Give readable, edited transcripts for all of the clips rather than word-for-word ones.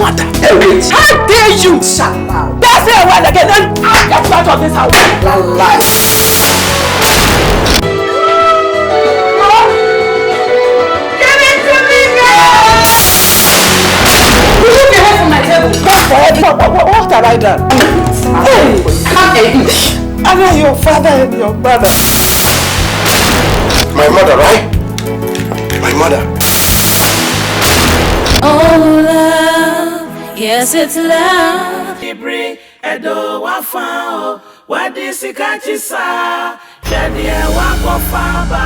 mother. Hey, wait. How dare you? Shut up. That's it word again. Then I get out of this house. Give it to me, girl! Remove your head from my table. What have I done? Hey, come and eat. I know your father and your brother. My mother, right? My mother. Oh, love, yes, it's love. Anibere edo wafao, wadi sikachisa, jadia wakofaba.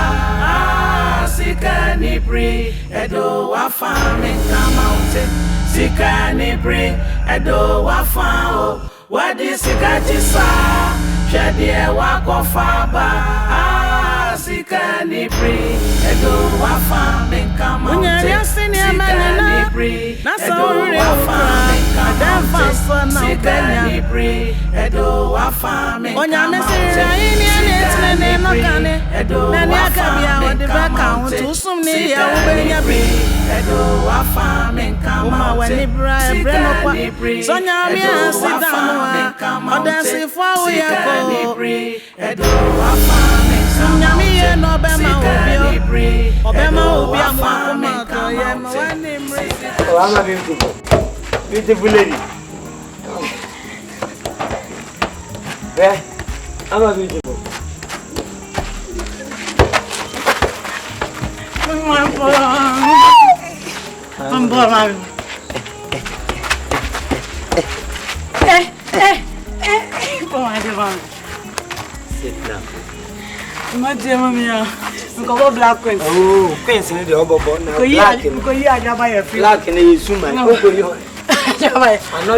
Sika anibere edo wafame mountain. Sika anibere edo wafao, wadi sikachisa, jadia wakofaba. Sika anibere edo wafame mountain. Sika anibere edo wafame mountain. Sika anibere edo wafame mountain. Sika anibere edo wafame mountain. Sika anibere edo wafame mountain. Sika anibere edo wafame mountain. Sika anibere edo wafame Nyamiye no bema obio obema obi amwa Oh, I'm a beautiful. Beautiful lady. Yeah, I'm a beautiful. I'm born. Sit down. My dear mamma, we go black queen. Oh, queen's in the oboe now. Black and black and you soon. I'm not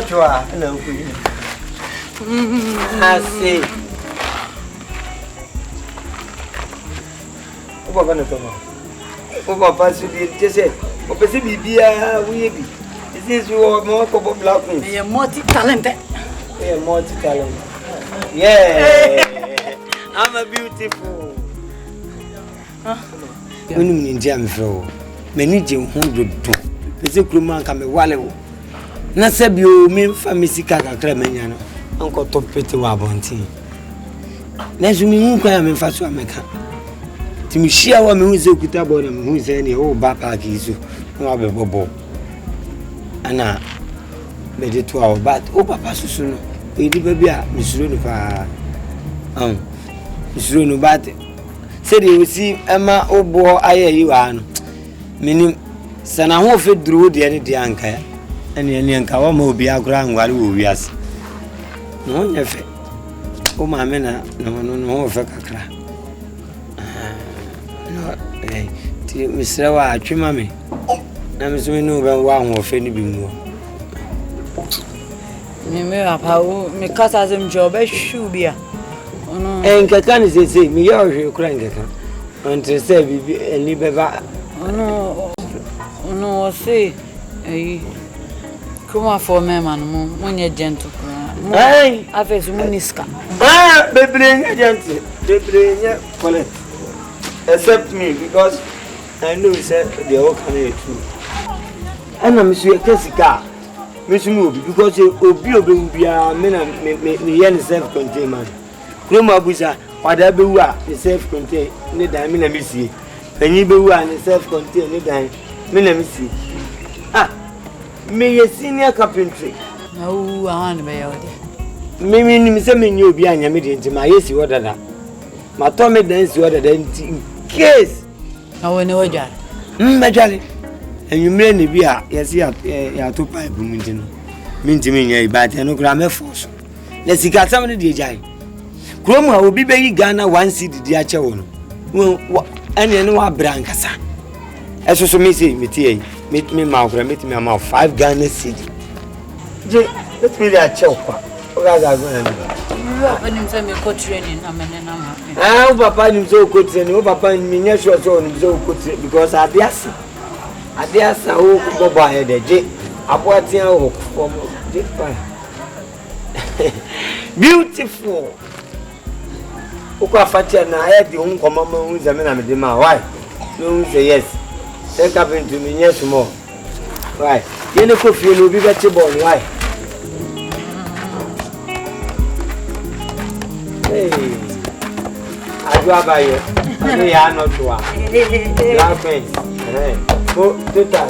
sure. No, I say. What going to come on? What pass you just said? What is it? We be. Is this your more black queen? You're multi-talented. Yeah, multi-talented. Yeah. I'm a beautiful. When you in jam flow, many jam 100 too. It's a crewman come a while. Nasabio, me family SIKA Cremeniano, Uncle Top Petty Wabonti. Next, we move by me fast to America. To me, share what me who's a good about him, who's any old backpack is no other bobo. And now, made it 2 hours, but oh, Papa Susuno, we did baby, Miss Runupa. Miss Runubate. Said you see Emma Obo aye you are meaning Sana who fit drew the any anka and the anka will be a grand while we ask. No, never. Oh, my mena, no, Fakakra. No, Miss Rawa, Trimami. I'm assuming no one will fend be more. Me casa them job as shoe beer. And Kakan say, me are crying. And to say, and live about. No, say, come for me, man, when you're gentle. Hey, I face Muniska. Ah, they bring a gentle, they bring a collect. Except me, because I know said they all come here too. And I'm Monsieur Kessica, Miss Movie, because you will be a man, me self-contained man. Roma Busa, whatever you are, the self-contained, the diamond missy. And you be one, the self-contained, the diamond missy. Ah, may a senior carpentry. No, I want to be out there. Maybe something you be an immediate to my yes, order that. My Tommy dance order then in case. I will know that. Majali. And you may be a yes, you are 2 pipe minting. Minting, but no grammar force. Let's see, got somebody DJ. Croma will be baby Ghana 1 city, dear Chawon. Well, and you know what brancasa. As also me say, meet me mouth, meet me mouth 5 Ghana city. Let me a choker. You open him some coat training. Ah, Papa, you so good, and Papa, and me, so good because I dare so go by the J. I bought you from beautiful. Uko fatia na ayati unko mama unza mena medema why no say yes take up into me yes more why Yene kofi no bi beti ball why? Hey. Adu abayo. Adu ya no toa. Black pants. Oh, total.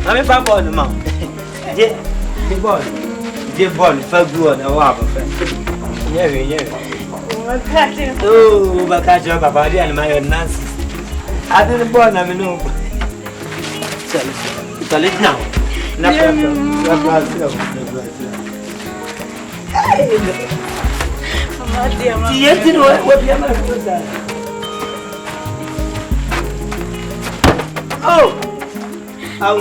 I'm a ball, man. The ball, for good, a wab. Yeah. Oh, but catch up about it and my Nancy. I didn't born, I mean, no. Tell it now. Oh! I'll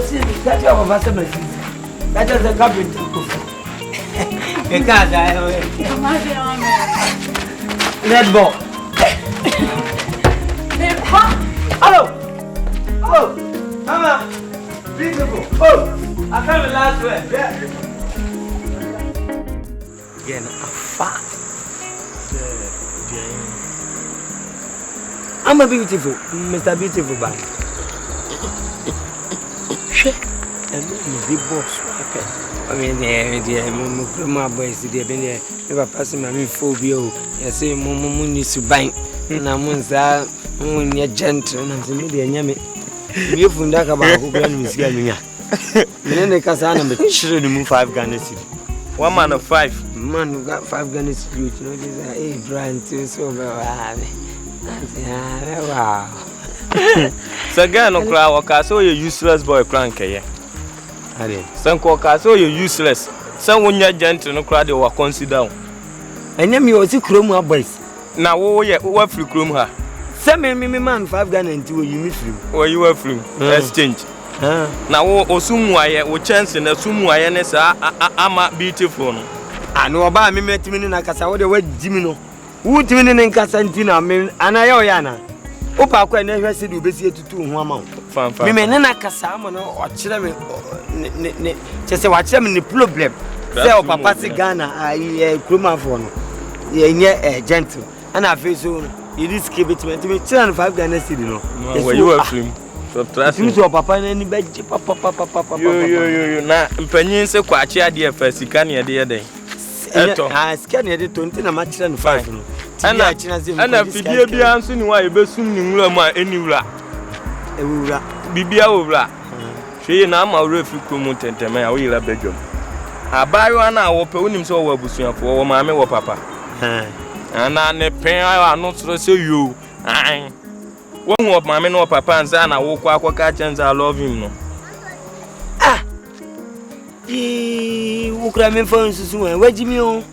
see it. That's your master. That is a carpenter. You can't die. Red ball. Oh, Mama. Beautiful. Oh, I can't last word. Again, a fat. I'm a beautiful, Mr. Beautiful Bag. Big boss. I mean, my boys, they've been there. Never passing my phobia. I say, Momo needs to bank. And I'm when you're gentle and I'm saying, you from Dakaba who can miss Gamia. Then the Casana, but should move 5 Ghana City. 1 man of 5. Man who got 5 Ghana City, you know, this is a brand to so wow. So, girl, no cry, so you useless boy crank, eh? Some coca, so you useless. Someone you're gentle, no cry, they were consider. And then you also chroma boys. Now, what free chrome her? Send me man 5 Ghana and 2 you miss him. Or you were free exchange. Now, Osumwaya, or chance in a Sumwayaness, I'm beautiful. I know about me met me in a casa, what the word Jimino. Who doing in Casantina, and I Oyana. Opa, I never said you be here to 2 1 We may not Casamano or Chilame. Just watch them in the problem. Say, Papa Ghana, I Kruma phone. Yeah, gentle. And I feel so. You just keep it to me. 5 Ghana City, no. Where you were film. So, trust me. Papa and any bed, Papa. You, now, Penny say, Quachia, dear, first, you can't hear the other day. I scan it 20 and much than 5. And I feel the answer why you be soon in Roma anywhere. Bibia over. She now my refuge promoted to me. I will have bedroom. I buy 1 hour per him so well for mammy or papa. And I ne pay I not to say you. I one of my men or papa and son. I walk out catchings. I love him. No. Ah, you cry for soon. Where Jimmy?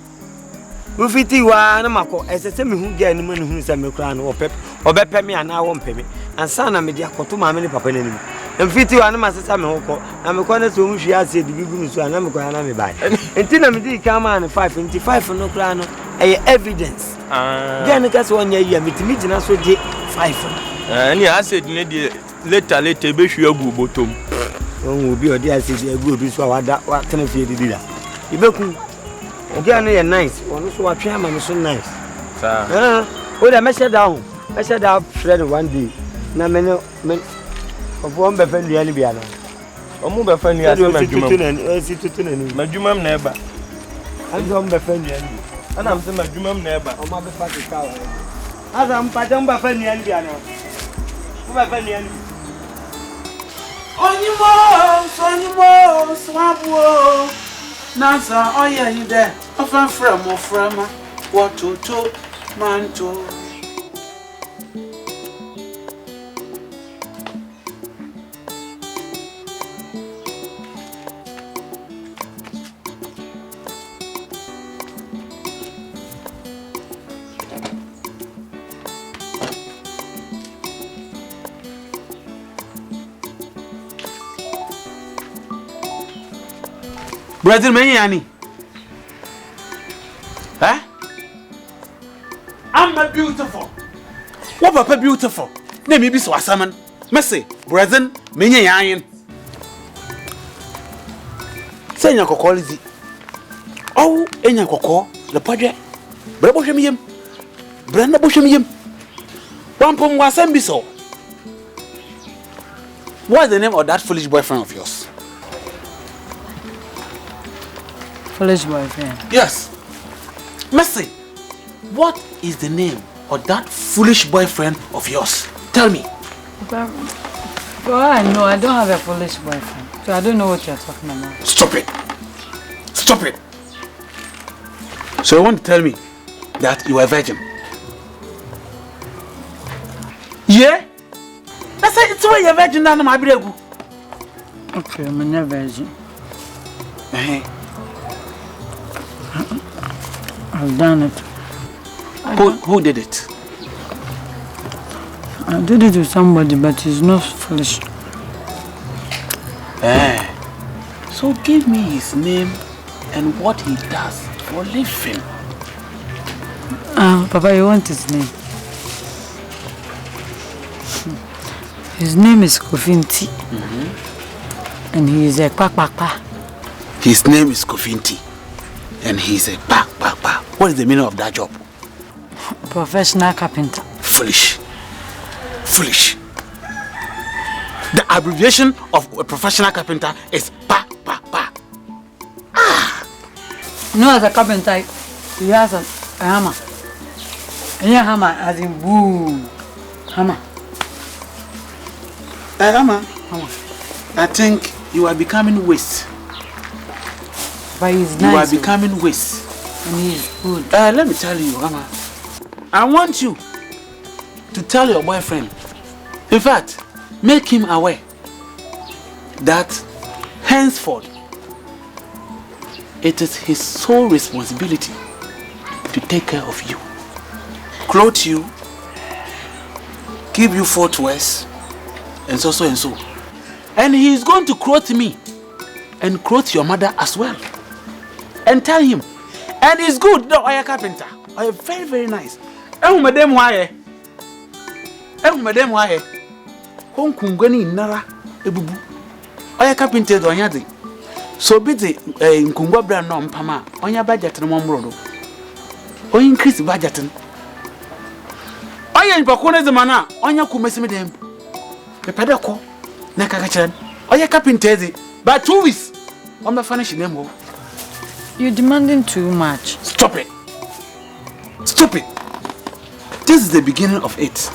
We fit you one mako. As a semi who get any money who is a crown or pep or pay me and I won't pay me. And son, I'm a dear to my many papa. And fit you one master. I'm a corner to whom she has said the good so I'm going to buy. Until I'm the come on 525 for no crown. Evidence. Then that's 1 year meet me and I so 5. And I said, later, be sure go bottom. Will be a dear city a good so what can I feel the dealer? You look again, you're nice. One so a chairman is so nice. Well, I measure down. I said, I'll friend 1 day. Now, men of 1 befriend the Alibiana. Or move a friend, my Jumam neighbor. I'm going to befriend the enemy. And I'm saying my Jumam neighbor. Oh, my father cow. As I'm Padam befriend the Alibiana. Who befriend the enemy? Only more, swap. Nasa, oh yeah, you there. Often from what to man to. Brother Mayani. Huh? I'm a beautiful. What papa beautiful? Name me be so asaman. Messi, Brazil, Menya Yan. Say your cocolizi. Oh, in your coco, the project. Braboshamium. Brenda Boshamium. Wampum was ambiso. What's the name of that foolish boyfriend of yours? Foolish boyfriend? Yes. Messi, what is the name of that foolish boyfriend of yours? Tell me. Well, I know I don't have a foolish boyfriend, so I don't know what you're talking about. Stop it. Stop it. So you want to tell me that you are a virgin? Yeah? That's it. It's why you're a virgin now, my brother. Okay, I'm not a virgin. I've done it. Who did it? I did it with somebody, but he's not foolish. So give me his name and what he does for living. Papa, you want his name? His name is Kofinti. And he is a quack. His name is Kofinti. And he's a quack. What is the meaning of that job? Professional carpenter. Foolish. The abbreviation of a professional carpenter is pa. No, as a carpenter, he has a hammer. And your hammer as in boom. Hammer. Hammer. I think you are becoming waste. But he's nice. You are becoming waste. And he's good. Let me tell you, Hammer. I want you to tell your boyfriend. In fact, make him aware that henceforth it is his sole responsibility to take care of you, clothe you, give you footwears, and so. And he is going to clothe me and clothe your mother as well. And tell him, and it's good. No, I am carpenter. I am very, very nice. Madam, why? Hong Kongani nara ebubu. Oya carpenter do anyade. So busy in Kungwa brand no mpama. Onya budget no mbrodo. O increase budget. Oya mpakone zemana. Onya kumesime dem. Pepede ko na kaka Oya carpenter ze. But 2 weeks. I'm finish them. You're demanding too much. Stop it. This is the beginning of it.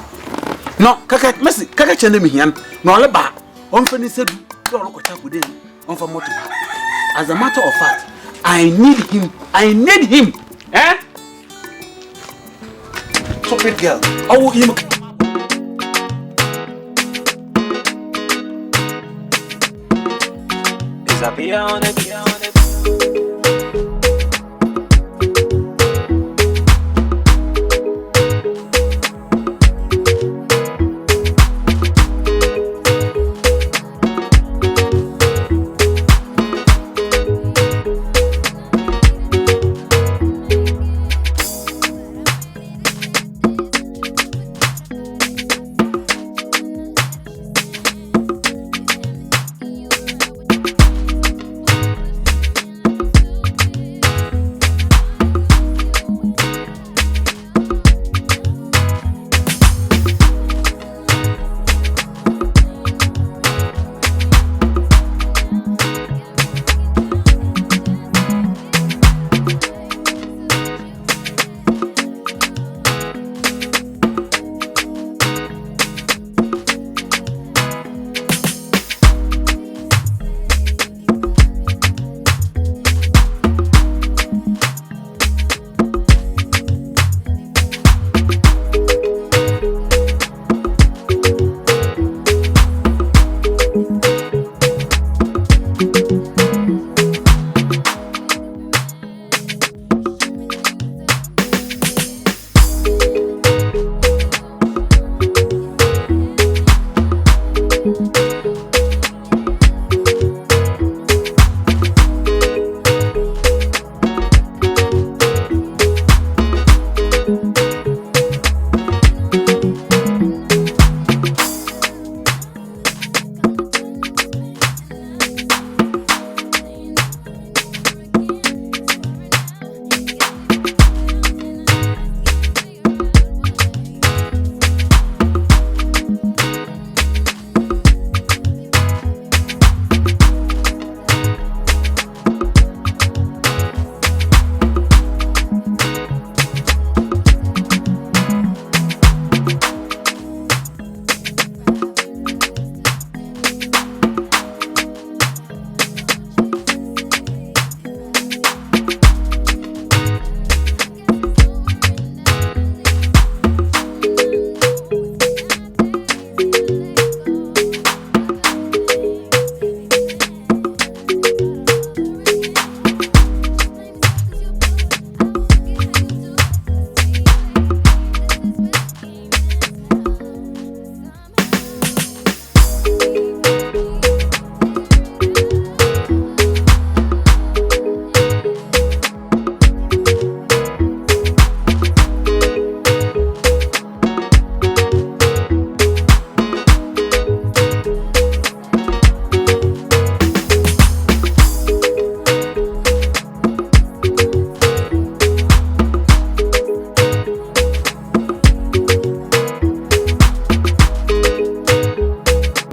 No, kaka Messi, kaka chende mi hian. No leba. On fini said do lo kwata kude. On fa moto. As a matter of fact, I need him. Eh? Stop it, girl. Oh, him. Disappear on it.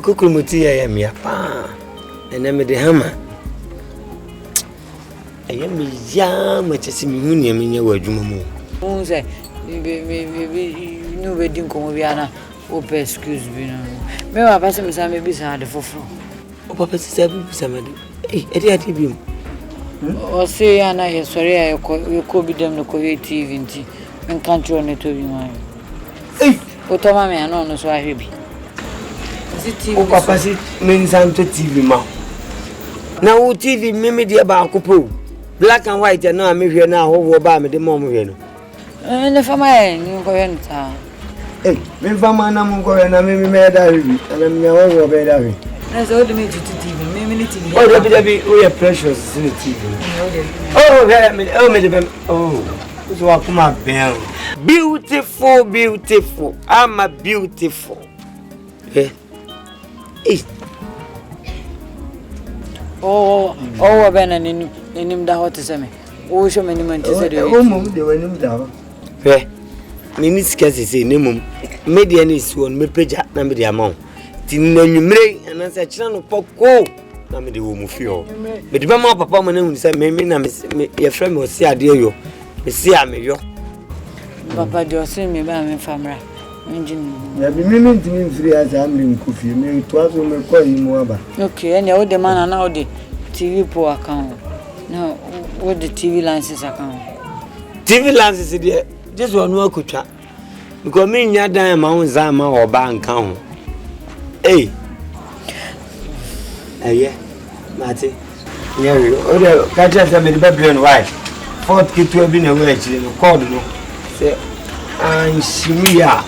Kukumoti ya mia pa. And I'm the hammer. I am young, much as me when you mean your jumu. Who say, no wedding come Viana, open excuse me. May I pass him some babies had the for. Oh, Papa said, somebody. Hey, Eddie, him. Or say, Anna, yes, sorry, I could be them to create TV and control it to be mine. Hey, what am I on so I be? Oh, Papa said, means I'm to TV, ma. Now, TV, Mimi, dear Barco, black and white, and now I'm here now, over by me the moment. And if I'm going to Hey, me famana mungo na mimi medari na mimi wewe bedari. Na so de me TV, me TV. Oh, we are precious in the TV. Oh, so akuma ben. Beautiful, beautiful. I'm a beautiful. Eh. Oh, ben nim da hot se me. O show me nim anti se de. Oh, mum de wanim da. Eh. Mini skase say nemum. Media ni so on me preja na me de amount. Ti nanwumre na se kira no poko na me de wo mu fio. Me de ba ma papa mo na hu say me na me ye frɛ me o si ade yo. Me si a me yo. Papa de o se me ba me famra. Engine. Ya bi me ntimi mfiri as am le nkofi me to aso me ko yi mu aba. Okay, and you the man na o de TV po account. No, what the TV license account. TV license dey just one no akotwa. Because me nya dan ma won za ma oba nka ho. Eh. Aye. Mate. Yeah, o de ka tell say me the baby why. Fort kitu bi na we akire no code no. Say an shimia.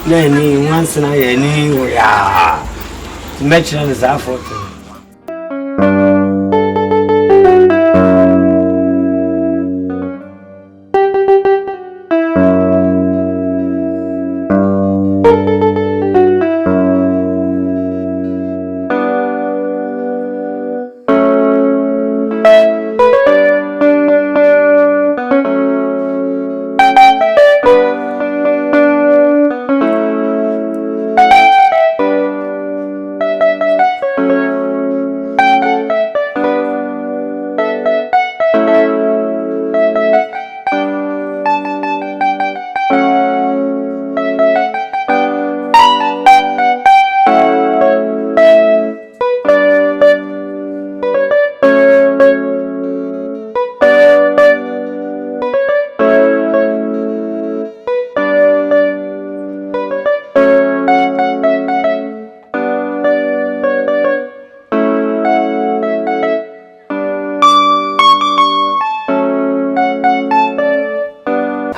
Na ni once na ye ni o ya. Match na za photo.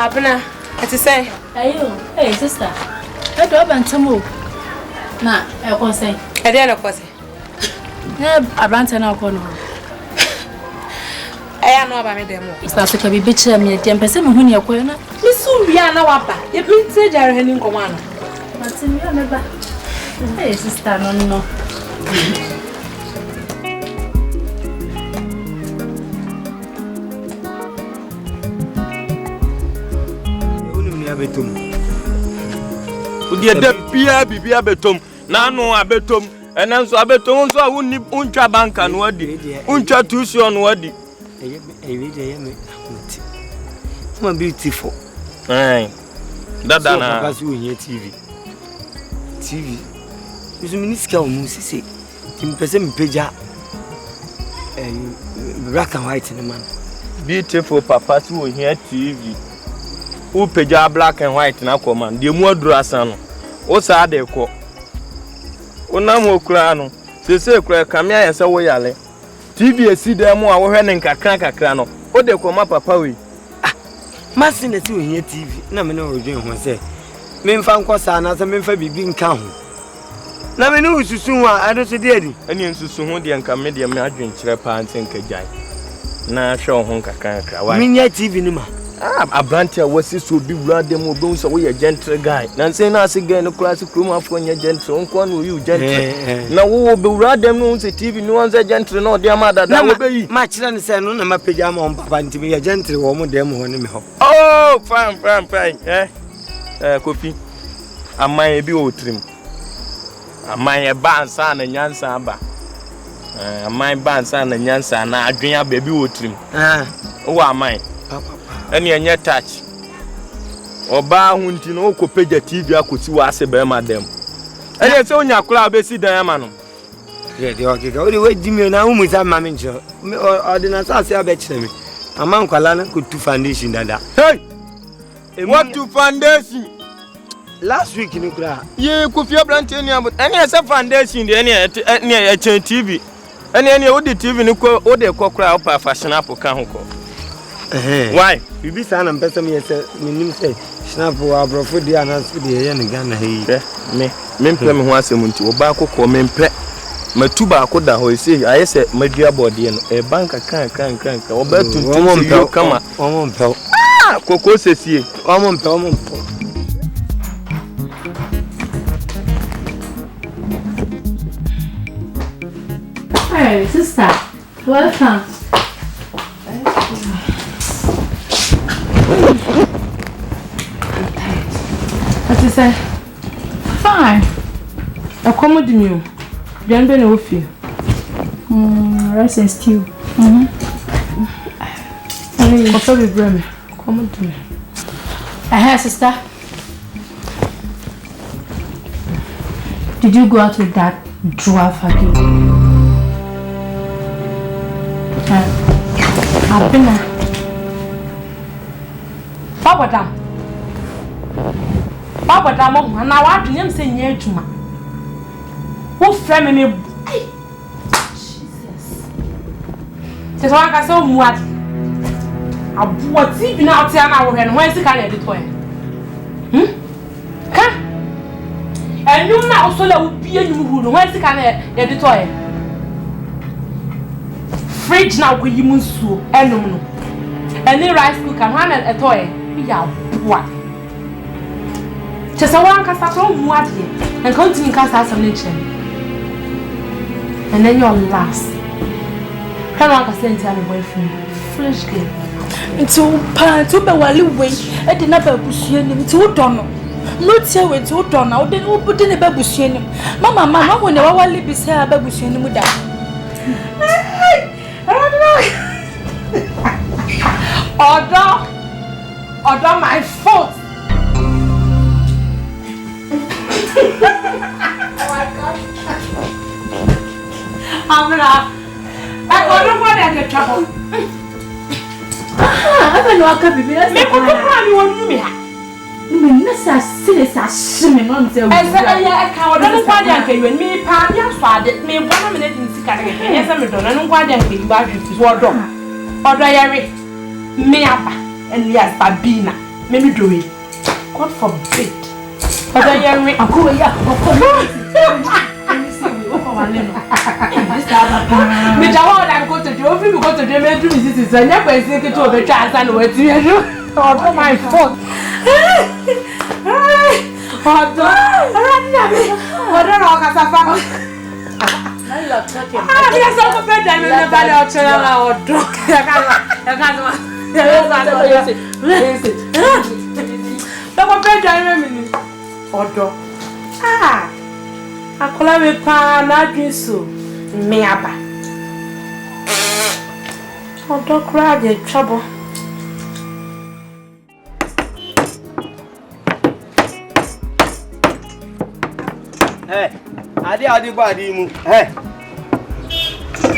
Abna, ati say. Ayo, hey sister. I do abantamo. Na, e ko say. E dey na ko say. Na abanta na ko no. Aya no ba me dem o. Sister so ka bibi kire me dem pese me hu ne ko na. Mi su bia na waba. Ye bi nte jare hani nkomo ana. Mati mi ya me ba. Hey sister no. Betum. Udi de bibia betum. Na no abetum. Ena nso abetum nso a untwa banka no adi. Untwa tuition no adi. Me. Come beautiful. Dada na. Papa si onye TV. Usu miniska o mu sisi. Tim pese mpeja. Black and white ni man. Beautiful papa si onye TV. Who peja black and white na command the mu aduru asan no o sa de ko ona mo kura no se kura kamia yesa wo yale TV esi dem a wo hwe ne nkakra no o de ko ma papa we masi na ti ohia TV na me na odwen ho se me mfa nkosa na se me mfa bibi nka ho na me ne ususu a ado se de adi ani nsusu ho de nka me de me adwen kire pa anten kajai na hwe ho nkakra wa me nya TV ni ma Abrantia was so big dem obo so we a gentle guy. Nan say na say guy no class room afọ nya gentle. Onko no you gentle. Na wo be wura dem no say TV no one say gentle no dey ma dada wo be yi. Ma kire ne say no na ma pagya ma on papa ntimi ya gentle wo mo dem ho ne me ho. Oh, fine. Kofi. Amman e bi o trim. Amanye bansa na nyansa aba. Amanye bansa na nyansa na adwenya baby wotrim. Wo amanye. Ene enye touch. Oba hunti no okopeja TV akoti wase be madam. Ene se onya kula obesi dan ama no. Yeah, the okay. We di me na umu za mama njo. Me ordinance ase abechire me. Ama nkwala na ko 2 foundation dada. Hey! What 2 foundation? Last week ni kura. Ye ko fie brand eni abot. Ene se foundation de ene e chen TV. Ene wo di TV ni ko wo de ko kura opa fashion app kan ho ko. Why? Bibi sana mpesa me se minim say snap wa brofo di announce di ye ne Ghana he. Me mpɛ me ho asɛm nti wo ba kokɔ me mpɛ matu ba ko da ho ese aye sɛ madua bɔde no e banka kan wo ba tuntum yo kama wo mpɛ kokɔ sesie wo mpɛ Hey, sister. Welcome. What you say? Fine. A commodity meal. Then be no fear. Rice and stew. What's up with Bremen? Commodity meal. Sister. Did you go out with that dwarf again? I've been there. Papa dam na wa adwem se nya adwuma. Wo frɛ me Jesus. Tete wa ka se o mu ade. Abo TV na otia na wo hwɛ no ho sika na de toy. Ka? Enum na o so la wo bie nyum hu no ho sika na de toy. Fridge na ko yi mu nsuo enum no. Any rice cooker ho na de toy. Ya boa. Just a one cast from what here and continue cast as a nation. And then your last. Can one can send your boyfriend? Flesh game. It's all part to be while away. I did not bush him to Donald. Not say with to Donald, then we'll put in a babush him. Mamma, when I will be say a babush him with that. Order my fault. I don't want to get trouble. I don't know what could be. Let's make a silly swimming on the I can't want to get me. Pam, yes, father, me 1 minute in Sika. Yes, I'm a donor. I don't want to get back to wardrobe. Order me up and yes, Babina. Maybe do it. God forbid. Order me. I'll go Me jawab I'm going to do. If you go to the bedroom, this is a never secret to the chance and what you do. Oh, my fault. Akola me pa na adwinso me aba odo kra de trouble. Hey, adi body mu. Hey.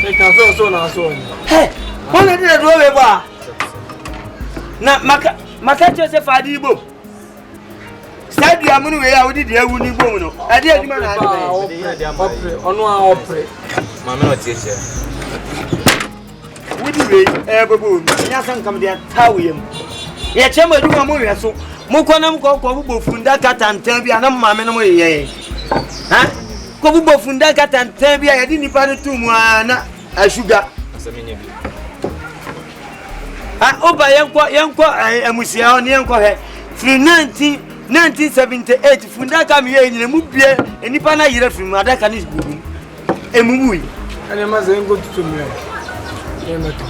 They can so na so. Hey, one of the do we ba. Na maka Joseph Adibo. Said you amunu we ya odi de ewu ni bom no. Ade aduma na ade. Ono a opre. Mama no tie tie. Wodi we bebo nya san kam de tawiem. Ye chema aduma mo we so. Mo konam ko bubo funda katantan bi anam mama no mo ye. Ha? Ko bubo funda katantan bi ya di nipa no tumu ana asuga. Asemenya bi. Oba yenko amusia oni yenko he. Free 1978 funda kam ye nyine mu bie enipa na yire firi mu adaka ni gugu. Emumu yi. Ani ma ze ngo tutu mi. Yemeto.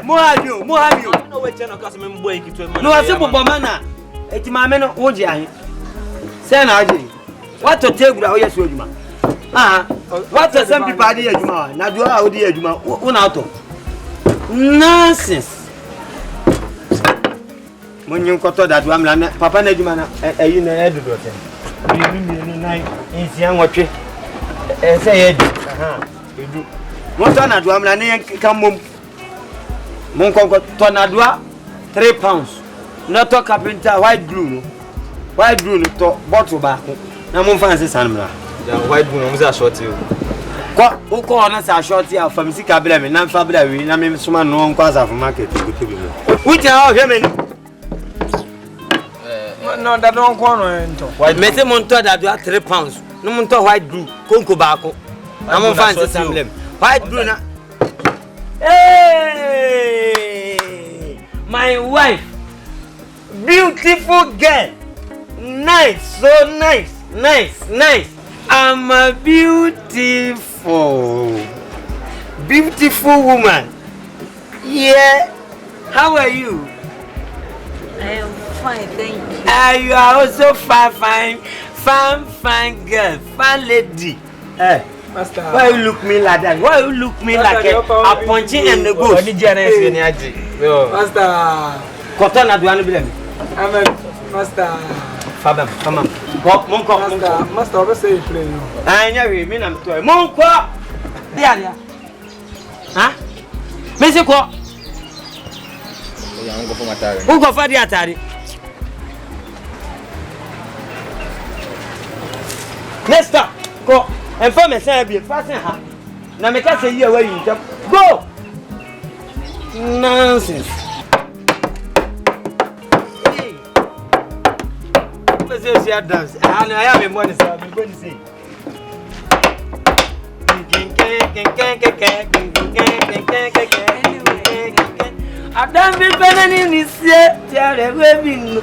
Mo habio. No we chena ka se me mbo ekitu e ma. No ase bobo mana. Eti ma me no woje ahe. Se na aje. What to take with our Juma? What are some people idea Juma? Now do our dear Juma, one out of nonsense. When you got that one, Papa Nejumana, you know, Edward. It's young watch. Say, what on a drum and come Monko Tonadua, 3 pounds. Not talk carpenter, white glue to bottle back. Now, Mon Francis Samra. White glue was a short you. What? Who call us a short year from Sika Blame, non Fabri, and I mean, someone no one cause of market. Which are women? No, that don't corner. White Metamon that you are 3 pounds. No one to white glue, Conco Baco. I'm on Francis Samblem. White glue. Hey, my wife, beautiful girl, nice, so nice. I'm a beautiful woman. Yeah, how are you? I am fine, thank you. You are also fine girl, fine lady. Hey. Master. Why you look me like that? Why you look me like a punching and the ghost? Master. Cotton at one blame. I'm a master. Fabam, come on. Monko. Master, what say you play? I never mean I'm toy. Monko. Yeah. Huh? Mexico. Who go for the Atari? Next stop. Go. And for me, say, be fasten her. Now, make us say, you where you jump. Go! Nonsense. Hey. Let's see your dance. I have a money, so I'm going to say. I don't be better in this year. Tell the webbing.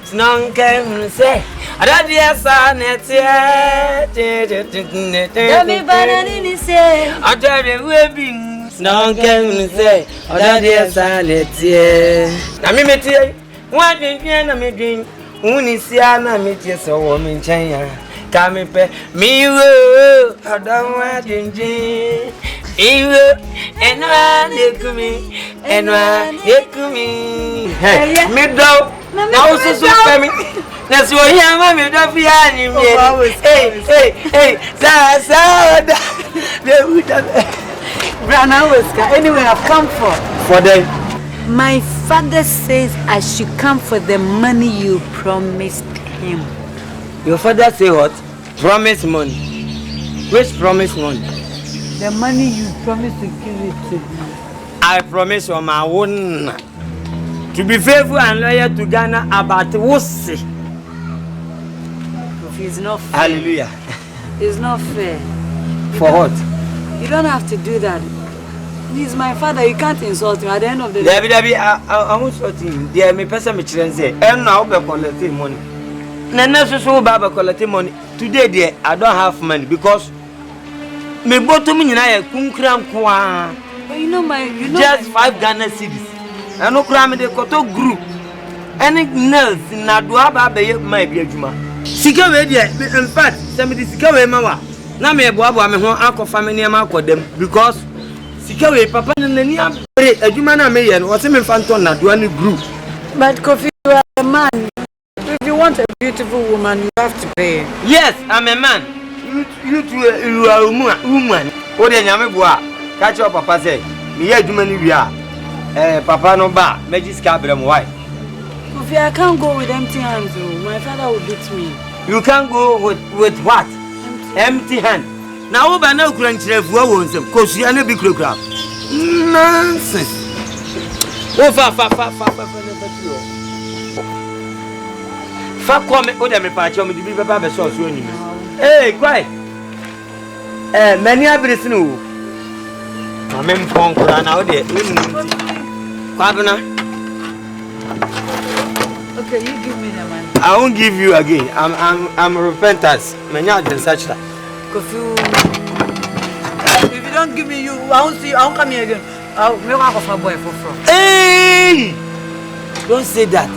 Snong can say. Adadia sanetia. Don't be bad in say. Adade webbing. Snong can say. Adadia sanetia. Namimetia. What did you me drink? Unisiana metia so woman chanya. Come pe. Me wo. I don't want to drink. Ewo. And one ekumi. Hey, me do. Now so family. That's what you have me don't be any. Hey, Anyway, I've come for them. My father says I should come for the money you promised him. Your father say what? Promise money. Which promise money? The money you promised to give it to me. I promise on my own to be faithful and loyal to Ghana about Wusi. It's not fair. Hallelujah. It's not fair. For what? You don't have to do that. He's my father. You can't insult him at the end of the day. Debbie, I won't insult him. Dear, me person, me children say, and now be collecting money. Nana so baba collecting money. Today, dear, I don't have money because me bottom in I kunkram kwa. But you know just 5 Ghana cedis. I know cram the koto group. Any nails in Nadua baby my be juma. Sika we there. In fact, some the sika we mawa. Na me boabo me ho akọ family am akọ dem because sika we papa na nani abere adwuma na me ye no. O se me fanton Nadua ni group. But Kofi, you are a man. If you want a beautiful woman, you have to pay. Yes, I'm a man. You are a woman. O de nyame boa. Catch up papa say. Me ye adwuma ni wi a. Papa no ba, magic abrem why? Kofi, I can't go with empty hands. My father will beat me. You can't go with what? Empty hand. Now over now crunch refu won sem. Cause you no be crocra. Nonsense. Oh fa come o dem pa cha o me di be ba be so so ni. Hey, quiet. Many abris no. Amem phone kura na o de. Kwabena. Okay, you give me the money. I won't give you again. I'm repentance. Manya just such that. If you don't give me you, I won't see you. I won't come here again. I'll make one of my boy for from. Hey! Don't say that.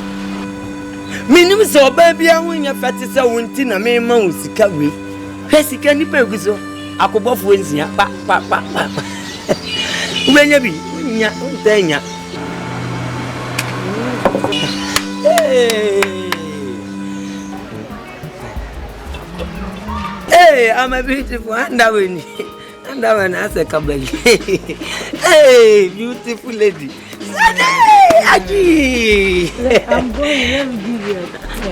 Minim so baby a wonya fete se wonti na me ma wo sika we. Hwe sika ni pa guso. Akobofo nsia pa. Ubenya bi nya untanya. Hey, I'm a beautiful underwear. Underwear as a kabali. Hey, beautiful lady. Aji. I'm going. Let me give you.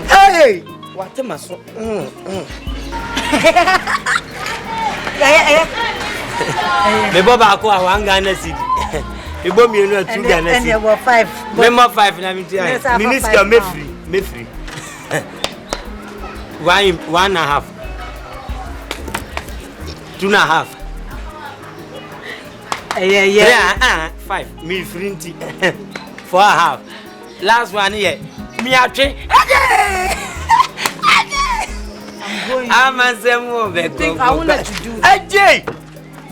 Hey, what am I so? Me baba ko awan Ghana city. Me bo me no 2 Ghana city. And you 5. Me mo 5 na me tia. Minister me free. 1.5. 2.5. Yeah. 5. Me free 4.5. Last one here. Me atre. I'm a semo be ko. I will let you do.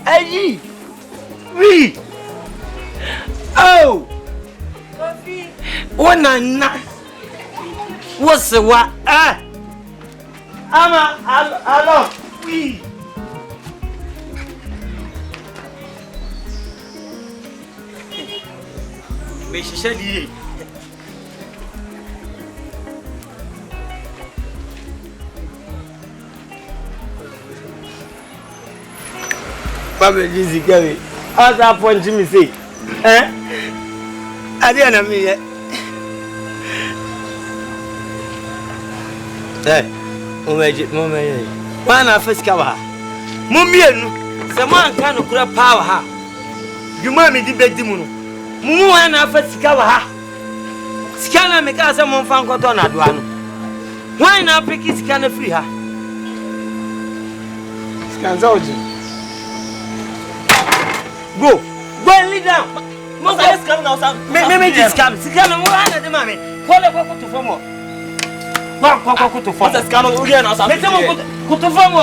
Ayi. We. Oh. Coffee. Wanna. What's the what? Hello. We. Me shishali. Papa Jizzy Gary. How's that point to me say? I didn't know me yet. Hey, Mama, one of us cover. Mumian, someone can grab power. You mammy did bed the moon. One of us cover. Scanner make us someone found cotton at one. Why not pick his scanner free her? Scans out. Go and lay down. Most of us come now. Maybe this comes. Scan one at the mommy. Call a walk to form. Walk to form. Let's come again. Go to form.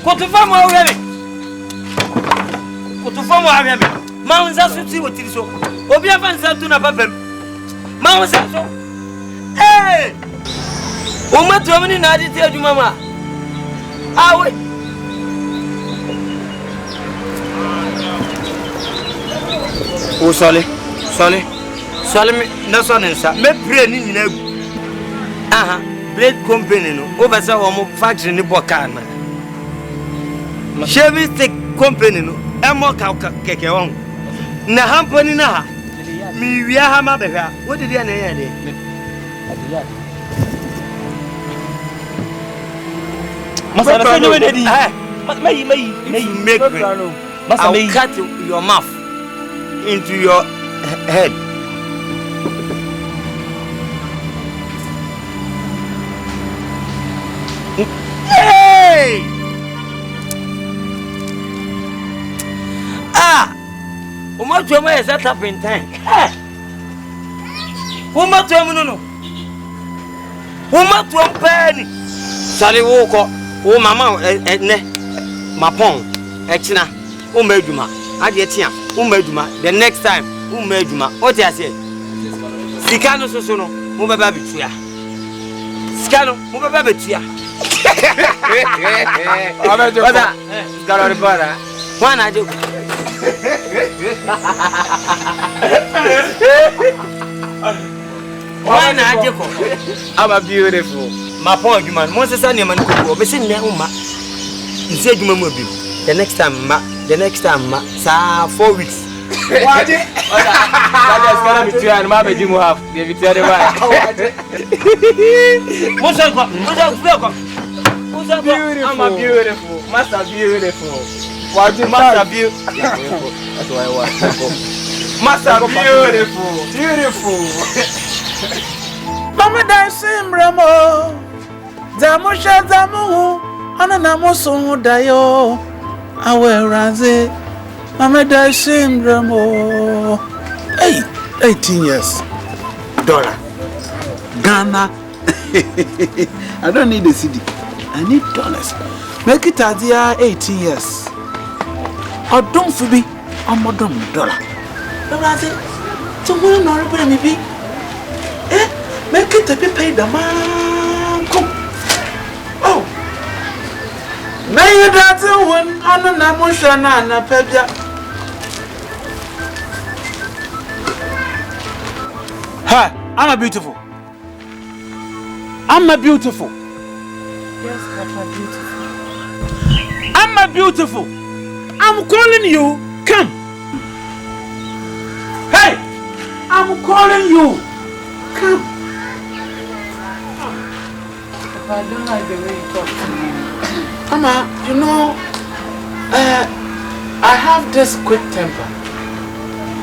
Go to form already. Go to form already. Mounts are see what it is. Obia fancy to na papa. Mounts are so. Hey! Uma to many na di tell you mama. Ah wait. Oh sorry me that's one answer me pray ni nyina gu bread company no over say o mo factory ni boka na shaving stick company no e mo ka keke won na hampani na ha mi wia ha ma be ha what did you na here dey masa na say we dey may make masa may cut your mouth into your head. Hey! What you may set up in time? What you no? What you penny? Sorry, walk up. Oh, mamma, Mapon, Exina, Umeduma. Adia the next time umeduma what I say sikano so no mo baba betua sikano mo baba betua obejo sikano repara wana ajo wana ajo ko I'm beautiful my point man mo se sa ne man ko obese ne umma nse adwuma mu abi the next time ma sa 4 weeks what that is gonna be too and ma be dimu half the vitya de ba I'm a beautiful master beautiful what you master beautiful that's why I want master beautiful Mama dancing bramo Zamusha zamu ana namusu dayo awe raze Mama dancing bramo Hey 18 years dollar Ghana I don't need a CD I need dollars make it as 18 years or don't for me I'm more dollar raze so we no repay me be Make it a pay the man. Come. Oh. Now you that's one on an emotion and a pebja. Hi, I'm a beautiful. I'm a beautiful. Yes, Papa, beautiful. I'm a beautiful. I'm calling you. Come. Hey, I'm calling you. Come. Papa, I don't like the way you talk to me. Mama, you know, I have this quick temper.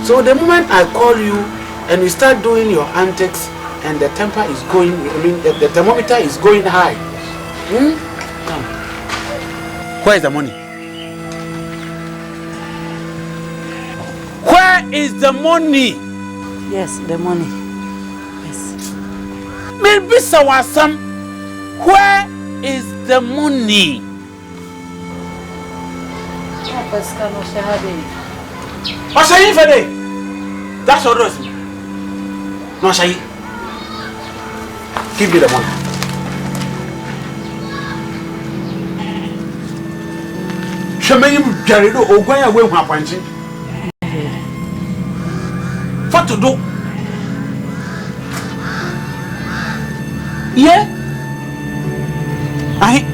So the moment I call you and you start doing your antics and the temper is going, I mean, the thermometer is going high. Where is the money? Where is the money? Yes, the money. Yes. Maybe some. Where is the money? What's I for day? That's what does. No, Shai. Give me the money. Shamayu Jarido Ogwaya will have punching. What to do? Yeah? I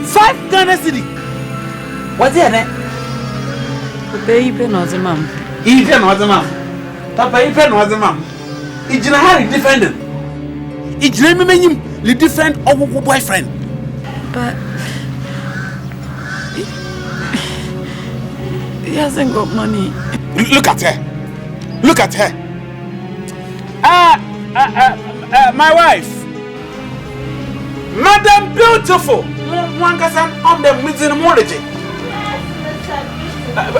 5 Ghana city. What's it? Baby, no, the mom. Even was a man. Papa, even was a man. It's not how defended. It's remaining the different of boyfriend. But he hasn't got money. Look at her. Look at her. My wife. Madam Beautiful. One person on the missing mortgage.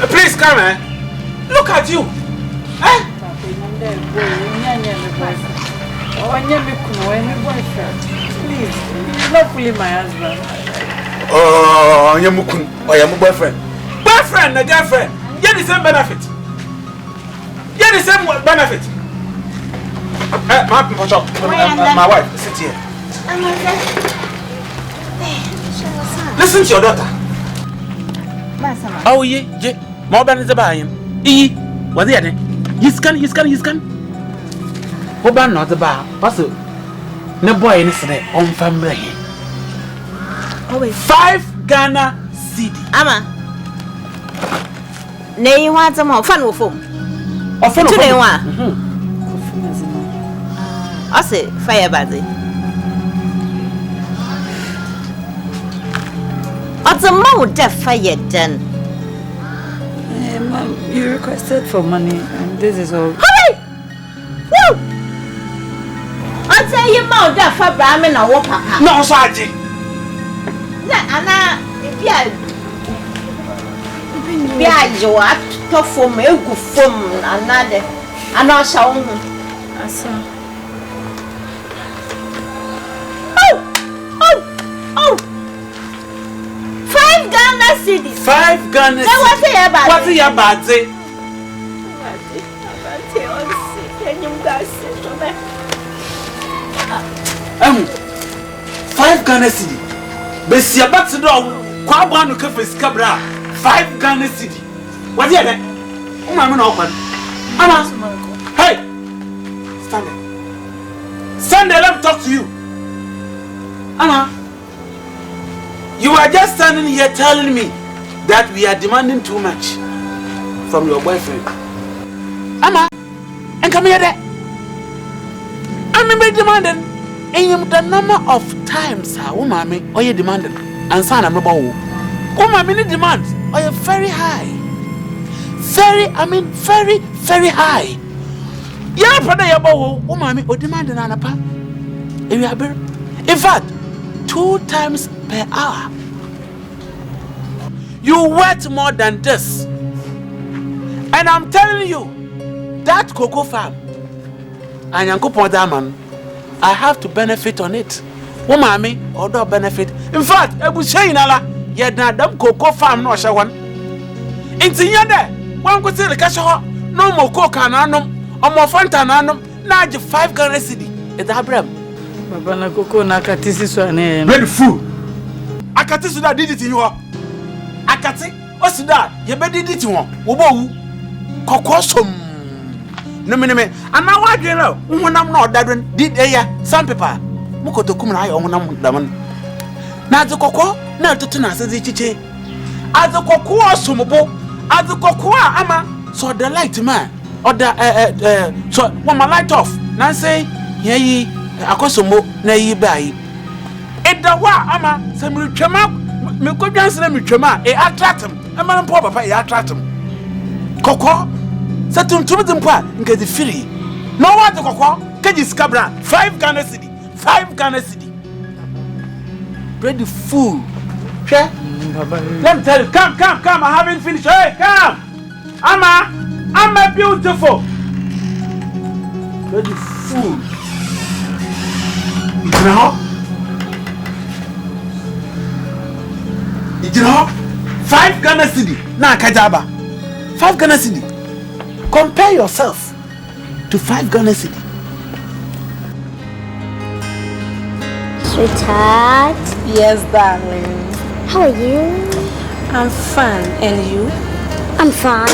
Please come, eh? Look at you. Eh? Please, you're not fooling my husband. Oh, you're my boyfriend. Boyfriend, the girlfriend. Get the same benefit. Get the same benefit. My wife, sit here. Listen to your daughter. Oh, yeah. More than the buy-in. What's the other? You scan. What about not the bar? What's it? No boy in this on family. 5 Ghana cedi. Ama. Nay, want some more fun with him. Or fun today, I say, fire body. What's a more deaf fire done? Mom, you requested for money, and this is all. Hurry! Woo! I'll tell you more deaf for Brahmin or Papa. No, Sergeant. Anna, yeah, you are tough for me, good from another. And I saw Oh! 5 Ghana cedi. 5 Ghana cedi. What's your bad say? 5 Ghana cedi. Besi about to do. Kwa bwana kafesi kabra. 5 Ghana cedi. What's your name? Mama no open. Mama. Hey. Stand there. Stand there, let me talk to you. Mama. You are just standing here telling me that we are demanding too much from your boyfriend. Ama, and come here there. I'm demanding. And the number of times mommy or you demanded and son I'm about mommy demands are you very high. Very high. Yeah, brother your bow, mommy or demanding an apa. In fact, 2 times per hour. You worth more than this. And I'm telling you, that cocoa farm and Yanko Diamond, I have to benefit on it. Mommy, or do benefit. In fact, I was saying, Allah, yet not them cocoa farm no shawan. Into yonder, One could say the cash no more coke and anum, or more fanta and anum, now 5 Ghana cedi. It's Abraham. Papa na koko na katisi so na. Ready fool. Akati so that did it in you. Akati, what's that? You better did it in one. Wobo kokosum. No me. And now what you know? When I'm not that one did some people. Muko to come na ayo honam daman. Na the koko na to na se chiche. As the koko asumubo, as the koko ama so the light man or the so when my light off. Na say ye akosomo na yi bai. Eda wa ama se mi twema me ko dwanse na mi twema e attract him. Ama mpo papa e attract him. Koko se tuntum dimpa nke the free. No what the koko keji skabra 5 Ghana cedi. 5 Ghana cedi. Ready fool. Let me tell you, come, I haven't finished. Hey, come. I'm beautiful. Ready fool. You know? 5 Ghana cedi. Na kajaba. 5 Ghana cedi. Compare yourself to 5 Ghana cedi. Sweetheart. Yes, darling. How are you? I'm fine. And you? I'm fine.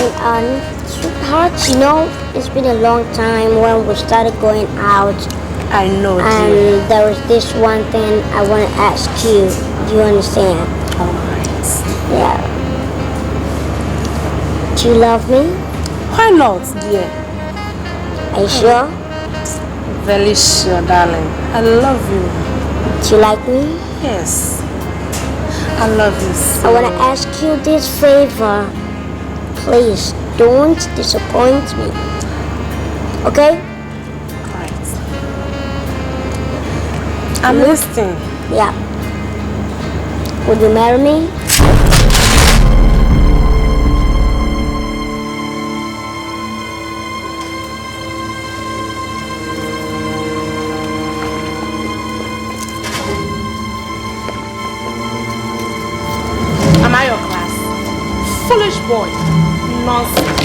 Sweetheart, you know, it's been a long time when we started going out. I know, dear. And there was this one thing I want to ask you. Do you understand? All right. Yeah. Do you love me? Why not, dear? Are you sure? Very sure, darling. I love you. Do you like me? Yes. I love you so. I want to ask you this favor. Please, don't disappoint me. Okay? Right. I'm listening. Yeah. Would you marry me? Am I your class? Foolish boy. Nonsense.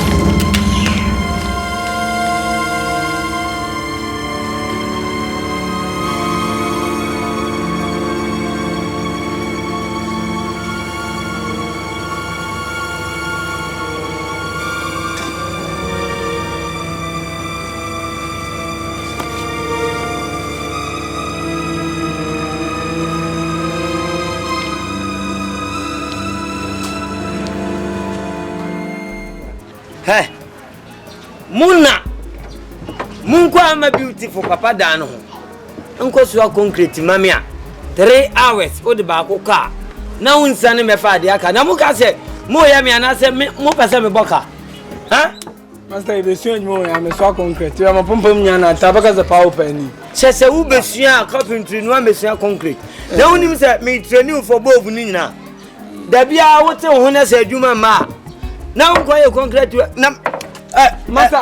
Hey, Muna, Munko am a beautiful papa dano. Uncle Sua concrete, mamma. 3 hours, or the Baco car. Now in Sunny Mefadiaka. Namuka said, Moyami and I said, Mopasame Boca. Huh? Master, if you see me, I'm a so concrete. You are a pumpum, Tabacas a power penny. Says a Ubesia carpentry, no Messia concrete. The only said me train you for both Nina. There be a water when I said, you mamma. Now I'm quite concrete. Master,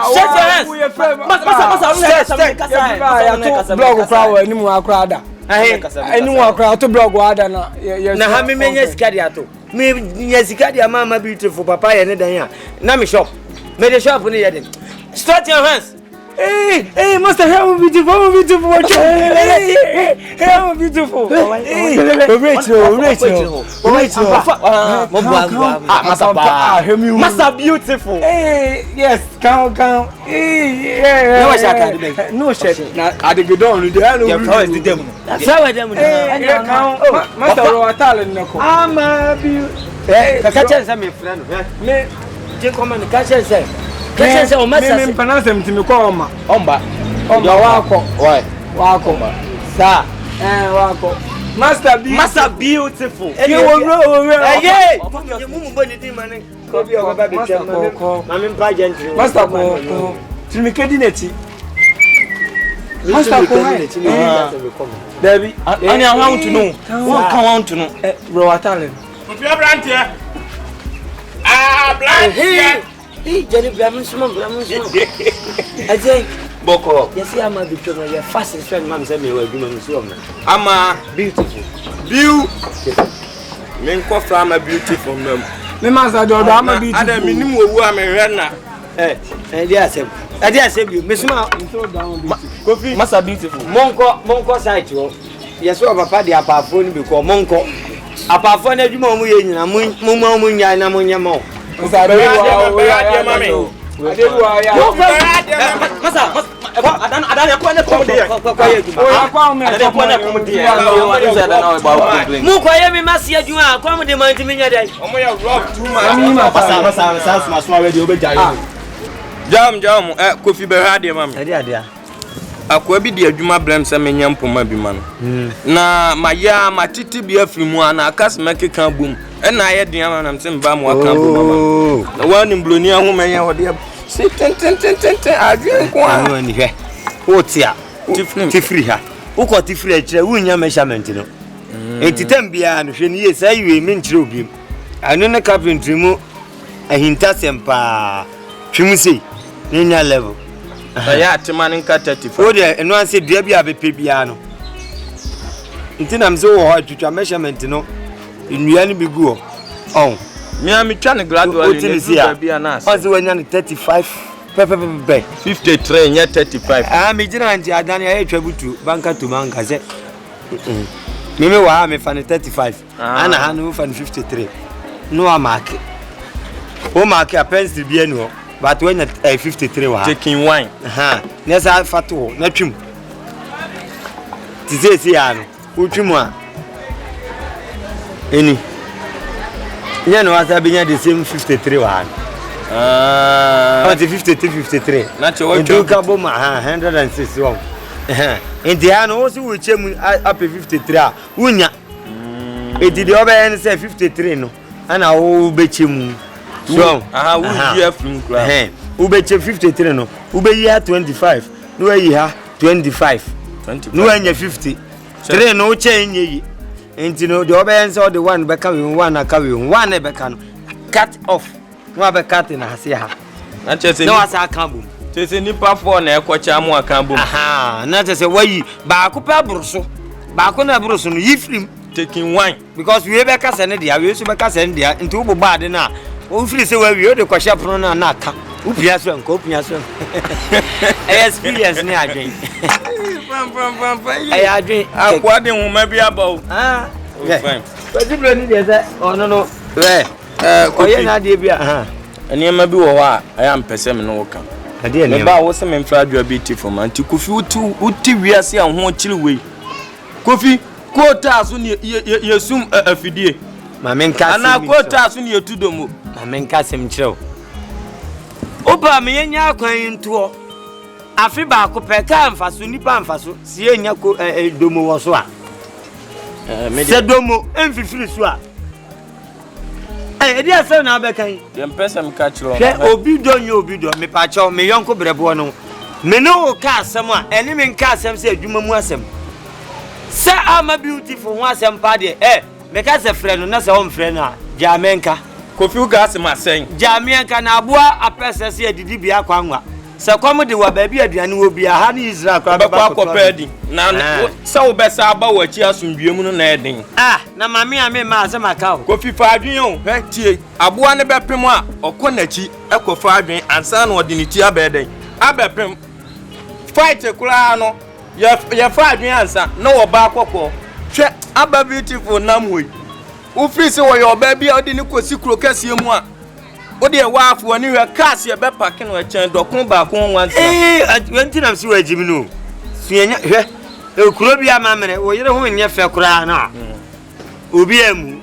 blog flower anymore crowd. Anyone crowd to blog water. Now, how many minutes cardiato? Maybe yes, Cadia, mamma, beautiful papa, and then Nami shop. Made a shop on the head. Start your hands. Hey, Master, how beautiful, beautiful. Hey, how beautiful. Rachel. Master, beautiful. Hey, yes, count. Hey, yeah. No shit. I did go down. Your price the devil. That's how I am. Master, I'm a beautiful. Hey, catch us, my friend. Me, come on, catch us. Catch us, oh, Master. Pronounce them to me, Omba. Why? Wako. Sir. Wako. Master beautiful. You will roll. Hey, Master Coco. To me, Cadineti. Master Coco. Debbie, I want to know. What I want to know. Roa talent. If you are brand here. Blind here. Jenny Blamusman. I say, Boko. Yes, I'm a victim. Your fastest friend, Mam, said me, will do my son. I'm a beautiful. Beautiful. Men cough, I'm a beautiful. Me master do am be. Ada minim owu amehwe na. Dia say you. Me suma Kofi Master Beautiful. Monko site wo. Yes o papa dia apafo ni because monko. Apafo na adwuma mu ye nyina mu nya na mu nya mo. Masa be wa mami. Adeluwa ya. Masa adana ko na ko de. Akwa me ko na ko de. Mu ko ye mi masi adwuma ko mu de man timi nya dai. Omo ya rock too much. Masa suma we de obejaye. Jam Kofi be ha de mami. Ade. Akwa bi de adwuma blem se menya mpoma bi ma no. Na maya matiti bi afrimu ana akasma keka bum. Na ye de ama na mse mba mu aka bum mama. Na wani mbloni ahu menya ho de ten adwen ko a. Anu ani hwe. Otia. Tifri ha. Uko tifri a kire wunya measurement no. Entitam bia no hwe ni ye sai we mi nkire obiem. Anu na carpentry mu ahinta sempa. Twimu sei. Nya level. Ya atimani nka 35. O de eno anse dua bia bepe bia no. Ntina mse wo ho twitwa measurement no. Nnua ni bigu o. On. Me am twa ne gradually ne bia na ase. Once wanya 35 pepe 53 nya 35. Ah me jina anti adani aye twa butu banka to manka se. Mimi wa me fa ne 35. Ana ha no fa ne 53. No amake. O mark a pencil bia no. But when 53 wa taking wine nessa fato na twim tizesi ya no utwimu a eni nya no asa binya the same 53 wa what 53 na che wa do ka bo ma 161 enti ya no so wo chemu up 53 a unya edi de oba en say 53 no ana wo be chemu so we hear from crowd ube che 53 no ube year 25 no we ha 25 no anya 50 3 no change yi enti no the obe say the one be ka we one aka we one be ka no cut off no be cut na hase ha na che say no asa aka bum che say nipa 4 na ekocha mu aka bum na che say wayi ba ko pa bruso ba ko na bruso no yifrim taking wine because we be ka se ne dia we so be ka se ne dia enti wo bo de na o free say we o de kwahye prono na aka upia so nko upia so experience ni adwen pam ay adwen akwa de homa bi abaw fine we bro ni de say ono no we oye na de bia eni ma bi wo ho a aya mpese me no woka ade ne ba wo se me mfra adwa bi ti fo anti Kofi uti wiase a ho chiri we Kofi quota so ni yesum afidie mamenka ana quota so ni etudomo mamenka sem kireo oba me yenya akwan ntuo afi ba ko peka mfaso nipa mfaso si yenya ko domo wo so a se domo emfifiri so a edi ase na abekan dem person ka kiro obi do me pa chaw me yonko brebo no me no ka asem a eni me nka asem se adwuma mu asem se ama beautiful ho asem pa de me ka se frɛ no na se hom frɛ no a jamenka Kofi gas ma sen jamenka na aboa apese se adidi bia kwanwa se kom de wa ba bi aduane wo bia ha na Israel kwa ba akopedi na se wo be sa ba wachi asomdwem no na eden na mame ame ma asem aka o Kofi fa adwen o tie aboa ne bepem a okonachi ekofa adwen ansa na odi ne ti abeden abepem fight kura no ye fa adwen ansa na wo ba akokɔ hwe aba beautiful namwe u free se wo yo ba bia odi ne kosi kuro kase mu a odi e waafo ani hwe cars ye be park no echen dokun ba ko wansa wenti nam si wajimi no suenya hwe kuro bia mamere wo yere ho nye fe kura na obi emu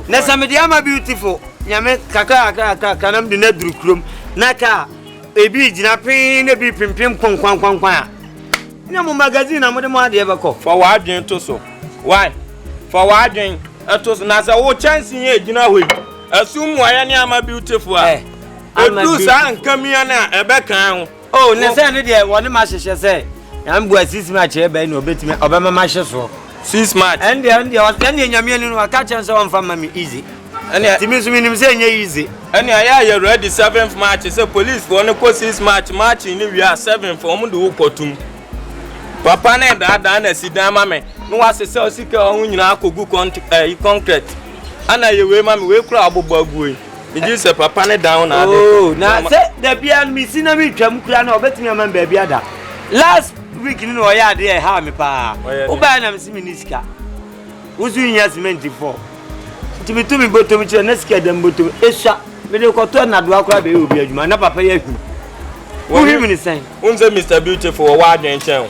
na samedi ama beautiful nyame kaka kanam de na duru kurom na ka ebi jina pin na bi pimpim kwankwan a nya mo magazine na mo de mo ade be ko for wa adwen to so why for wa adwen etos na say wo chance ye gina hoyi asum aya ne ama beautiful a edu sa nkamia na ebe kan ho ne say ne de woni ma hyehyɛ say am bu asisi ma che ebe na obetime obema ma hye so 6 match and nyame ni no aka chen say won fa ma me easy timi so minim say nya easy ani aya ye ready 7th match say police for ne ko 6 match ni wi a 7 for omu de wo kotum papa na da na sidan ma me no wa se SIKA ho nyina akogu concrete ana ye we ma me we kura abobo aguo e say papa ne down na oh na say da bia mi si na mi twam kura na obetimi am ba bia da last week ni no ya de ha me pa o ba na me si mi nisika uzu nya cement for timi botom chire na sika dem botom esha me de ko to na do akura be obi adwuma na papa ya hu wo hi mi ni sen unze Mr Beautiful wa adwen chen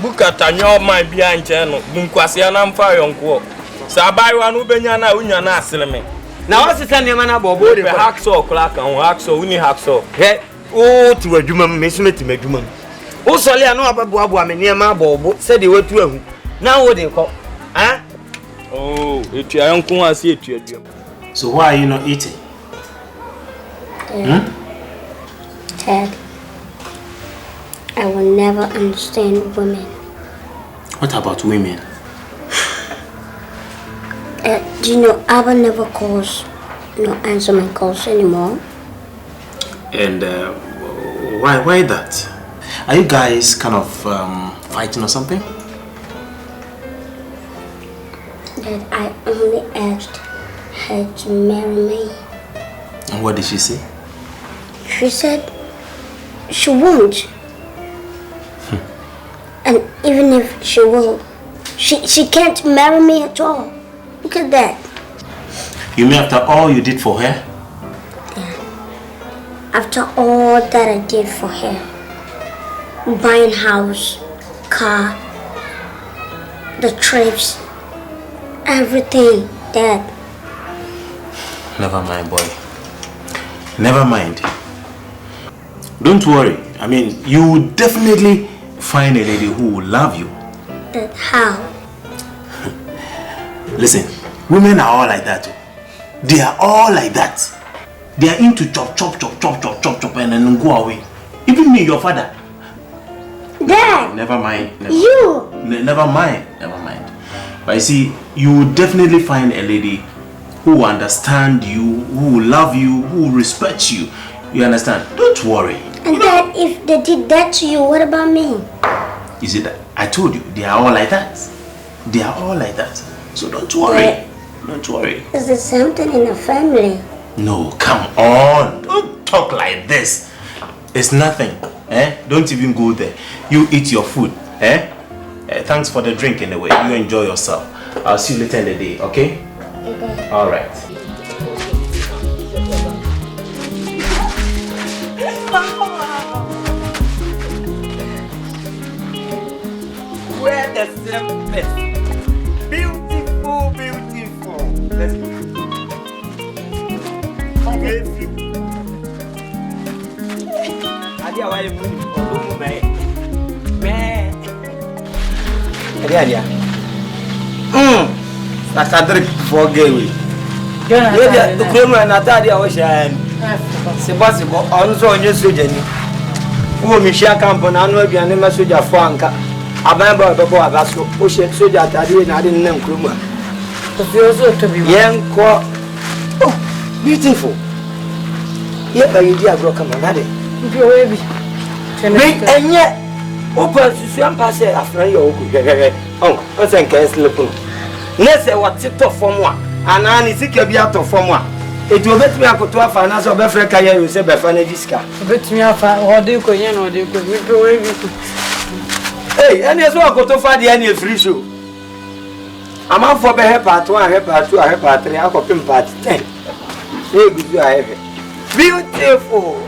buka tanyo man bia nchen no bunkwase na mfa yonko sa baiwa no benya na unya na aseleme na wasisa ne ma na bobo de hacksaw clock and hacksaw uni hacksaw he o ti wadwuma me so meti madwuma o sole anu ababoabo amene ma bobo se de watu ahu na wo de ko eh oh etu ayonko ase etu aduam. So why are you not eating? Ted, I will never understand women. What about women? Do you know Abba never calls, answer my calls anymore? And why that? Are you guys kind of fighting or something? That I only asked her to marry me. And what did she say? She said she won't. And even if she will, she can't marry me at all. Look at that. You mean after all you did for her? Yeah. After all that I did for her. Buying house, car, the trips, everything, Dad. Never mind, boy. Never mind. Don't worry. I mean, you will definitely find a lady who will love you. But how? Listen, women are all like that. They are all like that. They are into chop, and then go away. Even me, your father. Dad! Never mind. You! Never mind. But you see, you will definitely find a lady who will understand you, who will love you, who will respect you. You understand? Don't worry. And Dad, if they did that to you, what about me? You see that? I told you, they are all like that. They are all like that. So don't worry. Don't worry. Is there something in the family? No, come on. Don't talk like this. It's nothing. Don't even go there. You eat your food. Thanks for the drink anyway. You enjoy yourself. I'll see you later in the day, okay? Okay. All right. Where the simplest. Beautiful. Let's go. Adia, why you moving? Man. Adia. That's a drink for gay. Yeah, the cream and Natalia was shan. Sebastian, also on your surgery. Who Michelle Campon, I know you are never such a franca. I remember before I was pushing soldier at I didn't know Kruma. But you also to be young, oh, beautiful. Yet, by you, dear broken man, and yet, open to swim past it after you. Oh, I think I sleep. Let's say what it off from one, and I need to be out of from one. It will bet me up to a finance of Africa, you say, Befanagisca. Bet me off, or do you go, or do you go? Hey, and as well go to find the annual free show. I'm out for the part 1, part 2, part 3, I'll copy part 10. Hey, good, you are beautiful.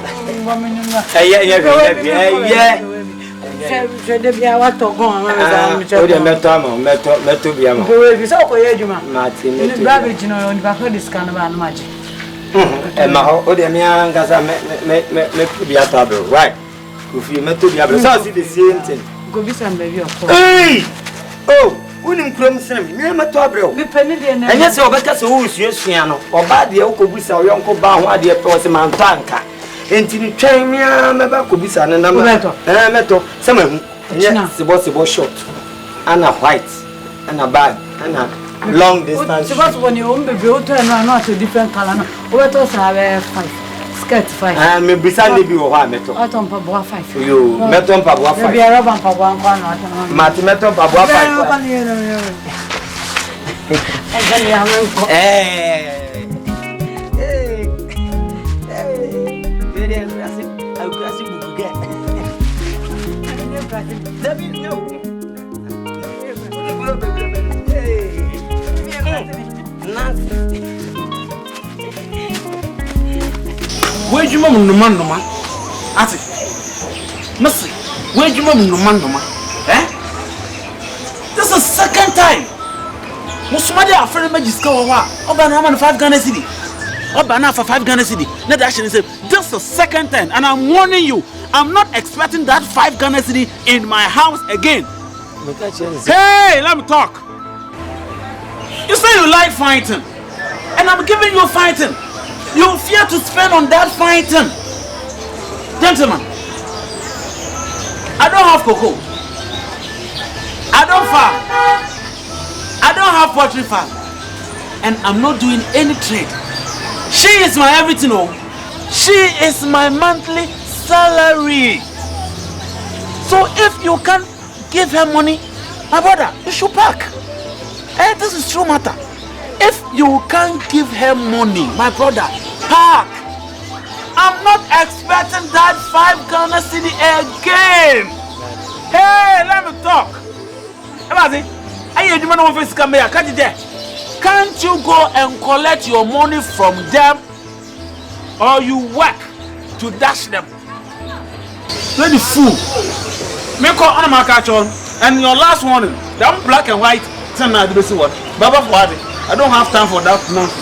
If you met to be able to see the same thing. Go be some baby of course. Hey! Oh, wouldn't come some. You're my trouble. We penny and yes, or better so who's your piano or bad the uncle with our uncle Bow, dear person, man, tanka. And to train me, I'm about to be son and I'm a metal. Some yes, the boss was short and a white and a bag and a long distance. What's when you own the built and not a different color? What else have 5? Skirt 5. And maybe Sunday be a metal. I don't pabua 5. You metal pabua 5. Be a rubber pabua 1. Metal pabua 5. Where you mom no man no man? Ati. Mercy. Where you mom no man no man? Eh? This is the second time. Musumadi afere magiska wa. Oba na man 5 Ghana cedi. Oba na for 5 Ghana cedi. Na that she say this is the second time and I'm warning you. I'm not expecting that 5 Ghana cedi in my house again. Hey, let me talk. You say you like fighting. And I'm giving you fighting. You fear to spend on that fighting. Gentlemen, I don't have cocoa. I don't farm. I don't have poultry farm. And I'm not doing any trade. She is my everything. Oh. She is my monthly salary. So if you can't give her money, my brother, you should pack. Hey, this is true matter. If you can't give her money, my brother, pack. I'm not expecting that 5 Ghana cedi again. Hey, let me talk. Can't you go and collect your money from them, or you work to dash them? Let the fool. Make all on my catch on. And your last warning, that black and white. Baba Fuadi, I don't have time for that nonsense.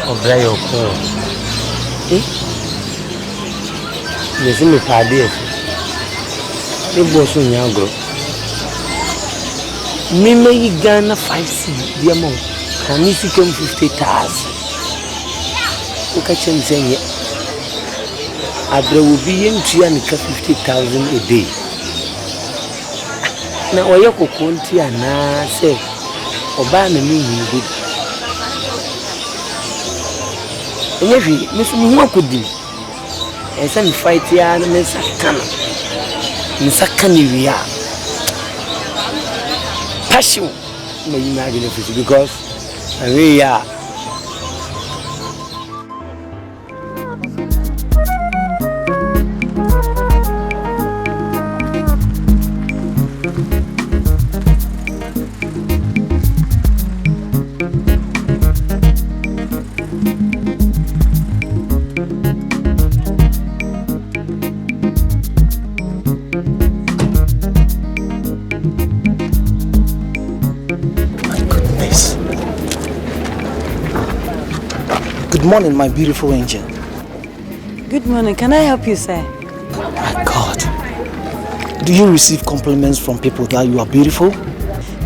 Obrayo ko. Lesi me pade. E boso nyago. Me me Ghana 5 cedi dia mo. Kan ni sikem 50,000. O ka chen senye. Abra will be in 50,000 a day. Now, why you conti na say, Obama me good. And if you miss me, what could do? And some fight here and then Sakani, we are passion. May you imagine it because we are. Good morning, my beautiful angel. Good morning. Can I help you, sir? My God. Do you receive compliments from people that you are beautiful?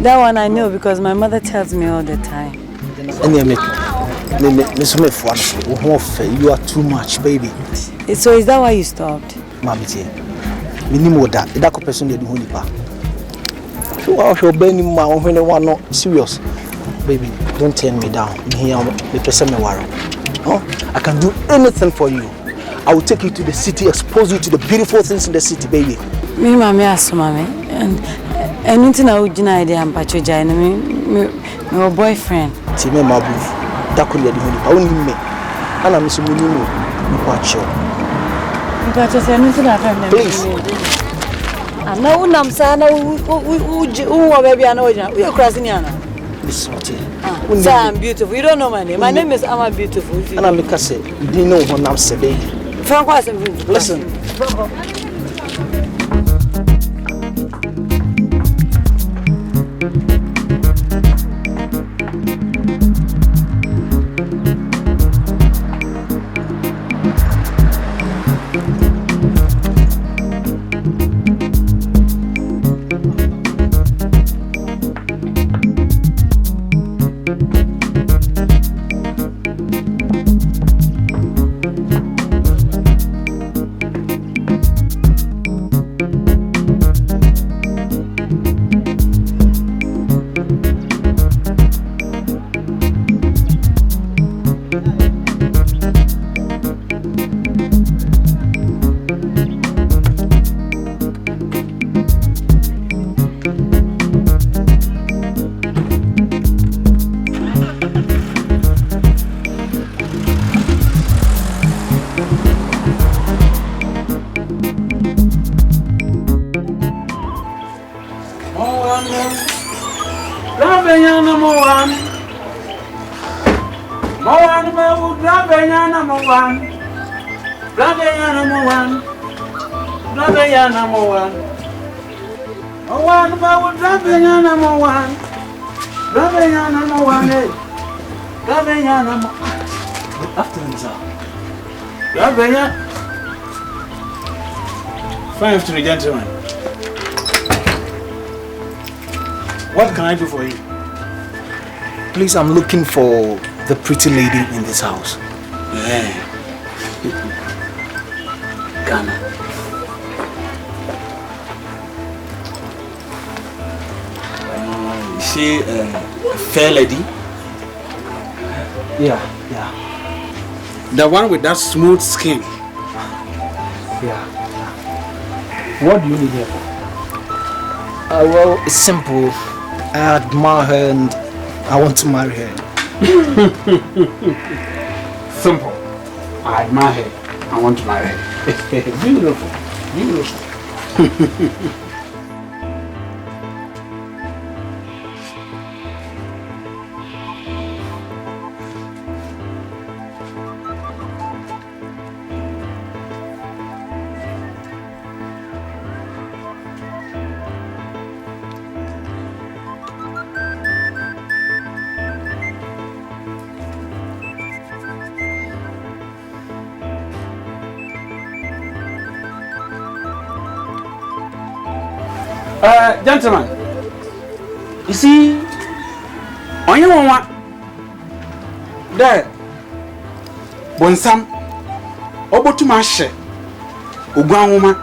That one I know because my mother tells me all the time. You are too much, baby. So is that why you stopped? Mami, we need more that. That person they do honey pa. You are your baby, when you want not serious, baby. Don't turn me down. Here, the person me worry. I can do anything for you. I will take you to the city, expose you to the beautiful things in the city, baby. Me, mami, ask mami, and anything I would deny the ampachoja, my boyfriend. See me, my boo. That could be the honey. Only me. And I'm so many more. Quite sure. Please. I know I'm saying, who baby, I know we are crossing Yana. Listen, I'm beautiful. You don't know my name. My name is Ama Beautiful. And I'm because you know what I'm saying. Listen. number one. Mowan, Bravenya number one. Bravenya number one. Bravenya number one. Mowan, Bravenya number one. Bravenya number one. Bravenya number one. Good afternoon, sir. Bravenya. Fine afternoon, gentlemen. What can I do for you? Please, I'm looking for the pretty lady in this house. Yeah. Ghana. Is she a fair lady? Yeah. The one with that smooth skin? Yeah. What do you need here for? Well, it's simple. I admire her and I want to marry her. Simple. I admire her. I want to marry her. Beautiful. Beautiful. Gentlemen, you see, on your one, there, Bonsam, Obotumashe, Ugwama,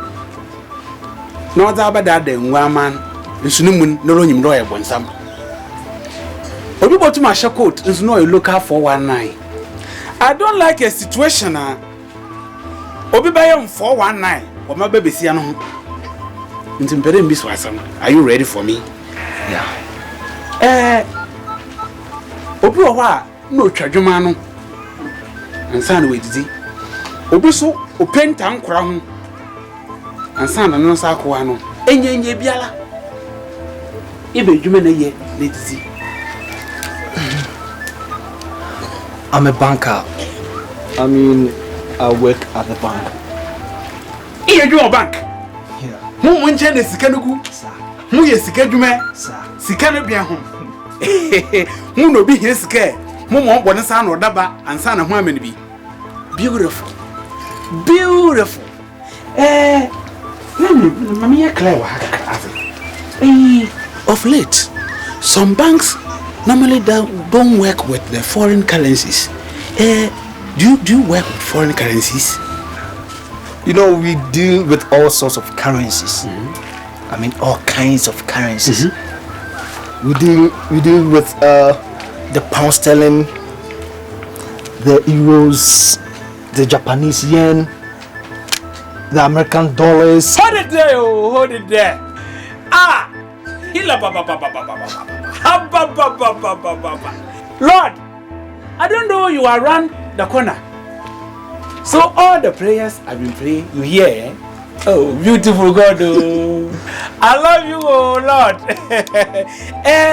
no other bad than one man, the Sunumun, no longer lawyer Bonsam. Obotumashe coat is no lookout for 1 night. I don't like a situation, Obibayam 419, or my baby Siano. Are you ready for me? Yeah. Obiwa no twadwomano. Ansa na wedidi. Obi so openta nkora ho. Ansa na no sa akwa no. Enyenye biala. Ibe dwuma na ye na didi. I'm a banker. I mean, I work at the bank. You a bank? Who went to the Sikanugu? Who is Sikaduma? Sikanabia home. Who no be his scare? Momo, one son or daba, and son of women be beautiful. Beautiful. Mamma Claire. Of late, some banks normally don't work with the foreign currencies. Do you work with foreign currencies? You know, we deal with all sorts of currencies. I mean, all kinds of currencies. We deal with the pound sterling, the euros, the Japanese yen, the American dollars. Hold it there, hold it there. Ah, Lord, I don't know you are around the corner. So all the prayers I've been praying, you hear, eh? Oh, beautiful God, oh. I love you, oh Lord.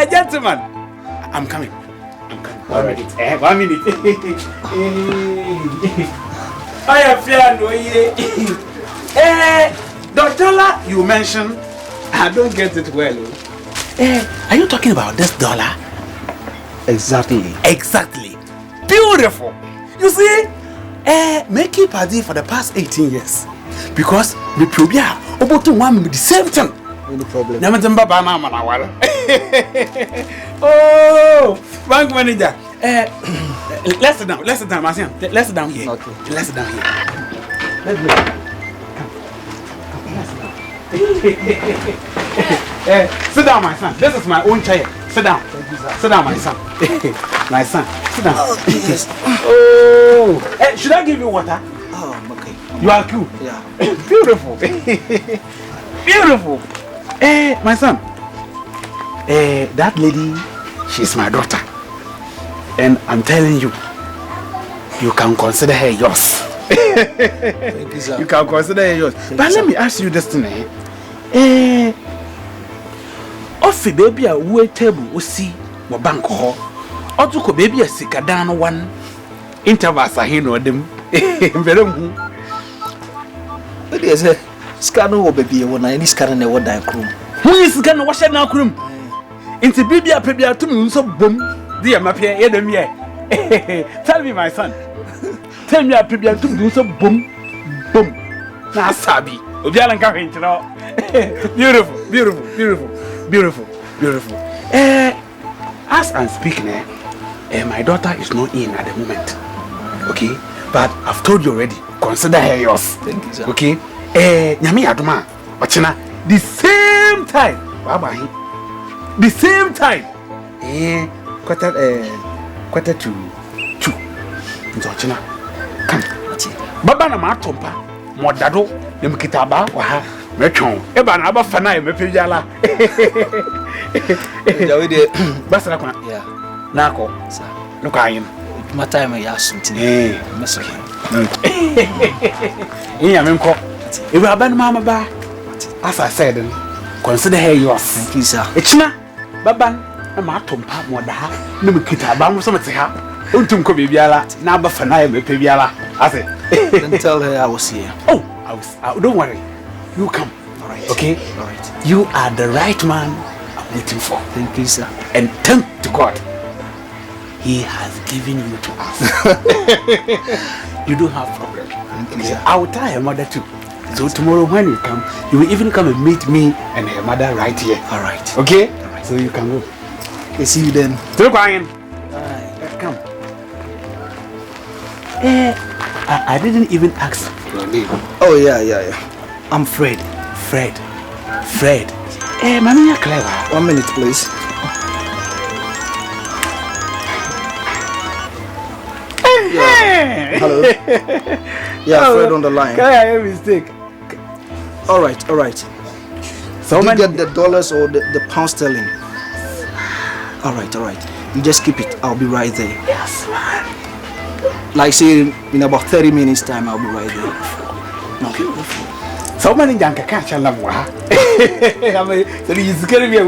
Gentlemen, I'm coming. All right. 1 minute. I have fear no the dollar you mentioned, I don't get it well. Are you talking about this dollar? Exactly. Beautiful. You see? Make it party for the past 18 years. Because the probia about to one with the same thing. No problem. Oh, bank manager. Let's sit down, Marcian. Let's sit down here. Okay. Let's sit down here. Sit down, my son. This is my own chair. Sit down. Thank you, sir. Sit down, my son. My son. Sit down. Oh, yes. Oh. Should I give you water? Oh, okay. You are cool. Yeah. Beautiful. Beautiful. My son. That lady, she's my daughter. And I'm telling you, you can consider her yours. Thank you, sir. You can consider her yours. But let me ask you this thing. Ofi baby a we table we see wo bank ho. Otu ko baby a sika dan no one interval ahe no dem. Mbere mu. But yes, scan no baby won na any scan na wo dan krom. Who is scan no wo hye na krom? Inti baby a pebia to me nso bom. Dear mapia ye dem ye. Tell me my son. Tell me a pebia to me nso bom bom. Na sabi. Obi ala nka hwenchiro. Beautiful, beautiful, beautiful, beautiful, beautiful. As I'm speaking, my daughter is not in at the moment. Okay, but I've told you already. Consider her yours. Thank you, sir. Okay. Nyami aduma. Ochina. The same time. Baba. The same time. Quarter to 2. Ochina. Come. Baba na matompa. Modado. Nemkitaba. Waha. Mechon. Eba na aba fana e mepebiala. Jawide. Basa na Yeah. Nako. Sir. Look ayin. My time I ask something. Mess okay. Yeah, menko. If you abandon mama ba, as I said, consider her yours. Thank you, sir. Echina, baban, na matompa mo da ha, na mekita ba mo so mete ha. Untum ko bibiala, na ba fana e mepebiala. Ase. Then tell her I was here. Oh, don't worry. You come. All right. Okay? All right. You are the right man I'm waiting for. Thank you, sir. And thank to God. He has given you to us. You don't have problem. Okay. I will tell her mother too. So tomorrow when you come, you will even come and meet me and her mother right here. All right. Okay? All right. So you can go. Okay, see you then. Come. I didn't even ask your name. Oh yeah. I'm Fred. Fred. Mommy, you're clever. 1 minute, please. Yeah. Hello. Yeah, Fred on the line. Can I have a mistake? All right. So you get the dollars or the pound sterling? All right. You just keep it. I'll be right there. Yes, man. Like say in about 30 minutes time, I'll be right there. Okay. So many young catch a love. I mean, so he's going to be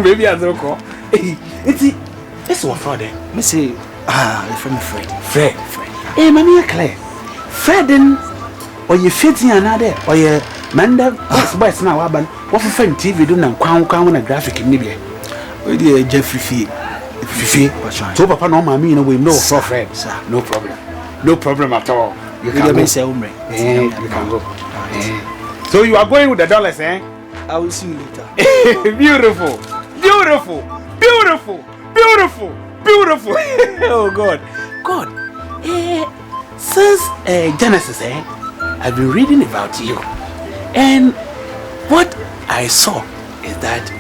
maybe as a call. It's what for them. Me say, you're from Fred. Hey, mommy, you're clear. Fred, then, or you fitting another, or you man, that's best now. What for friend TV do not count a graphic in Libya? We did Jeffrey Fee. So, Papa, no, mammy, no, we know for Fred, sir. No problem at all. You can go. You can go. So, you are going with the dollars, eh? I will see you later. Beautiful. Oh, God. Since Genesis, I've been reading about you. And what I saw is that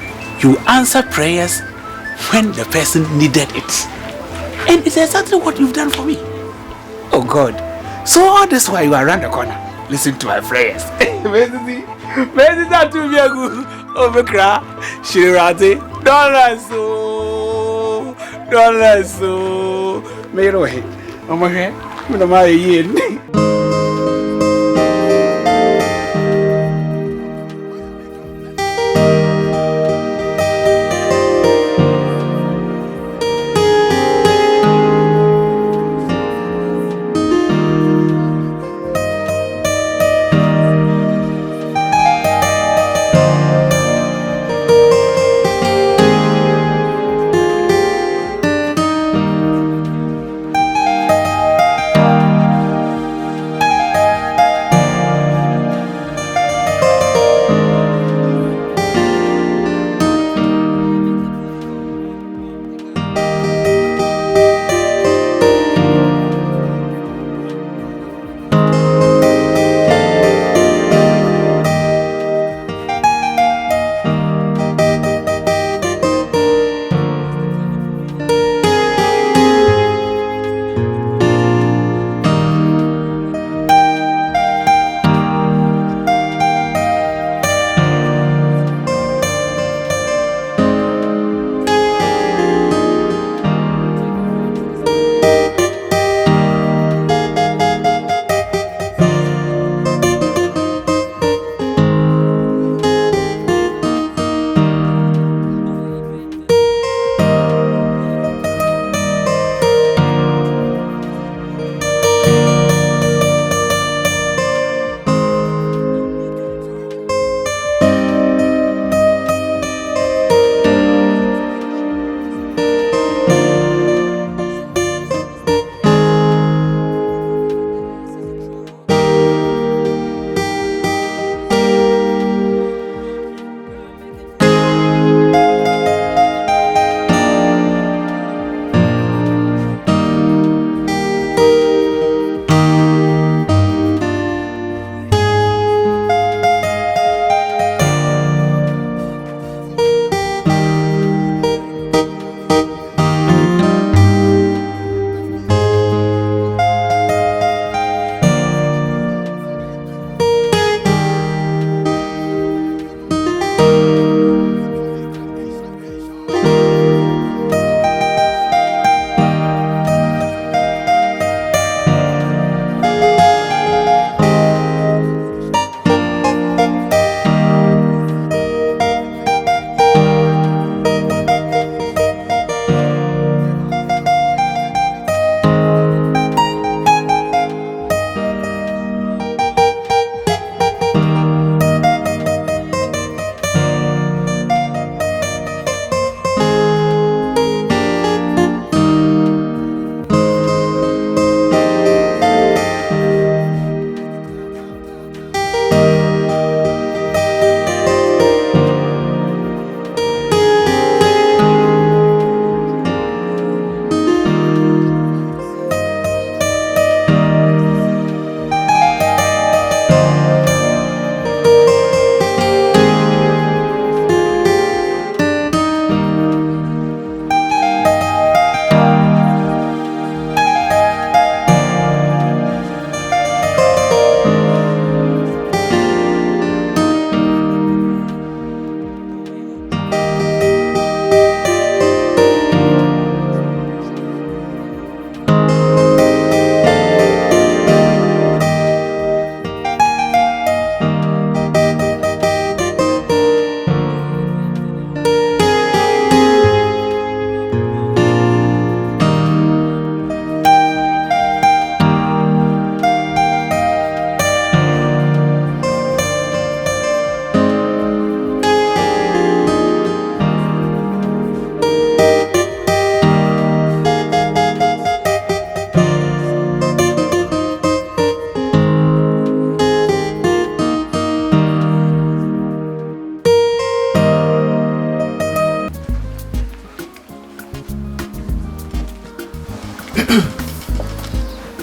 you answer prayers when the person needed it. And it's exactly what you've done for me. Oh, God. So all this while you are around the corner, listen to my prayers. Mercy that to be a good overcry. Shirati, dollars so. Made away. Oh, my head. I'm marrying.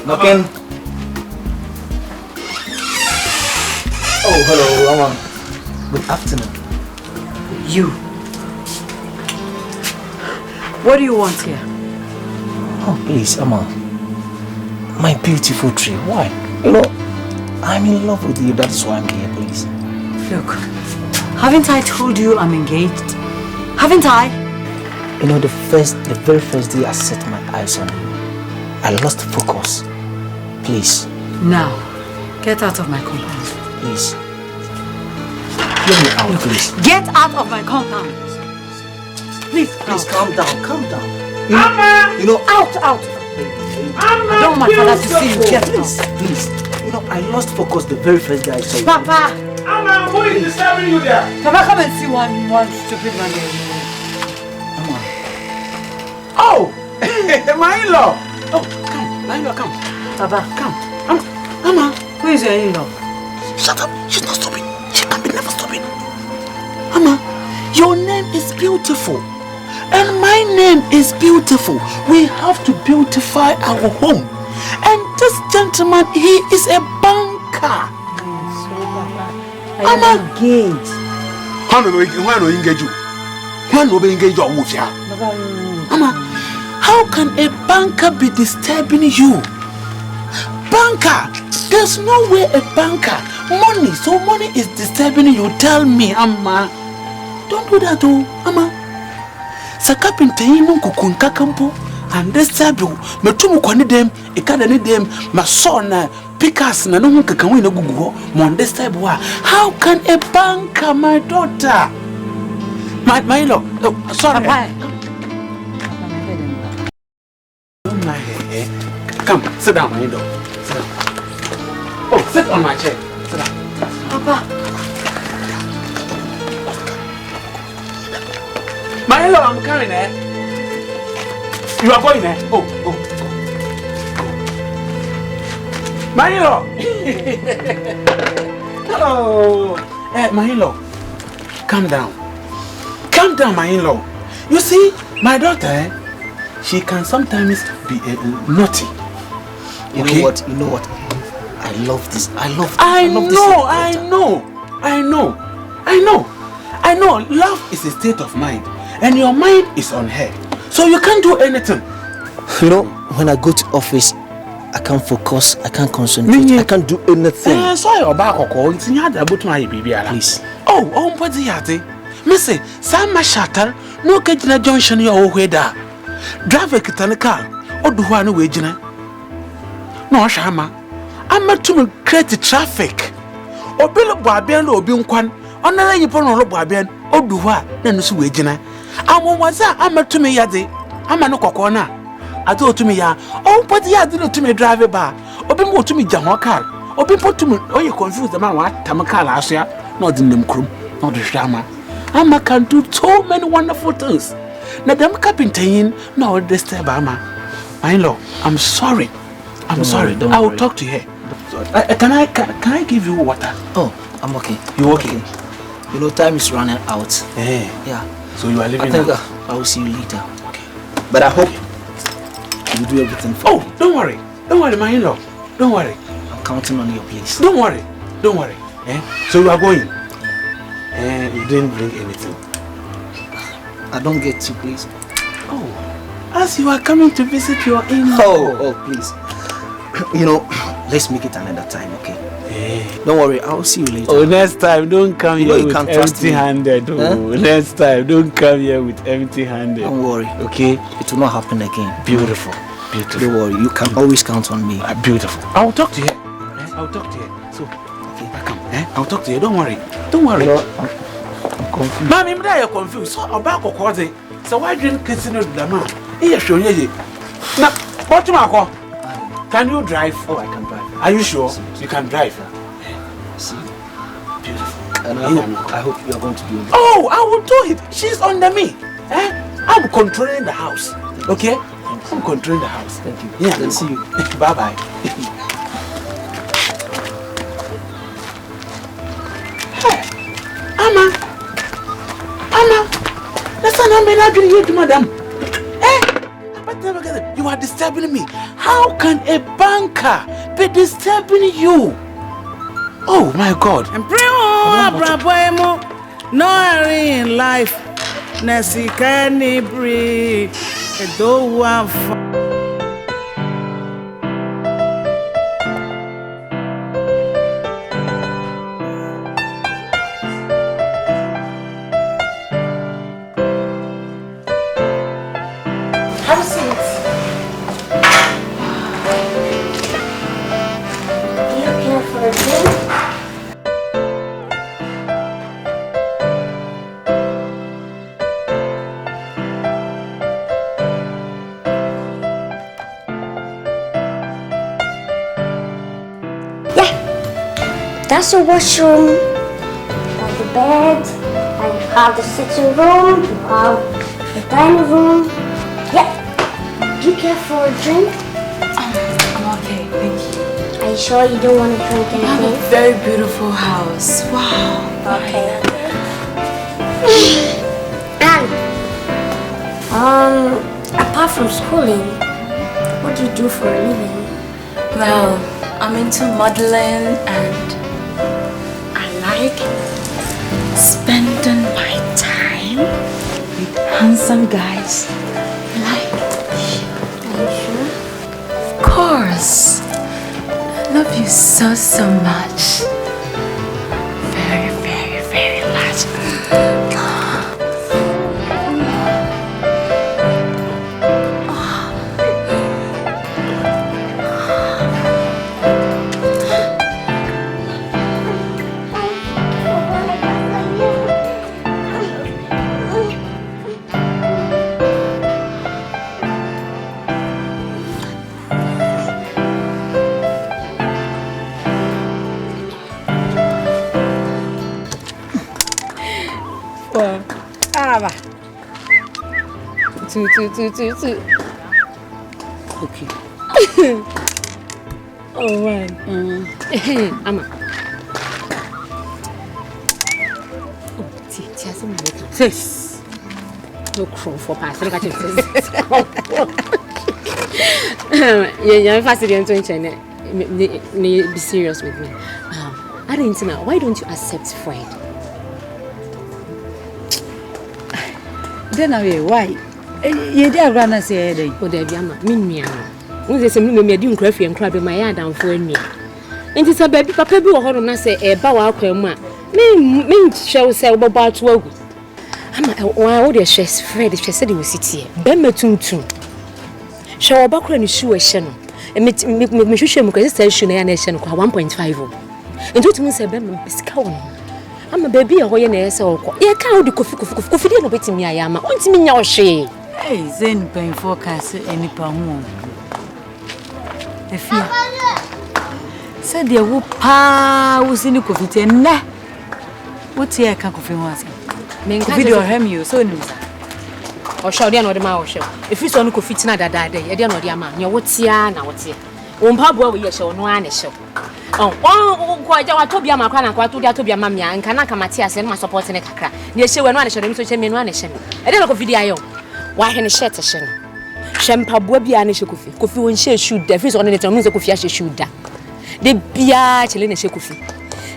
Knocking. Oh, hello, Mama. Good afternoon. You. What do you want here? Oh, please, Amma. My beautiful tree. Why? You know, I'm in love with you. That's why I'm here, please. Look, haven't I told you I'm engaged? Haven't I? You know, the very first day I set my eyes on you, I lost focus. Please. Now, get out of my compound. Please. Let me out, please. Get out of my compound. Please, calm down, calm down. Mama! You know, out. I don't want my father to see you. Get please. You know, I lost focus the very first day I saw you. Papa! Mama, who is disturbing you there? Papa, come and see one stupid man there. Oh! My in-law! Oh, come, my in-law, come. Papa, come. Mama. Who is your in-law? Shut up. She's not stopping. She can be never stopping. Mama, your name is beautiful. And my name is beautiful. We have to beautify our home. And this gentleman, he is a banker. I am engaged. When will you engage you? When will you engage your wife? Mama, how can a banker be disturbing you? Banker! There's no way a banker. Money, so money is disturbing you. Tell me, Amma. Don't do that, oh, Amma. Sakapinte inu kukunka kampo. And this time, me tumu kwa nidem, ikada nidem, masona, pikas na nuhu kakanwe na guguho. This time, how can a banker, my daughter? My in-law. Oh, sorry. Come, sit down, my in-law. Sit down. Oh, sit on my chair. Sit down. Papa. My in-law, I'm coming, eh? You are going, eh? Oh. My in-law. Hello. My in-law. Calm down. Calm down, my in-law. You see, my daughter, she can sometimes be naughty. You know what? I love this. I know. Love is a state of mind, and your mind is on her, so you can't do anything. You know, when I go to office, I can't focus. I can't concentrate. I can't do anything. Sorry about please. Oh, mpoti yate. Mese, sama shuttle. No kejina junction ya ohweda. Driver kitane car. Oduwa no wejina. No shama. Ama to create traffic. Obilo bwabian lo obi nkwan. Onara yipo no lo bwabian. Oduwa na no su wejina. Amwaza ama to me yade. Ama no kokko na. Ado to me ya. Oh, mpoti yade no to me drive ba. Obi mo to me jaho car. Obi po to me oye confused man wa tamaka la aso ya. No di nem krum. No di shama. Ama can do so many wonderful things. Now them carpenter no disturb Ama. My in-law, I'm sorry. I'm sorry. I will talk to her. Can I give you water? Oh, I'm okay. You okay? You know, time is running out. Yeah. So you are leaving. I think I will see you later. Okay. But I hope you do everything for me. Don't worry, my in-law. Don't worry. I'm counting on you, please. Don't worry. So you are going. You didn't bring anything. I don't get you, please. Oh, as you are coming to visit your in-law. Oh, please. You know, let's make it another time, okay? Don't worry, I'll see you later. Oh, next time, don't come here with empty-handed. Next time, don't come here with empty-handed. Don't worry. Okay? It will not happen again. Beautiful. Don't worry, you can always count on me. Beautiful. I'll talk to you. So, okay, come. I'll talk to you. Don't worry. You know, I'm confused. Mommy, you're confused. So, about Kokoze. So, why didn't consider the man? Yes, sure. Now, what do you can you drive? Oh, I can drive. Are you sure? You can drive. See. Beautiful. And I hope you are going to do it. Oh, I will do it. She's under me. I'm controlling the house. Okay? I'm controlling the house. Thank you. Yeah. Let's see you. Bye-bye. Hey, Ama. Listen, I'm not going to madam. You are disturbing me. How can a banker be disturbing you? Oh my God. No in life. SIKA ANIBRE FULL. Have a seat. Do you care for a drink? That's the washroom, like the bed, and you have the sitting room, you have the dining room. Yeah. Do you care for a drink? I'm okay, thank you. Are you sure you don't want to drink anything? You have a very beautiful house. Wow. Okay. And apart from schooling, what do you do for a living? Well, I'm into modeling and I like spending my time with handsome guys. Are you sure? Of course. I love you so, so much. Very, very, very much. Two. Okay. Oh, man. Ama. Oh, sis. No crow for pass. Look at it. Yeah, fast again to China. Be serious with me. I didn't know. Why don't you accept Fred? Then why? You did run say day. Oh, there be ama. Me. When they say me do crafty and crab my yard down for me. And it's a baby papa be or na say e ba wa kwama. Me shall say about to go. Ama why the stress Fred she said we sit here. Ben metuntum. Shall bakra ni shoe e she no. E me hwehwe mu kwese say shoe na ya na she no kwa 1.5. Enti otumu say ben sika won. Ama baby a hoye na yesa okọ. Ye ka wo di kofi de no betimi ayama. Ontimi nya ohwe. Hey, Zen pen forecast any pamu. Efia. Said there wo pa wo sini kofi te na. What here can kofi ho asa? Men ka video hem you so nim sa. O show dia no de ma o show. Efi so no kofi tina dada de. Ye dia no de ama. Nya wo tia na wo tia. Wo mpa bo we ye show no ana show. Kwa jawa tobia makwa na kwa tudia tobia mamia nka na kamati ase no support ne kakra. Ne ehye we no ana show dem so che me no ana hye me. E de no kofi dia yo. Wa hene shirt hye no. Shempa boa bia na hye kofi. Kofi won hye shoe da. Fi so no ne tell me say kofi hye shoe da. De bia chele na hye kofi.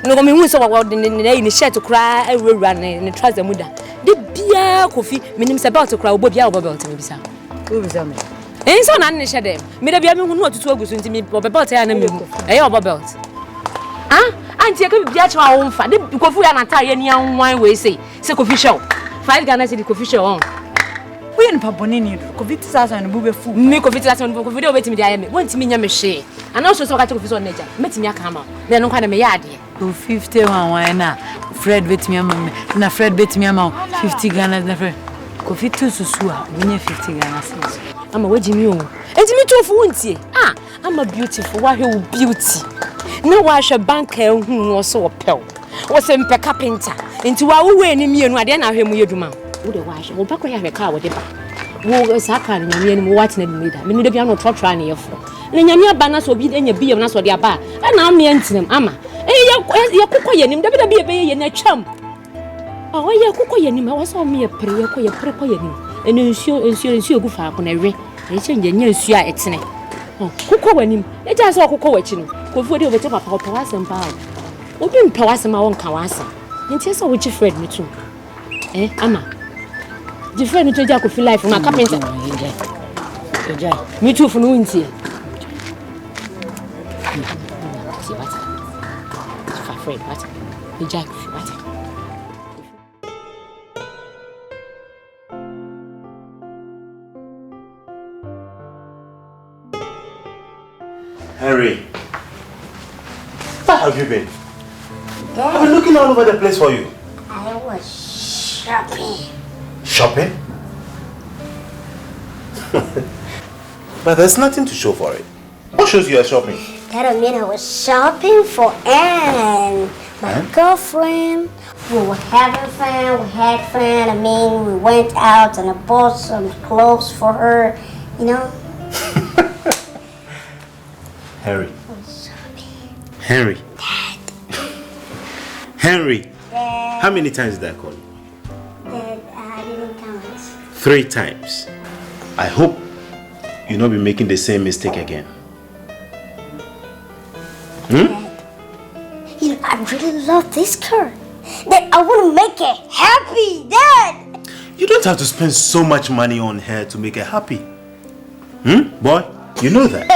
No go me hu so wa ne shirt kra awura ne trouser mu da. De bia kofi minim se belt kra obo bia obo belt me bisa. Wo bisa me. So na ne hye dem. Me da bia me hu no otutu agusu nti me obo belt ya na me hu. Obo belt. Auntie ka bibia cha wo mfa de kofi ya na ta ye ni anwan we say kofi show 5 Ghana cedi kofi show on we en pabone ni kofi tsasa no bube fu me kofi tsasa no kofi de obetimi de ayeme wontimi nya me hwe ana so ka kofi so neja metimi aka ma na no kwa na me ya ade 51 na Fred betimi ama na Fred betimi ama 50 Ghana na Fred kofi tu susu a wenye 50 Ghana cedi ama wajimi o entimi tu fu wontie ama beautiful wa hwe beauty na wa hwe banka hu wo so opel wo se mpe carpenter enti wa wo we ni mienu ade na hwe mu yeduma wo de wa hwe wo bakwa ya hwe ka wo de ba wo saka ni nyame ni mo wat na bi da me ni de bia no trotro na yefo na nyame aba na so bi enya bi na so de aba na am ye ntinam ama ye kokko ye nim da bi be ye na twam ye kokko ye nim wa so me ye pre ko ye nim enu nsuo gu fa ko na we e change nya nsu a etene kokko wanim e ja so kokko wachi no kofu de obete papa opa wasem pa obi mpa wasem a wonka wasem nti so wo chi Fred ni tu ama the friend ni to ja kofi life ma carpenter ja me too for no nti see what for Fred what the jack what Henry, where have you been? I've been looking all over the place for you. I was shopping. Shopping? But there's nothing to show for it. What shows you are shopping? That mean I was shopping for Anne, my girlfriend. We were having fun, we had fun. I mean, we went out and I bought some clothes for her, you know. Henry. Henry. Dad. Henry. Dad. How many times did I call you? Dad, I didn't count. 3 times. I hope you'll not be making the same mistake again. Dad, you know, I really love this car. Dad, I want to make her happy, Dad. You don't have to spend so much money on her to make her happy. Boy, you know that.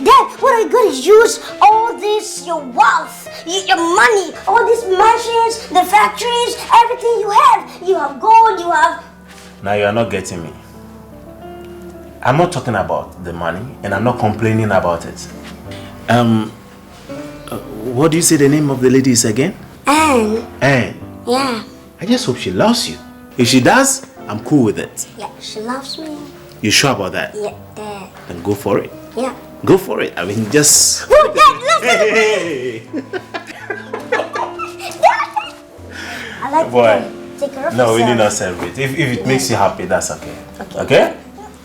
Dad, what are you going to use all this, your wealth, your money, all these mansions, the factories, everything you have? You have gold, you have... Now you are not getting me. I'm not talking about the money and I'm not complaining about it. What do you say the name of the lady is again? Anne. Anne. Yeah. I just hope she loves you. If she does, I'm cool with it. Yeah, she loves me. You sure about that? Yeah, Dad. Then go for it. Yeah. Go for it. I mean, just... Oh, Dad, listen! Hey. I like Boy. to take care of No, we yourself. need not celebrate. If it makes you happy, that's okay. Okay?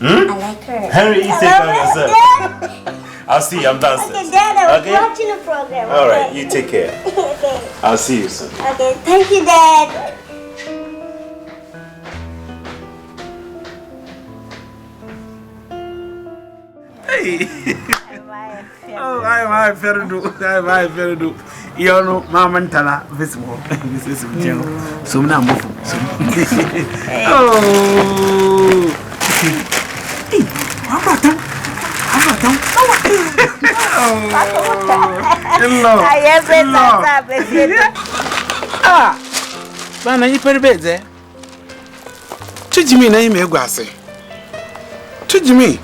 I like her. Henry, you take care of yourself. I'll see you. I'm downstairs. Okay, Dad, I was Okay? watching the program. All right, okay? you take care. Okay. I'll see you soon. Okay, thank you, Dad. Hey. Oh, I'm very do. You know, Mama Tana, visible. This is so now move. Oh. Hey, Ah, Bana, you put a bed there. Jimmy, name me grassy. Jimmy.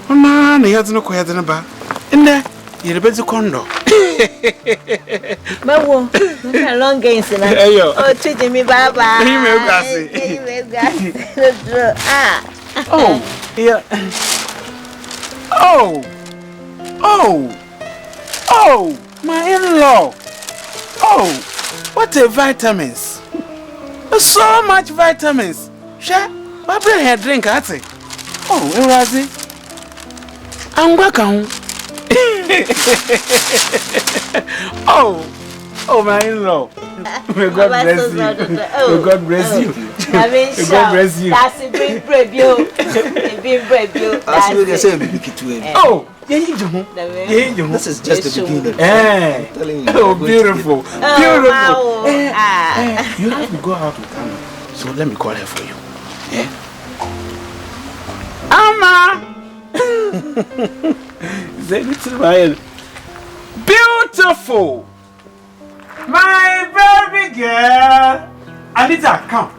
Oh, man, he has no quiet in a bar. In there, you're a bit of condo. Mawo, long games in it. Oh, treating me, Baba. Oh, yeah. Oh, my in-law. Oh, what a vitamins. So much vitamins. Sure, what bring her drink at it? Oh, where was it? I'm welcome. Oh, my in-law. May God bless you. May God bless you. May God bless you. That's a big bread, you. That's what they say. Oh, this is just the beginning. I'm telling you. Oh, beautiful. Beautiful. You have to go out with Anna. So let me call her for you. Yeah. Amma! Beautiful! My baby girl! Anita, come.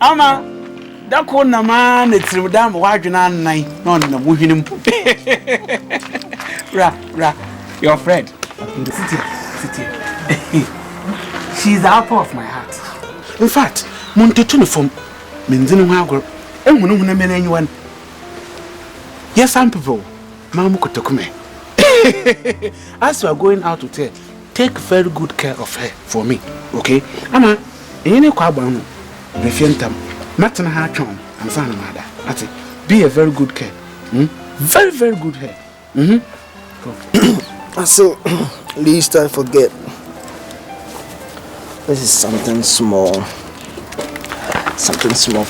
Amma, that corner man, it's Madame Wagner night, no, Wuhinum. Your friend. Sit here. She's the apple of my heart. In fact, Montetune from Minzino Hagor, and we don't know anyone. Yes, some people, Mamma Kotokume. As you are going out with her, take very good care of her for me, okay? Ama, any kwabano, refientam, Martin Harchon, and Sana Mada. That's it. Be a very good care. Very, very good hair. So, least I forget. This is something small. something small.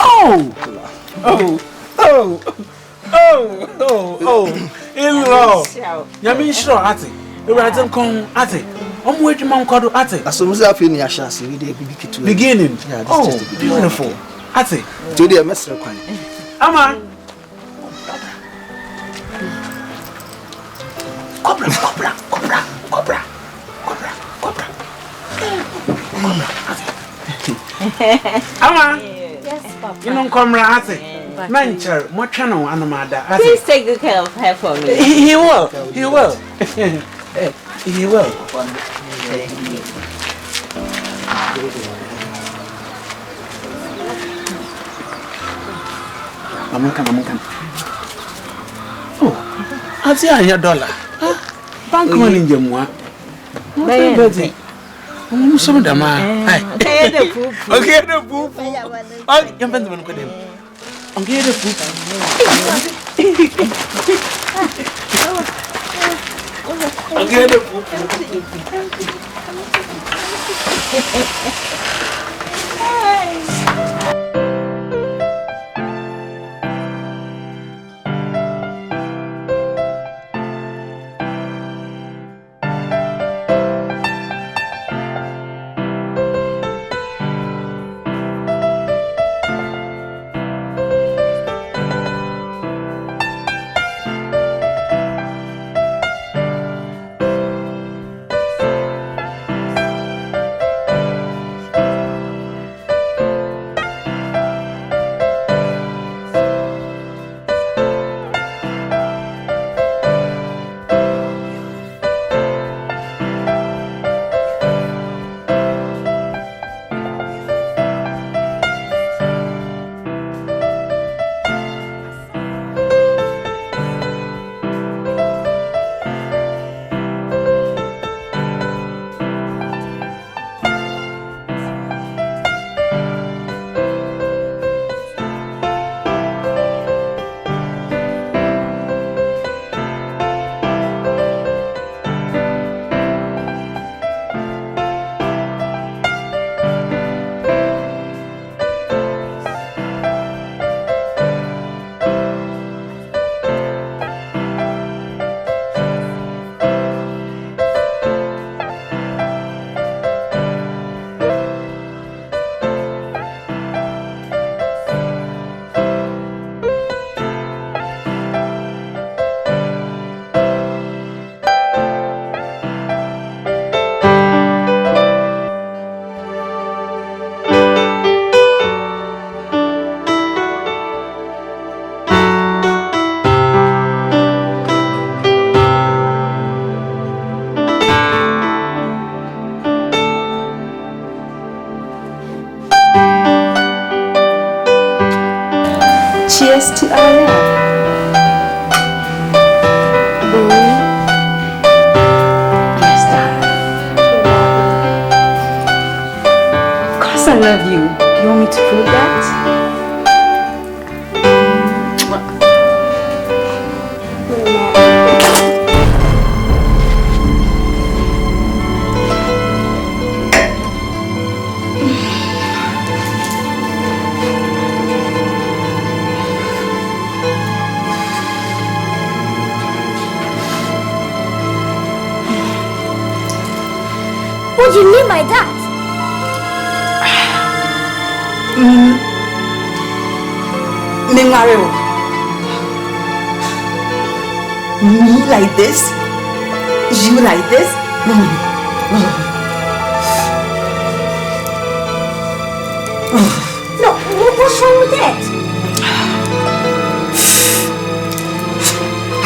In-law. Yami sure ate. Ewurade kon ate. Omo adwuma nkodo ate. Asomuzi afi ni ashasi we dey beginning. Beginning. Yeah, this is just the beginning. Beautiful. Ate. Today mesre kwan. Ama. Cobra. Ama. Yes, Papa. You know Comra ate. Mancher, mo channel anamada. Please take good care of her for me. He will. He will. Amunkan. Oh, ati anya dollar. Bank money njemwa. Baby. Some of them are. Okay, the poop. Oh, you bend them. Okay, the poop. Okay, the poop. Cheers to our love. Yes, darling. Of course I love you. You want me to prove that? What do you mean by that? Mario. Me like this? You like this? No, what's wrong with it?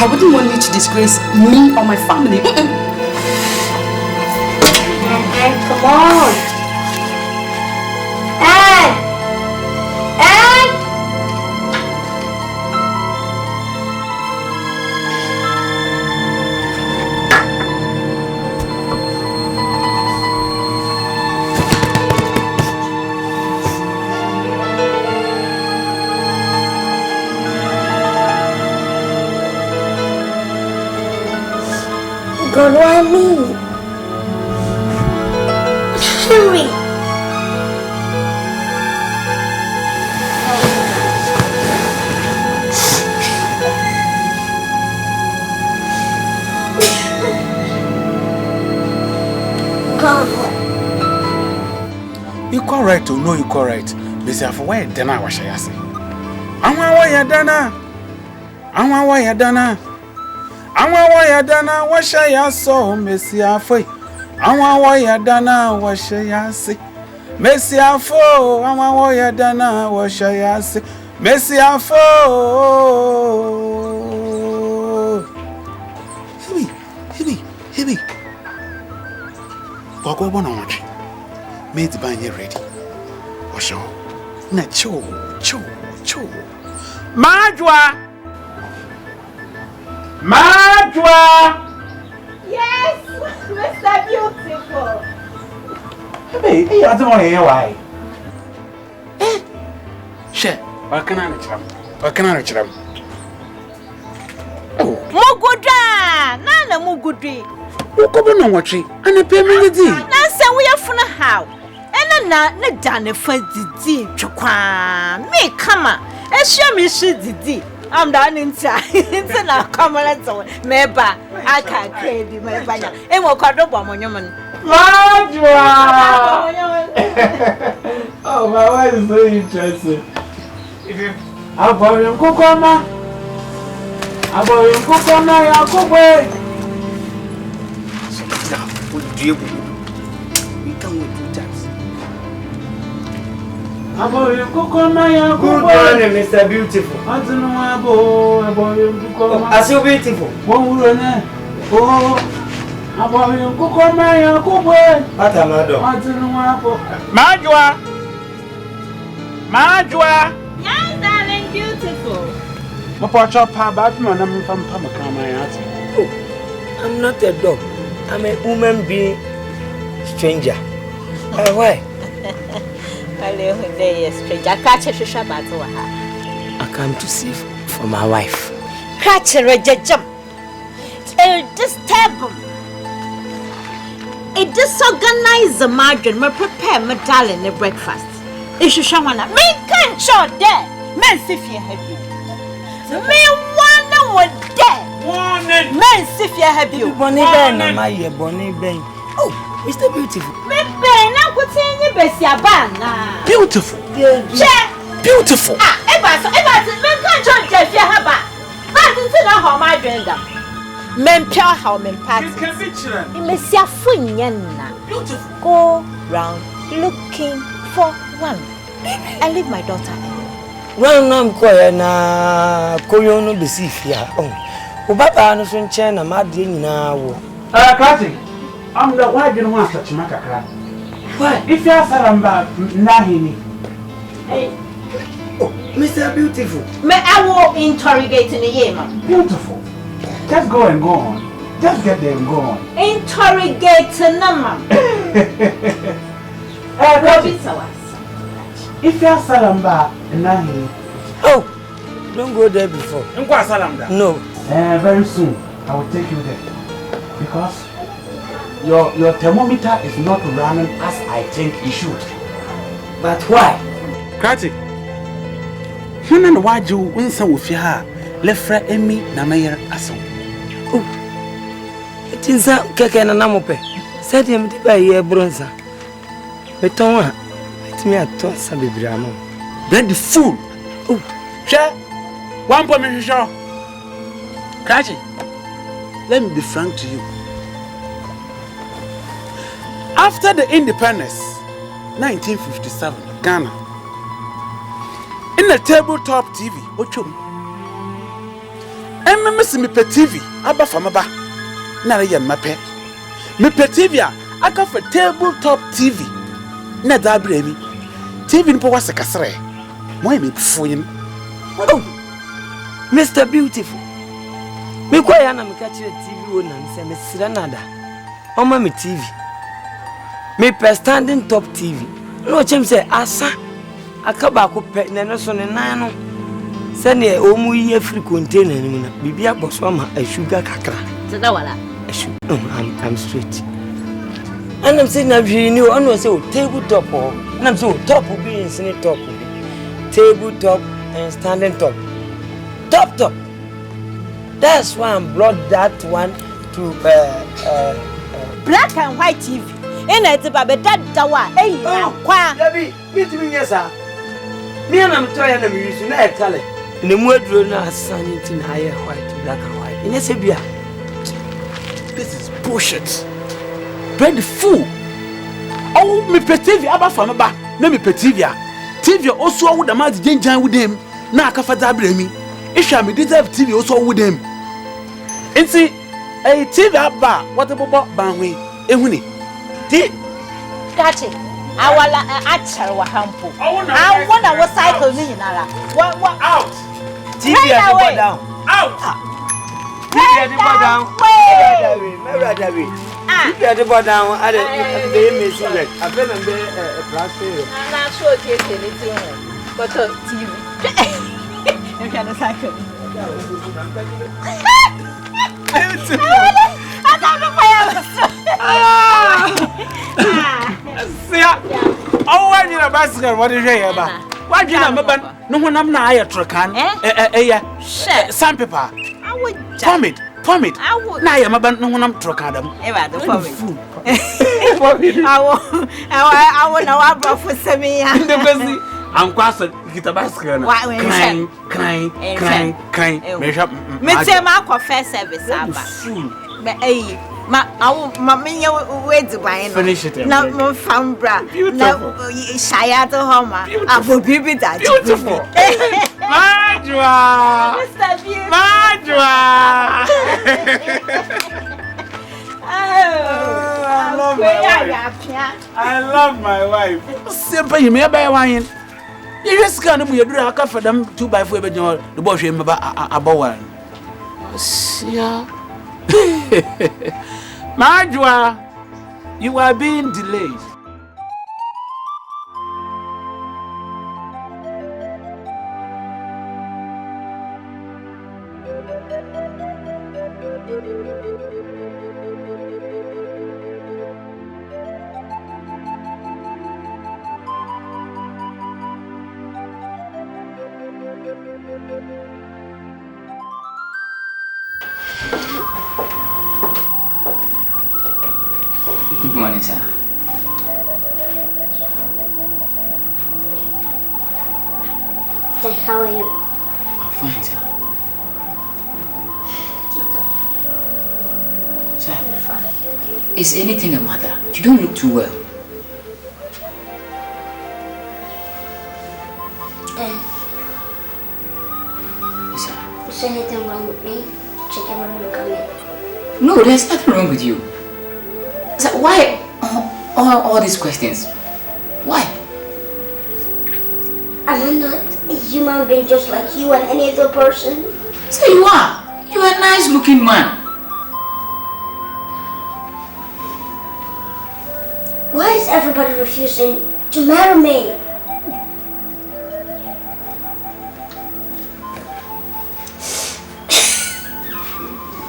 I wouldn't want you to disgrace me or my family. Come on. Ed! God, why me? Henry! Equal right to no equal right. Besi afọ why dana wa shaya se. Anwa wa ya dana. Anwa wa ya dana. Anwa wa ya dana wa shaya so mesi afọ. Anwa wa ya dana wa shaya se. Mesi afọ anwa wa ya dana wa shaya se. Mesi afọ. Hibi. Wako bona wachi. Made by you ready. Osho. Na cho. Majwa. Yes, Mr. Beautiful. Hey, I don't want to hear why. She, what can I chram? Muguda, Nana Mugudi. Wako bona wachi. Ana pe me di. Na se we afuna how. Na dane fa didi twakwa me kama ehia me hye didi am da ne ntia nti na kamera to meba aka kredi meba nya e mo kwado bo monyom no Majwa. Oh, my wife is so interesting. Aboyun kokoma ya kokwe. Good morning, Mr. Beautiful. Are you beautiful? What am I doing? Majwa. Yes, darling, beautiful. I'm not a dog. I'm a human being stranger. Why? I come to see for my wife. It disorganizes the margin. Me prepare my darling the breakfast. It should show one. Me can't show there. Men see if you have you. Me one there. Men see if you have you. Bonnie Ben, my Bonnie Ben. Oh, Mr. Beautiful. Me Ben, I'm putting you best your bana. Beautiful. Beautiful. Me can't show Jeff your haba. I didn't know how my drink. Men pure how men party. Me see a funyana. Beautiful. Go round looking for one. I leave my daughter alone. Well, no, I'm going na koyono besifia. Oh, Ubaba no so nche na made nyina wo. Classic. I'm the why you want such matter. Why? If you are Saramba Nahini. Hey. Oh, Mr. Beautiful. Me I will interrogate in the yema. Beautiful. Just go and go on. Just get there and go on. Interrogate Nama. If you are Salamba Nahini. Oh, don't go there before. No. Very soon I will take you there. Because your thermometer is not running as I think it should. But why? Krati. Hana why you unsa wo fi ha lefra emi na mayer aso. Oh. Tinsa keke na namope. Said him di ba ye bronza. Beton a etimi ato sa bebira mo. Then the fool. Oh. Share. One point me sure. Krati. Let me be frank to you. After the independence, 1957, Ghana, in the tabletop TV, ochum. Missing me pe TV, aba famaba. Na ye mape. Me pe TV aka for tabletop TV. Na da bremi. TV ni po wase kasre. Mo me fuyin. Oh, Mr. Beautiful. Me kwa ya na me ka kire TV wo na se me sira nada. Oma me TV. Me per standing top TV. No chem say asa akaba ko pe na no so ne nan no. Se ne omu yi free container ni mu na bibia boso ma a sugar kakra. Tada wala. I'm straight. And I'm saying na hwi ni o no say o table top o. Na I'm say o top bi insini top. Table top and standing top. Top. That's why I brought that one to black and white TV. ina ti ba be dadawa kwa Dabi bitimi nyesa me na mtoya na miwisu na etale ne mu aduro na asane ti na aye white black and white ina se bia This is bullshit. Bread full. Oh, me petivia aba fa me ba. Na me petivia. TV also wo da ma jinjan with them. Na aka fa da bra mi. Ihwa me deserve TV also with them. Enti TV aba what bobo ban hwe. Ehuni. Ti Kachi. Awala achar wa hampo. I wanna wo cycle ni nyinara. What out. TV at the down. Out. TV at the down. Dabi. TV at the down. Ade be me select. I feel am be plastic. Na so tie ni ti ho. But TV. You can cycle. I don't know oh, why you a bicycle? What is here? Why you not remember? No one am na trocan. Sandpaper. Pomade. Na ya maba no one am trocadam. The pomade. I want na wa for semi ya. I'm quite a bicycle. Crying. Me say ma kwa first service aba. Ma me wait buy no. Finish it. Na mo fambra. Na shaya to homa. Abo bibi da. Beautiful. Majwa. Mr. Beautiful. Majwa. I love my wife. Simple you me buy wine. You just can't do your car for them 2x4 the boy him about one. Yeah. Majwa, you are being delayed. Good morning, sir. Then how are you? I'm fine, sir. Sir, I'm fine. is anything the matter? You don't look too well. Then, Sir. is anything wrong with me? Check everyone look at me. No, there's nothing wrong with you. Sir, why all these questions? Why? Am I not a human being just like you and any other person? So you are. You're a nice looking man. Why is everybody refusing to marry me?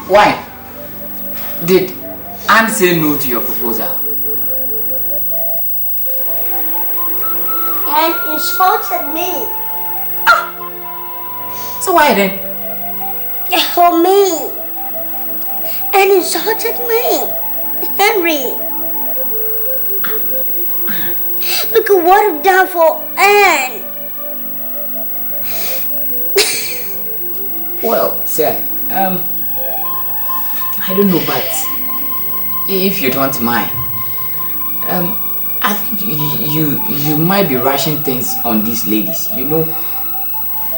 Why? Did Anne say no to your proposal? And insulted me. So why then? For me. And insulted me. Henry. Look at what I've done for Anne. Well, sir, I don't know, but if you don't mind, I think you might be rushing things on these ladies. You know,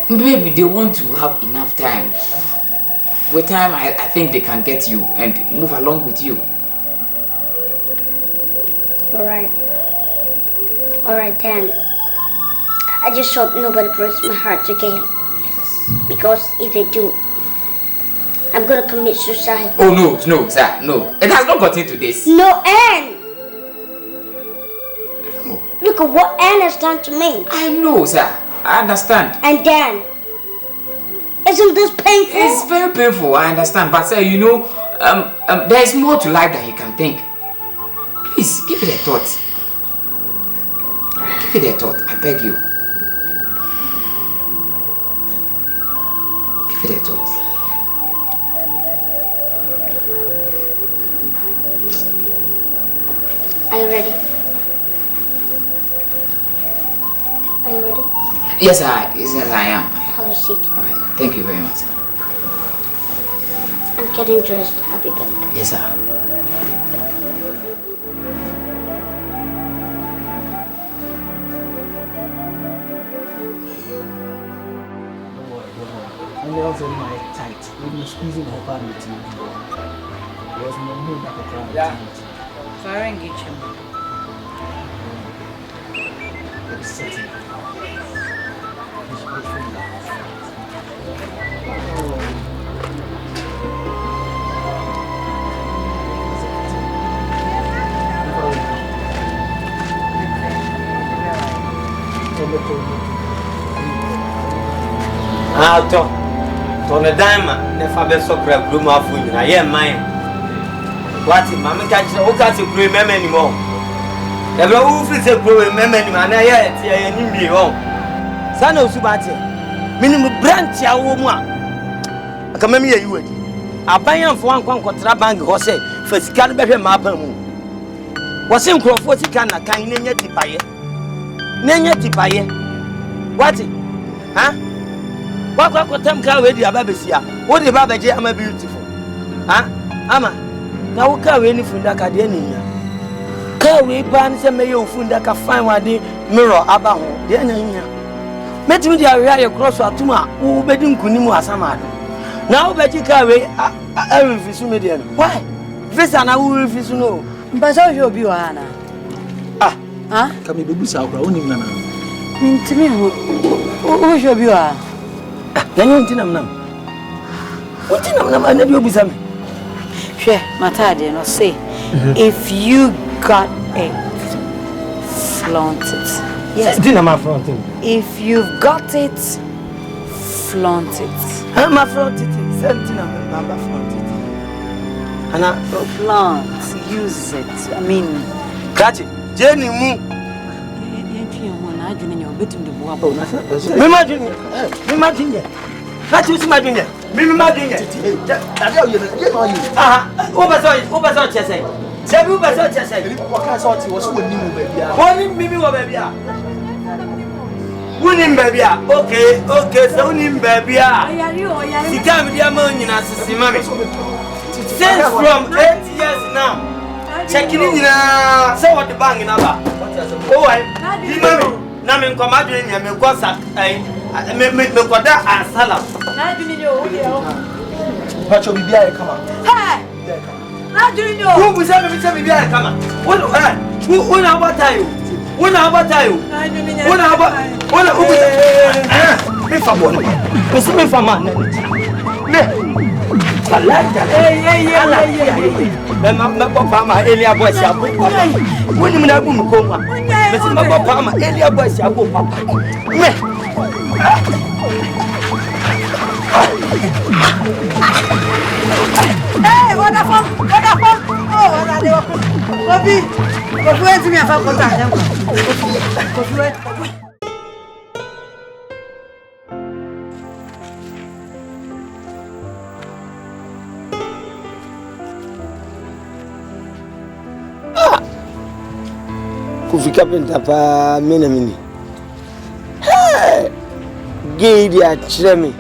maybe they want to have enough time. With time, I think they can get you and move along with you. Alright then. I just hope nobody breaks my heart again. Because if they do, I'm gonna commit suicide. Oh no, sir, no. It has not gotten to this. No, Anne! No. Look at what Anne has done to me. I know, sir. I understand. And Dan. Isn't this painful? It's very painful, I understand. But sir, you know, there is more to life than you can think. Please, give it a thought. Give it a thought, I beg you. Give it a thought. Are you ready? Are you ready? Yes, I am. Have a seat. All right. Thank you very much, sir. I'm getting dressed. I'll be back. Yes, sir. And they also my tight. We're squeezing my palm with you. There's no moon like a crowd. Yeah. Fire engage him. It's setting. To the diamond, the father so crap, room of food, and I am mine. What if Mamma catches all kinds of cream anymore? The roof is a growing memory, and I had me home. Son of Subati, minimum branch, a woman. I come here, you would. I buy him for one contraband horse for Scalabry Mapamu. Was him Crawford Cana, kind Nanya Tipaye? Nanya Tipaye? What? Huh? What time car with your baby? What the baby? I'm a beautiful. Huh? Ama. Now, carry any food that I didn't. Carry bands and may food that I find one day mirror about the enemy. Met me the area across Atuma, who bedroom Kunimu Asama. Now, bet you carry a refusal. Why? This and I will refuse to know. But how you'll be Anna? Ah, come here, baby, South, only Nana. Mean to me, who shall be? Then you tell them now. What in them? I never be some. Sure, Matadi, no say. If you got it, flaunt it. Yes, dinner, my fronting. If you've got it, flaunt it. I'm a front it. 17 number front it. And I flaunt, use it. I mean, catch it. Jenny Moo. Imagine it. That is imagine it. Imagine it. Over Chessay. Say, who was such a say? What kind of sort was winning, baby? Winning, baby, winning, baby. Okay, so winning, baby. She can't be a man in a system. Since from 8 years now, checking in, so what the bang in our. Oh, I, Namin Commanding and Megosa, Megoda and Salam. But you'll be there, come on. Hey! Who was ever be there, come on? What about you? What about you? What about if I'm one? What's me for man? I like that. Hey, my Elia boy, when you have come, my Elia boy, Hey, what the fuck? Oh, what are they? Kofi, wait to me. I found contact. Kofi, wait. Kofi kapenta pa mini. Hey, gay dia chemi.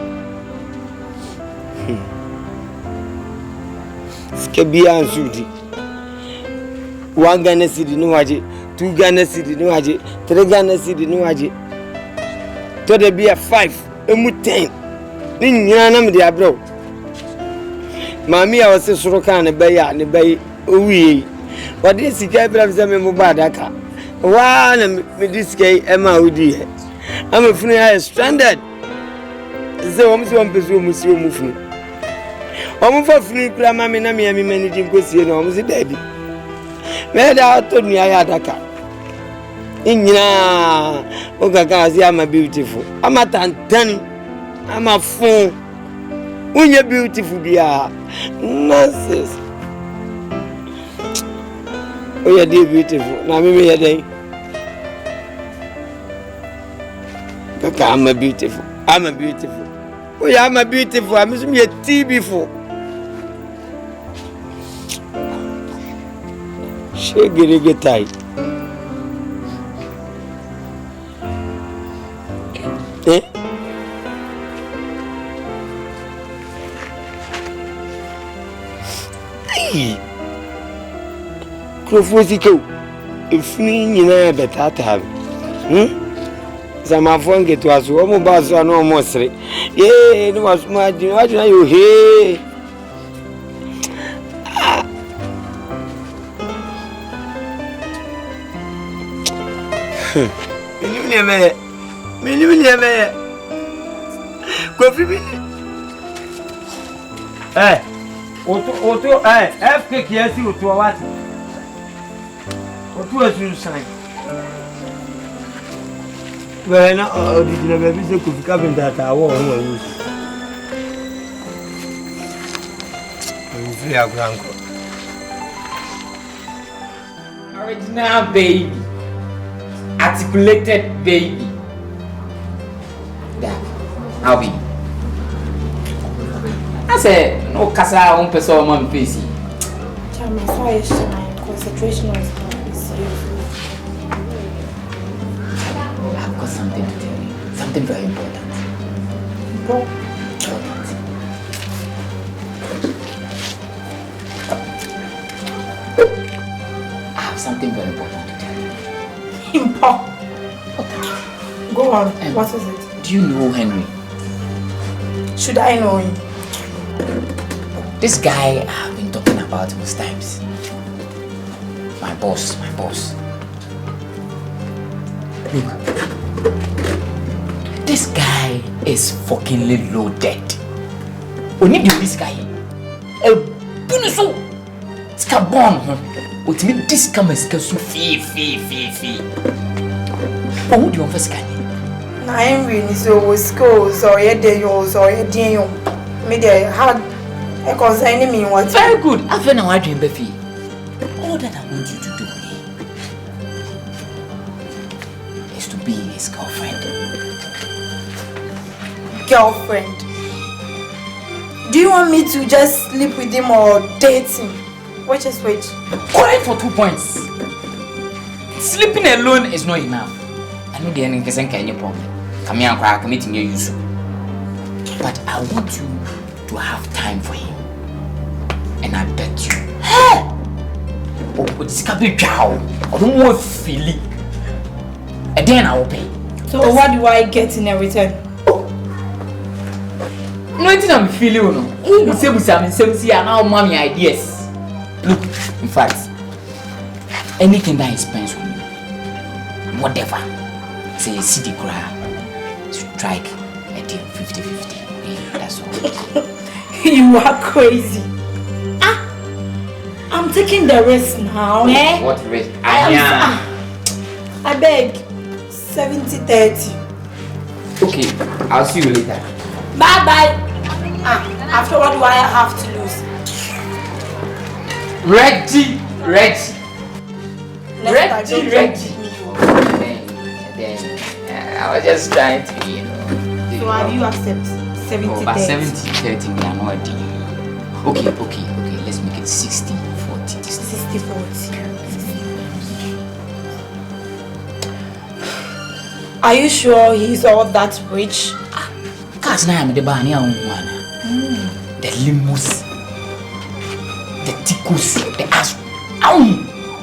Skebia ansudi. 1 Ghana cedi no waje, 2 Ghana cedi no waje, 3 Ghana cedi no waje. To the be a 5, emu 10. Ni nyina na me dia bro. Mami a wose soro kan ne baya ne bayi owie. Wade sika bra bi se me mo ba daka. Wa na me diske e ma odi he. Am funu ya stranded. Ze wo msi wo mpesu wo msi wo mufunu. Omo fa funu kura mami na me mi manage nkosie no omo si daddy. Me da to ni aya daka. Inyina o gaga asi ama beautiful. Ama tantani. Ama fun. Unye beautiful bia. Nonsense. Oh, you're beautiful. Now, me, you're there. Kaka, I'm a beautiful. Oh, yeah, I'm a beautiful. I'm a tea before. Shaggy eh? Hey! Crofosico, if you know better to have. Some of them get to us, one bus or no more. Yeah, no was my do you hear? Millionaire. Coffee. Eh, Otto, FK, yes, you to what? What was you saying? Well, now, original baby could come in that I won't use. I'm free, uncle. Original baby. Articulated baby. Yeah, I'll be. I said, no casa on person on face. Chama, só my concentration was serious. I've got something to tell you. Something very important. I have something very important to tell you. Go on. What is it? Do you know Henry? Should I know him? This guy I've been talking about most times. My boss. Look, this guy is fucking loaded. We need this guy. A bunuso. It's carbon. What me this come is so fee. But who do you want first guy? Na Henry ni so schools or your day yours or your day you. Me there had a concern me what. Very good. I feel now I dream Befi. All that I want you to do is to be his girlfriend. Girlfriend? Do you want me to just sleep with him or date him? Which is which? Correct for 2 points. Sleeping alone is not enough. I know the ending isn't any problem. Come here and crack meeting you use. But I want you to have time for him. And I bet you. Hey! Oh, this can be cow. I don't want feeling. And then I will pay. So what do I get in return? No, it's not me feeling, no. You say with some see and now mommy ideas. Look, in fact, anything that he spends on you, whatever, say see the cry, strike a deal 50-50. Yeah, that's all. You are crazy. I'm taking the risk now. Eh? What risk? I beg 70-30. Okay, I'll see you later. Bye. After what do I have to lose? Ready. Then I was just trying to, you know. So have you accepted 70-30? Oh, but 70-30 we are not dealing. Okay, let's make it 60-40. 60-40. Are you sure he's all that rich? Cause now I'm the Banya one. The limos, the ticus, the ass,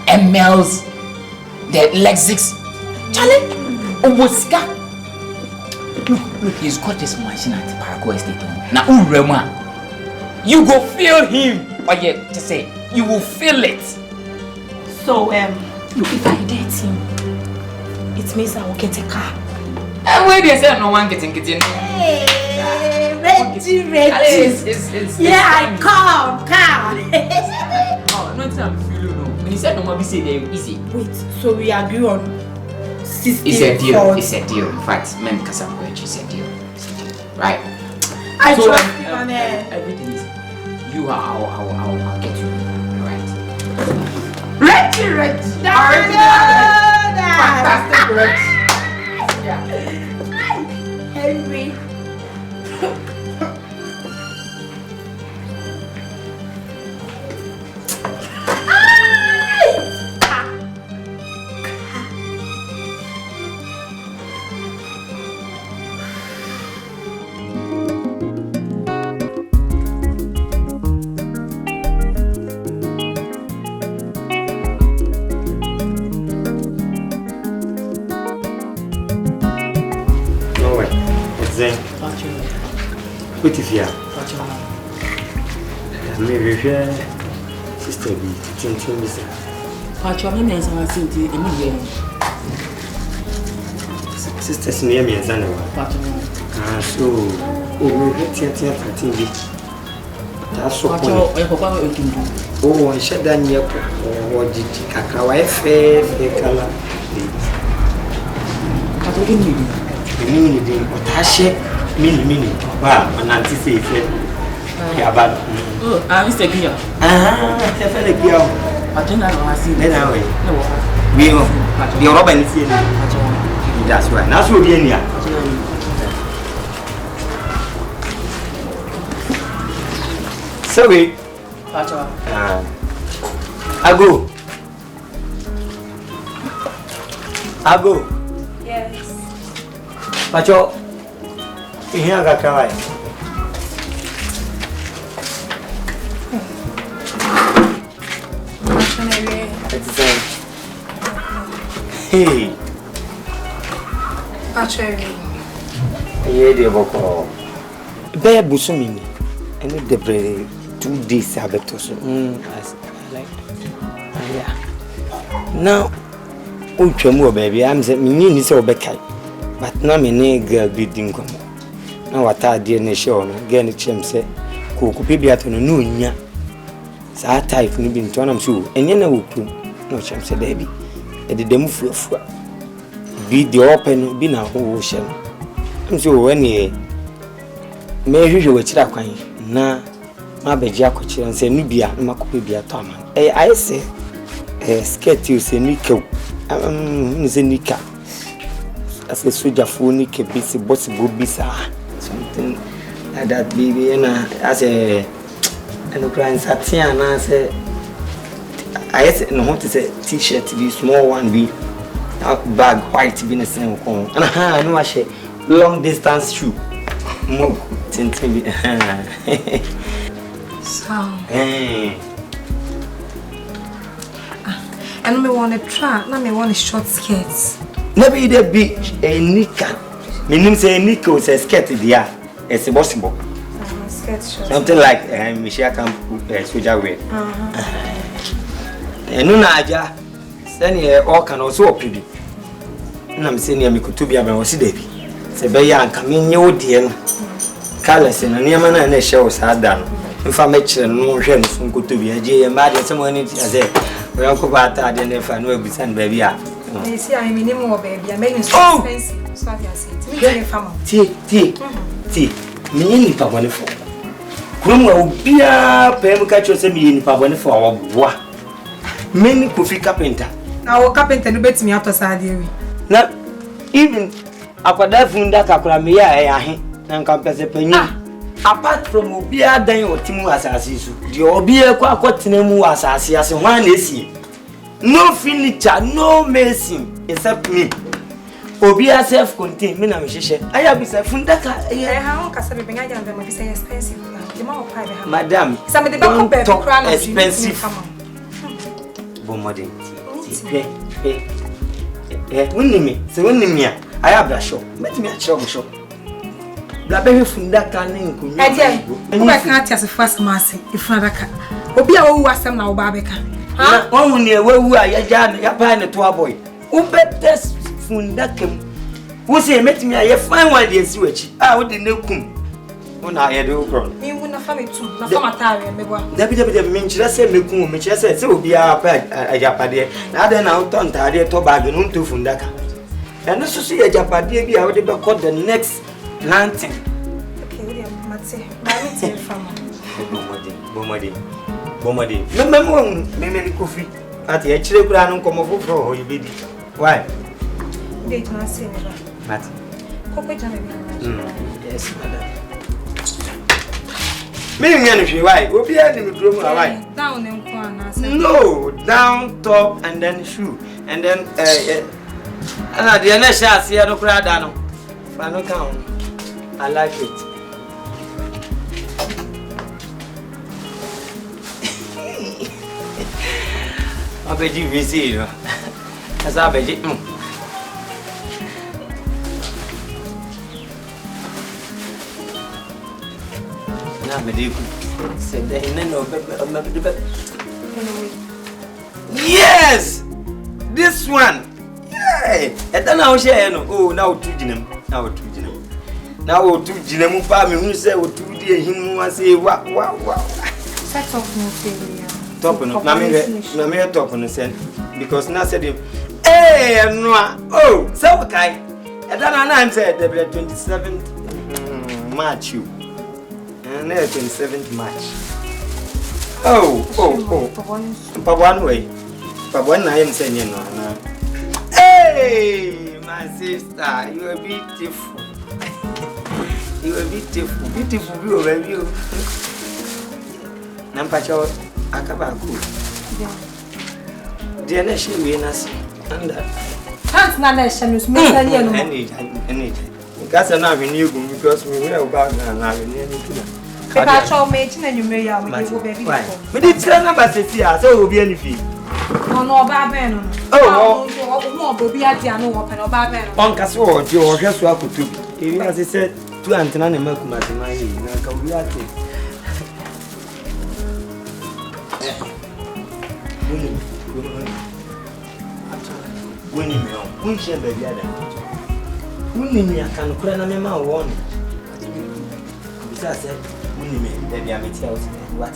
MLs, the Lexix. Charlie, Owoska. Look, he's got this machine at the Paraguay Estate. Now, Urema, you go feel him. Oh yeah, just say, you will feel it. So, look, if I date him, it means I will get a car. And where they say no one getting. Hey, ready. Yeah, I come. Oh, no, it's not feel no. When he said no more, we say they're easy. Wait, so we agree on 60. It's a deal. In fact, men Kasam it's a deal. Right? I trust you on it. Everything is. You are. I'll get you. Right? Ready. Fantastic, Rex. Yeah. Henry. Zen. What if you are? Maybe sister be thinking this. Sisters near me as anyway. So, we get here. That's so oh, I said that you what did Kakawa fair color. I told you, but I shake mini. Wow, and I say, yeah, but oh, I'm Mr. Kia. Definitely. I think I see that way. We are the Robin. That's right. Now, so be here. Sorry. I go. Yes. Pacho, here I got hey. Pacho. Yeah, dear Boko. Bear Busumini. And the bread 2 days I bet to so. Like. Yeah. Now, oh, baby, I'm saying, me need so becky. But now, me girl be dinkum. Now, what I did in the show, again, it chim say, Cook baby at no nya. Sa type ni bin to nam so enye na woku no cham say baby e de dem fuafu bi de open bi na ho wo hye no so wani me hwehwe wa kira kwan na ma beji akokira nse ni bia na makope bia to ama I say skirt you say nika ni say nika as a soldier for nika bi si boss go bi sa something like that baby na as a and the client Satiana said, I said, no, want to say t-shirt, be small one, be bag white, be the same. And I know I say long distance shoe. Move, tintin. So, and me want a track, now me want a short skirts. Never either be a nika. Meaning say nika was a skirt, dear. It's impossible. Something like Michelle can soldier wear. And no Naja, send ye all can also pretty. And I'm saying, you could be a mouse, baby. Say, Bayan, come in your dear. Carlos and a man and a show had done. If I met you, no shame, some good to be a J and mad at someone as a Uncle Bata, then if I know we send baby. You see, I mean, more baby, I'm making so expensive. So I say, tea, me in Papa for. Kuma ubia pem ka cho se mi ni pa bone for oboa many coffee carpenter na wo carpenter no betimi ato saade wi na even akwada funda kakura me ya ahe na nka pese panyi apart from ubia dan otimu asase su di obia kwa akotena mu asase ase hwan na esi no furniture no mason except me obia self contained me na me hwehwe aya bi se funda ka ha on ka se be benya jamba mo bi se expensive. Madam, don't talk expensive. Bomodin. Me. I have a shop. Let me a shop. Blabe from that canning. I can't as a first mass if Radaka. Obia who was some now Babeka. One near where we are, your pine to a boy. Who bet this fundakum? Who say, met me a fine one day switch? I wouldn't know. Una ya do kro mi wuna fa me tu na fa matare me bwa dabi me nchira se me kun me chira se obi a pa ajapade na ade na to ntade to bag no ntu fundaka and so so ajapade bi a we be call the next planting. Okay, we are mate ba me te fam bomadi me kofi ati e chire kura no komo foforo ho ibedi why dey to na se me ba mate ko pe jame bi yes madam. Me why? Obi and me drum why? Down and corner. No, down, top, and then shoe, and then and the next shot see no crowd down. But no count. I like it. I bet you busy, you know. That's I bet you. Na me dey say no yes, this one. Yeah, and then I'll share no. Oh, now two ginem. Now two ginem pa me hu say o two dey him wan say wow. Set off no failure. Top no. Na me top no say because na said him hey no. Oh, so kai. And then I said the 27th March you. And 27th March. Oh. Papa way. Papa na am saying no. Hey, my sister, you are beautiful. You are beautiful. Beautiful view over you. Nampacho akabaku. Yeah. Dear nation we nasi. And can't na nation us me say you no. Any. Because now we new because we will about now we need to. Papa show me na you me ya we go baby. Me dey tell number say here so obi any fee. No ba ben no. Oh, no baby ati anu wo pe no ba ben. On kaso o je o hwe so akotu. Ebi as say tu antena na makuma te mai na ka obi ati. Woni me on. Won she baby ada. Woni me aka no kura na me ma wo no. Bisa say woni me baby ameti house what?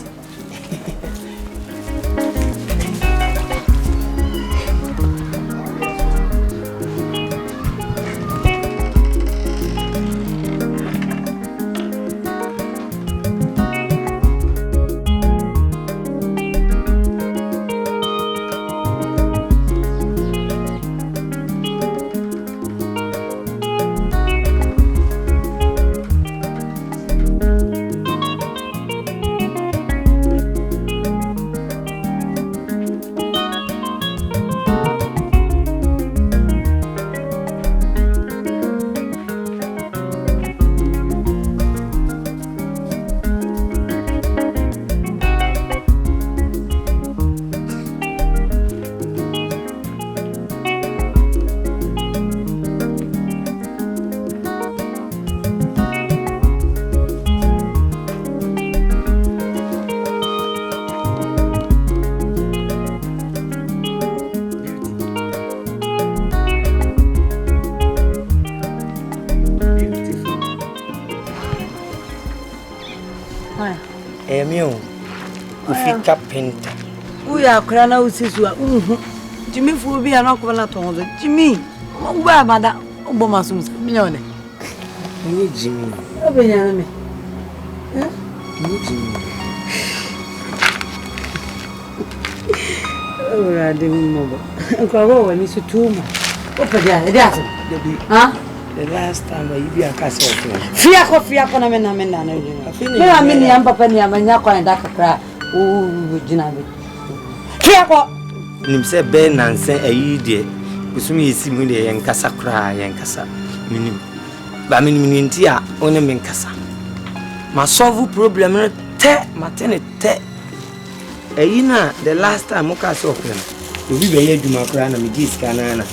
Ufika penta. Uya akra na usisu a Jimmy fu bi ana ko na ton zo. Jimmy, mo gba bada ogbo masum se. Mi yone. Ni Jimmy. Obenya na me. Ni Jimmy. Ora de mo bo. Ko go wa ni su tuma. O pa dia, ha? The last time you be a castle. Fia ko na me na na. Me amini am papa ni amanya ko na dakakra. Jinabe. Fia ko. Nim se be nanse ayi de. Kusumi yesi mu de yenkasa kra yenkasa. Minim. Ba minim ntia one menkasa. Ma solve problem no te matene te. Ayi na the last time mo ka so okra. Obi be ye adwuma kra na me giska na.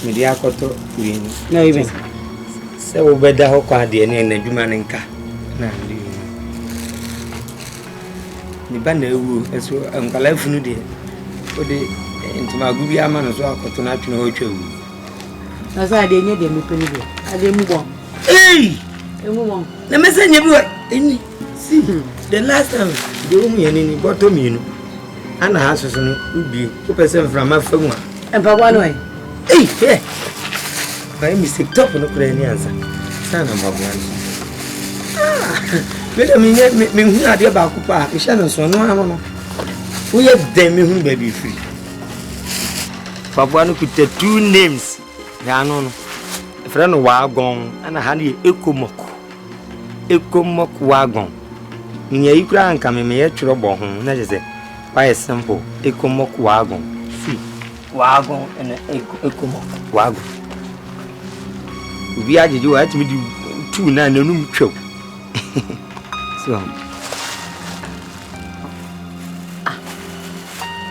Me dia koto wi na even se wo beda ho kwa de ne na adwuma ne nka na ni ba na ewu eso nkala funu de o de ntuma gubi ama no so akoto na atwe ho twa wu na sa de nye de me peni de ade mu bon emu bon na me se nye bi wa eni see the last time de o mu ye ni boto mi no ana ha so no ubi ko pese mframa famu a empa kwa no hey, by mistake top no krani answer. Sana mabwana. Bele me hu ade ba ku pa, isha no so no ama no. Wo ye dem me hu baby free. Papa no put two names. Ya no no. Friend wagon ana ha ne ekomoko. Ekomoko wagon. Nya ikura anka me ye tworo bo ho na je say why simple ekomoko wagon. See wagon and ekomoko wagon. Ubi ajeje wa atimi di two na nanum twam. So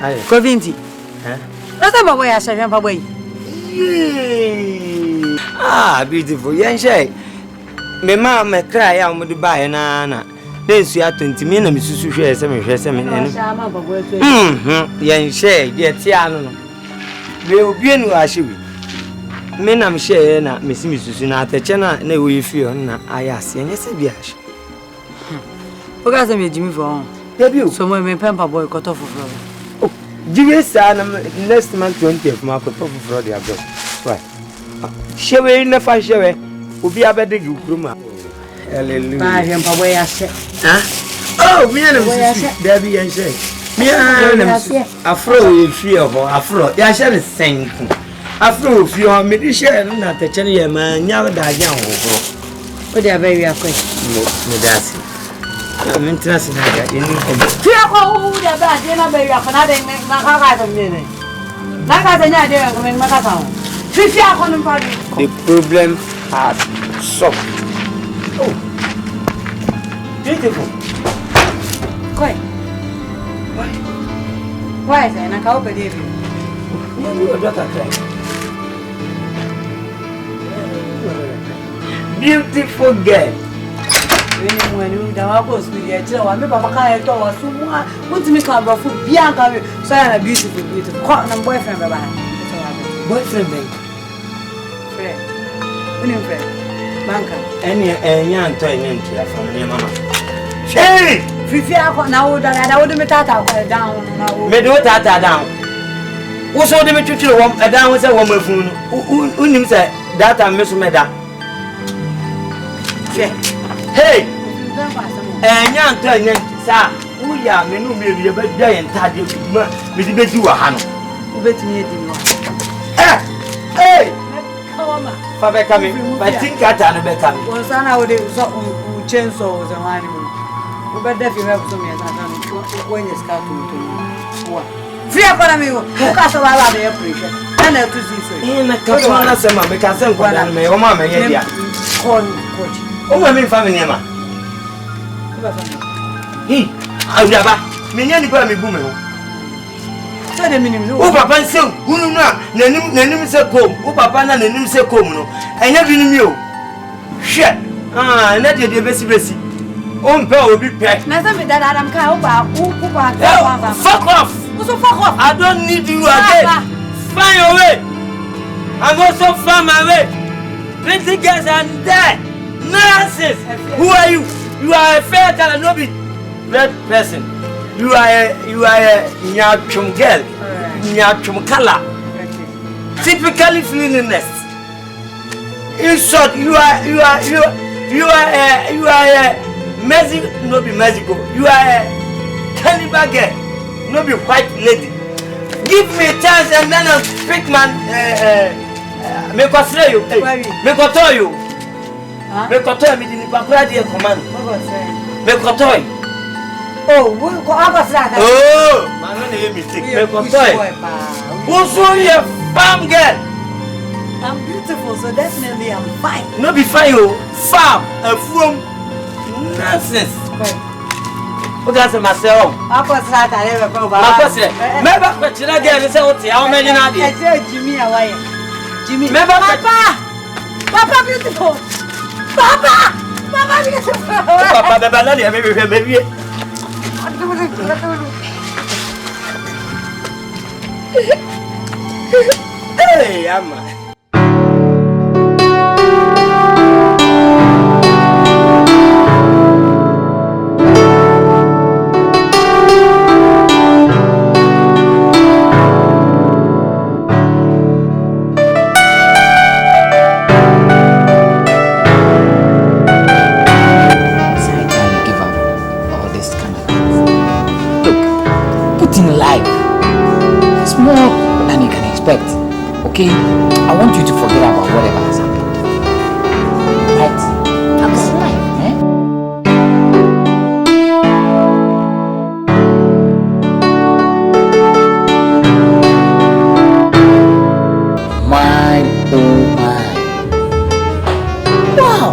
aye Covinti Nasa babo ya shafia babo yi. Beautiful. Yen shay. Me ma me cry ya mo di ba na There's your 20 minutes, Mrs. Share some Yan share, dear Tiano. They will be in Washibi. Men I'm share, Miss Mrs. the channel, no way feel, I ask, and yes, a biash. Because I'm a Jimmy for debut, so when my pamper boy cut off of Florida. Oh, Jimmy, son, next month 20th, Mark of Florida. Right. Share in the fire share will be a better you, Gruma. Hallelujah. I am away, I said. Oh, me and Debbie and say, me and Afro, fear of Afro, yeah, shall the same. Afro, if you are medicine, not the cherry man, never die young. But they are very quick. That's it. I'm interested in that. Oh, they're bad, they're not very often. I didn't make my heart a minute. Like I said, I didn't make my heart. The problem has solved. Oh, beautiful. Why? Why is it? I can't believe you. Beautiful girl. When you was with your children, Papa can't tell us what to make a rough Bianca. So I'm a beautiful, and boyfriend. Boyfriend, friend, banker. Any young toy named from your mama. Hey! Fifi, now that I would have down. Made what down. Who saw the material down with a woman who knew that I miss Meda. Hey! And young toy named Sir, we are menu maybe a bit day and tidy with the bed you are Hannah. Bet me. Hey! Father coming, but think at an become. Was I would change souls and animal. But if you have some years, when you start to free up on me, because of our appreciation. And to see in a couple of summer, because I'm going to me, oh, mamma, yeah. Oh, my family, Emma. He, I'll never, me, any grammy boomer. Oh, Papa, so who know, Nanim say come, oh, Papa, and Nanim say come, and you knew. Shit, and that you're the best. Oh, will be packed. Nothing that Adam can't fuck off. Fuck off. I don't need you again. Find your way. I'm also find my way. Plenty girls and dead. Nonsense. Who are you? You are a fair and not be red person. You are a nyachum girl, nyachum color. Typically cleanliness. In short, you are a Mexico, no be Mexico. You are a cannibal girl, no be white lady. Give me a chance and then I'll pick man. Make us say you. Make us tell you. Make us tell me the Papua command. Make us tell you. Oh, man, don't hear me take. Make us tell you. Who's your farm girl? I'm beautiful, so definitely I'm fine. No be fine, you farm a from nonsense. Okay, so myself. I was not a ever go back. Remember, but you not get how many are there? Jimmy, away. Jimmy, remember, Papa, beautiful. Papa, beautiful. Papa, baby. Hey, I'm. Okay, I want you to forget about whatever has happened. Right? That's life, eh? My, oh my. Wow!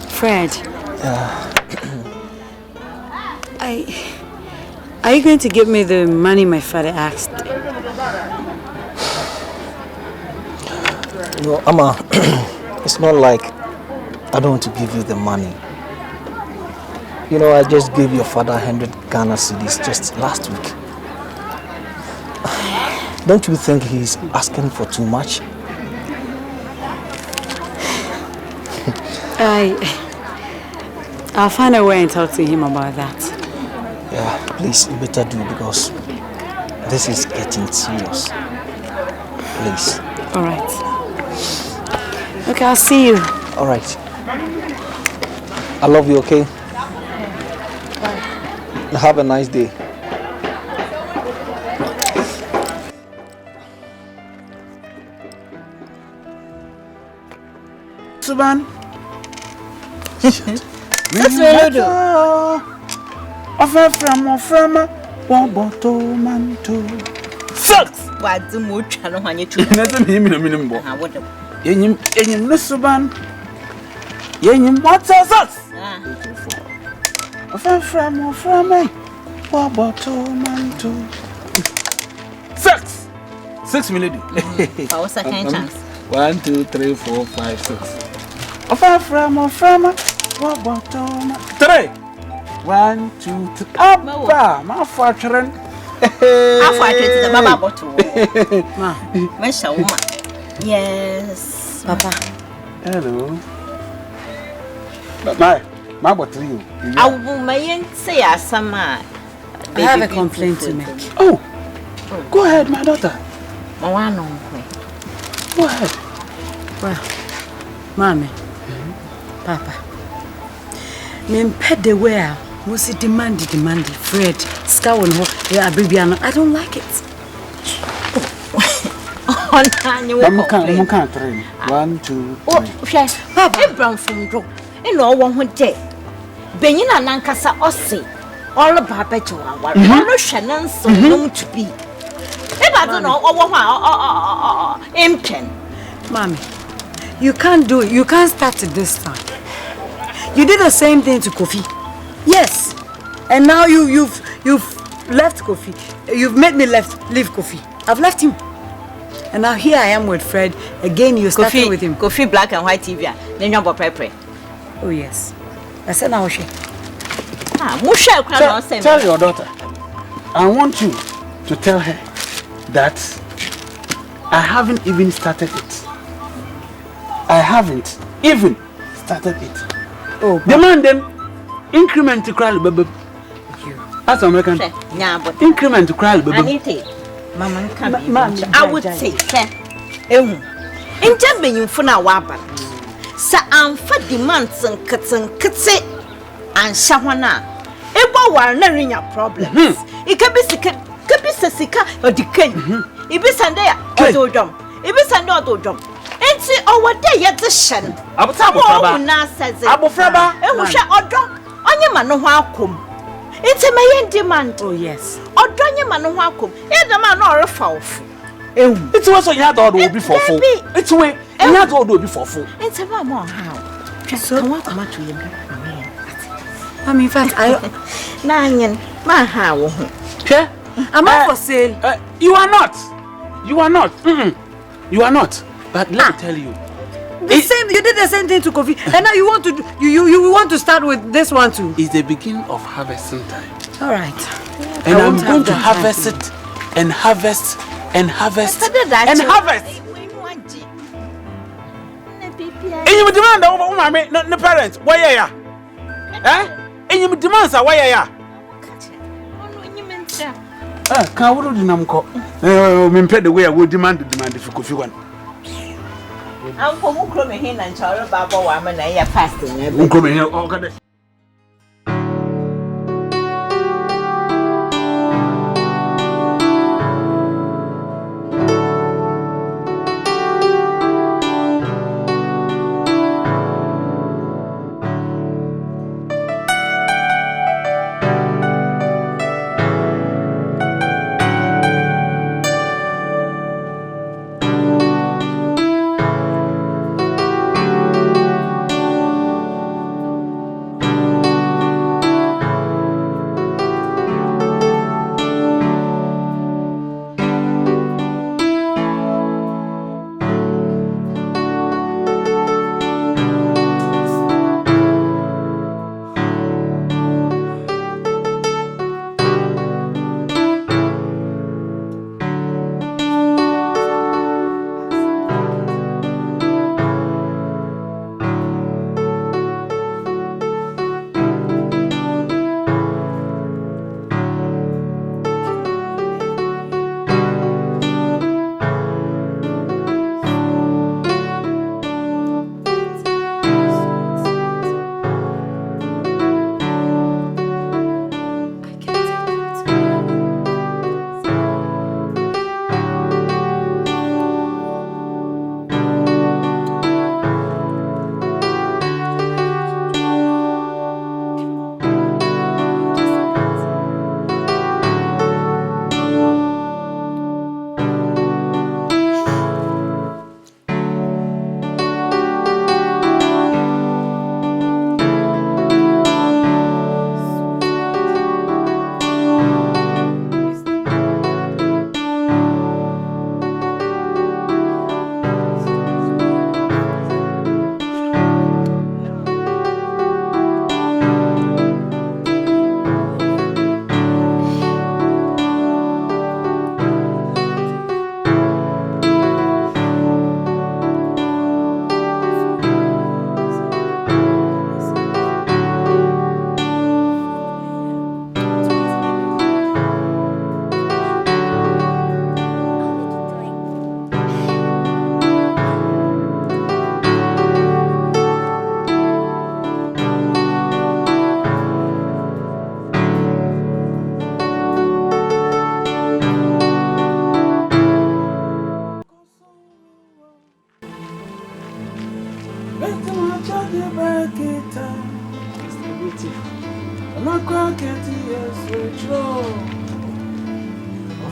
Fred. Are you going to give me the money my father asked? No, Amma, it's not like I don't want to give you the money. You know, I just gave your father 100 Ghana cedis just last week. Don't you think he's asking for too much? I'll find a way and talk to him about that. Yeah, please, you better do because this is getting serious. Please. All right. Okay, I'll see you. All right. I love you, okay? Have a nice day. Suban. That's what you do. Offer from one bottle man to sucks. What's the mood channel when you choose? Nothing him in a minimum. Yenim Nusuban. Yenim what's us? Offer from one bottle man to 6. 6 minutes. Our second chance. 1, 2, 3, 4, 5, 6. Offer from one bottle man 3. 1, 2, 3. Abba, my fortune. The Baba bottle. Yes. Papa. Hello. My bottle you. I will say some. I have a complaint to make. Oh, go ahead, my daughter. Go ahead. Well, Mommy, Papa, me pet the wear. Was it demanded, Fred, Scowen, yeah, Bibiano. I don't like it. I'm can't train. 1, 2, 3. Oh, yes, Papa, brown from Joe. And no one would take. Benina Nankasa Ossi, all about Petua, no Shannon so known to be. If I don't know, impen. Mommy, you can't do it. You can't start it this time. You did the same thing to Kofi. Yes, and now you've left Kofi. You've made me leave Kofi. I've left him, and now here I am with Fred again. You're starting with him. Kofi black and white TV. Then you're pepper. Oh yes, I said now she. Tell your daughter. I want you to tell her that I haven't even started it. I haven't even started it. Oh, demand them. Increment to cry, baby. That's American. Increment to cry, baby. Mama, I would say, in jumping you for now, Wabba. Sir, I'm for demands and cuts and Shawana. Ebo were nearing your problems. It can be Sika or decay. It be Sunday, Odom. It be Sunday, Odom. And see our day at the shen. Abu says, Abu Fraba, and we shall order. Onye manu welcome. It's a main demand. Oh yes. Odonye manu welcome. The man or a foul. It's also you had all will be for full. It's way you had all will be for full. It's a more how. So what come to you? I mean, in fact, I Nine, my how. I'm not for sale. You are not. You are not. You are not. But let me tell you. You did the same thing to Kofi, and now you want to you want to start with this one too. It's the beginning of harvesting time. All right. And I'm going to harvest it and harvest and harvest and harvest. And you demand over my parents. Why ya? And you demand why ya? Can we do namco? Me the way I would demand if Kofi one. I'm from Ukraine and Charlotte Baba woman. I am fasting.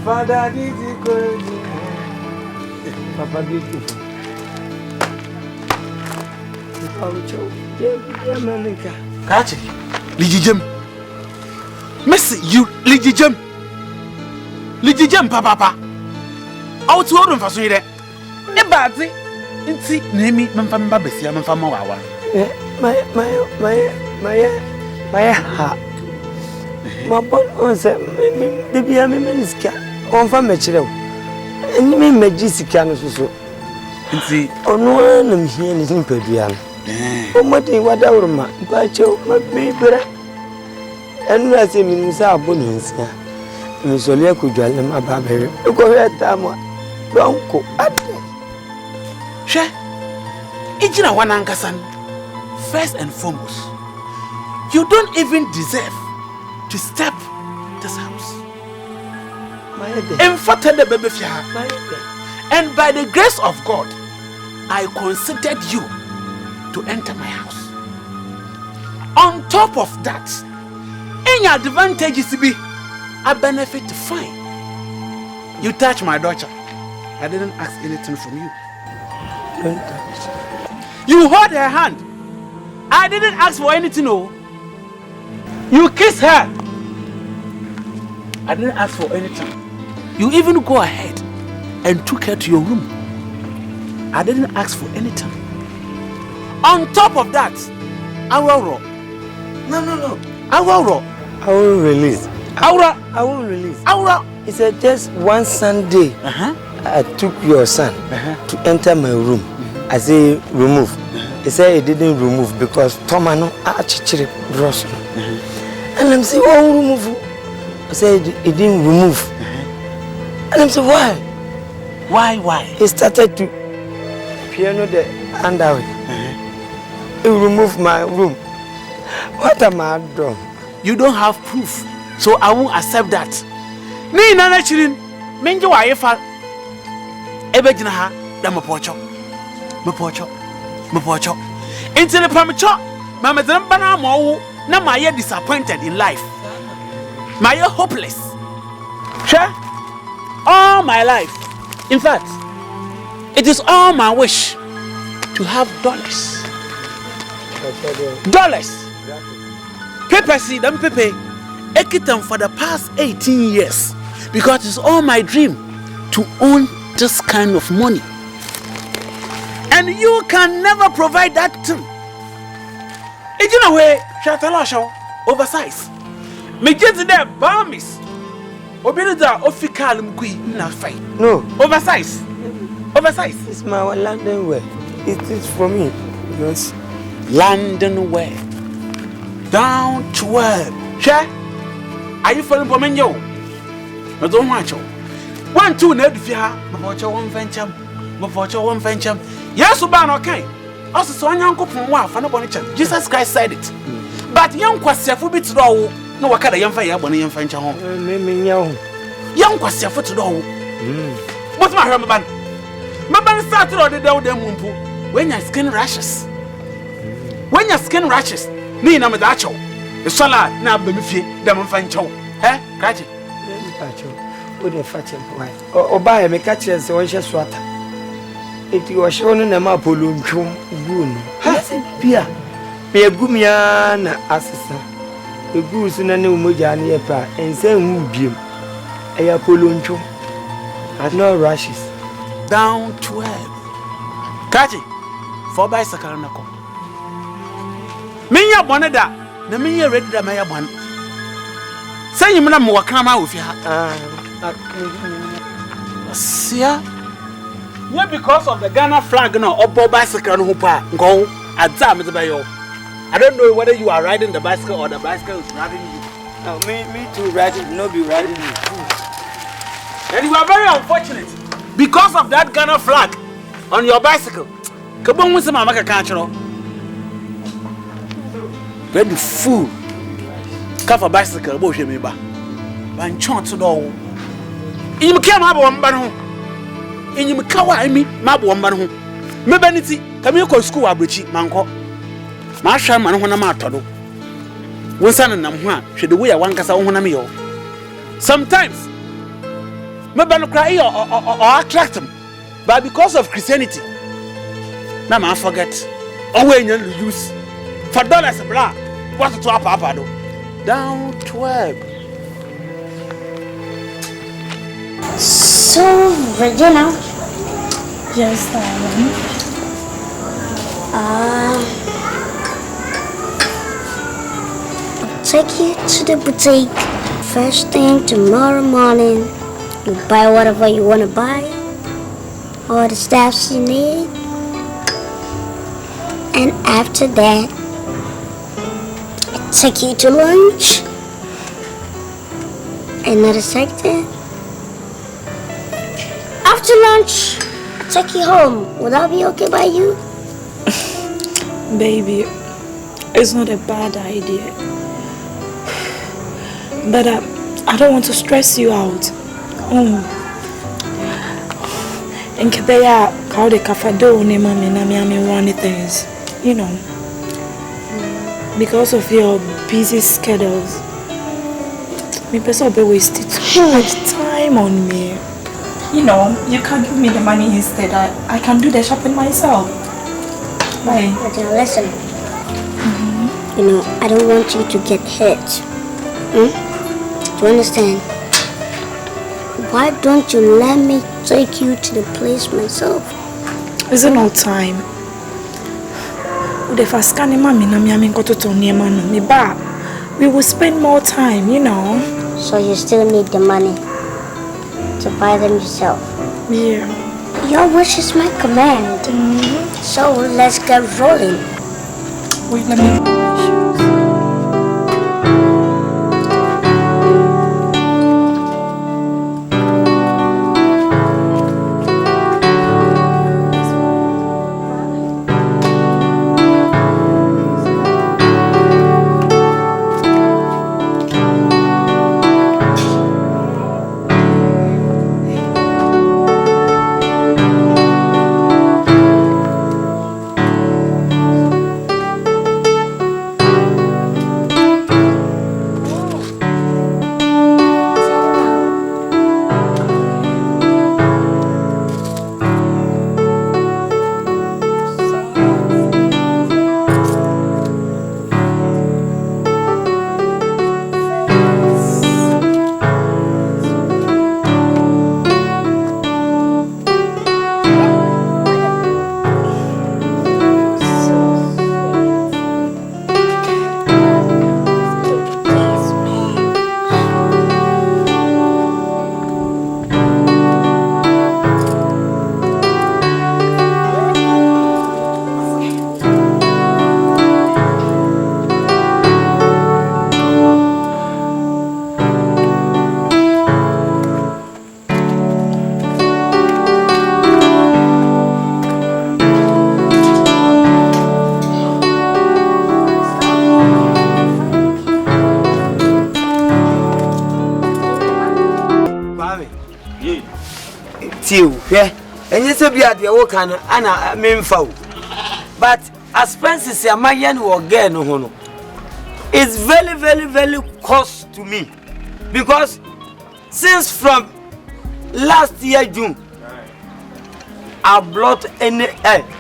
Father, this is good. Papa, beautiful. Catch it. Lijijem. Messi, you Lijijem. Lijijem, papa. Out to order for so there. A bad thing. Inti, name me, Mamma Bessia, Mamma Wawa. My heart. My boy said, maybe I'm a minister. On for Metro. And you mean Majisican so. See, on one of here is in Pedian. Oh, what our man, but you, my baby. And I say, Miss Abundance, Miss Olia could join them about her. Go ahead, Tama. Don't go. She, it's not one Ankasan. First and foremost, you don't even deserve to step this house. And for the baby, and by the grace of God, I considered you to enter my house. On top of that, any advantages to be a benefit to find. You touch my daughter. I didn't ask anything from you. Don't touch. You hold her hand. I didn't ask for anything, no. You kiss her. I didn't ask for anything. You even go ahead and took her to your room. I didn't ask for anything. On top of that, Aurora. No. Aurora. I won't release. Aura. I won't release. Aura. He said just one Sunday. I took your son to enter my room. I say remove. He said he didn't remove because Tomano actually dross. And I'm saying, oh, remove. I said he didn't remove. And I'm saying, why? Why? He started to piano the underwear. He removed my room. What am I doing? You don't have proof, so I won't accept that. Me nana chirin, menjo wa yefa. Ebe jina ha, da mapocho. Into the premature, mama bana mo na my disappointed in life. My hopeless. Sure? All my life. In fact, it is all my wish to have dollars. Paper see them pepe. Ekitam for the past 18 years. Because it's all my dream to own this kind of money. And you can never provide that thing. It's in a way, Shatalasho, oversize. Me just there, Barmis. Obinida, Ofikal Mukui, na fight. No. Oversize. It's my London wear. It is for me. Yes. London wear. Down to where? Share? Are you following for me? I don't want you. 1, 2, Ned Fia, Mapocho, one venture. Yes, Uban, okay. Also, so young couple from wife and a Jesus Christ said it. But young Quasia for bits row, no, what kind of young fire, Bonnie and French home. Young Quasia for to know. What's my Ramaban? My ban started on the door, them wumpu. When your skin rashes. Me, I'm a dacho. The solar now be me, them and French home. Eh, catch it. Wouldn't fetch him. Why? Or buy me catches so I just water. If you are shown in a map, balloon, boom. Has it beer? Be a gumiana assassin. The goose in a new Mujani and say, Mubium. A apoloncho. Had no rashes. Down 12. Catch it. 4 bicycle on the court. Minya boneda, the minya ready that my one. Say you man more come out with you. See ya? Yeah, because of the Ghana flag no or bicycle no go at time the bayo. I don't know whether you are riding the bicycle or the bicycle is riding you. No, me too riding, no be riding you. And you are very unfortunate because of that Ghana flag on your bicycle. Come on with some Amaka Kanchero. Very fool. Cover bicycle, bush me ba. Ban chance to know. You can't have one banu. In you kawa I mean, Mabu one banu. Mebanity, come you go school abrichi, manco. Marsha man when I'm out to do. One son and I'm one, should the way I want Casa on a meal. Sometimes, Maybe no cry or attract him. But because of Christianity, now I forget. Always you use for dollars blah. What to papa do? Down 12. So, Regina. Yes, darling. I'll take you to the boutique. First thing tomorrow morning, you buy whatever you want to buy, all the stuffs you need, and after that, I'll take you to lunch. Another second. After lunch, I'll take you home. Would that be okay by you? Baby, it's not a bad idea. But I don't want to stress you out. In Kebaya, how the cafado ne mami na mi run things, you know. Because of your busy schedules, me person be wasted too much time on me. You know, you can give me the money instead. I can do the shopping myself. Bye. But listen, you know, I don't want you to get hurt. Do you understand? Why don't you let me take you to the place myself? Is it no time? We will spend more time, you know. So you still need the money to buy them yourself? Yeah. Your wish is my command. So let's get rolling. Wait, let me... And you say, be at the work and I mean, but expenses are my yen or again. It's very, very, very cost to me because since from last year June, I bought any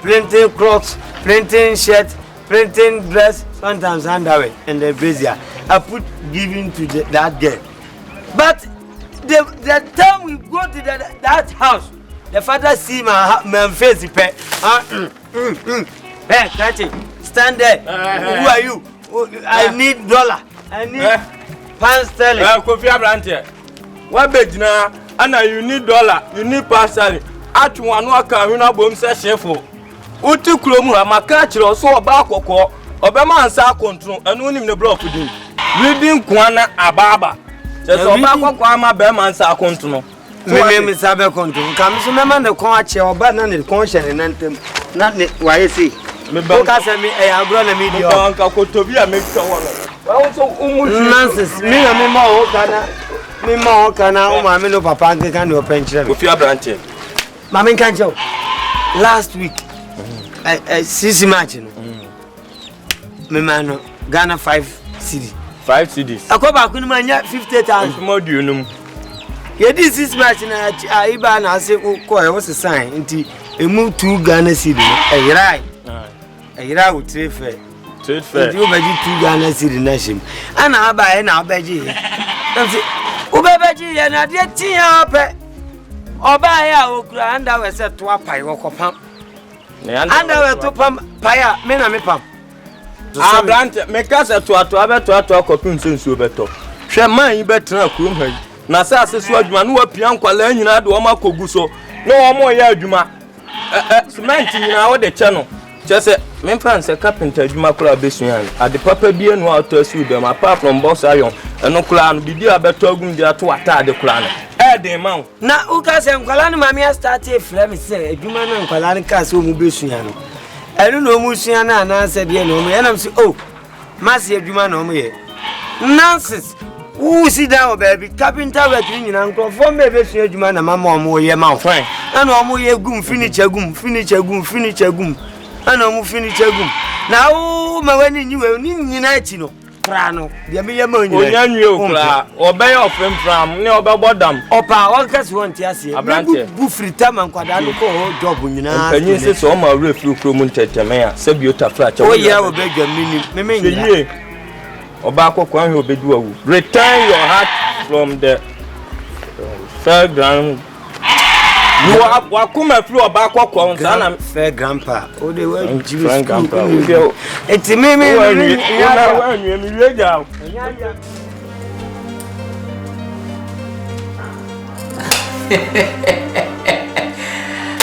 printing clothes, printing shirt, printing dress, sometimes underwear and the brazier. I put giving to that girl, but the time we go to that house. The father see my face. Hey, Kachi, stand there. Who are you? I need $. I need pound sterling. Kofi Abrante. What bed now? Anna, you need $. You need pound sterling. At one waka, you know, boom says chefo. Utu Kromu, my catcher or so about Coco, Obama and Sa control, and only in the block with him. Reading Kwana Ababa. There's Obama Kwama Beman Sa control. My name is Sabe Control. Come to me, the coach or banana conscience and anthem. Not why you see. Me because me a grown media. Uncle Kotobia makes one. Nonsense. Me and me more can I no papa can do a pension. With your branch. Mammy can't show. Last week, I see imagine. Me man, Ghana 5 cedi. 5 cedis. I go back when man 50,000. More do you know? Yeah, this is match na Iba na say ko what's the sign nti emu 2 Ghana cedi eyirai eyirai wo trade fair nti wo baji 2 Ghana cedi na shim ana aba na obaji nti wo baji ya na de tia ope oba ya okura anda we se to apai wo kopam anda we to pam paya me na me pam Abrante me ka se to abeto akopin sensu obeto hwe man yi betra kurom ha na se asesu adwuma no wapia nkwala nyina de o makogu so no o mo ya adwuma cement nyina wo de che no che se me France carpenter adwuma kura besuan ade papa bi enu auto asu dem apart from boss ayon eno kura no bibi abeto agun de ato atade kura no de man na uka se nkwala no mami start e frame se adwuma na nkwala no ka se o mu besuan no enu no mu suan na na se de no mu ya nam se oh masi adwuma na o mu ye nonsense. Who sit down, baby? Carpenter work in and from baby, you man, and my mom, or your mouth, right? And I'm more goom, finish a goom. And I'm finish a goom. Now, my wedding, you will need united, Prano, the mere moon, or bay of him from near Babodam, or power, cast one tiasi, a branch, buffy tam and quadano job when you know. And you say so, my refuge from Montetamea, Sabuta flat. Oh, yeah, will beg your meaning. Obako kwan he obedu return your heart from the fair grand you are wakuma flu obako kwan sana fair grandpa o de we jibi grandpa eti me ja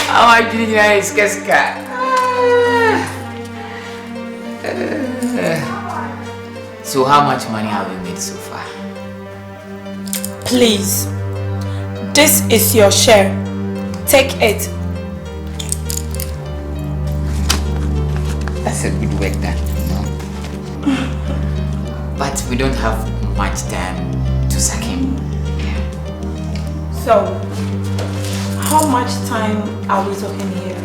I did nice keska So how much money have you made so far? Please, this is your share. Take it. That's a good work done, no? But we don't have much time to sack him. Yeah. So, how much time are we talking here?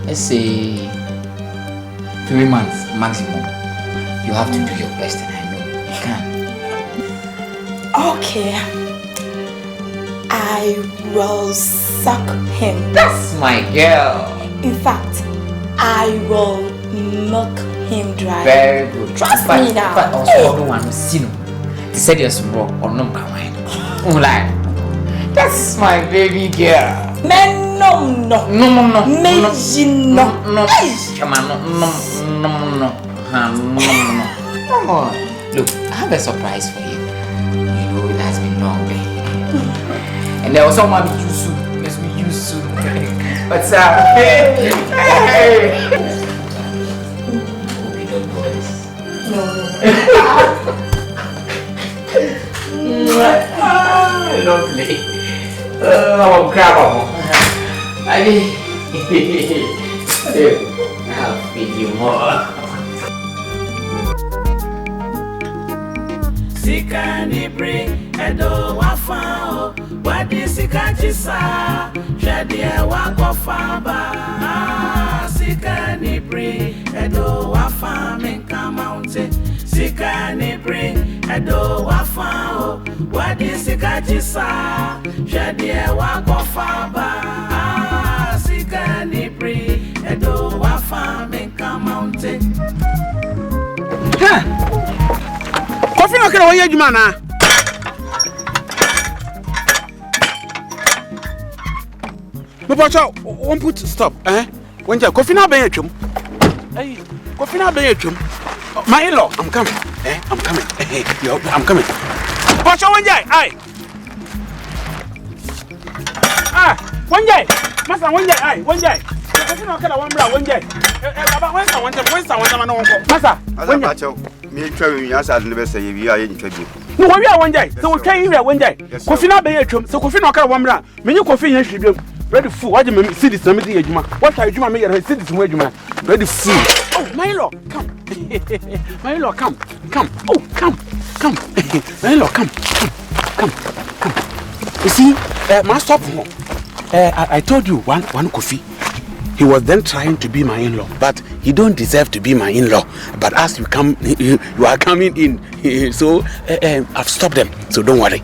Let's say 3 months maximum. You have to do your best, and I know you can. Okay. I will suck him. That's my girl. In fact, I will milk him dry. Very good. Trust me now. But also, no one will see no. They said you're small or no come. That's my baby girl. Men no. Meji no. Come on, no. Come on. Look, I have a surprise for you. You know it has been long, baby. And there was someone we used soon. Yes, we used soon. What's up? Hey. Hope you don't know this. No. Lovely. Oh, crap. I'll feed you more. Sika anibere edo wafao wadi sika jisa shadi wakofa ba Sika anibere edo wafa menka mountain Sika anibere edo wafao wadi sika jisa shadi wakofa ba Sika anibere edo wafa menka mountain Coffee no kere woye adwuma na. Me pacha won put stop Wenja coffee na ben atwam. Hey, coffee na ben atwam. My in-law, I'm coming. I'm coming. Yo, I'm coming. Pacha wenja, ai. Wenja. Masa wenja, ai, wenja. Coffee no kere won bra wenja. Baba, when someone no won ko. Masa, wenja. Me try you answer the best say we are in trouble. No we are one day. So we can hear one day. Kofi na be atwam. So kofi na ka one bra. Me nyi kofi yen hwebem. Ready full. What me see this na me dey adwuma. What are adwuma me here see this mo adwuma. Ready full. Oh, my lord, come. My lord, come. Oh, come. My lord, come. You see, my stop I told you one coffee. He was then trying to be my in-law, but he don't deserve to be my in-law. But as you come, you are coming in, so I've stopped them. So don't worry,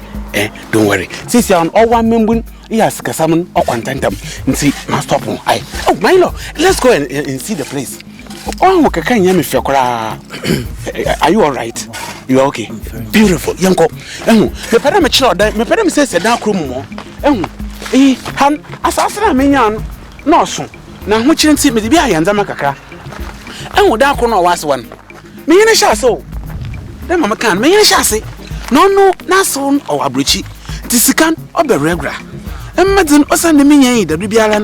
don't worry. Since you're on all one member, yes, Kasaman or contentum, and see, must stop. Oh, my lord, let's go and see the place. Oh, can you if you're are you all right? You are okay? Beautiful, Yanko. The parameter, my parents says a dark room more. Han asasra menyan no so na ho kyerenti me bia yanza makakra ehun da ko no was one me yene sha so dem mama kan me yene sha se no na so o abrochi tisikan oberegra emmadin osande me yan da biara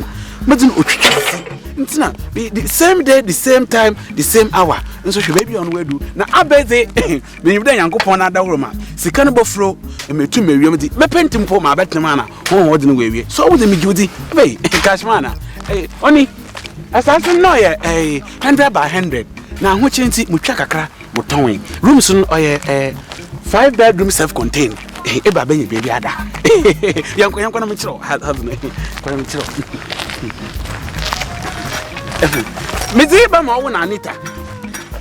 madin otwitwa ntina the same day, the same time, the same hour. And so she baby on where do now abeze me you den yankopon na da woroma sika no bofro me tu me wiem di me pentim po ma betem na ho ho de no we so wo de me judi be cash man oni assassin no ye 100 by 100 na ho chenti mutwa kakra moton rooms no oye 5 bedroom self contained e ba benye baby ada yanko na me chiro have me kwa me chiro Midi ba ma wo na Anita.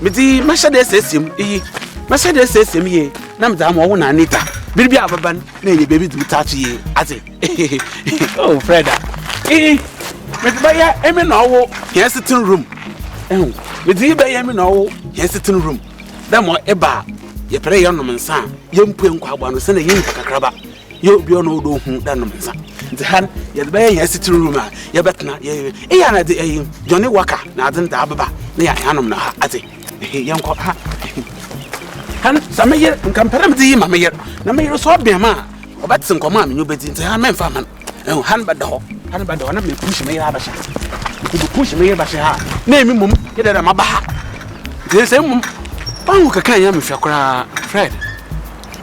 Midi Mercedes SM Mercedes SM ye. Na mda ma wo na Anita. Biribi ababan na ye baby do touch ye. Ate. Oh Freda. Midi ba ya emi na wo here sitting room. Midi ba ya emi na wo here sitting room. Da mo eba ye pere ye no mensa. Ye mpu enko agba no se na ye nkakraba. Ye obi ono do hu da no mensa. Han ya be ya sitting room ya betna ya na de Johnny Walker na adin da ababa na ya hanom na ha ate yanko ha han samaye nkampara mdi ma mayer na mayer so be ma obatsin koma me nyobeti nti han memfa man han bada ho na me push mayer abasha ku push mayer basha ha na emi mum ye da ma ba ha de se mum bangu kakan ya me hwa kora Fred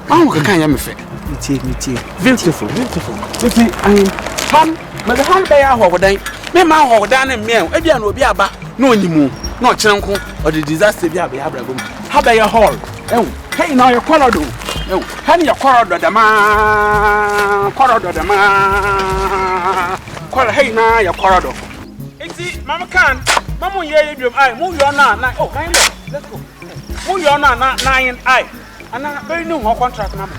bangu kakan ya me fe Miti. Beautiful. Miti, Han, but the hand by our day. Me ma ho dan and meal, e bia no obi aba, no nimu, no chenko, or the disaster bia be abragum. How by your hall? Hey, now your corridor. Hand your corridor, the man, hey, now your corridor. It's Mama can, Mamma, you I move your na. Oh, I know. Let's go. Move your na 9 I. And I very new contract number.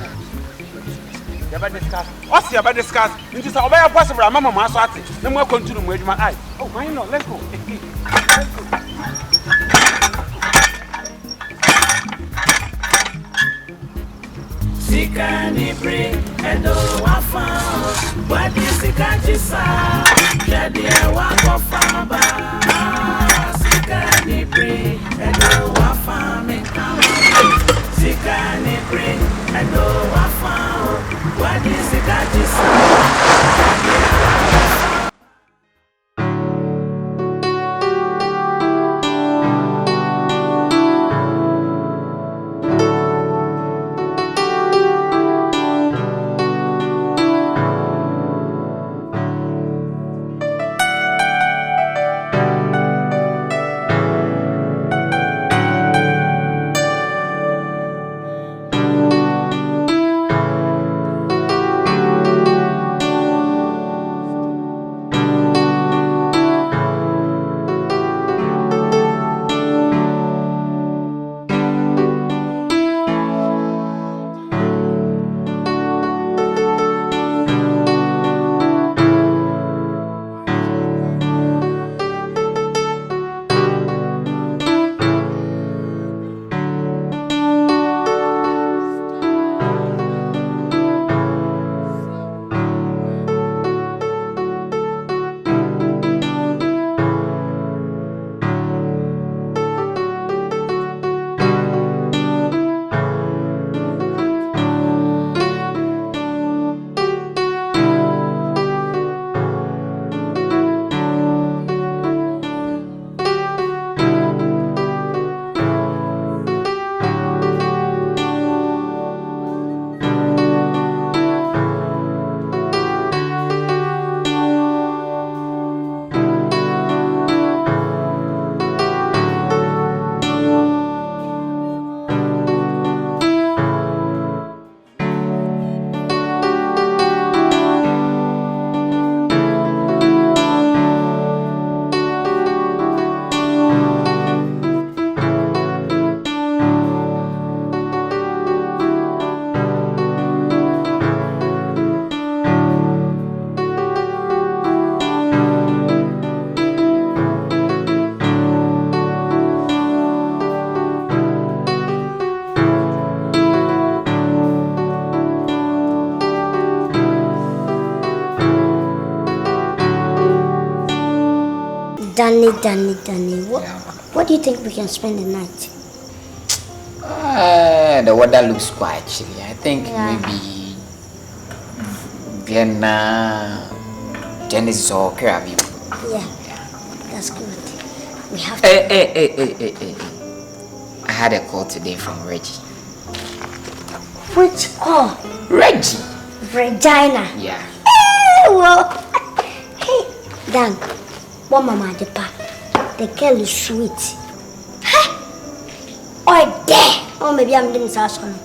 Discuss. What's your bad discuss? It is a possible Mamma Masati. No more continue with my eye. Oh, my no, let's go. Sika Anibre Edo Wafa. What is Sika Jisa? Shadia Wakofamba. Sika Anibre Edo Wafa. Sika Anibre Edo Wafa. What is it that you Danny. What do you think we can spend the night? The weather looks quite chilly. I think maybe Vienna, Genesis or Caribbean. Yeah, that's good. We have to. Hey. I had a call today from Reggie. Which call? Reggie. Regina. Yeah. Well, hey, Dan, what mama the pa? The girl is sweet. Huh? Oh, there. Oh, maybe I'm doing something.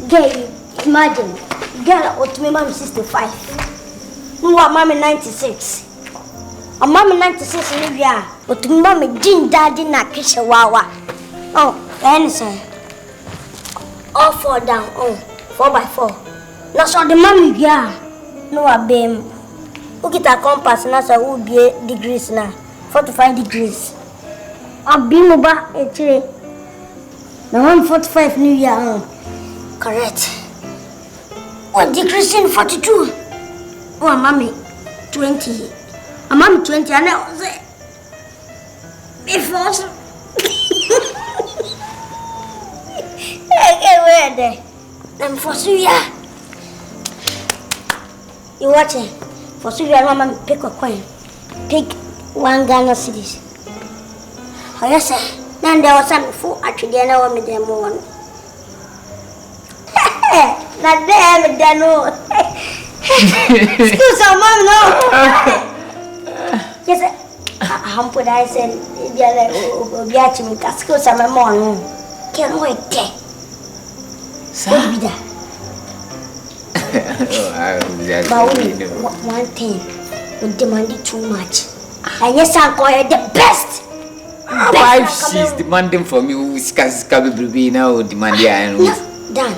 Girl, imagine. Girl, what me mom 65. No, mommy 96. A mommy 96 in the but me mommy din daddy na kiss wawa. Oh, and say. All 4 down. Oh, 4x4. Now so the mommy yeah. No abem. Who get a compass now so who be degrees now? 45 degrees. Abim ba etre. Now I'm 45 new year. Correct. What degrees in 42? Oh, mommy 20. A mommy 20 and I was before. Hey, where there? I'm for Suya. You watch it? For Suya, mama pick a coin. Pick 1 Ghana cedis. Oh, yes, sir. Then there was some food actually, and I want me there more. Not there, no. Excuse me, mom, no. Yes, sir. I'm put I said, excuse me, mom. Can't wait there. What be that? But one thing, we demanded too much. And yes, I'm going the best. Wife, she's demanding from you. Be now demanding. Dan.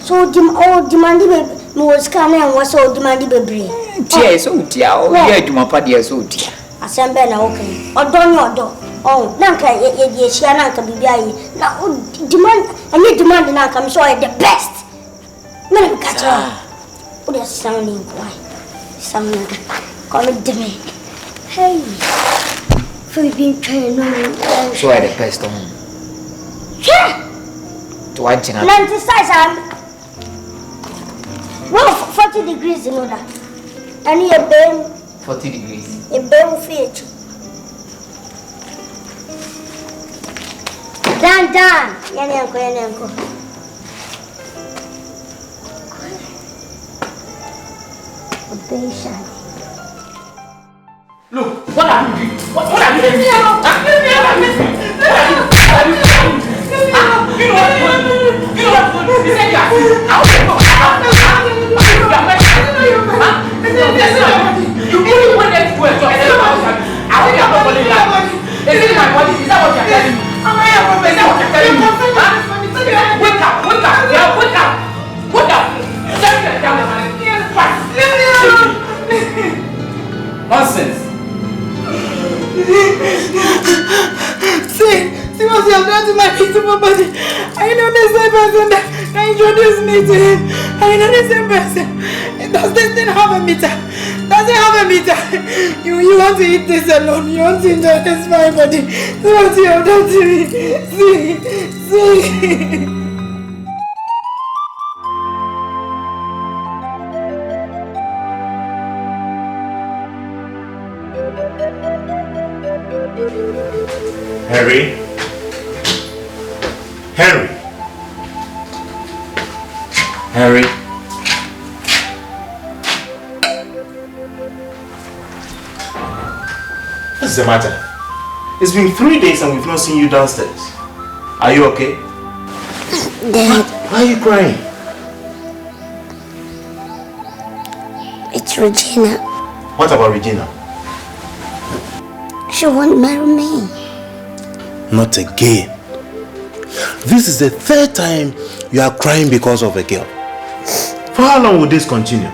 So demanding no scanner and was so demanding baby. Tia, so tia, yeah, to my party, so tia. Assemble now, okay. Or don't your door. Oh, Nanka, yes, Yanaka be now demand, and you demand Nanka, I'm sure the best. Man, catch her. What is sounding why? Sounding. Call it me. Hey, so you've been trying to so I the best on. Yeah. To watch it. 96, well, 40 degrees in order. And you been 40 degrees. A bell feet. Dan, Yanko. Look, what are you doing? What are you doing? You really want them to go and talk to them? I think I'm not going to lie. Is it my body? Is that what you're telling me? Is that what you're telling me? Wake up! Yeah, wake up! Nonsense! See what you have done to my beautiful body. I know the same person that introduced me to him. I know the same person. Does this thing have a meter? Does it have a meter? You want to eat this alone. You want to enjoy this fine body. See what you have done to me. See. Henry. What's the matter? It's been 3 days and we've not seen you downstairs. Are you okay? Dad. Why are you crying? It's Regina. What about Regina? She won't marry me. Not again. This is the 3rd time you are crying because of a girl. For how long will this continue?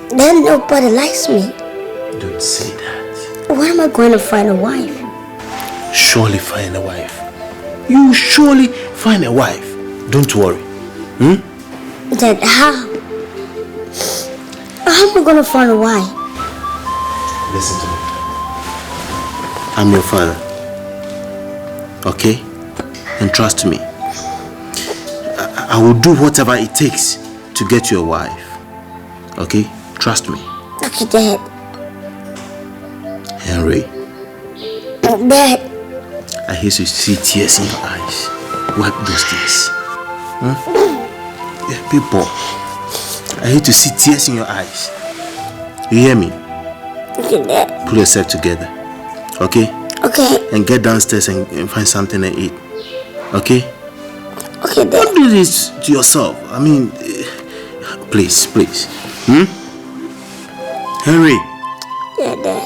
Then nobody likes me. Don't say that. Where am I going to find a wife? Surely find a wife. You will surely find a wife. Don't worry. Then how? How am I gonna find a wife? Listen to me. I'm your father. Okay? And trust me. I will do whatever it takes to get you a wife. Okay? Trust me. Okay, Dad. Henry. Dad. I hate to see tears in your eyes. Wipe those tears. Huh? Yeah, people. I hate to see tears in your eyes. You hear me? Okay, Dad. Pull yourself together. Okay? Okay. And get downstairs and find something to eat. Okay? Okay, Dad. Don't do this to yourself. I mean, please, please. Henry. Yeah, Dad.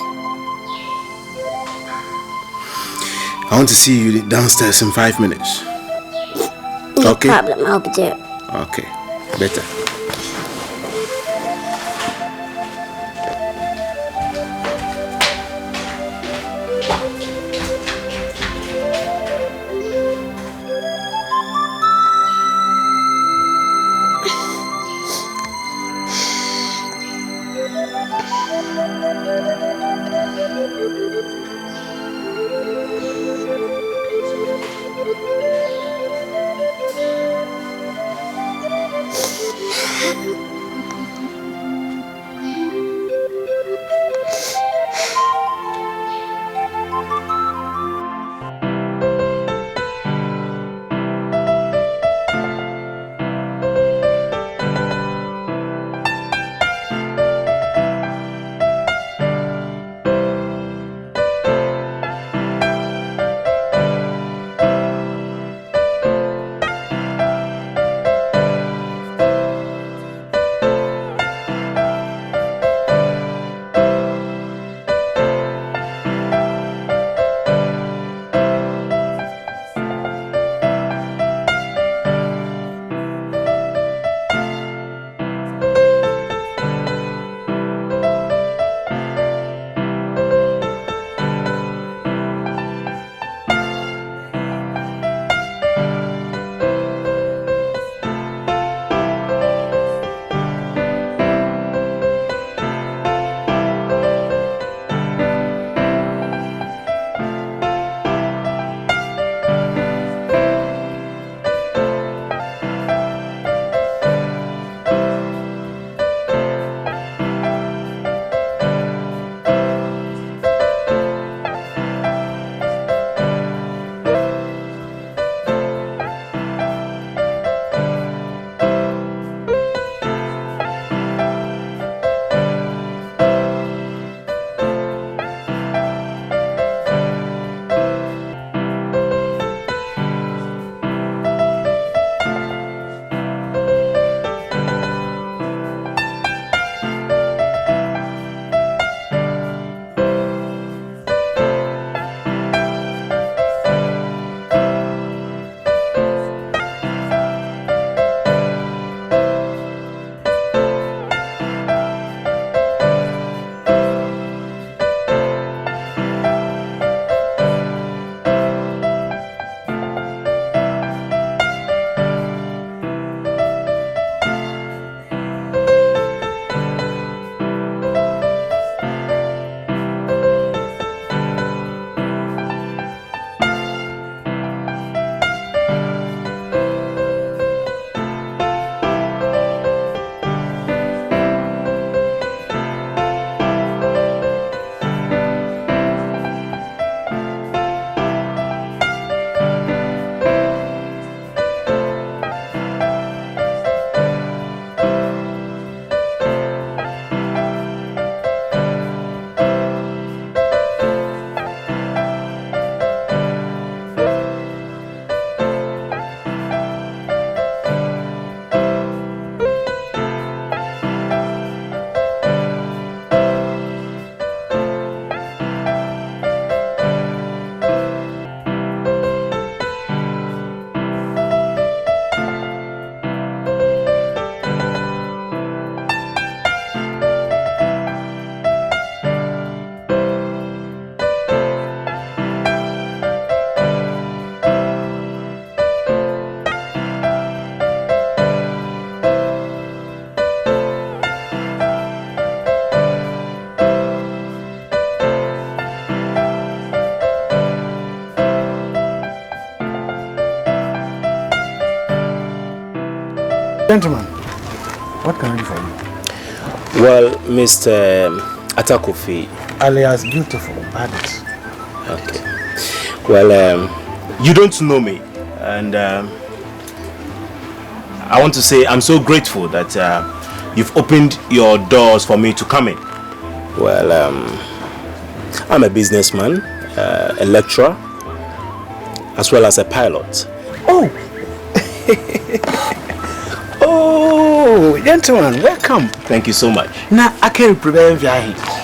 I want to see you downstairs in 5 minutes. No Okay? problem. I'll be there. Okay. Better. Gentlemen, what can I do for you? Well, Mr. Atakofi. Alias Beautiful, Addis. Okay. Well, you don't know me, and I want to say I'm so grateful that you've opened your doors for me to come in. Well, I'm a businessman, a lecturer, as well as a pilot. Oh! Oh, gentlemen, welcome. Thank you so much. Now, I can prevent you.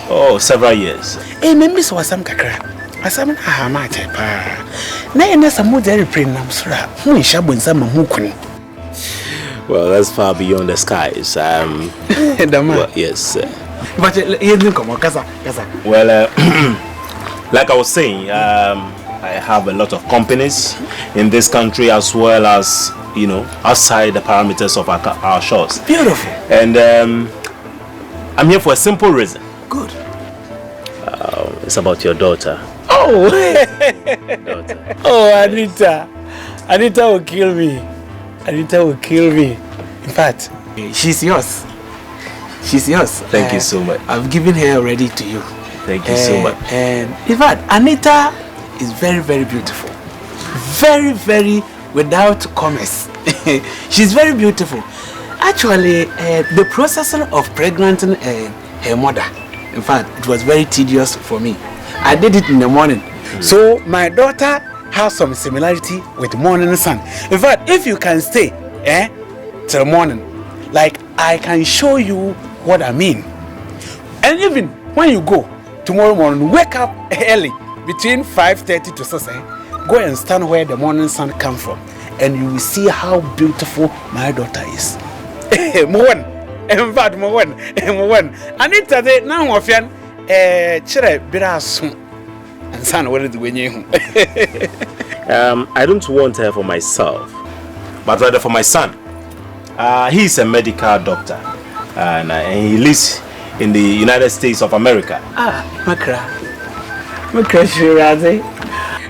Oh, several years. Hey, maybe so some kakra. Asam ha ma tepa. Na ene samu dere prenam sura. Hu shabo nsama hu kun. Well, that's far beyond the skies. Well, yes. But you didn't come kasa. Well, like I was saying, I have a lot of companies in this country as well as, you know, outside the parameters of our shores. Beautiful. And I'm here for a simple reason. Good. It's about your daughter. Oh! Daughter. Oh, Anita. Anita will kill me. Anita will kill me. In fact, she's yours. She's yours. Thank you so much. I've given her already to you. Thank you so much. And in fact, Anita is very, very beautiful. Very, very without commerce. She's very beautiful. Actually, the process of pregnanting her mother, in fact, it was very tedious for me. I did it in the morning. So my daughter has some similarity with morning sun. In fact, if you can stay till morning, like I can show you what I mean. And even when you go tomorrow morning, wake up early between 5:30 to 6. Go and stand where the morning sun comes from, and you will see how beautiful my daughter is. Mowen, in fact, Mowen. Anita, they now often chere birasu and son. What is when you? I don't want her for myself, but rather for my son. He's a medical doctor, and he lives in the United States of America. Makra, Shirazi.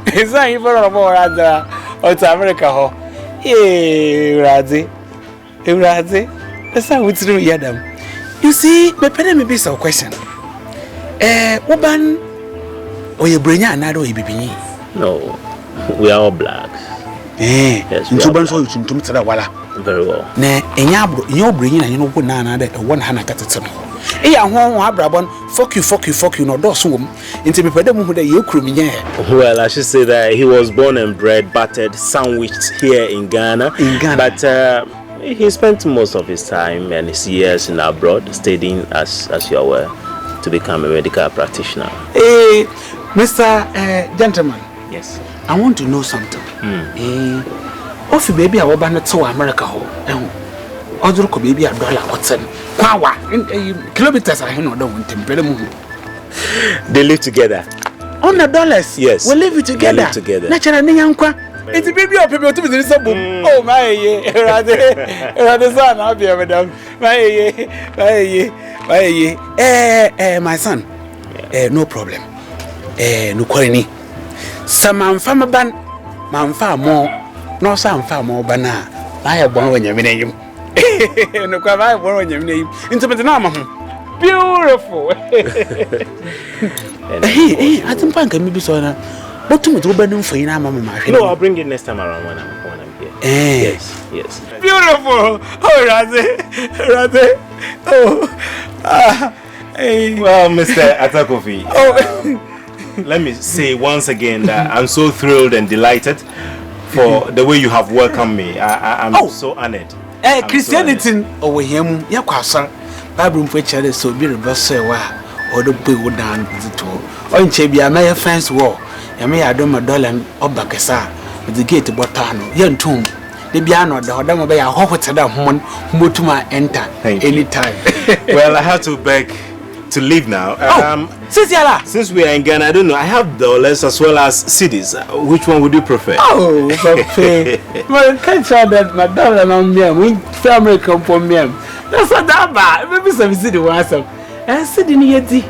It's not even more other to America. Razi. That's how it's through Yadam. You see, my penny may be some question. Woban or your brain, and No, we are all black. Yes, we are black. Very well. Ne, your brain, and you know, one another, one hand at the time. Fuck you, no dosum. Into me, well, I should say that he was born and bred, battered, sandwiched here in Ghana. But he spent most of his time and his years in abroad, studying as you are aware, to become a medical practitioner. Hey, Mr. Gentleman. Yes. I want to know something. If baby I want to America, other could be $1 or 10 kilometers. I don't want to. They live together. $100. Yes. We live together. They live together. Naturally, it's a baby of people to be boom. Oh my, rather son, I'll be a madam. My son. No problem. No quarry. Some man farmer ban, man far more. No, some far more banana. I have one when you name. No, I have one when you name. Into the name. Beautiful. Hey, I don't think I may be so. But to me, for you, Mamma. No, I'll bring it next time around when I'm here. Yes. Beautiful. Oh, Raze. Oh. Hey. Well, Mr. Atakofi. Let me say once again that I'm so thrilled and delighted for the way you have welcomed me. I'm so honored. Christianity over him, Yakwasa. Bible preacher so be reverse or the people down the tour. Or in Chebia, my fence war. I may have done my dollar or Bakasa with the gate of Botano. Young tomb. The piano, the Hodama Bay, I hope it's a one who to my enter anytime. Well, I have to beg to leave now. Since we are in Ghana, I don't know. I have dollars as well as cedis. Which one would you prefer? Oh, okay. Well, can't try that my dollar on me. We family come from me. That's not that bad. Maybe some city was some. And sitting here, the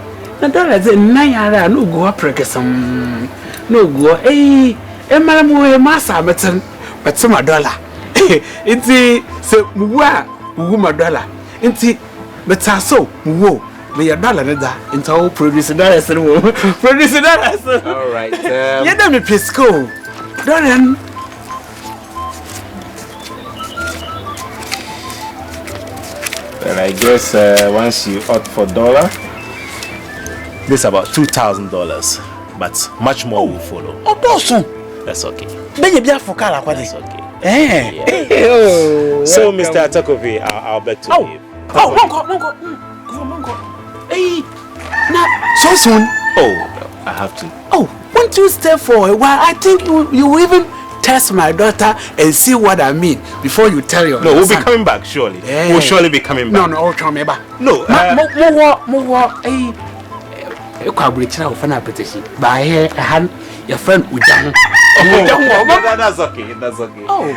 dollar is 9 no go up, some no go. Hey, Madam, massa, but some $1. It's a wuma dollar. Inti betaso wo me ya dollar ne da inta wo produce dollar sen wo. Produce dollar. All right. You don't me pesco. Dorian. Well, I guess once you opt for dollar, this is about $2,000, but much more will follow. Oh, that's okay. That's okay. Oh, so, Mr. Atakovi, I'll beg to leave. Mongo. Hey, now so soon. Oh, I have to. Oh, won't you stay for a while? I think you will even test my daughter and see what I mean before you tell your. No, we'll be coming back surely. Yeah. We'll surely be coming back. No, try me back. No, more. Hey, you can't breach now for an appetition. By here, a hand, your friend Ujan. That's okay. That's okay. Oh,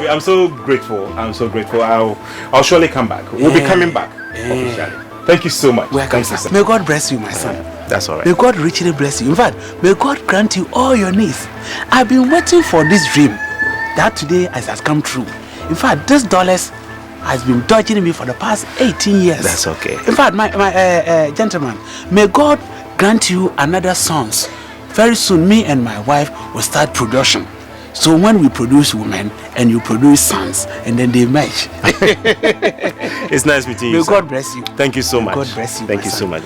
I'm so grateful. I'll surely come back. We'll be coming back officially. Thank you so much. Welcome, sir. May God bless you, my son. That's all right. May God richly bless you. In fact, may God grant you all your needs. I've been waiting for this dream that today has come true. In fact, this dollars has been dodging me for the past 18 years. That's okay. In fact, my gentleman, may God grant you another sons. Very soon, me and my wife will start production. So when we produce women and you produce sons, and then they match. It's nice meeting you. May God bless you. Thank you so much. God bless you. Thank you so much.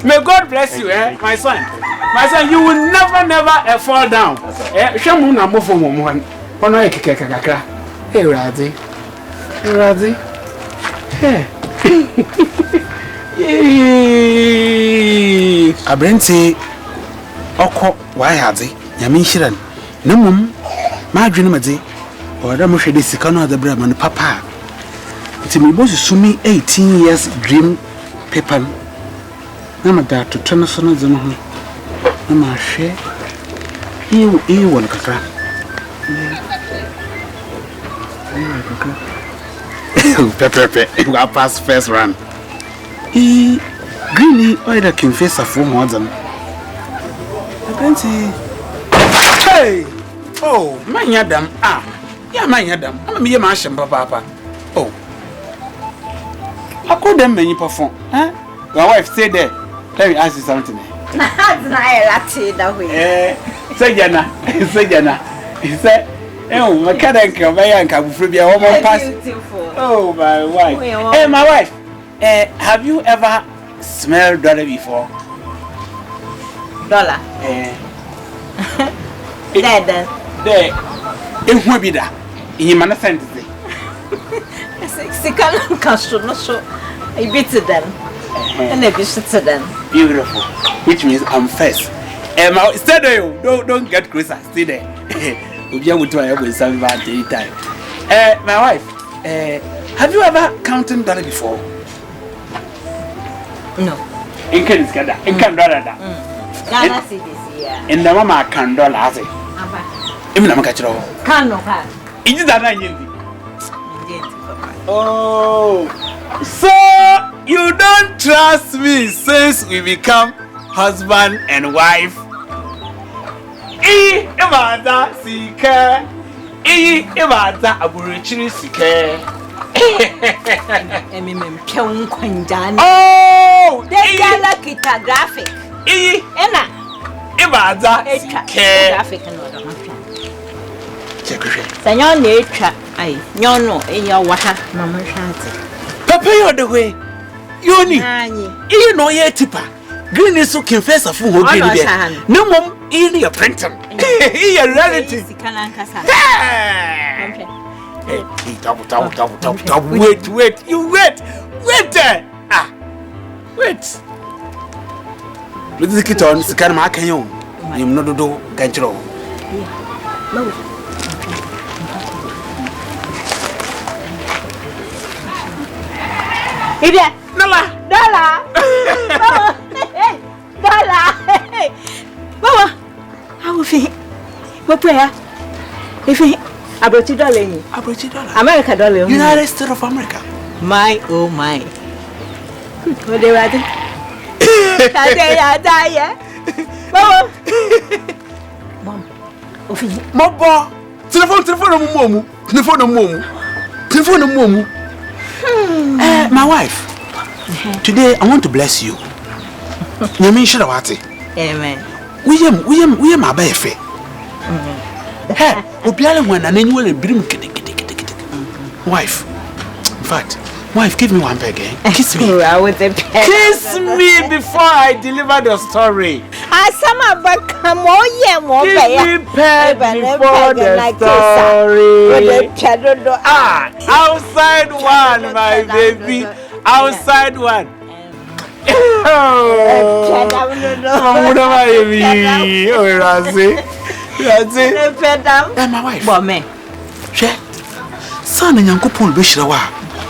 May God bless you, my son. My son, you will never fall down. Hey, Radzi. Hey. Abrenti Oko Wayadi, Yamin Shiran. No mum, my dream of the or the Moshe Sikano the Brahman Papa. It's me was sumi 18 years dream paper. Namada to turn us on the Nama share. You want Kaka. Pepe, you are past first run. Greeny, either confess a full more than. Hey! Oh, my yadam. Ah, yeah, my yadam. I'm a mere marsham, papa. Oh, I couldn't make you perform. Huh? Your wife stay there. Let me ask you something. Say Jana. He said, oh, my cat and Kavaya come through your home pass. Oh, my wife. Hey, my wife. Have you ever smelled dollar before? Dollar? There. It won't be that. In my sentence. Sika Castro, not so. I beat them. And I beat them. Beautiful. Which means I'm first. Stay there. Don't get closer. Stay there. We'll be able to have some bad time. My wife, have you ever counted dollar before? No. In Canada. In Canada. Ghana cities here. In the mama can dollar has it. Even I'm catching all. Can no have. Is it that I Oh, so you don't trust me since we become husband and wife? Imada Sika. Imada Aburichiri Sika. Oh, they got a graphic. Emma. Imada Sika. Senor nature, I no in your water, Mamma Shanty. Papa, you're the way. You know, you're tipper. Green is so confess a fool. No, mom, in your printer. Your relative. Wait, you wait. Wait. Let's get on Sikarma Canyon. I'm not do control. No. Dollar. Mama, how will he? What prayer? If he $1 dollar. America dollar. United States of America. My oh my. What they were doing? Mom. Mom. Telephone. My wife, today I want to bless you. You mean Shirawati? Amen. We my baby. Hey, Obiala when an annual brim. Wife, in fact, wife, give me one bag again. Kiss me. Kiss me before I deliver the story. Give me pet before the story. Outside one, my baby. Outside one. My wife. Son and Uncle Paul Bishrawa.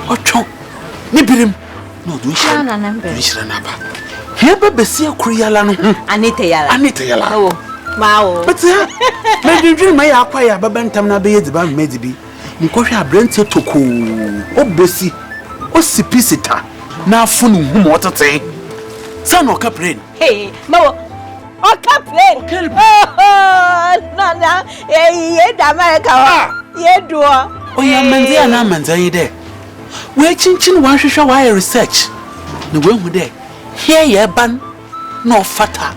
Or chunk. Nibirim. No, do Naba. Here, Bessia Krialan. Anita Yala. Oh, Mao. But, maybe dream my acquire Babantamna Beds by Medibi. Nkosha Brente Toku. Oh, Bessie. Oh, Sipisita. Now, Funum, what a thing. Son or Caprin. Hey, Mo. Oh, Caprin. No, America. Ye do. Oh, yeah, Manzia and Manzai there. We're chin one show wire research. The way we there. Here, ye ban no fata.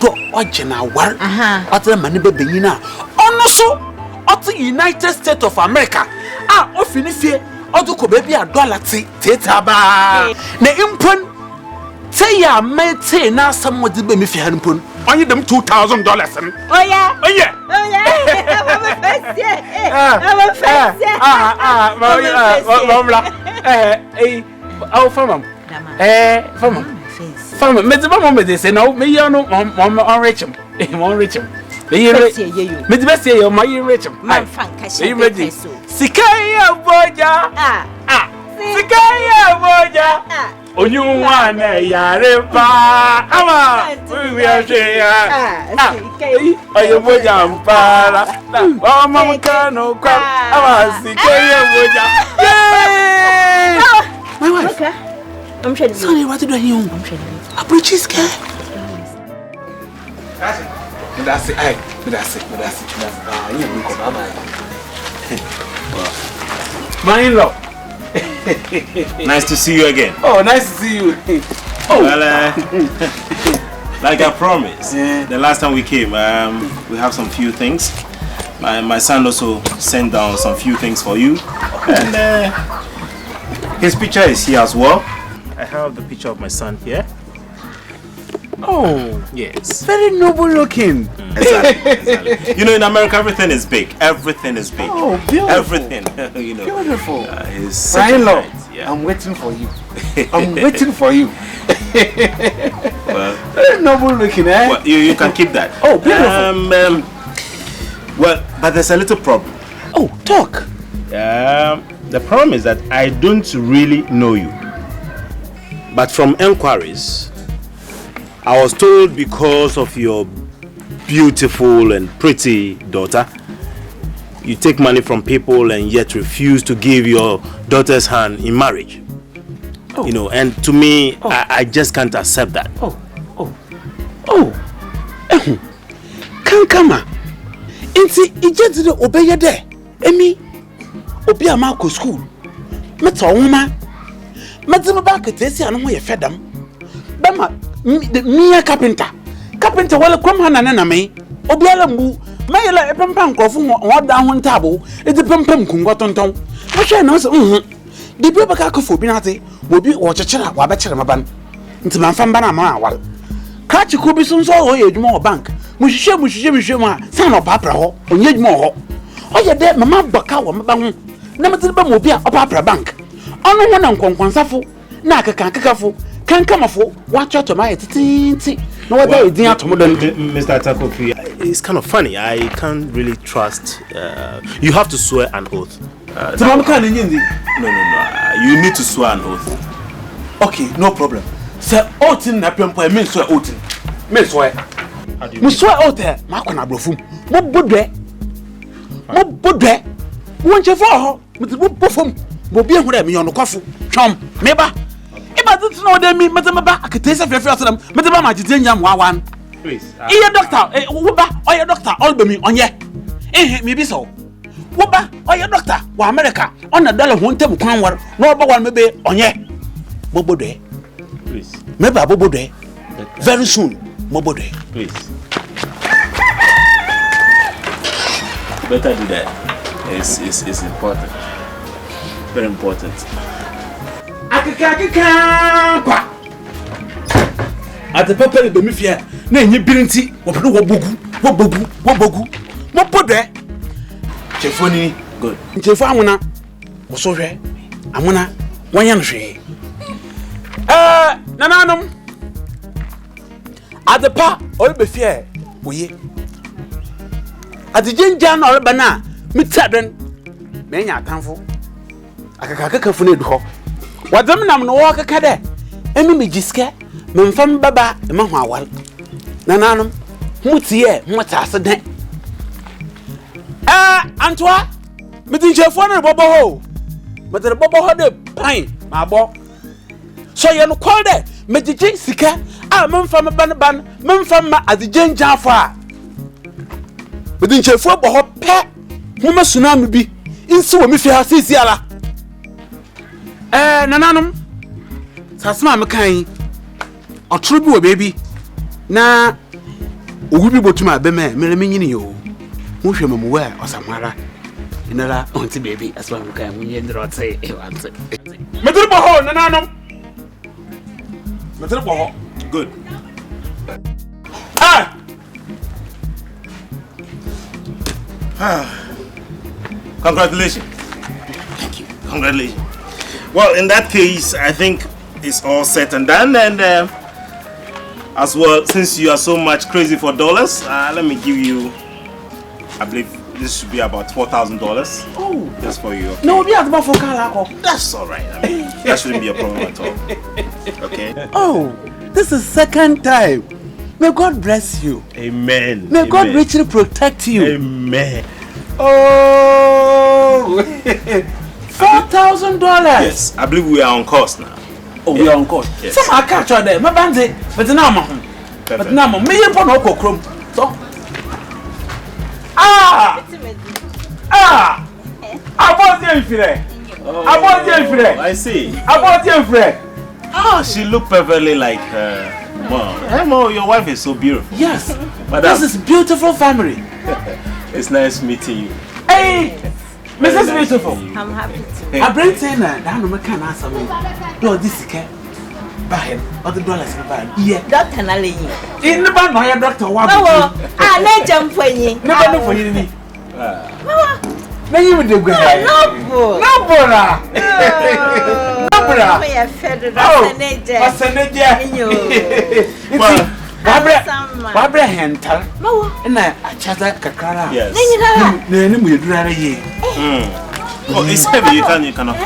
Go original war. Other money baby now. Also, the United States of America. Often if you or baby a dollar theater bar. The impun say ya may say now somewhat the baby if you hadn't put only them $2,000. Oh, yeah. Oh, yeah. Oh, yeah. I'm a Farmer, Mr. They say no, me, you know, on Rachel. Won't reach him. Miss Bessie, you're my Rachel. My Frank, I ready. SIKA Boja. SIKA Boja. Oh, you want a yarepa. We are saying, oh, you Boja. Oh, Mamma Cano, SIKA Boja. My wife. I'm sure. Sorry, what did you do? I'm sure. A bridge care. That's it. That's it. My in-law. Nice to see you again. Oh, nice to see you. Oh. Well, like I promised, the last time we came, we have some few things. My son also sent down some few things for you. And his picture is here as well. I have the picture of my son here. Oh, yes. Very noble looking. Exactly. You know, in America, everything is big. Everything is big. Oh, beautiful. Everything. You know. Beautiful. My-in-law, yeah. I'm waiting for you. I'm waiting for you. Well, very noble looking, eh? Well, you can keep that. Oh, beautiful. Well, but there's a little problem. Oh, talk. The problem is that I don't really know you. But from enquiries, I was told because of your beautiful and pretty daughter, you take money from people and yet refuse to give your daughter's hand in marriage. Oh. You know, and to me, I just can't accept that. Kankama. Inti ije de obeye there. Emi obi amako school. Meta woma. Meta ba ketesi anu ho ye fedam. Bema me carpenter. Carpenter wala kwam na na me. Obi ala mbu. Mayela epempa nkrofo ho da ho ntabo. Edi pempem kungo tonton. Wo hwe na so de bi baka akofo bi na ate. Obi wo chechera wa be kire maban. Nti manfa mba na ma awal. Kachi ko bi so o ye adwuma o bank. Muhwehwe mu a san no papra ho. Onye adwuma ho. Oye de mama baka wo mba ho. Na mete ba mo bi a opapra bank. Ono ho na nkonkonsafo na akakafo. Kankamafo wa choto ma titinti. No whether you didn't Mr. Takofi, it's kind of funny. I can't really trust. You have to swear an oath. No. You need to swear an oath. Okay, no problem. Sir, oath na pempo e mean swear oath. Me swear. Mu swear oath e ma kona brofum. Mo bodwe. Won che for ho. Me ti bofum. Bo bi ehura me yon kwafo. Twom. Meba. Iba tut no de mi meta meba aketesa fefe asem. Meta ba ma jite nyam wawan. Please. Iye doctor, wo ba, oye doctor, all be mi onye. Me bi so. Woba, or your doctor, or America, on a dollar won't tell me war, no one maybe on ye. Bobo day. Please. Maybe a bobo day. Very soon, Bobo day. Please. Better do that. It's important. Very important. At the paper, the mafia, name you birinti, wabogu. Mopode. Chefoni, good. Chefamuna, Osohe, Amuna, Wayanshi. Nananum. At the pa, all be fair, we. At the Jinjan or Bana, Mitsaden, Menya Tanfo. Akaka funid ho. What them nam no walk a cade. Emmy Jiske, Memfam Baba, the Mahawal. Nananum, Mutie, Mutasa de. Antoine, Metin Chefone Bobo ho. But the Bobo had a pine, my boy. So you no call there, Medjin Sika, Memfam Ban, Memfam at the Jinjan far. Metin Chefo Boho pet, Mama Tsunami be, in so if you have Sisiala. Nananum, Sasma Makai, or Trubu baby. Na, we be to my beme, Melamini, you. Musham wear or Samara. Inala, auntie baby, as one can when you not say, Maturbo, Nananum. Maturbo, good. Congratulations. Thank you. Congratulations. Well, in that case, I think it's all set and done. And as well, since you are so much crazy for dollars, let me give you, I believe this should be about $4,000. Oh, just for you. Okay? No, we have for Kalako. That's all right. I mean, that shouldn't be a problem at all. Okay. Oh, this is second time. May God bless you. Amen. May God richly protect you. Amen. Oh, $4,000. Yes, I believe we are on course now. Oh, we are on course. Yes. Some I catch her there. My bandit, but now, but now, me upon Oko Chrome. So, I bought them for I bought them for I see. I bought them for Oh, she looked perfectly like Mom. Emma, your wife is so beautiful. Yes, Madam. this is beautiful family. It's nice meeting you. Hey, Mrs. Beautiful. I'm happy to. I bring that no can answer me. No, this is buy him. What the dollars in buy? Yeah, Doctor Nali. In the band, my doctor. What? No, I let jump for you. Never for you. Maybe with the girl. No, Bora. No, Bora. What's an idea? Barbara Hentel. No, and I chatter Kakara. Yes. Oh, it's heavy. You cannot.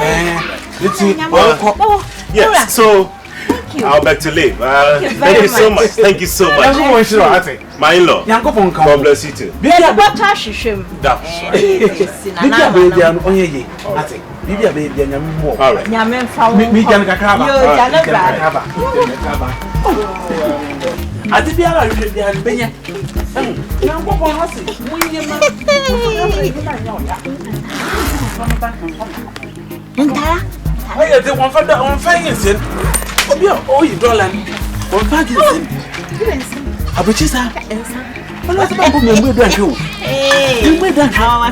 Yes. So I'll back to leave. Thank you so much. Thank you so much. My in-law. God bless you too. That's Oh, you dollar. One pack is in. Abuchisa. What was about me? We don't show. Hey, we don't show.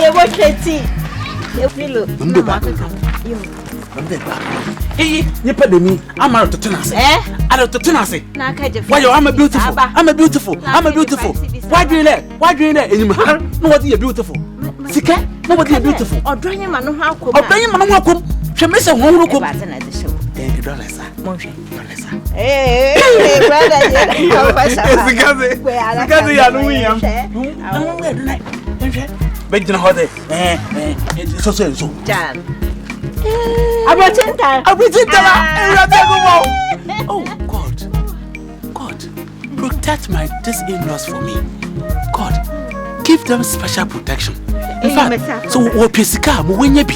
You watch it. You feel Hey, you put me. I'm out of tennis. Out of tennis. Why I'm a beautiful. I'm a beautiful. I'm a beautiful. Why do you let? Why do you let? Nobody is beautiful. Sika, nobody is beautiful. Or drawing your man how come? Or bringing my mom. She miss a one look. Hey, brother, oh God, protect these in-laws for me. God, give them special protection. In fact, so what Pisika, when you be,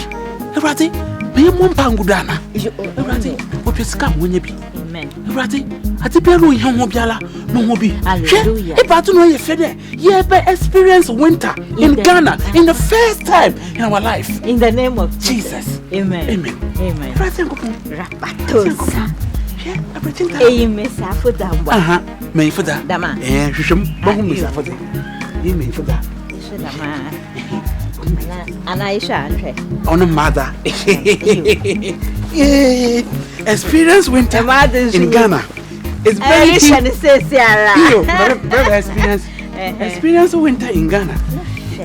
Me Mumpangudana. Everybody, what is come when you be? Amen. Everybody, at the piano, you won't be ala, no more be. Hallelujah. If I don't know your fede, you ever experience winter in Ghana in the first time in our life. In the name of Jesus. Amen. Amen. Amen. Rapatosa. Amen. Safuda. May for that. Dama. Shum, Bohum for that. You may for that. And I shall on a mother. Yeah. Experience winter in Ghana. It's very experience winter in Ghana.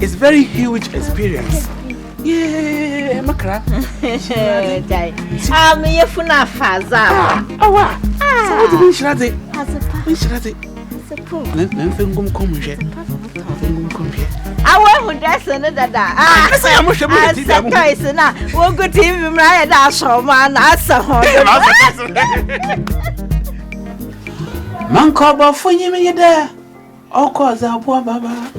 It's very huge experience. Yeah, Makra. I'm here for na faza. Oh, what? So what do you shirate? Shirate. Then come here. I want dress another. I'm we'll go to him right now. So, man, that's a man, call for you there. Oh, cause I poor Baba.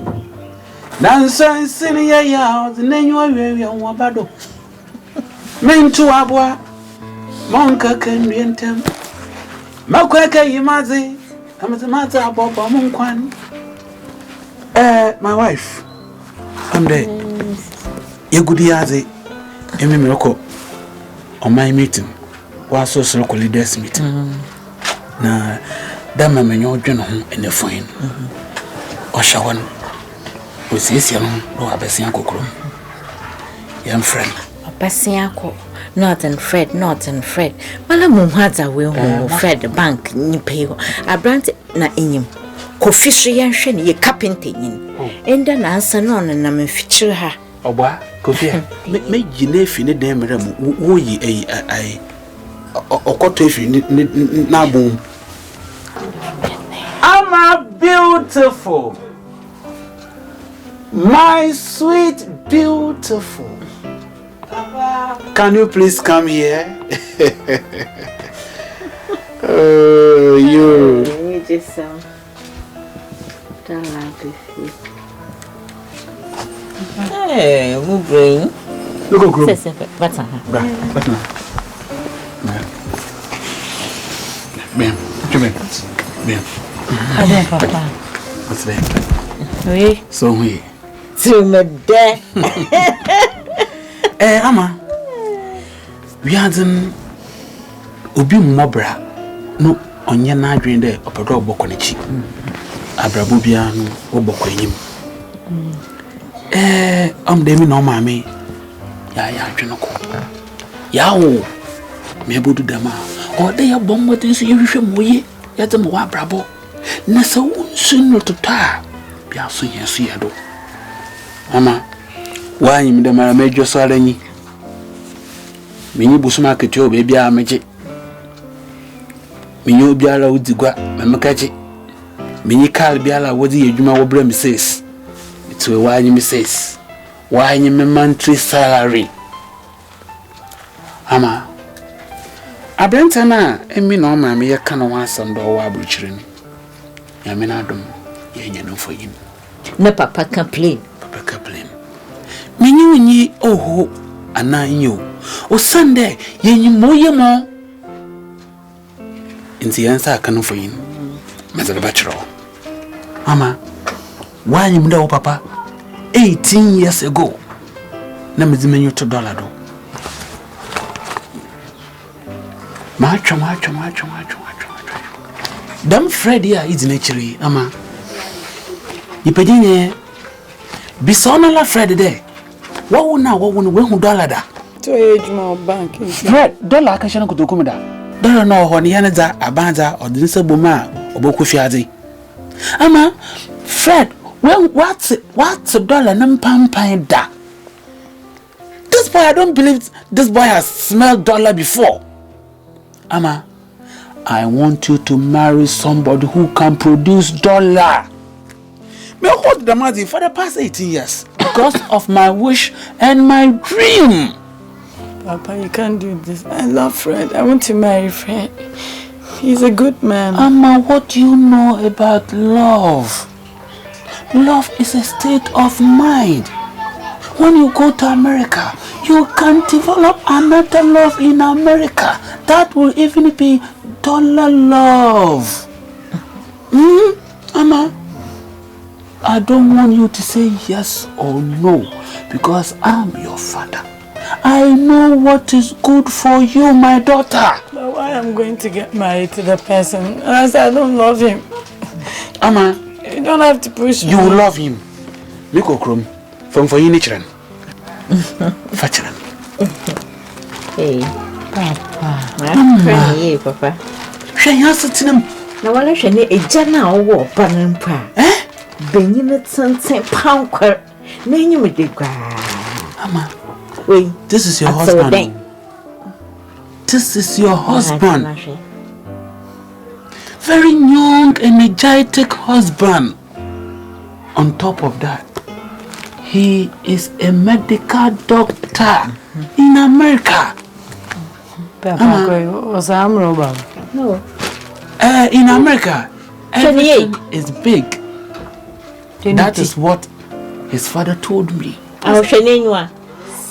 Nancy, senior yard, the name you are very on Wabado. Men to Abwa, Monka can be in them. Makwaka, you mazi, I'm the matter about Monkwan. My wife. I'm there. You good yazi. Emi Miroko on my meeting. Was so local leaders meeting. Na dama menyo jono in the phone. Oshawan. Was this young no abesian kokro. Young friend. Abesian not in Fred. Malamu hadza we Fred bank ni pay. Abrante na inyim. Kofi yan hwe ne ye carpenter yin. Enda na ansa no na me feature ha. Oba Kofi me gine fi ne dem ram wo yi ai okoto fi na bom. I'm beautiful. My sweet beautiful. Can you please come here? Oh, you. Me just hey, move brain. Look at group. What's on her? Bam. Bam. Papa. What's that? Oui. So we. To me there. Ama. We hadn't obi mobra. No, onye na adwen de opedo oboko nechi. Abrabo bia no oboko enyim. Dem no mama ya adwen ko. Ya wo me bodu dama. O de ya bombo tin so yehwehwe moye. Ya dem wa abrabo. Na so unsun no tota. Bia so yesu yedo. Mama, why you the mara major saranyi? Mini busuma ketio baby a meje. Mini obiara udigwa memekachi. Mini kal biala wodi edwuma wo bra me says. It's why you says. Why you me monthly salary? Ama. Abranta na emi no ma me yeka no wansam do wa abruchire ni. Ya me na adom ye nya no for yin. Na papa complain. Many winnie oh ana you o Sunday yen moye mo in the answer can for you Mr. Bachelor. Mama, why you know papa 18 years ago na mezimenu $2 do macho dam Fred here is naturally ama ipedinye bisona la Fred there. What will $1 da? To age more bank. Fred, $1 can shana kutokumida. $1 no honi yanaza abanza or dinsa boma oboku fiazi. Ama Fred, what's $1 nampampan da? This boy, I don't believe this boy has smelled $1 before. Ama, I want you to marry somebody who can produce $1. Me hold the money for the past 18 years because of my wish and my dream. Papa, you can't do this. I love Fred. I want to marry Fred. He's a good man. Amma, what do you know about love? Love is a state of mind. When you go to America, You can develop another love in America. That will even be dollar love. Mama, I don't want you to say yes or no because I'm your father. I know what is good for you, my daughter. But why I'm going to get married to the person? I said I don't love him. Mama, you don't have to push me. You will love him. Miko Krum, from for you, children. Fetcheren. Hey, Papa. Hey, Papa. She has it in him. Now, I shall need a jana or pan pa. Eh? Benin at Sunset Pound. Name you with the Mama. Wait, this is your husband. This is your husband. Very young, energetic husband. On top of that, he is a medical doctor in America. Papa, was Amro? No. In America, everything is big. That is what his father told me. I'll show you one.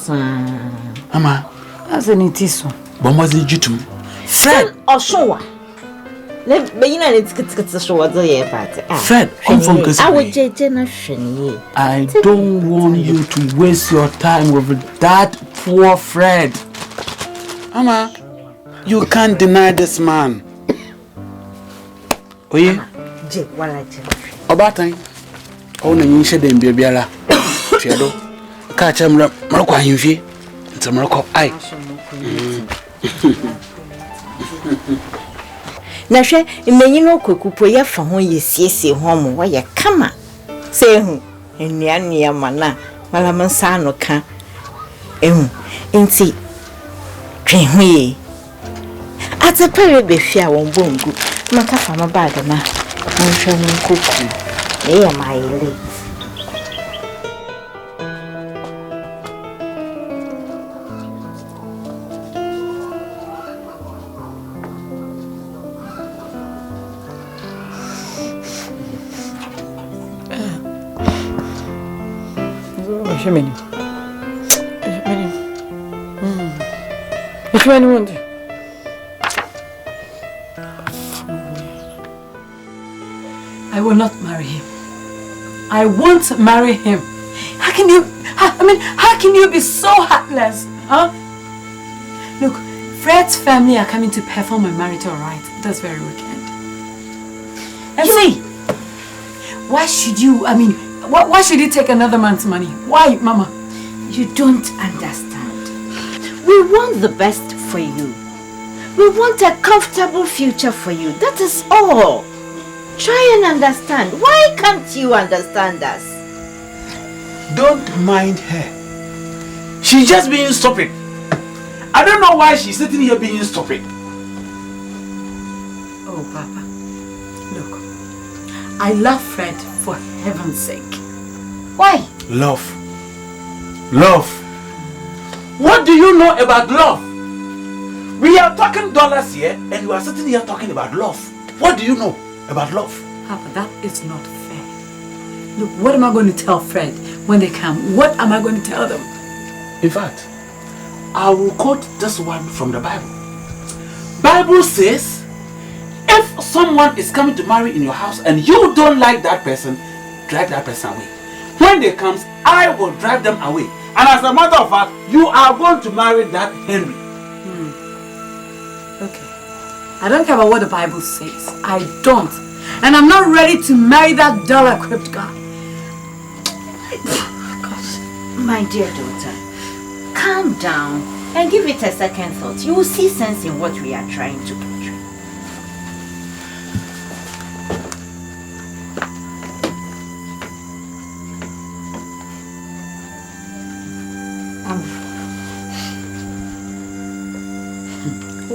Mama, that's an itiso. Bombazi Jutum. Fred or Showa. Let me know it's a show at the party. Fred, I'm from Kissing. I would generation. I don't want you to waste your time with that poor Fred. Mama, you can't deny this man. Oye? Obatang. Oh, no, you should be a biala. Tiado. Catch him, Marco, Hinfi. It's a Marco. I. Nasha, Emmanuel Kukupoya from when you see home, why you come. Say, and Yania Mana, Malamansano can. And see, train me. At a period be fair on Bungu, Maka from a bag and I'm showing cookie. They are my lady. I will not marry him. I won't marry him. How can you, how can you be so heartless, huh? Look, Fred's family are coming to perform a marital rite this very weekend. And see, why should you, why should you take another man's money? Why, Mama? You don't understand. We want the best for you. We want a comfortable future for you. That is all. Try and understand. Why can't you understand us? Don't mind her. She's just being stupid. I don't know why she's sitting here being stupid. Oh, Papa. Look, I love Fred for heaven's sake. Why? Love. Love. What do you know about love? We are talking dollars here and you are sitting here talking about love. What do you know about love? Papa, that is not fair. Look, what am I going to tell Fred when they come? What am I going to tell them? In fact, I will quote this one from the Bible. Bible says, if someone is coming to marry in your house and you don't like that person, drive that person away. When they come, I will drive them away. And as a matter of fact, you are going to marry that Henry. Okay. I don't care about what the Bible says. I don't. And I'm not ready to marry that dollar-equipped guy. Gosh, my dear daughter, calm down and give it a second thought. You will see sense in what we are trying to portray.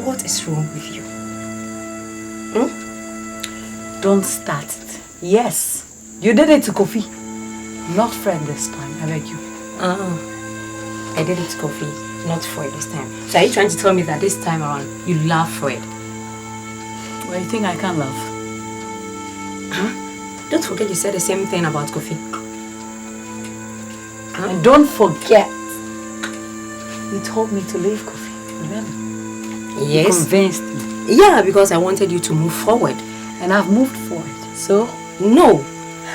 What is wrong with you? Don't start it. Yes, you did it to Kofi. Not Fred this time, I beg you. I did it to Kofi, not Fred this time. So are you trying to tell me that this time around you love Fred? Well, you think I can't love? Don't forget you said the same thing about Kofi. And don't forget You told me to leave Kofi. Remember? Yes. You convinced me. Yeah, because I wanted you to move forward. And I've moved forward. So, no.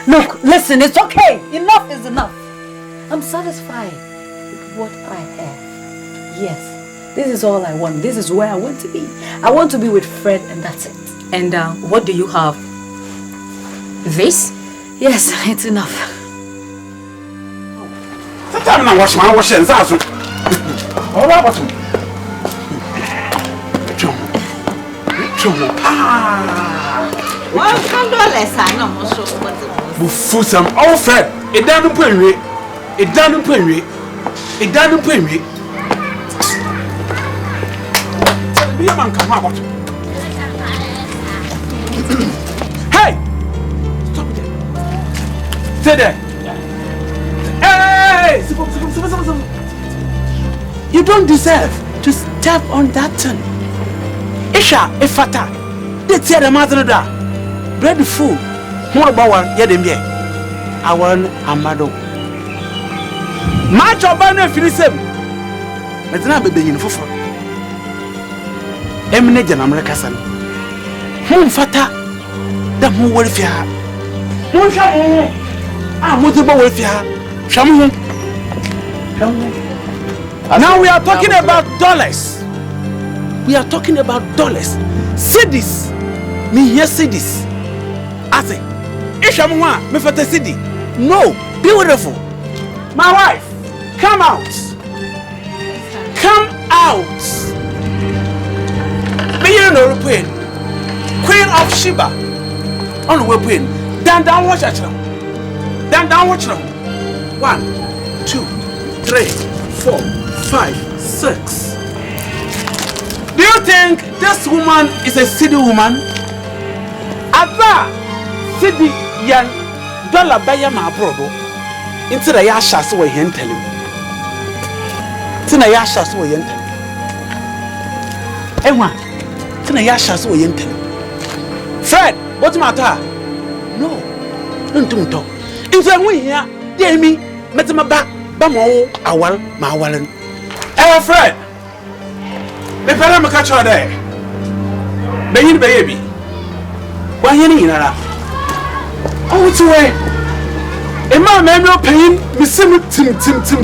Look, listen, it's okay. Enough is enough. I'm satisfied with what I have. Yes, this is all I want. This is where I want to be. I want to be with Fred and that's it. And what do you have? This? Yes, it's enough. I'm not washing my washing. That's all right. What's food some old Fred. It doesn't put me. It doesn't put me. It doesn't put me. Be a man, come out. Hey! Stop there. Stay there. Hey! You don't deserve to step on that thing. Isha, Ifata. They tear the mother da. Bread full. More about one, yeah, them here. I want Amado. Match of banner finish him. But now be being for Eminent and America son. Whom fata the who will fear. Who shall I want to go with ya? Shamu. Now we are talking about dollars. We are talking about dollars. Cities. Me here cities. I say, Ishamwa, me for the city. No, beautiful. My wife, come out. Come out. Me you know Queen. Queen of Sheba. On the way Queen. Dan watch at them. Dan watch them. 1, 2, 3, 4, 5, 6. Do you think this woman is a city woman? Ada city yan dollar buy my brother. Into the yasha so we can tell him. Into the yasha so we can tell him. Emma, into the yasha so we can tell him. Fred, what's the matter? No, don't talk. Into the way here, dear me, met my back, Bamo, awal, my wallen. Fred, the parent catch her there. Baby, why you need that? Oh, it's away. A man may not pay me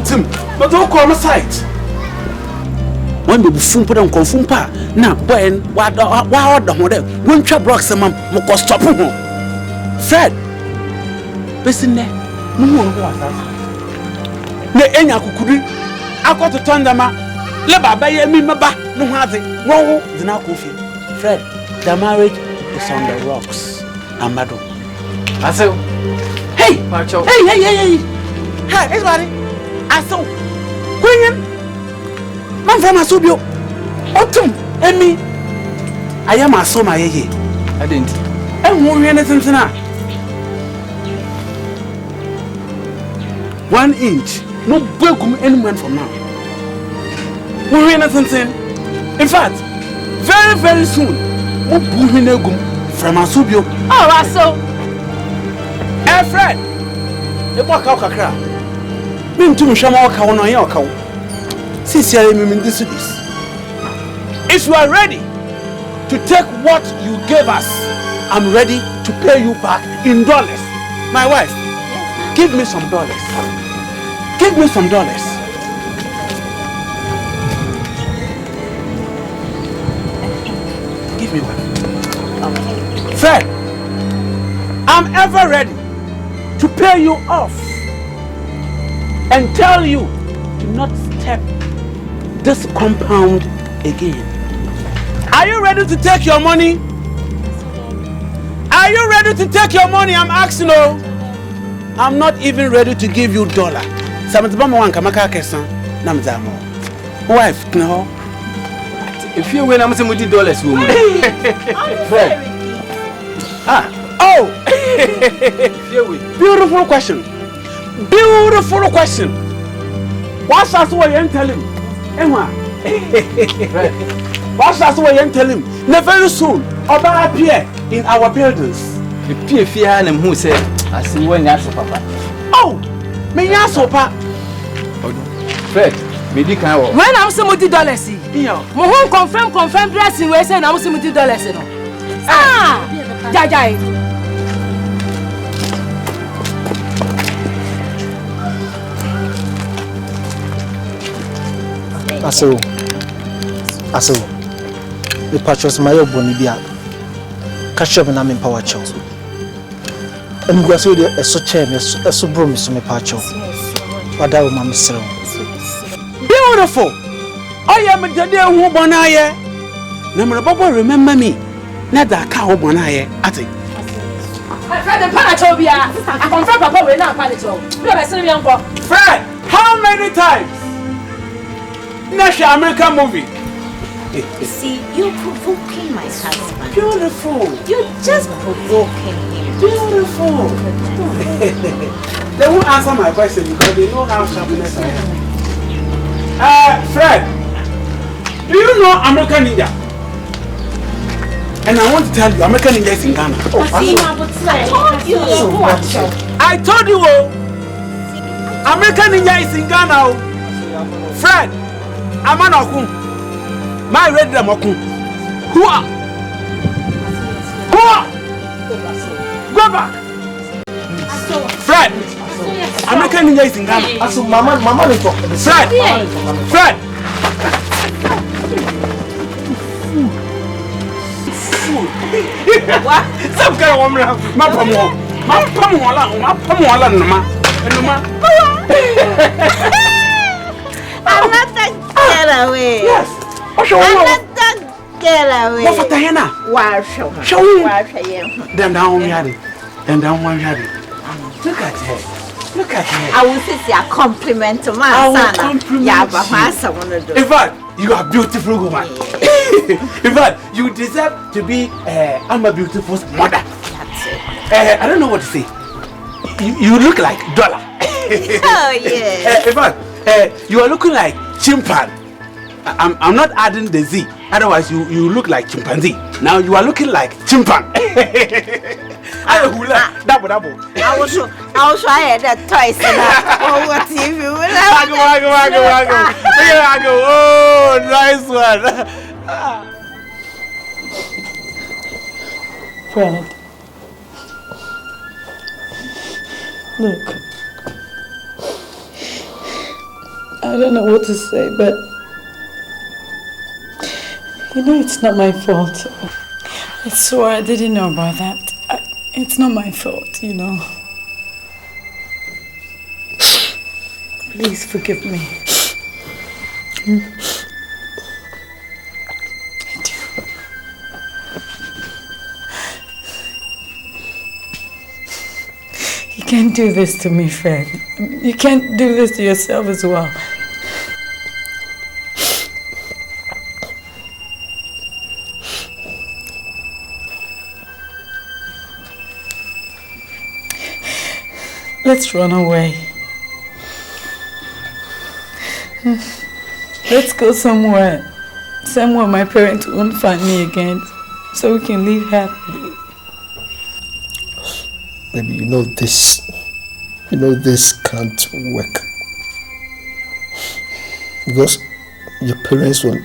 tim. But don't call my sight. When the buffoon put on confumpa, now, when what the model, one trap blocks a man, more stop him. Fred, listen there, no one was that. The Enya Kukuri, I got to turn them up. Leba by me, my back, no have it, no, the now coffee. Fred, the marriage is on the rocks, Amado. I said, hey, hey, everybody. I saw Queen, man from Asubio, Autumn, and me. I am a soma. I didn't. And won't anything tonight. 1 inch, no welcome anyone from now. Won't anything. In fact, very soon, we'll from Asubio. Oh, I saw. Hey, Fred, the walk out a crowd. Been to Shamaka on your cow. Sincerely, mean this is. If you are ready to take what you gave us, I'm ready to pay you back in dollars. My wife, give me some dollars. Give me some dollars. Give me one. Fred, I'm ever ready to pay you off and tell you to not step this compound again. Are you ready to take your money? Are you ready to take your money? I'm asking you. I'm not even ready to give you $1. Wife, no. If you win, I'm saying $50, woman. Fred. Oh! Beautiful question. Beautiful question. What's that what you tell him? Emma. What's that what you tell him? Very soon, Oba appear in our buildings. The PFA and who said, I see when you ask Papa. Oh! Me ask Papa. Fred, Maybe can I? When I'm some $20, Mohon confirm dressing where say I'm some $20. Ah, Jajai. Aso, the purchase my bonibia. Catch up and I'm in power chow. I'm going to do a so chair, a so broom, so my pacho. But that was my mister. Beautiful. I am a daddy who bonaye. Number Baba, remember me. Not that cow bonaye. I think. Fred, how many times? National American movie. See, you're provoking my husband. Beautiful. You're just provoking him. Beautiful. They won't answer my question because they know how sharpness I am. Fred, do you know American Ninja? And I want to tell you, American Ninja is in Ghana. I told you, American Ninja is in Ghana. Fred, I'm an Okun. My red Ramokun. Who are? Go back. Fred, American Ninja is in Ghana. So Mama, Fred. What? Some kind of woman. I'm not that girl away. Yes. I'm not that girl away. What's that, Diana? Wow, show me. Then down one yard. Look at her. I will say a compliment to my son. Yeah, but my son wanna do. In fact, you are a beautiful woman. In fact, you deserve to be I'm a beautiful mother. That's it. I don't know what to say. You look like dollar. Oh yeah. In fact, you are looking like chimpan. I'm not adding the Z. Otherwise, you look like chimpanzee. Now you are looking like chimpan. Double. I will try that twice. Oh, what if you will? I go. Oh, nice one. Fred, look, I don't know what to say, but you know it's not my fault. I swear I didn't know about that. It's not my fault, you know. Please forgive me. I do. You can't do this to me, Fred. You can't do this to yourself as well. Let's run away. Let's go somewhere my parents won't find me again, so we can live happily. Baby, you know this can't work. Because your parents will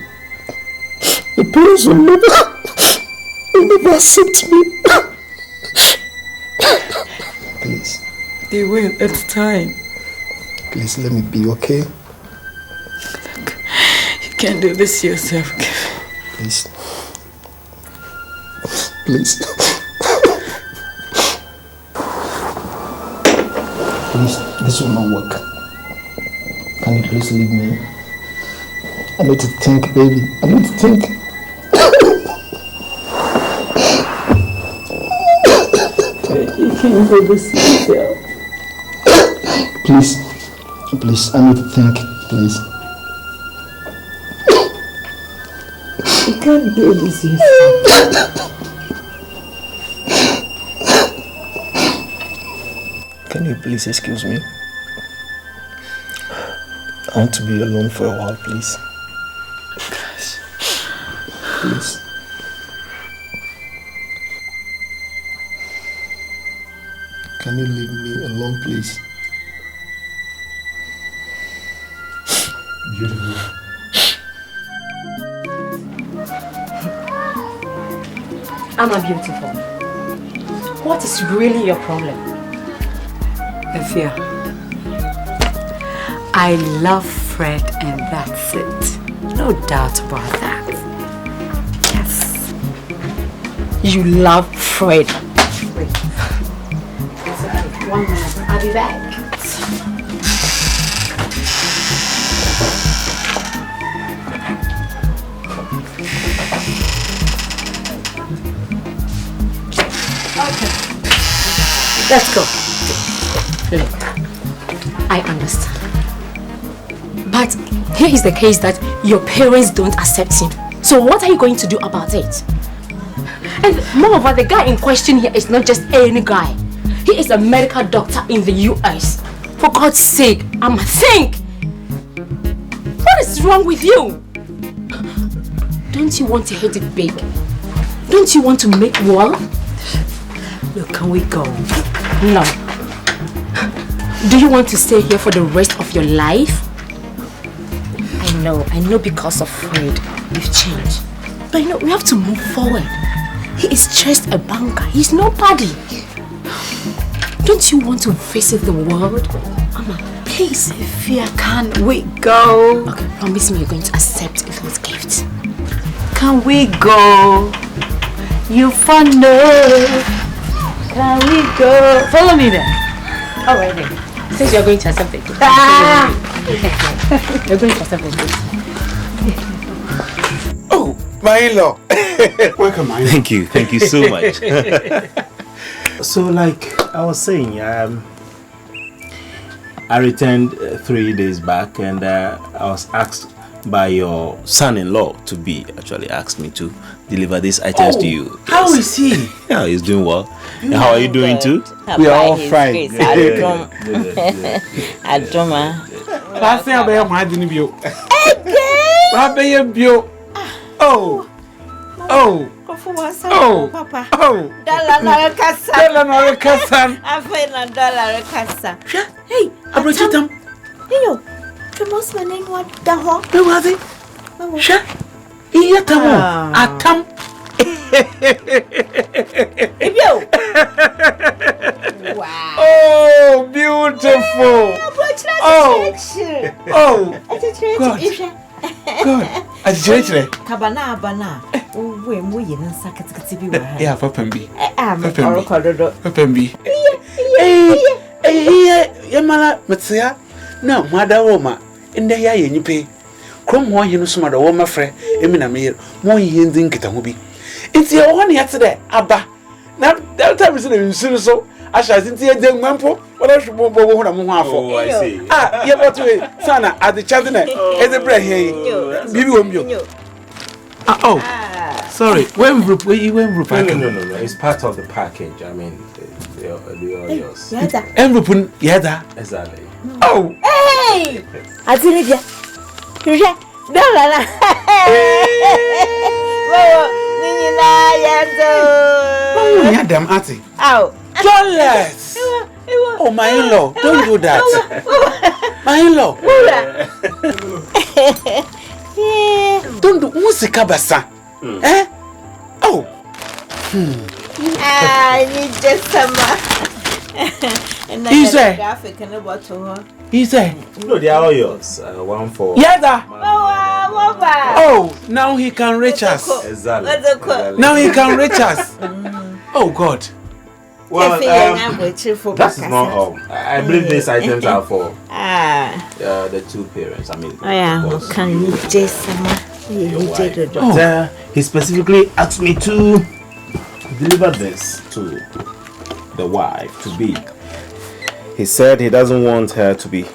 never accept me. Please. They will, it's time. Please let me be, okay? Look, you can't do this to yourself, okay? Please. Please. Please, this will not work. Can you please leave me? I need to think, baby. I need to think. You can't do this to yourself. Please, I need to think, please. You can't do this yourself. Can you please excuse me? I want to be alone for a while, please. Gosh. Please. Can you leave me alone, please? beautiful. Am I beautiful? What is really your problem? Efia, I love Fred and that's it. No doubt about that. Yes. You love Fred. Wait. It's okay. 1 minute. I'll be back. Okay. Let's go. Look, I understand. But here is the case that your parents don't accept him. So what are you going to do about it? And moreover, the guy in question here is not just any guy. He is a medical doctor in the US. For God's sake, I'ma think. What is wrong with you? Don't you want to hit it big? Don't you want to make war? Look, can we go? No. Do you want to stay here for the rest of your life? I know because of Fred, you've changed. But you know, we have to move forward. He is just a banker. He's nobody. Don't you want to visit the world? Mama, please. Efia, can't we go? Okay, promise me you're going to accept his gift. Can we go? You fun. Can we go? Follow me then. Alright then. Since you're going to accept it. You're going to accept it. Oh, my in-law. Welcome, my in-law. Thank you so much. So, like I was saying, I returned 3 days back, and I was asked by your son-in-law to be actually asked me to deliver these items to you. How is he? Yeah, he's doing well. And how are you doing too? We are all fine. Adoma. Last thing about my didn't be you. Oh. Papa. Oh. Dollar Naracasa. Hey, I brought you them. Yo, the most my name what the hawk. Where was it? Sure. Here, Atam. Wow. Oh, beautiful. Oh. God. Cabana. Yeah, Papambi. Yamala, Matsia. No, Mother Roma. In the year you pay. Come on, you know, some other woman, friend. Emina me, more yen think it will be. It's your one yesterday, Abba. Now, that time is in so. I shall see a young mampo. What I should go on a month for. I see. Ah, you're about to Sana at the Chardonnay. As a bread here. Oh, sorry. When you went group? No. It's part of the package. I mean, they are yours. Everyone, yeah, exactly. Oh, hey! I didn't get. Dollar. Madam Auntie. Oh, dollars. Oh, my in-law, don't do that. My in-law. Don't do Musika Bassa. Eh? Oh. You just summer. He's there. He's there. No, they are all yours. One for. Yeah. Oh, now he can reach us. Exactly. Now he can reach us. Oh God. Well, that is not all. I believe these items are for the two parents. I mean, can you just he specifically asked me to deliver this to the wife to be. He said he doesn't want her to be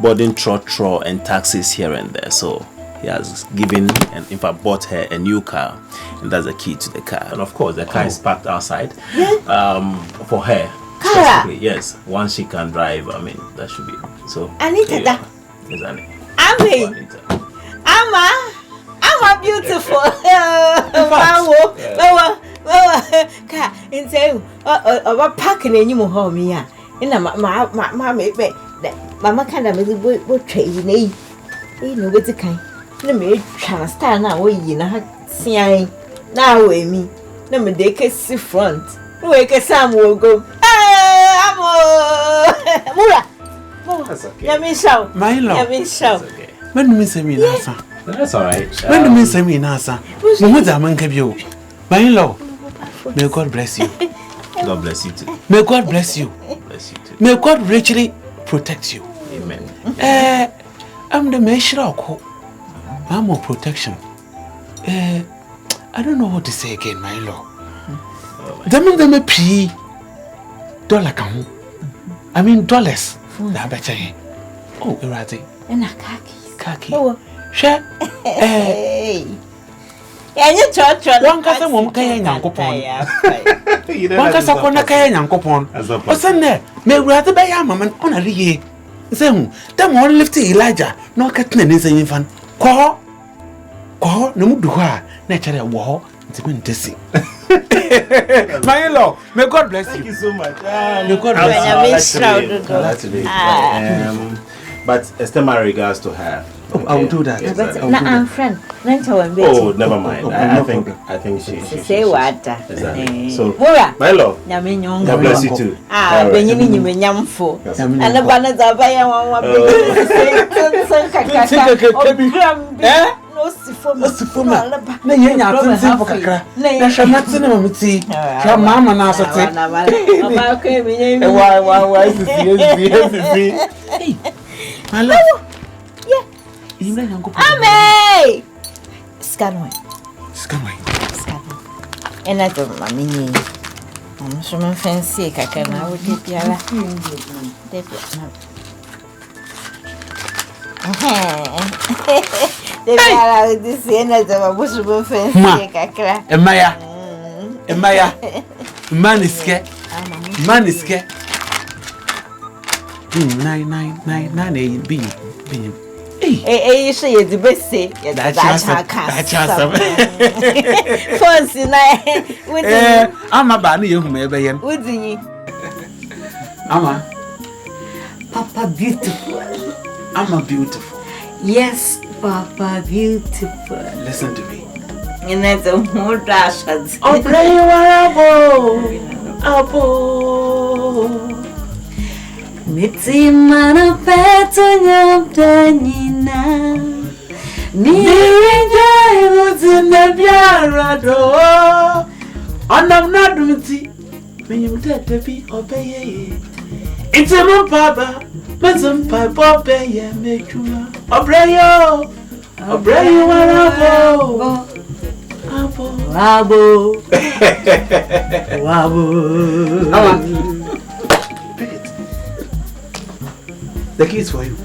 boarding trotro and taxis here and there, so he has given and in fact bought her a new car, and that's the key to the car. And of course the car is parked outside for her specifically. Yes, once she can drive, I mean that should be so. Anita, I'm beautiful. Packing in you home here. Mama kind of training. no what's a kind. No me transtar now we na see now we me. No me dey see front. No we can Sam will go. Mura. That's okay. Let me shout. My love. Let me shout. When do me say me nasa? That's alright. When do me say me nasa? Mumuza man kabio. My love. May God bless you. God bless you too. May God bless you. Bless you too. May God richly protect you. Amen. I'm the Meshra. I'm more protection. I don't know what to say again, my lord. Them me pee dollar count. I mean dollars. That better. Oh, Irati. And a khaki. Khaki. Oh, share. Hey. You church one casa won't carry Yankopon. One casa won't carry Yankopon. Or Sunday, may rather buy a moment on a lee. Them one lifted Elijah, no cutting is an infant. Call no dua, naturally a war, it's been dissing. My lord, may God bless you. Thank you so much. May God bless you. But extend my regards to her. Oh, I will do that. I'm friend. Oh, never mind. I think she say what? Exactly. So, my love, God bless you too. When you mean you mean yamfo. And the banners are by no sifoma. Na yenya atense for kakra. Na hwamate na mamiti. Hwa mama na asate. Mama ko emi nyemi. Why is this? My love. Yeah. You know yango. Ame. Scanway. And I don't mamini. I'm so fancy kakra na wo de biara. The biara this ena za babusu fancy kakra. Emaya. Maniske. Nine be. Hey, you say you the best say. That's fancy na. I'm a bani you maybe. Ama. Papa beautiful. I'm a beautiful. Yes, Papa beautiful. Listen to me. And that's a more dash. Oh, play you abo. Miti mana peto nyamtanina. Nirinja iluzi biarado. Onam na dumti. Menyumtete bi obeye. Itemu baba. Mazumpa bobeye mejuma. Obreyo warabo. Wabo. Pick it. The key is for you.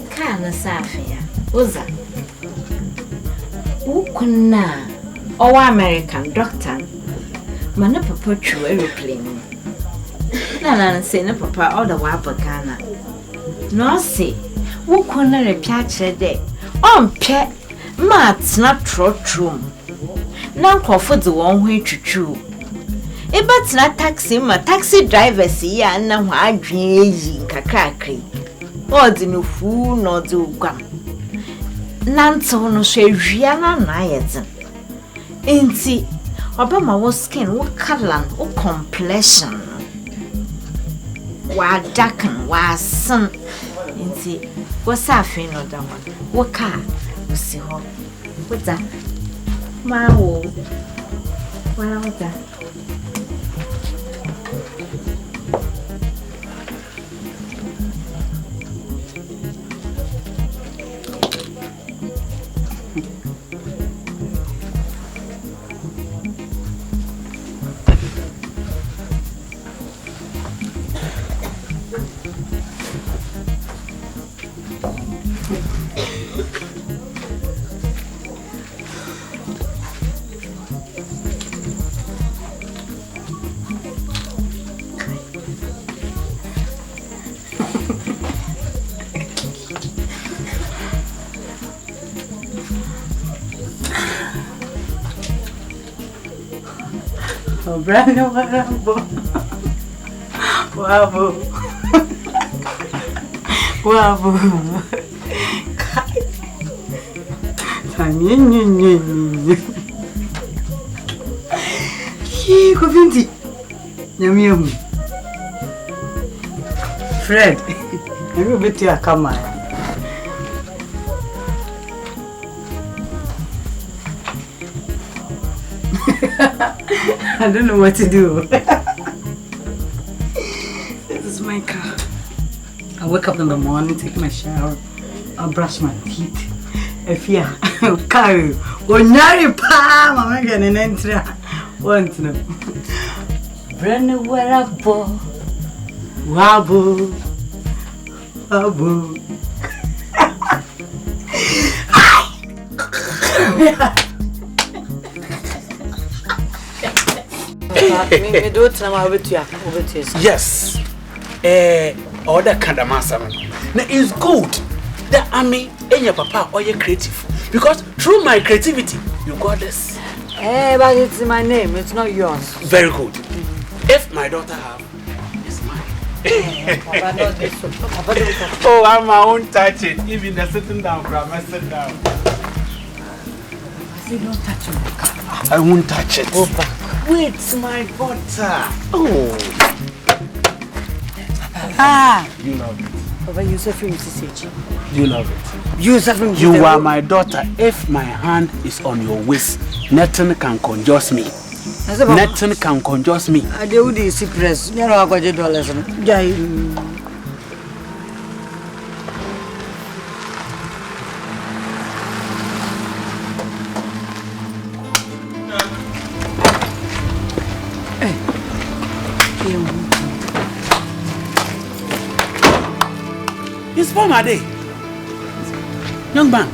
Kana safia. Uza. Ukuna. Our American doctor. Mana papa true aeroplane. Na say na papa all the way Ghana. No say. Ukuna repia chede. Ompe mat na trotrum. Na nkofo de won ho etwutwu. E bet na taxi drivers ya na ho adwen eyi kakrakri. Odi no fu no de ugam. Nanto no hwe hwia na yedze. Enti obama wo skin wo color wo complexion. Wa darken wa sun. Enti wo safi no da ho. Wo car wo si ho. Wo da ma wo. Wa wo da. Bravo. Wow. Fred, you better come on. I don't know what to do. This is my car. I wake up in the morning, take my shower, I'll brush my teeth. If you carry, when you're palm, I'm going to enter. Want to know? Brand where I bought. Waboo. Waboo. Yes. Order Kandamasa. Now it's good that army and your papa or your creative. Because through my creativity, you got this. But it's my name, it's not yours. Very good. If my daughter have, it's mine. Oh, I won't touch it. Even the sitting down, grandma, sit down. I don't touch it. I won't touch it. Go back. Wait, my daughter. Oh. Ah. You love it. Papa, you suffer me to say. You love it. You suffer me. You are my daughter. If my hand is on your waist, nothing can conjure me. Nothing can conjure me. I do this press. You know, I got $1. You spoil my day. Young man,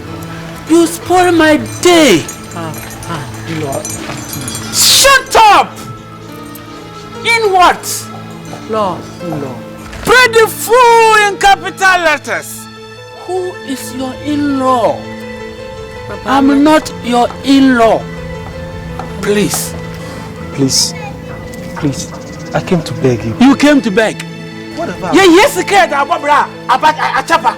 you spoil my day. Shut up! In what? Law. Pray the fool in capital letters. Who is your in-law? I'm not your in-law. Please. Please. I came to beg you. You came to beg? What about? Yeah, Jessica, Ababra, Achapa.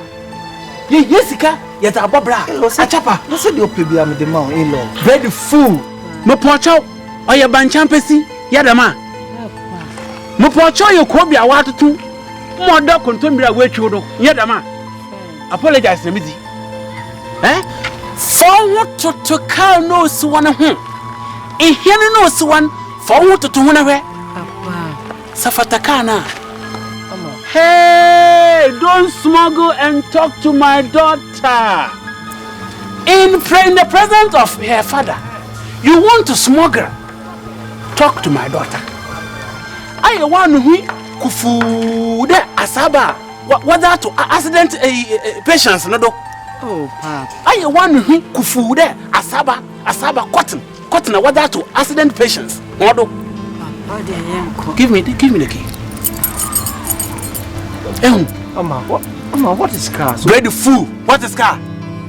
Yeah, Jessica, yet Ababra, Achapa. You said you're baby, I'm the man in-law. Very fool. Mopocho, or your banchampesi, Yadama. Mopocho, your Kobia water too. More dog contemporary way chudo, Yadama. Apologize to me. Forward to car knows one of him. In here knows one, forward to one away. Safatakana. Hey, don't smuggle and talk to my daughter. In the presence of her father, you want to smuggle. Talk to my daughter. I want to kufu de asaba. What that to accident patients no do. Oh, Papa. I want to kufu de asaba cotton what that to accident patients. No do. Give me the key. Mama, what is car? Ready fool. What is car?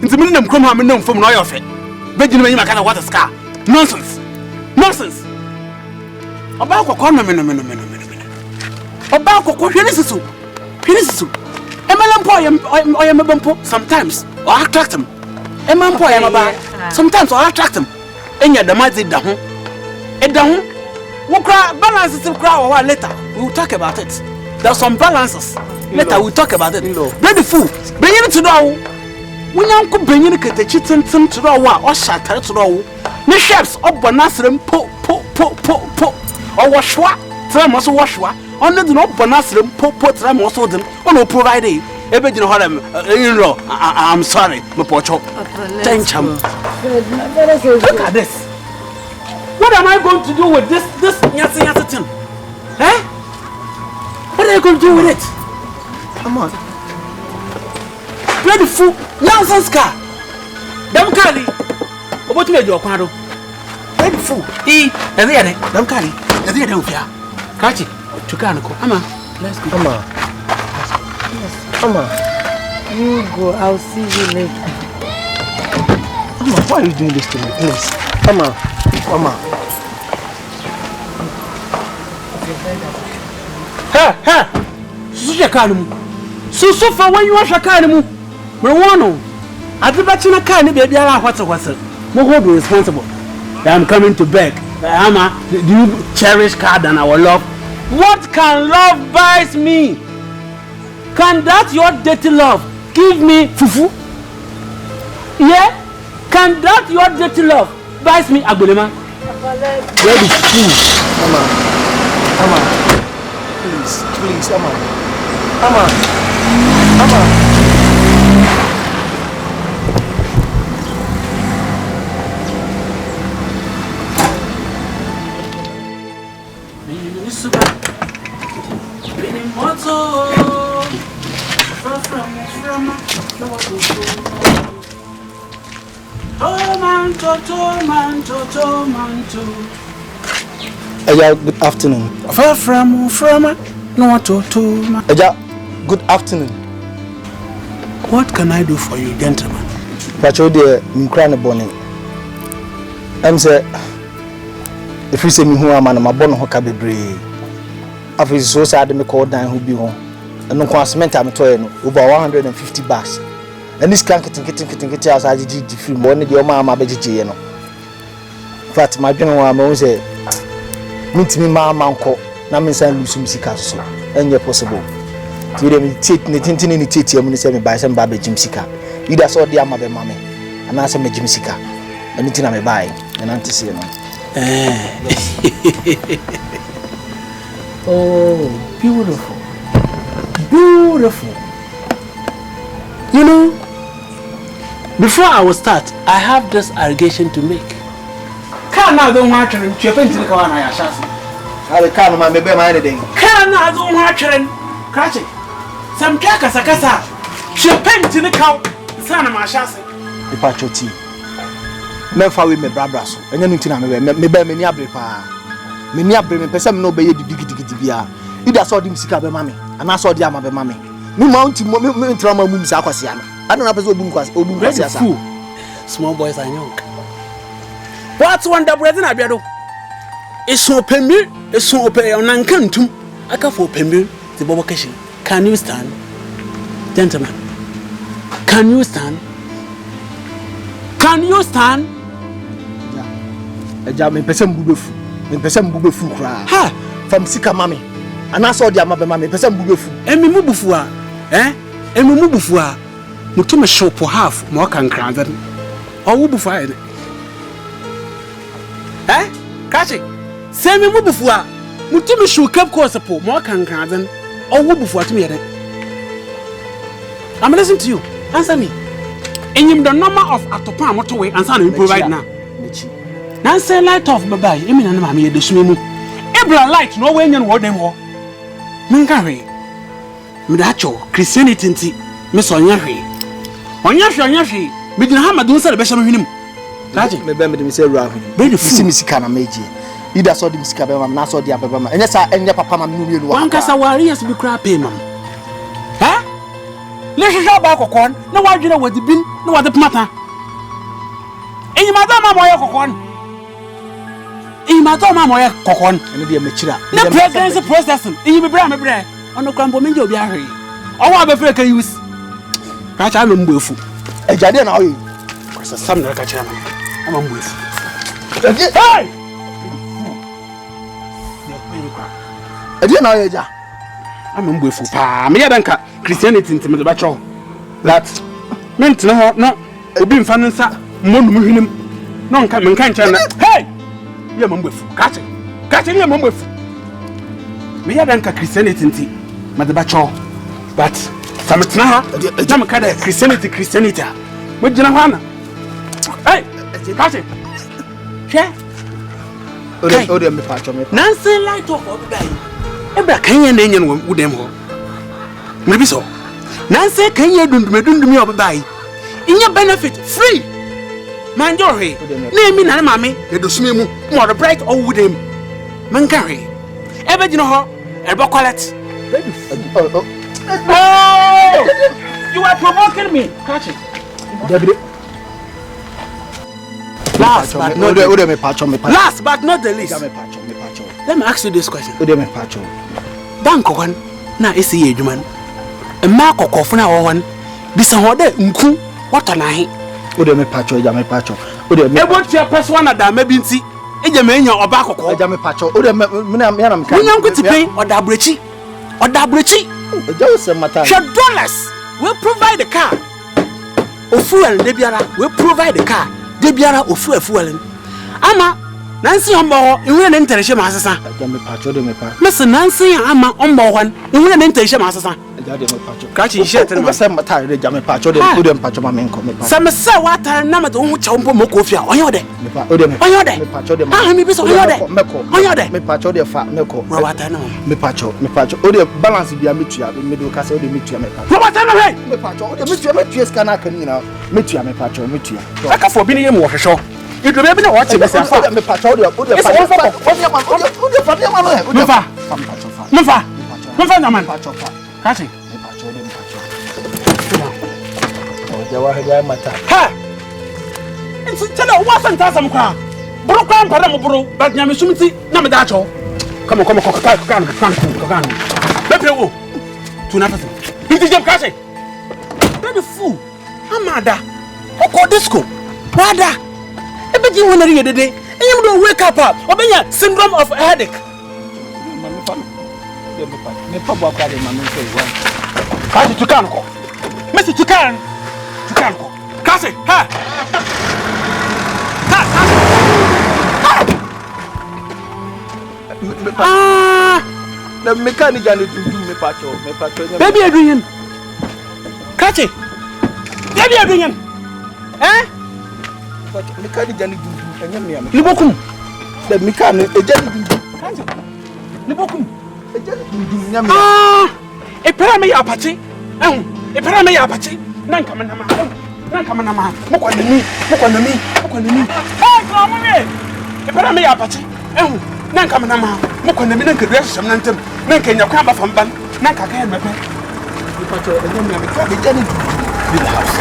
In the minute come home and from no of it. Benjamin Makana, what is car? Nonsense. About sometimes or attract them. Sometimes or attract them. And yet the magic down. And down. We'll cry balances to cry or later. We'll talk about it. There's some balances. Later we'll talk about it. Ready fool. Bring it to know. We now could bring in the chicken to know or shatter to know. The chefs up Bonasrum po. Or wash what? Tramos wash what? Only do not Bonasrum po tramos or them. Or no provide a bit of them. I'm sorry, Mopocho. Thank you. Look at this. What am I going to do with this Yassi thing? Eh? What are you going to do with it? Come on. Ready fool. Nonsense car. Them carry. What made your quadro? Ready fool. Them carry. Catch it. Chukanako. Ama. Let's go. Mama. You go. I'll see you later. Mama, why are you doing this to me? Please. Mama. Hey! Suja kanumu. So far when you are shakani, Marwano, at the bachelor can be a what's Mo hold responsible. I'm coming to beg. Ama, do you cherish God and our love? What can love buys me? Can that your dirty love give me fufu? Yeah? Can that your dirty love buys me agulema? Where is food? Ama. Please, Ama. Eja, good afternoon. Eja, good afternoon. What can I do for you, gentlemen? Pacho de mkrane boni. Em say if you say me hu amana mabono ho ka bebre. Afi so say ade me call dan ho bi ho. Eno kwa cement am toy no over 150 bucks. And this can kitten as I did the film one the mama beji no. Fat my dwen wa ma say meet me mama nko na me san lusum sika so. Enye possible. Ti dem tit ni tintin ni titi am ni say me buy some ba bejim sika. Either so dey am be mama and na say me jim sika. Anything I me buy and anti say no. Oh, beautiful. You know, before I will start, I have this allegation to make. Can I don't want to children to go on I assassin? I can't my baby my anything. Can I don't want children? Catch it. Some cacasa. Children to the cow, son of my assassin. The patroti. Never with me brabra so. And you know me be me niabre pa. Me niabre me person no be digi bia. Either saw dim sika be mami, and I saw the ama be mami. Me mountain me trauma mum sa kwase ano. I don't have to obum kwase asa. Small boys are young. What's one that bread in abiado? It's so pemir, it's so pay on ankantum. I can for pemir the bobocation. Can you stand? Gentlemen, can you stand? Can you stand? Eja me person bubefu kra. Ha, from sika mami. And I saw the ama be mami person bubefu. Emi mu bufu a, emi mu bufu a. Mutu me show for half more can cranzen. Or wo bufu a. Catch it. Say me mu bufu a. Mutu me show cap course po more can cranzen. Or wo bufu a to me. I'm listening to you. Answer me. And you the number of atopa motorway and son provide now. Now say light off bye. I mean, I'm here the swimming. Ebra light no way and what them war. Mingari. Mudacho, Christianity, Miss Onyafi. Onyafi, Midin Hammer don't celebration of him. Raji, me say Ravi. Very full Missicana Meiji. Either saw the Missicaba, and I saw the Ababa, and yes, I end up Papa Munu. One Casawari has to be crap payment. Huh? Let's show back a corn. No one you know what the bin, no what the matter. And you madame Moya Cocon. In Madame Moya Cocon, and the Machira. No pregnancy processing, and you be bram a bread on the crumble mingo berry. Oh, I'm afraid I use. Catch I'm a buff. A Jadian, are you? Some like a chairman. I'm a buff. Hey! I didn't know you. I'm a buff. Me adanka Christianity into the battle. That meant no, being fun and sat. Mon non come can't hey! You're a buff. Catch it. Catch it, you're a buff. Me adanka Christianity into the battle. But some Christianity. What do you know? Hey, catch it. Oh, me patch on me. Nancy light off of the Ebra can you with them? Maybe so. Nancy can you do me of buy? In your benefit, free. Man, your hay. Name me, mammy, they do swim more bright or with him. Mancari. Ever you know her? Ever call it? Oh! You are provoking me. Catch it. Last but not the least. Let me ask you this question. Bank one. Now is he man. ma kokofuna won bisa hode nku wato na he o de me pacho eja me pacho o de me ebo tia person na da ma bi nti eja me nya oba kokko eja me pacho o de me na me na me ka nya nkwiti pe oda abrechi eja o se mata $. We provide the car o fuel de biara we provide the car de biara o fuel ama nansi ombo ho enwe na ntereshe ma asesa eja me pacho de me pa mese nansi ama ombo ho enwe na ntereshe ma asesa eja de me pacho kachi shit na se mata eja me pacho de o de me pacho ma me nko me pa sa me se wata na me ho cha ombo mo kofi a onye ode me pa o de me pacho de ah mi bi so onye ode me pacho de fa me ko wata na me pacho o de balance bia me tua me do ka se o de me tua me pacho wata na he me pacho o de me tua scanner kan ni na me tua me pacho me tua aka fo bi ni yem wo hwehwo ido be na watch me say fa me pacho o de fa me na man pacho fa kachi me pacho de me pacho o de wa he mata ha nti tena wo san ta sam kwa buru kwa mpara mo buru ba nya me sumti na me da cho come on ka bebre wo tu na pese nti jem kachi be fool amada oko disco wada ebeji wona riye dede enyim do wake up obenya syndrome of headache me pa bo akade ma me say one kachi tukan ko mesi tukan ko kachi ha na mechanic and do me pacho baby adrian kachi baby adrian mechanic and do enya me libokum the mechanic ejani do kachi libokum ejani do enya me epera me ya apache epera me ya apache nan kama na ma mokwa nani kama me epera me ya apache nan kama na ma mokwa nani nan kedua hyehyam nan tem nan kenya kwa ba famban nan kaka ya mepe pacho enya me ka ejani do in the house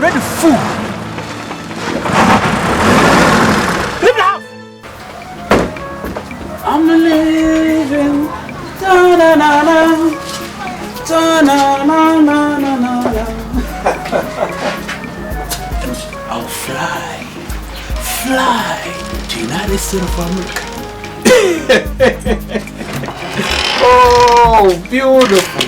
ready fool leave the house I'm leaving I'll fly to United States of America. Oh, beautiful.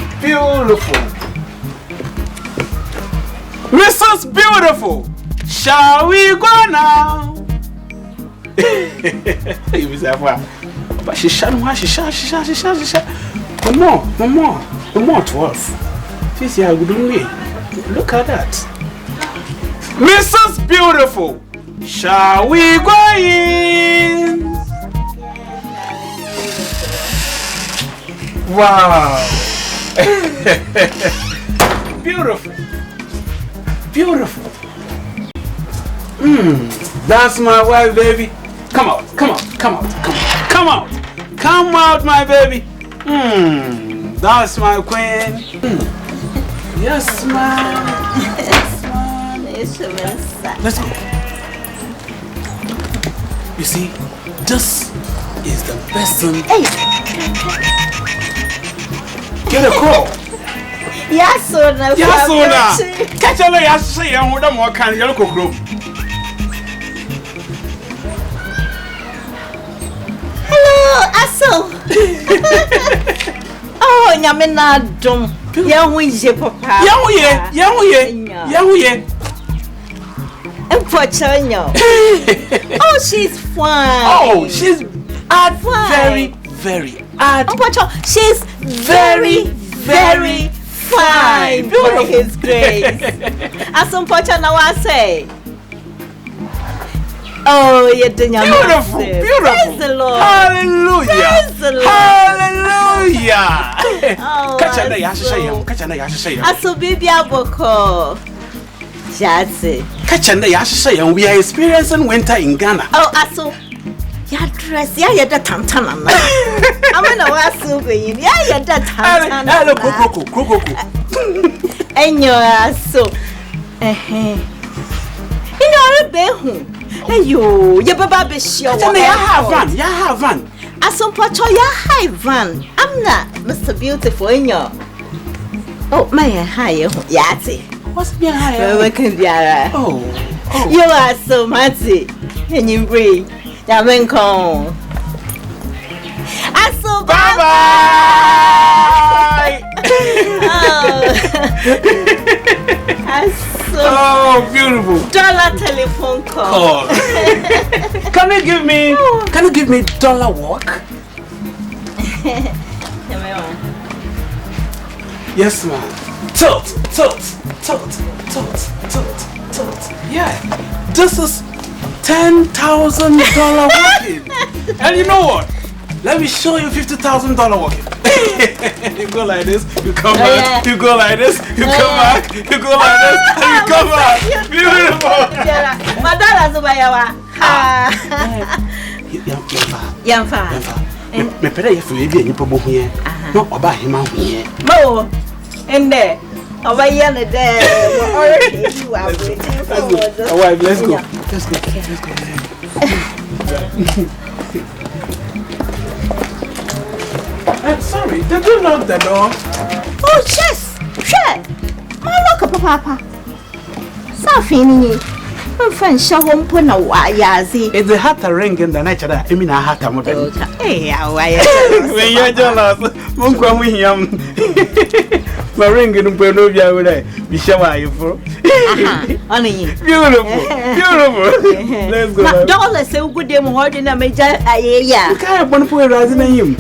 Mrs. Beautiful, shall we go now? But she shall. More 12. This year, look at that. Mrs. Beautiful, shall we go in? Wow. Beautiful. That's my wife, baby. Come out, my baby. That's my queen. Yes, ma'am. Let's go. You see, this is the best thing. Hey. Get a call. Yasuna. Catch a lay, I say, I'm with a more kind of group. Hello, Aso. Oh, Yamina Dom. Young Winje, Papa. Young ye. And Pochonio. Oh, she's fine. Oh, she's very she's very fine. By His grace. As some Pocha now I say. Oh, you're doing beautiful. Praise the Lord. Hallelujah. Praise the Lord. Hallelujah. Oh, catch a day, Aso baby aboko. Jazzy. Catch a day, and we are experiencing winter in Ghana. Oh, Aso. Your dress, you're the tantana. I'm in a wasu being. You're the tantana. Hello, Coco. And you're Aso. You know, Hey you baba be sure. Ya have van. Asompocho ya high van. I'm not Mr. Beautiful in your. Oh, my high yati. What's my high? Oh. You are so matty. And you breathe. Yamenko. Aso bye. Oh, beautiful. Dollar telephone call. Can you give me dollar walk? Yes, ma'am. Tilt. Yeah. This is $10,000 walking. And you know what? Let me show you $50,000 walking. You go like this, you come back, you go like this, you come back, you go like this, and you come back. Beautiful. Madala's over Yamfa. Me pere ye for ebi enipo bo here. No oba hima ho here. Mo. Ende. Oba ye ne there. Already you are waiting for us. Let's go. I'm sorry, did you knock the door? Oh, yes. Sure. My look up, Papa. Safini. My friend Shawon Puna Wayazi. It's the hat ring in the nature that I mean, I had a model. Hey, when you're jealous, Munka, we yam. My ring in Penovia would I be shower for? Only beautiful. Let's go. Dollars so good, them holding a major. Yeah, can't one for rising him.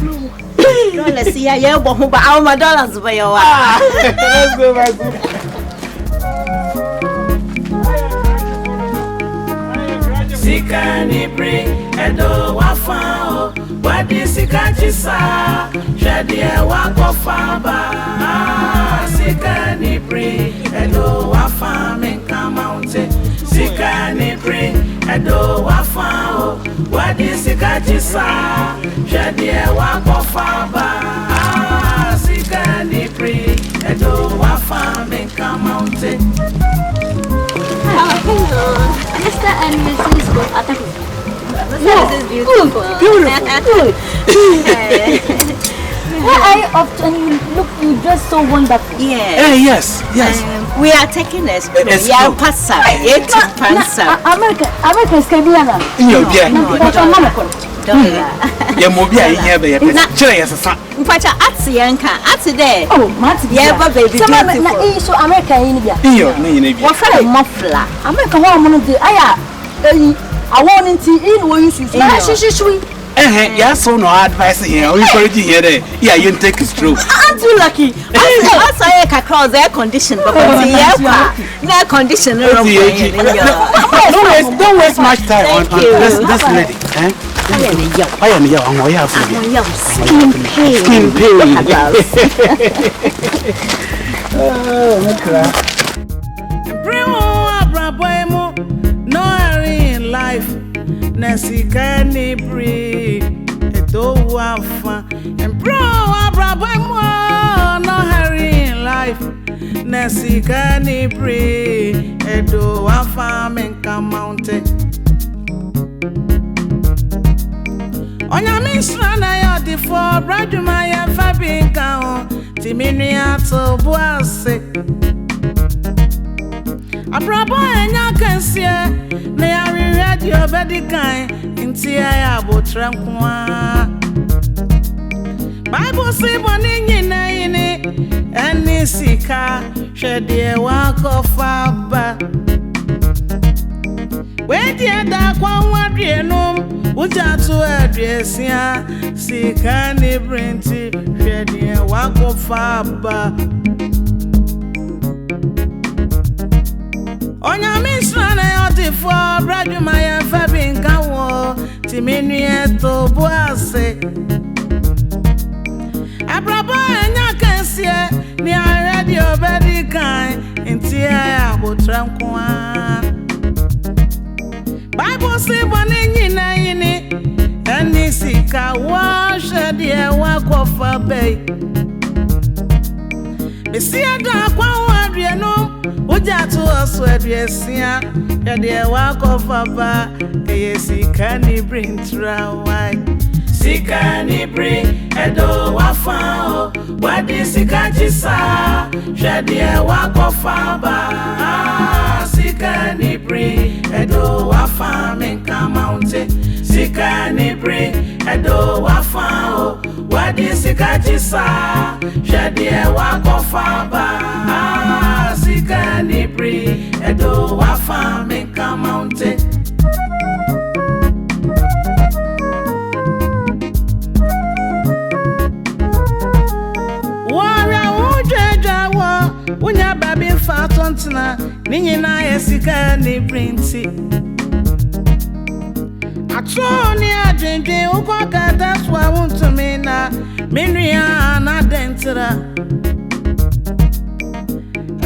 Let's see, I am my dollars by your. Let's go back. Sika anibere edo wafao wadi sika chisa shadi wakofaba Sika anibere edo wafa menka mountain Sika anibere edo wafao wadi sika chisa shadi wakofaba Sika anibere edo wafa menka mountain. Hello, Mr. and Mrs. Ataku. This is beautiful. Why are you often you dress so wonderful? Yes. We are taking this. Yeah, passa. America is Canadian. Yeah, mobile here, baby. Mpacha atsi yanka ati there. Oh, Mati. Yeah, baby. So America in India. What for muffler? America wa mo de aya I want in what you should. Yeah, so no advice here. We encourage you here. Yeah, you take it through. Aren't you lucky? I saw a cross air condition, but air condition. Don't waste much time on this lady. I am young. Skin pain. No hurry in life. Sika anibere edo wafa. No hurry in life. Sika anibere edo wafa menka mountain. Onya misra na ya di for braduma ya fabinka o timini ato buase abrabo enya kansie na ya radio bedikan inti ya abotrankoa Bible say boni nyina yini eni sika hwede wa kofaba we dia da kwa wadie no Ujatu adresia Sika anibere hwede wakofaba Onya misra na yotifo braduma ya fabinka wo timenu eto buase Abrabo enya kansie ni already obedi kan inti ya abotrankoa Bible say boni nyina yini eni sika wa shade wa kofa bay Mesia da kwa wadie no Uja to us where yes, yeah, the walk of a bar, SIKA ANIBRE SIKA ANIBRE Edo wafao, wadi SIKA jisa, the walk of a bar, SIKA ANIBRE Edo wafame kamounte, SIKA ANIBRE Edo wafao, wadi SIKA jisa, the walk of a bar, SIKA ANIBRE Edo wafame kamounte. Unya baby fatontina, Nina SIKA ANIBRE Atoni ajinjin ukoka, that's what I want to me na Minria na dentira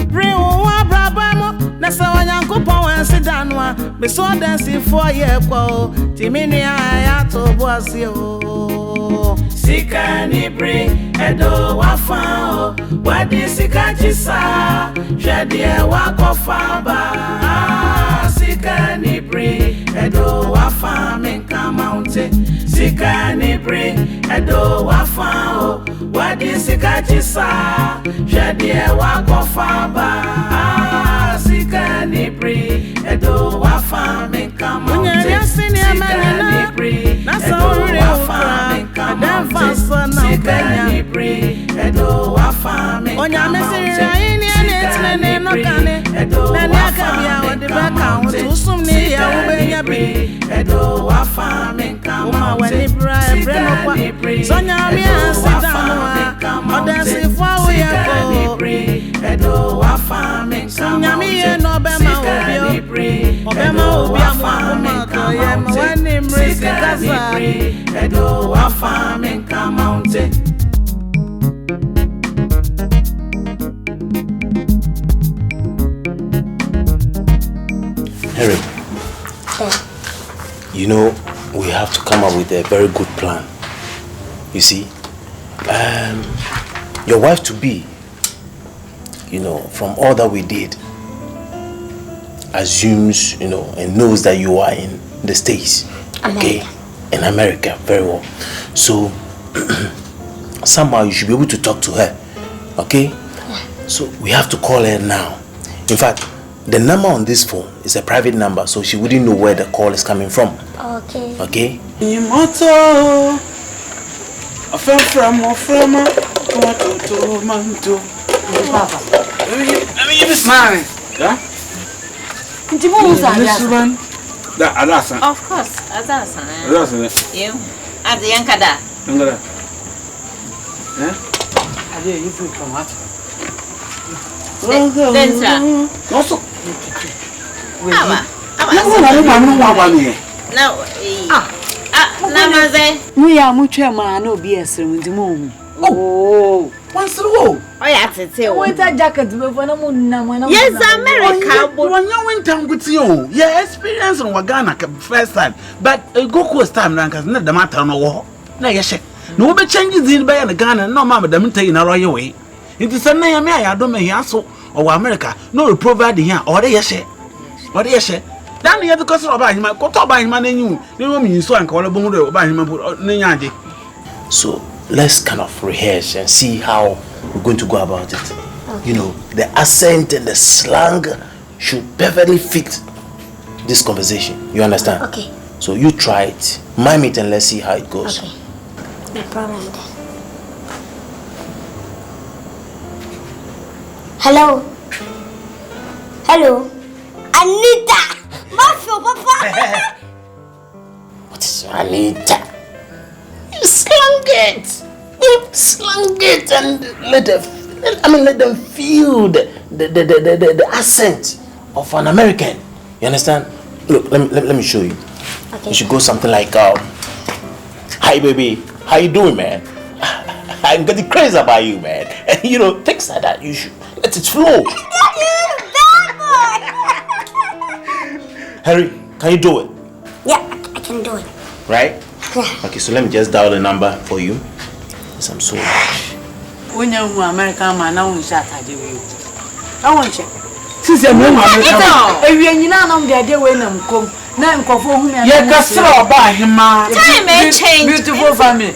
Bring one brabamo, Nasa Wanyanko and Sidanwa, be so dancing for ye quo, Timinia Yato Boisio SIKA ANIBRE Edo wafao, wadi SIKA jisa, the walk of a bar, SIKA ANIBRE Edo wafame kamounte, SIKA ANIBRE Edo wafao, wadi SIKA jisa, the walk of a bar, SIKA ANIBRE Edo wafame kamounte, SIKA ANIBRE Edo wafame kamounte, SIKA ANIBRE Edo wafame kamounte, SIKA ANIBRE Edo wafame kamounte, SIKA ANIBRE Edo wafame kamounte, SIKA ANIBRE Edo wafame kamounte, SIKA ANIBRE Edo wafame kamounte, SIKA ANIBRE Edo wafame kamounte, SIKA ANIBRE Edo wafame kamounte. Harry, you know, we have to come up with a very good plan. You see, your wife to be, you know, from all that we did, assumes, you know, and knows that you are in the States, okay, in America, very well. So somehow you should be able to talk to her, okay? So we have to call her now. In fact, the number on this phone is a private number, so she wouldn't know where the call is coming from. Okay. Okay? Imoto, from Papa. Let me give you smile. Yeah? Of course, Adasa. You? At the Yankada. Eh? I did you feel from what? Also. We are much man, no BS in the moon. Oh, once through. Oh, yeah, it's a winter jacket with one moon. Yes, America. When you went down with you, your experience on Wagana first time, but a Goku time rankers not the matter no war. No, yes, no be changes in by the Ghana, no mamma, the minute in a royal way. It is a name I don't make so or America, no provide here or the yes, or the yes. Then you have the cost of buying my got to buy money you. They want me so and call a bone by him. So let's kind of rehearse and see how we're going to go about it. Okay. You know, the accent and the slang should perfectly fit this conversation. You understand? Okay. So you try it, mime it, and let's see how it goes. Okay. No problem. Hello. Hello. Anita. Mafia, Papa. What is Anita? You slang it. You slang it and let them feel the accent of an American. You understand? Look, let me show you. Okay. You should go something like, hi baby, how you doing, man? I'm getting crazy about you, man. And you know, things like that, you should let it flow. Harry, can you do it? Yeah, I can do it. Right? Yeah. Okay, so let me just dial the number for you. Yes, I'm so much. When you're American man, I won't chat at you. I won't check. Since I'm home, beautiful family.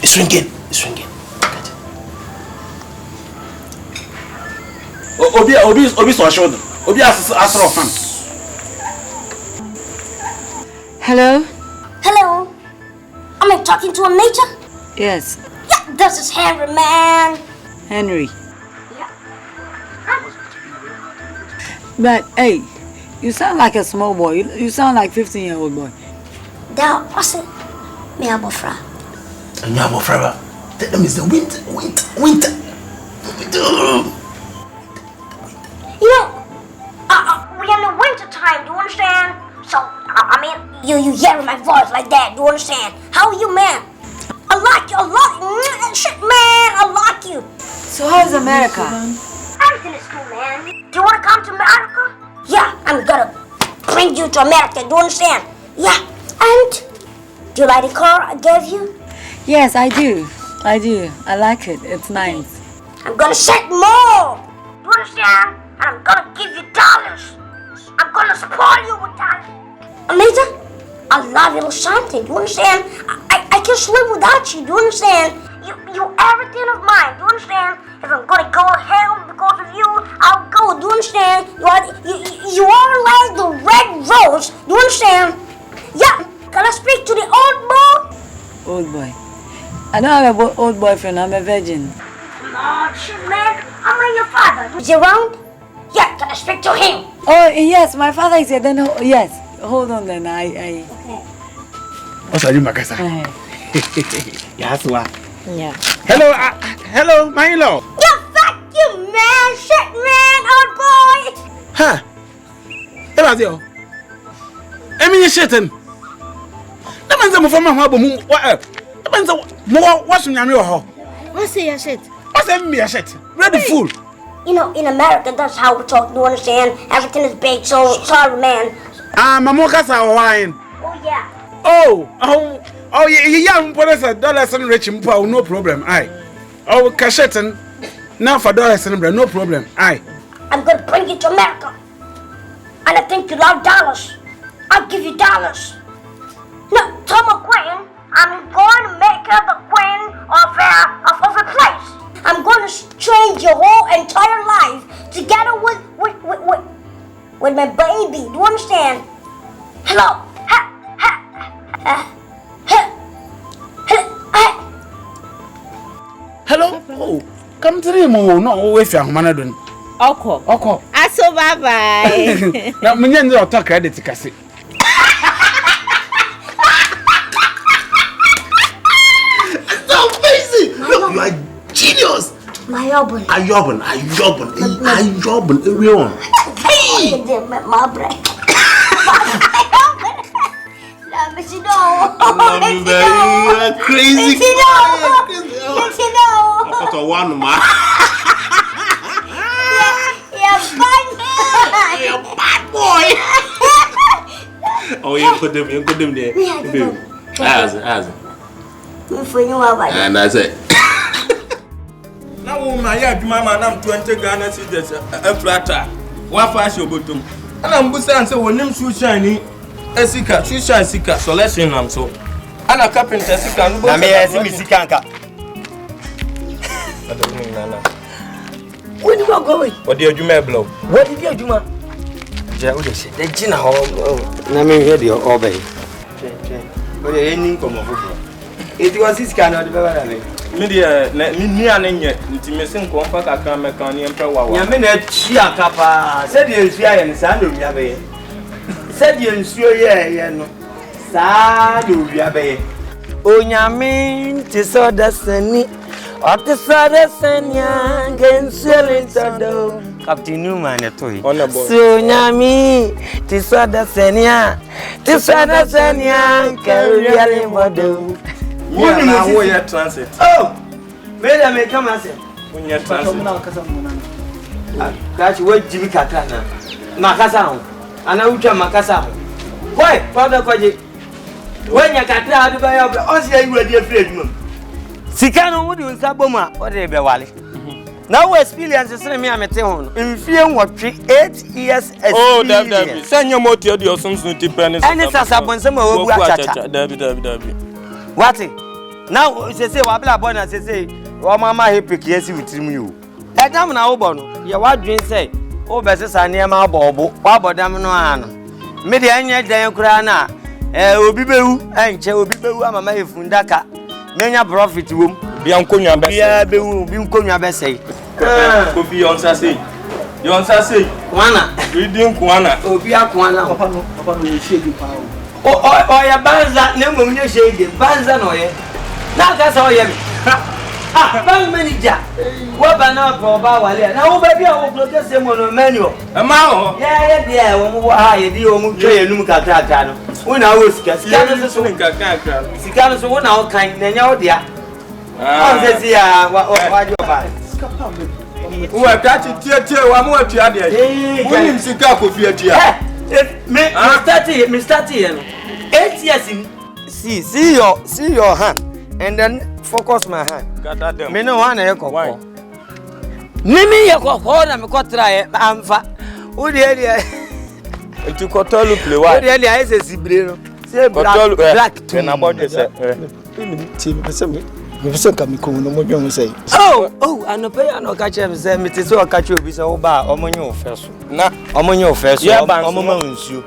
It's ringing. It's ringing. Obi so shoulder. Obi asro fan. Hello? Hello? Am I talking to a major? Yes. Yeah, this is Henry, man. Henry. But hey, you sound like a small boy. You sound like 15-year-old boy. Now, what's it? Me abofra. And you abofra. That means the winter. You know, we're in the winter time. Do you understand? So, I mean, you hear my voice like that. Do you understand? How are you, man? I like you. Shit, man. I like you. So how's America? Everything is cool, man. Do you want to come to America? Yeah, I'm gonna bring you to America. Do you understand? Yeah. And do you like the car I gave you? Yes, I do. I like it. It's nice. I'm gonna set more. Do you understand? And I'm gonna give you dollars. I'm gonna spoil you with dollars. Amazing? I love you something. Do you understand? I can't sleep without you. Do you understand? You everything of mine. Do you understand? If I'm gonna go to hell because of you, I'll go. Do you understand? You are like the red rose. Do you understand? Yeah. Can I speak to the old boy? Old boy. I don't have an old boyfriend. I'm a virgin. No, shit, man. I'm not your father. Is he around? Yeah. Can I speak to him? Oh yes, my father is here. Then yes. Hold on then. Okay. What's your makasa? Yes, what? Yeah. Hello, my in-law. Yeah, fuck you, man. Shit, man, old boy. Huh? Ebazio. Emi shitten. Na manza mo fama ho abomu. Na manza mo wasu nyame wo ho. What's your shit? What's your shit? Ready fool. You know, in America, that's how we talk. Do you understand? Everything is baked, so sorry, man. Mamoka sa wine. Oh, yeah. Oh, yeah, $dollars and rich impo, no problem. Aye. Oh, cashetten. Now for $dollars and no problem. Aye. I'm gonna bring you to America. And I think you love dollars. I'll give you dollars. No, tell my queen, I'm going to make her the queen of a place. I'm going to change your whole entire life together with my baby. Do you understand? Hello. Hello. Oh, come to him. No, wait your man doing. Oko. Aso bye. Now, me and you talk credit kasi. So amazing. Look, you are genius. My Auburn. Ayobun. Everyone. Hey. My break. Love you, know. Love you, baby. You are crazy. You know. Photo one, man. You're fun. You're a bad boy. Oh, you put them there. As. And that's it. Now, my man, I'm 20 Ghana cedis a flatter. What fast your bottom? And I'm Busan, so when him shoe shiny, a SIKA, SIKA, so let's see them so. And a carpenter SIKA, and I may see me SIKA. Where do you go? What did you make blow? What did you do, man? The Gina home. I mean, here you obey. What are you come over? It was this kind of development. Media, me and yet, intimacy, compact, I can't make any emperor. Yamina Chia Capa said you and Sandu Yabe. Said you no. Sandu Yabe. O Yamin, Tisoda Seni, or Tisoda Senya, Gensuelin Sado. Captain Newman, a toy. So Yami, Tisoda Senya, Tisoda Senya, Carrier Modo. Yeah, transit. Oh, Madam, may come as when you're transit. Catch what Jimmy Catana, Macassan, and I will tell Macassan. Why, Father Quaji? When you can try to buy up, also you are dear friend. Sikano would you saboma or they be wally. Now experience is me I'm at home. In fear what 8 years. Oh, David, send your motor your sons to pennies. And it's a sabon some of David. What? Now she say wabla bona say o mama happy yes with you. Edam na obo ye wadwen say o besesa ne ma bobo wabodam no ano. Me de anya dan kura na obi bewu enche obi bewu amama efundaka. Menya profit wom bia nkonwa be bia bewu bi nkonwa be say. Kofi yonsa say. Kwana. Reading kwana. Obi akwana. Papa no shege pa o. O ya banza ne ngom ne shege banza no ye. Na ka so ye me. Bank manager. Wo ba na ko ba wale. Na wo ba bia wo block se mo no menu. E ma ho. Ye dia wo mo ha ye di wo mo twa ye num kakra no. Wo na wo sika no so kakra. Sika no so wo na wo kan na nya wo dia. On se si ya wa jo ba. Uwe kati tie wa mu atua de ai. Wonim sika kofi atua. Me start here. 8 years in. See your hand and then focus my hand. Me no one e kokko. Nimi ye kokko na me kotra amfa. Wo de dia. Enti kotolu play wa. Wo de dia ese sibre no. Say black to na body say. Oh, I no pay no catch him say me te so catch obi say wo ba omonye ofeso. Na omonye ofeso omoma nsu.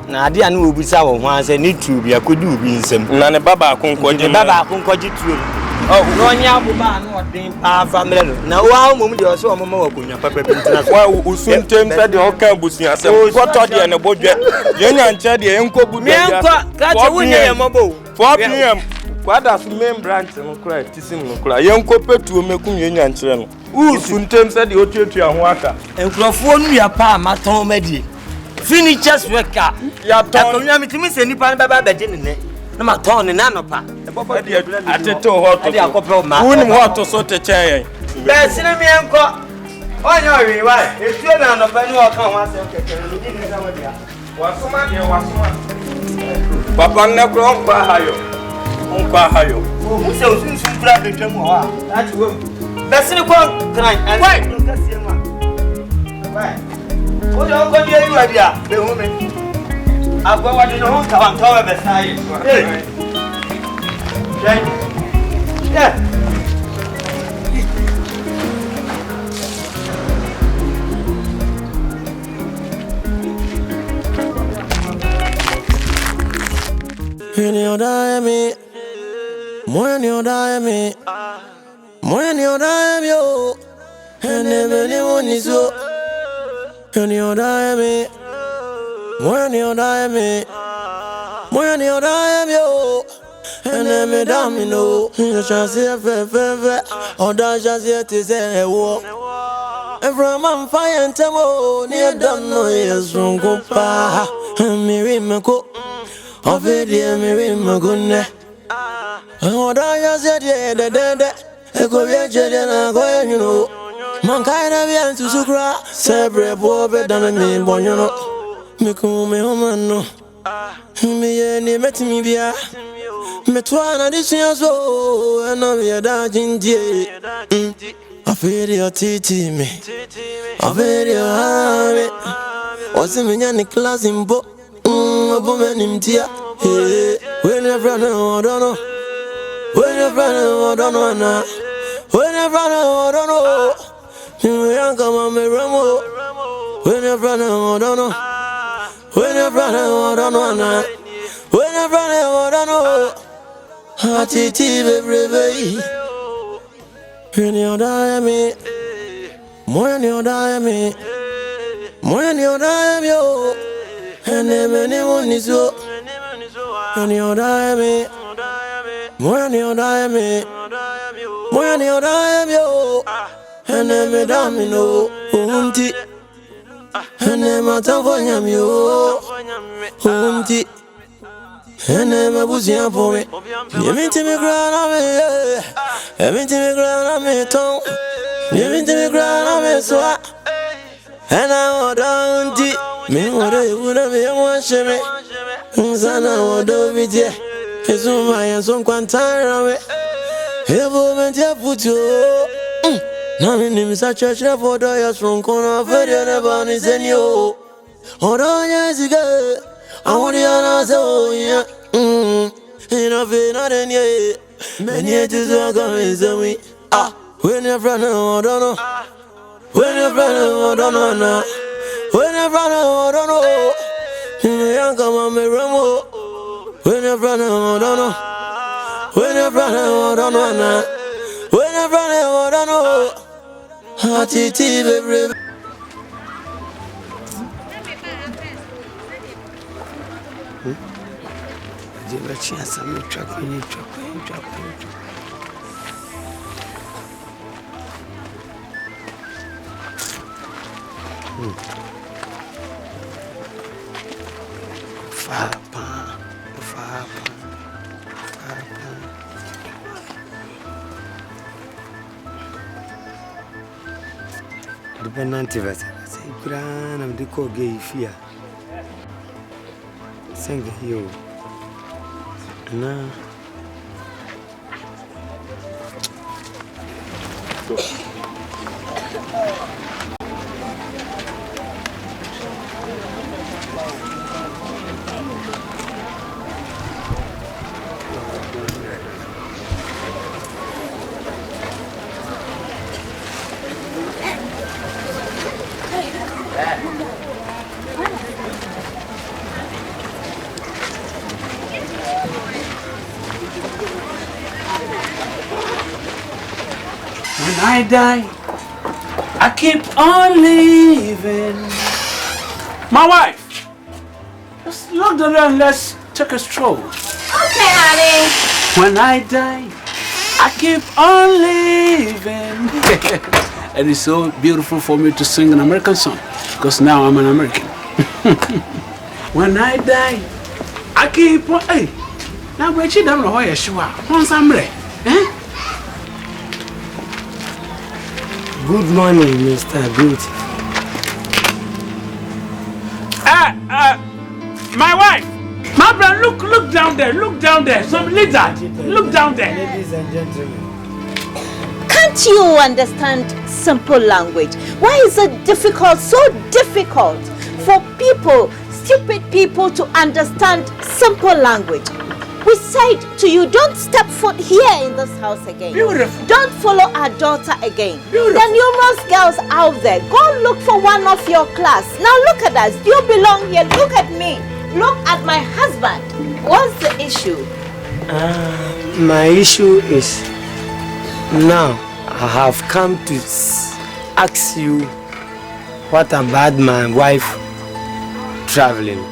Na ade anu obi sa wo ho say ni tu bi akodu obi nsem. Na ne baba akonkoji tuo. Oh, no nya buba no odin pa family no. Na wa mom de so omoma wakonya papa bi ntena so. Wa usuntem pe de oka busia asem. Koto de ne bodwe. Ye nya nche de enko budu ya. Ka che wunya ye mobo. 4 p.m. Kwada su main branch no kra tisim no kra ye nko petuo mekum ye nya nche no. Usuntem se de otuatua ho aka. Enkrofo nu ya pa maton madi. Finishers worker. Ya ton. Akonya mitimi se nipa ne baba beje ne. Na maton ne na no pa. Ateto hot. Ade akopɛ ma. Unim hot so te chen. Be sine mi enko. Onya wi wa. Etuo na no pa ni o kan ho ase kekere no di ni sa wadia. Wasoma. Papa ne kro nkwa hayo. O mu se osunsun kura betwam ho a. Ati wo. Be sine ko kran. Why? Why? O de o ko di eyi wadia. Be hu me. Agwa wadi no ka wan tawe be sai. Hey. Yeah. And me domino, you shall see a fefe, or that shall see it is a war. And from on fire and temo, near don't know yes, from Copa, and Mirimako, of it, dear Mirimagune. And what I just said, yeah, the dead, a courageous and I go, you know. Mankind of the to Sucra, separate poor better than me, Bonono. Miku me home, no. Me any met me via. Me twana this year so and I'm here dodging day. I feel your titi me. I feel your habit. What's in the class in book? A woman in tear. When you're running, I don't know. When you're running, I don't know now. When you're running, I don't know. You ain't come on me, Ramo. When you're running, I don't know. When you're running, I don't know now. When you're running, I don't know. Hatiti baby, when you die me, when you die me, when you die me, and anyone is so. When you die me, when you die me, when you die me, and me domino, umti, and me tafonya mi umti. And I'm a buzy for me. You mean to me, grand on me, you mean to me, grand on me, tongue. You mean to me, grand on me, so and I want to me, what I would have been watching me. Sana, what do we do? It's on my and some quantara. Evo mentia puto. Na mi nim sa church na for do ya strong corner for the never ni senyo. Odonya siga. I want you to say yeah. Enough not in ye. Many it is a come me. When you're from I don't know. When you're from I don't know. When you're from I don't know. Young come on me ramo. When you're from I don't know. When you're from I don't know. When you're from I don't know. Hearty tea baby. Dependent of it. Say, Gran, I'm the co gay fear. Sing you. No. When I die, I keep on living. My wife, just lock the door and let's take a stroll. Okay, honey. When I die, I keep on living. And it's so beautiful for me to sing an American song, because now I'm an American. When I die, I keep on. Hey, now we're cheating on the Yeshua. Once I'm ready. Good morning, Mr. Beautiful. My wife! My brother, look down there, Some lizard, look down there. Ladies and gentlemen. Can't you understand simple language? Why is it difficult, so difficult for people, stupid people to understand simple language? We said to you, don't step foot here in this house again. Beautiful. Don't follow our daughter again. Beautiful. There are numerous girls out there. Go look for one of your class. Now look at us. You belong here. Look at me. Look at my husband. What's the issue? My issue is now I have come to ask you what about my wife traveling.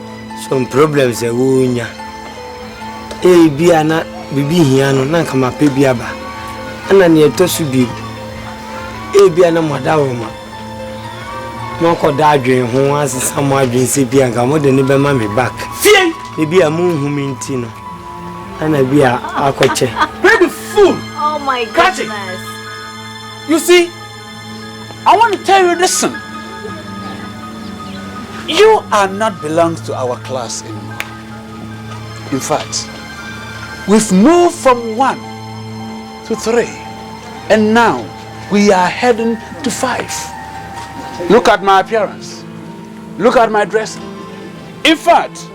Some problems are wunya. Biana bibi hiano na kama pe biaba ana ne etosu bi biana modawoma moko da adwen ho asesa mo adwen se bia ga mo de ne be ma me back fie e bia mu hu mi nti no ana bia akoche baby fool. Oh my goodness. You see, I want to tell you, listen, you are not belongs to our class anymore. In fact, we've moved from 1 to 3, and now we are heading to 5. Look at my appearance. Look at my dressing. In fact,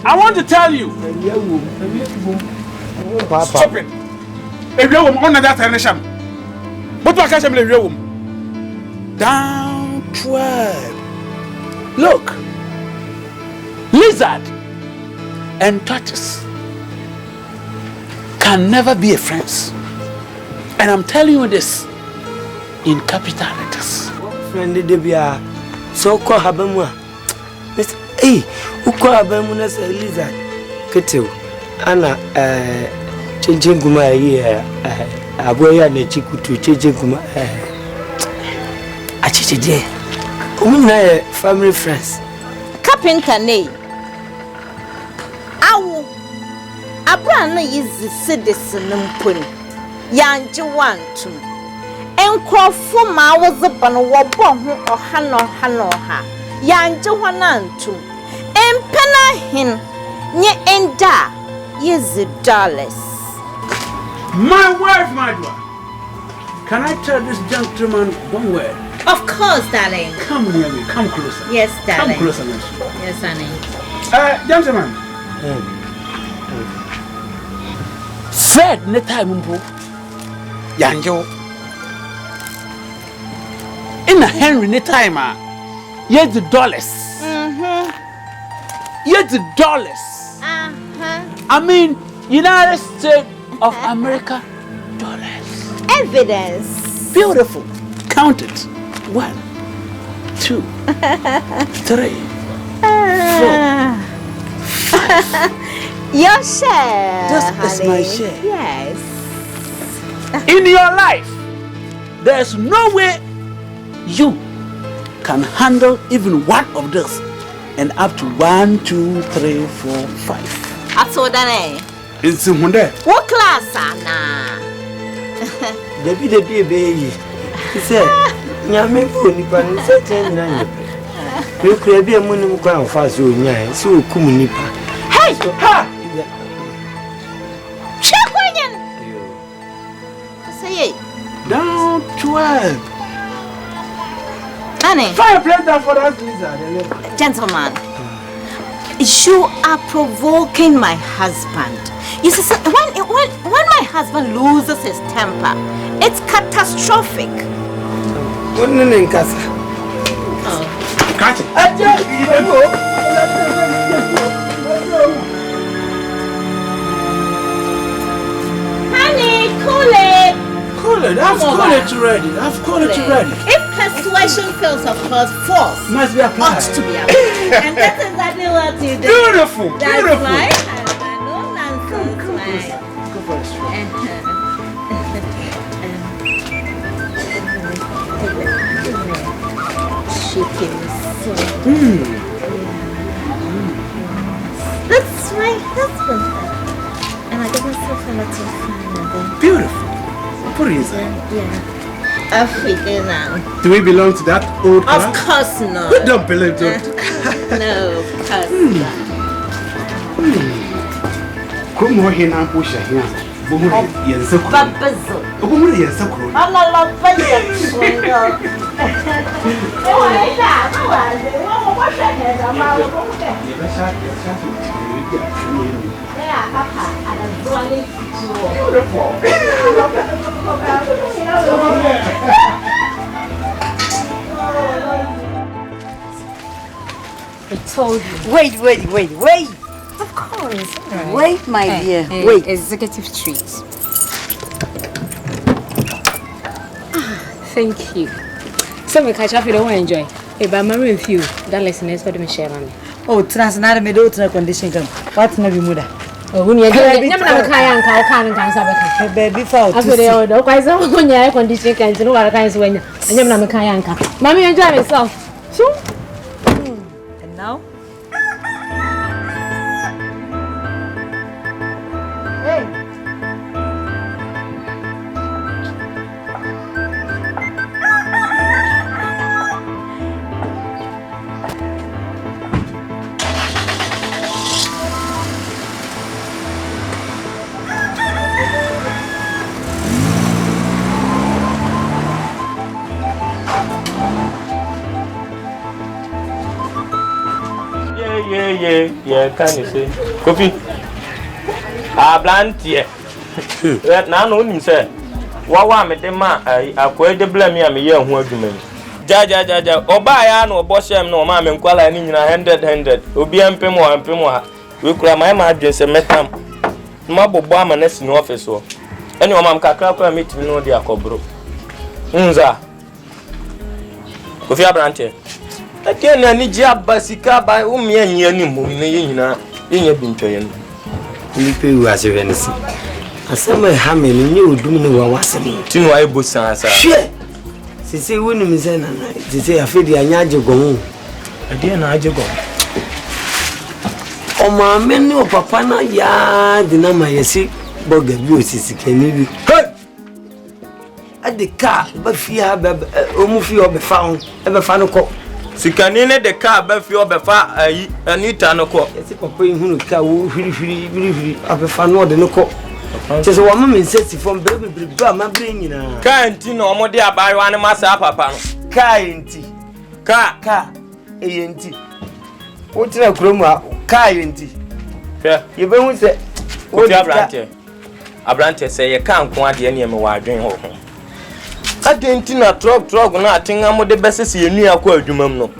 I want to tell you. Stop it. If you are on that nation, but what can you do? Downtrodden. Look, lizard and tortoise can never be a friends. And I'm telling you this in capital letters. Friend Debia, so call Habamwa. Miss A, who call Habamuna say lizard. Ketu, Anna, changing Guma here, a boy and a chiku to changing Guma. A chichi, family friends. Carpenter, nay. Ow. Abrana is the citizen pony. Yanji want to. And crawl for ma was the banner bomb or hanoha. Yanji wanantum. And pena hin. Nye enda. Yes, dollars. My wife, Madwa. Can I tell this gentleman one word? Of course, darling. Come near me. Come closer. Yes, darling. Come closer, Nancy. Yes, honey. Gentlemen. Fred, ne time mpo. Yanjo. In a Henry ne time yet the dollars. Yet the dollars. I mean, United States of America dollars. Evidence. Beautiful. Count it. 1, 2, 3, 4, 5. Your share. This is honey. my share. Yes. In your life, there's no way you can handle even one of this. And up to 1, 2, 3, 4, 5. I told her. It's in one there. What class, Anna? baby. He said, Yammy, Pony, said, you could be a moon crown fast, so Kumunipa. Hey! Ha! Check again! Say it. Down 12. Honey. Fireplace down for us, Lisa. Gentlemen, you are provoking my husband. You see, when my husband loses his temper, it's catastrophic. Catch it. Honey, cool it. Cool it. I've called it ready. I've called it ready. If persuasion fails, of course, force must be applied. Ought to be applied. And that's exactly what you do. Beautiful. That's Beautiful. my husband. No nonsense, man. Go for it. Shaking so. That's my husband. And I got myself a lot of fun. Beautiful. Put it inside. Yeah. African now. Do we belong to that old Of class? course not. We don't believe that. No, of course not. Come on here now, push it here. Babazo. I'm not I told you. Wait. Of course. Right. Wait, my dear. Hey, wait. Executive treat. Thank you. So we catch up if you don't enjoy. Hey, but I'm with you. That lesson is what me share on. Oh, transnational me do to condition come. What's no be muda? Oh, when you get them na kan kan sabeka. Baby fault. After they order, quite some when you condition can know what kinds when you na kan kan. Mommy enjoy yourself. So and now Yeah, can you say? Coffee. Bland here. Now, no one say. What me the man? I quite the blame me. I'm a young woman. Jaja, Obaya no boss him no mamma and quala in a handed. Obiam Pemo and Pemo. We cry my margins and met them. Mabo Bama nest in office. Any woman can meet me no dear cobro. Unza. Coffee Brante. Again, I need job SIKA by me and you been You pay was a venison. I said, my hammer, you do know what was me. To know I boost answer. Shit! She say, when you say, they say, I feel the Anyajo go. I didn't know go. Oh, my men, no papa, na ya, the number you see, Bogger Beauty, can you? At the car, but fear, Omufi or be found, ever found a cop. Sikanine de car befi obefa ayi Anita no ko. Yesi papa yi hunu ka wo hwiri abefa no de no ko. Chese wo mama insist from baby ba ma bring nyina. Ka enti na omode abayo ane masa papa no. Ka enti. Ka enti. Wo tira kromu a ka enti. Hwe. Ye be hu se wo ti abrante se ye ka nko ade ne me wa adwen ho. Adenti na truck na atenga mo de besese yenu akọ adwumam no.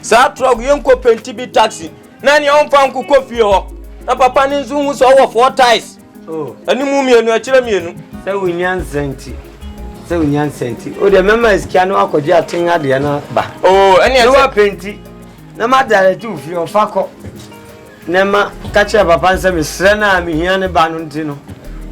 Sa truck yenko penti bi taxi. Na ne on fa nko fie ho. Na papa ni nzu hu so wo 4 ties. Oh, ani mu mienu akire mienu. Se wunyan senti. O de mema iskia no akọje atenga de na ba. Oh, eni wa penti. Na ma dare tu fie o fakọ. Na ma ka che papa nse me sre na me hia ne ba no ntino.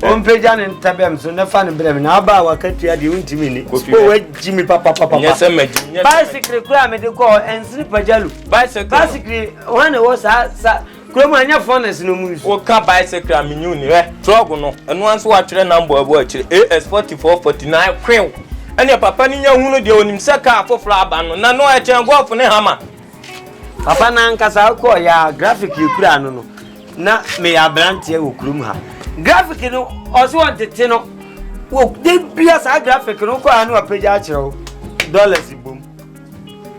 On peja ne ntabem so na fa ne brem na aba wa katua de untimi ni. O we jimi papa. Nyese maji. Bicycle kura me de ko ensri pajalu. Bicycle when it was sa Kroma anya furnace no mu. O ka bicycle aminyu ni truck no. Eno anso wa twere number abo akire AS4449 crew. Ene papa ni nya hunu de onim se ka afofro aba no. Na no e chen golf ne hama. Papa na nkasa ko ya graphic yekura no. Na me ya brand ye okrum ha. Graphic no oso ontete no. Wo de bia sa graphic no ko anu apeja akire dollars bom.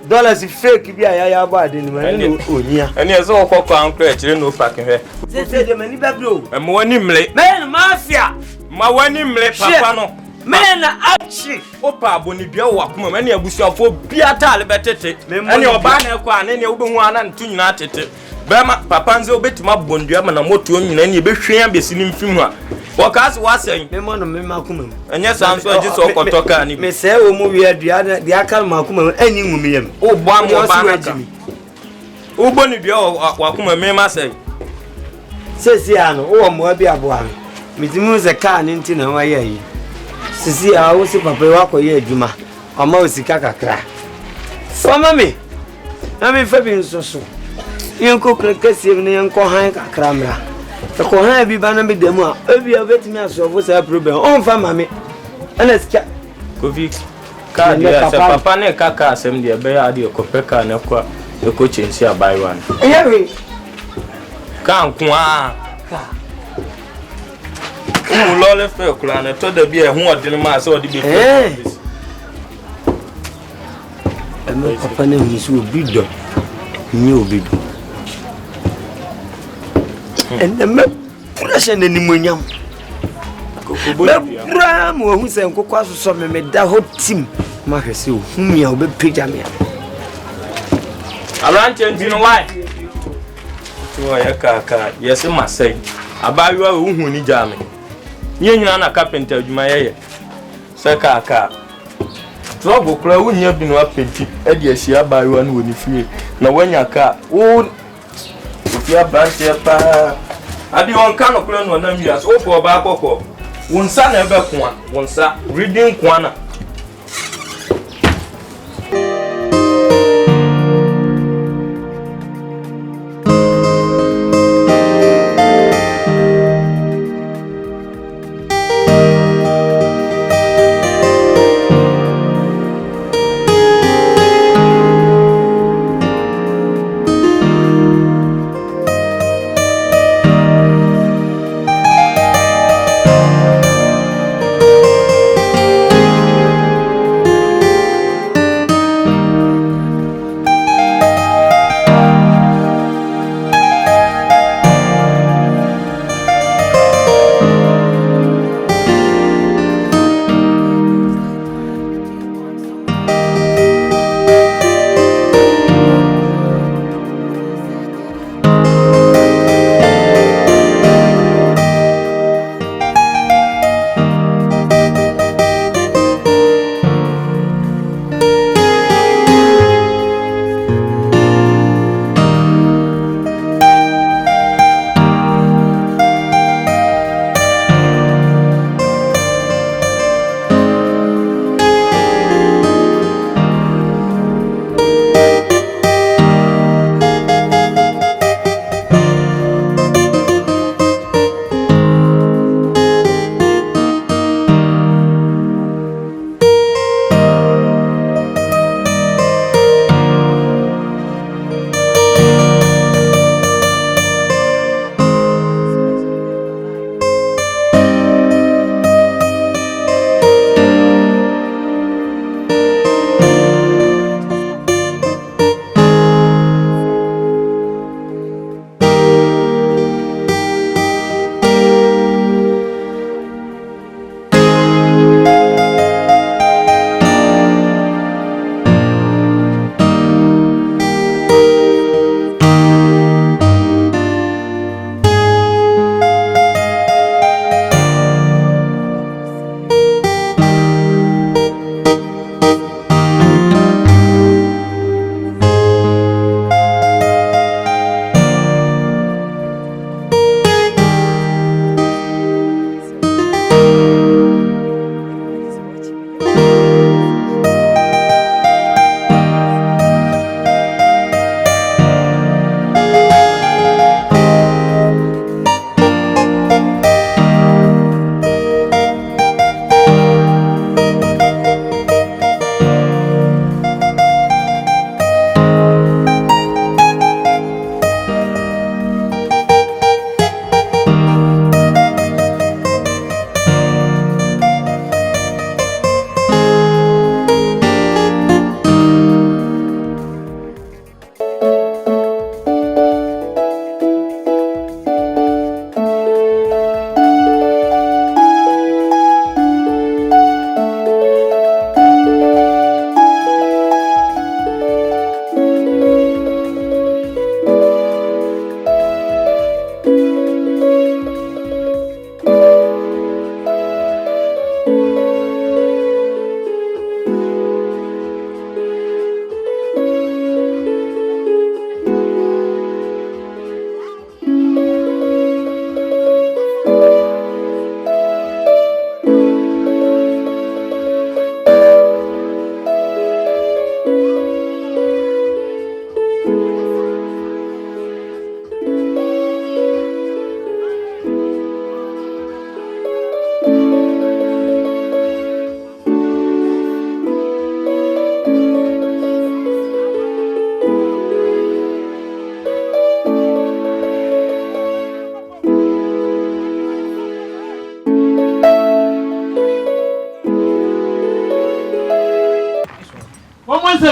Dollars fake bi ya ba ade ni ma ni onia. Ene eso okoko ankro akire no fake hwe. Se de mani babro. E mo wani mle. Me mafia. Ma wani mle papa no. Me na achi. Opa aboni bia wo akoma me ne abusuafo bia tale betete. Ene oba na ekwa na ne obehu ana ntu nyina tete. Bema papa nze obetima bondua ma na moto nyina ne ebehwe besi ni mfim ha. Wakas wasen. Me mo no me makuma. Enye sanso agi so okotoka ni. Me se wo mu wi adua de aka makuma anyi nwumi yam. O bo am oba na ka. O bo ni bia wakuma me ma sei. Sesi ano wo mo abi abo ano. Mitimu ze ka ni nti na wa ye yi. Sisi a wo si papa wa ko ye adwuma. Ama osika kakra. Fama me. Na me fa bi nsoso. Yenko krekesi ne yenko han kakra mra. Ko han bi ba na me demu a ebi obetimi asolve say problem. On fa mame. Ana sika. Kofi. Ka dia se papa ne kaka asem dia be ya de kopeka na kwa e ko chensi abai wan. Eyewe. Ka nko a. Ka. O lole fe kula na to da bi e hu odin ma se odi bi. Eme papa ne nsu obi do. Nyi obi do. And the pressure in the Nimonium. Bram, who said, Coco, so me da whole team. Marcus, whom you will be pijamia. I ran to you know why? Yes, I must say. About you, who need jammy. You are a carpenter, you may. Saka. Trouble, Crow, wouldn't have been up petty. Eddie, she by one would free. Now, when your car, oh. Ya branch ya pa adi on kan okura no na mias o ko ba kokko wonsa na ebe kwa wonsa reading kwana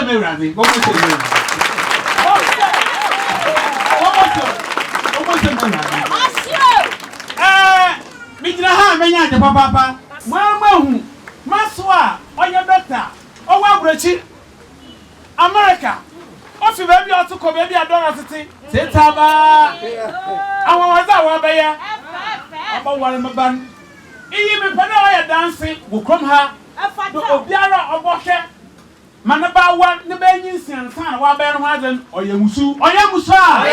me Razi. What was it? Papa. Mama, Maswa, on your doctor. Oh, what Brechi? America. Oh, if you baby also come, baby, I don't have to say. Taba. I want that one, about one of my band. Even when I dancing, will come her. The Obiara of Washer. Manaba one, the Benjins and San, while Ben Waden, or Yamusu, or Yamusa.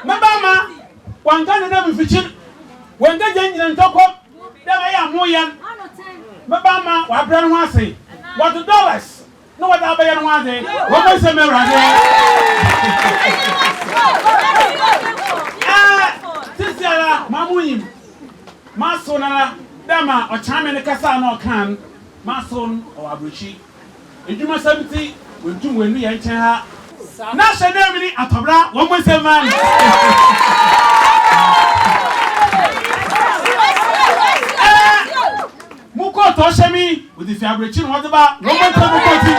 Mabama, one can never fetch when the engine and talk up, then I am more young. Mabama, what brand was it? What the dollars? No, what I buy one day. What was the mirror? Sister, Mamuim, Masona, Dama, or Charming Casano can, Mason or Abuchi. If you must 70, we'll do when we enter her. Nationally at Tabra, 1.7. Muko Toshemi with the fabrication, what about 1.7?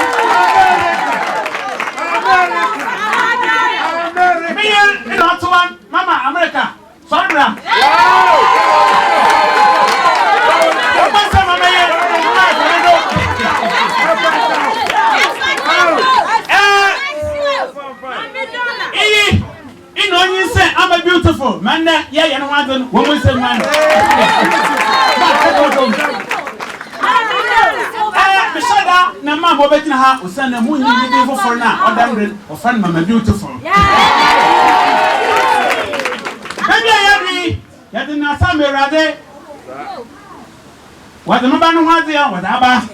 Mama, America, Sandra. I'm a beautiful man. Yeah, you know what? Woman said, man. Mishada, na mama betting her, send a moon for now, or damn, or friend, Mamma beautiful. Baby, you did not say me rather. What the Mabano was there, what Abba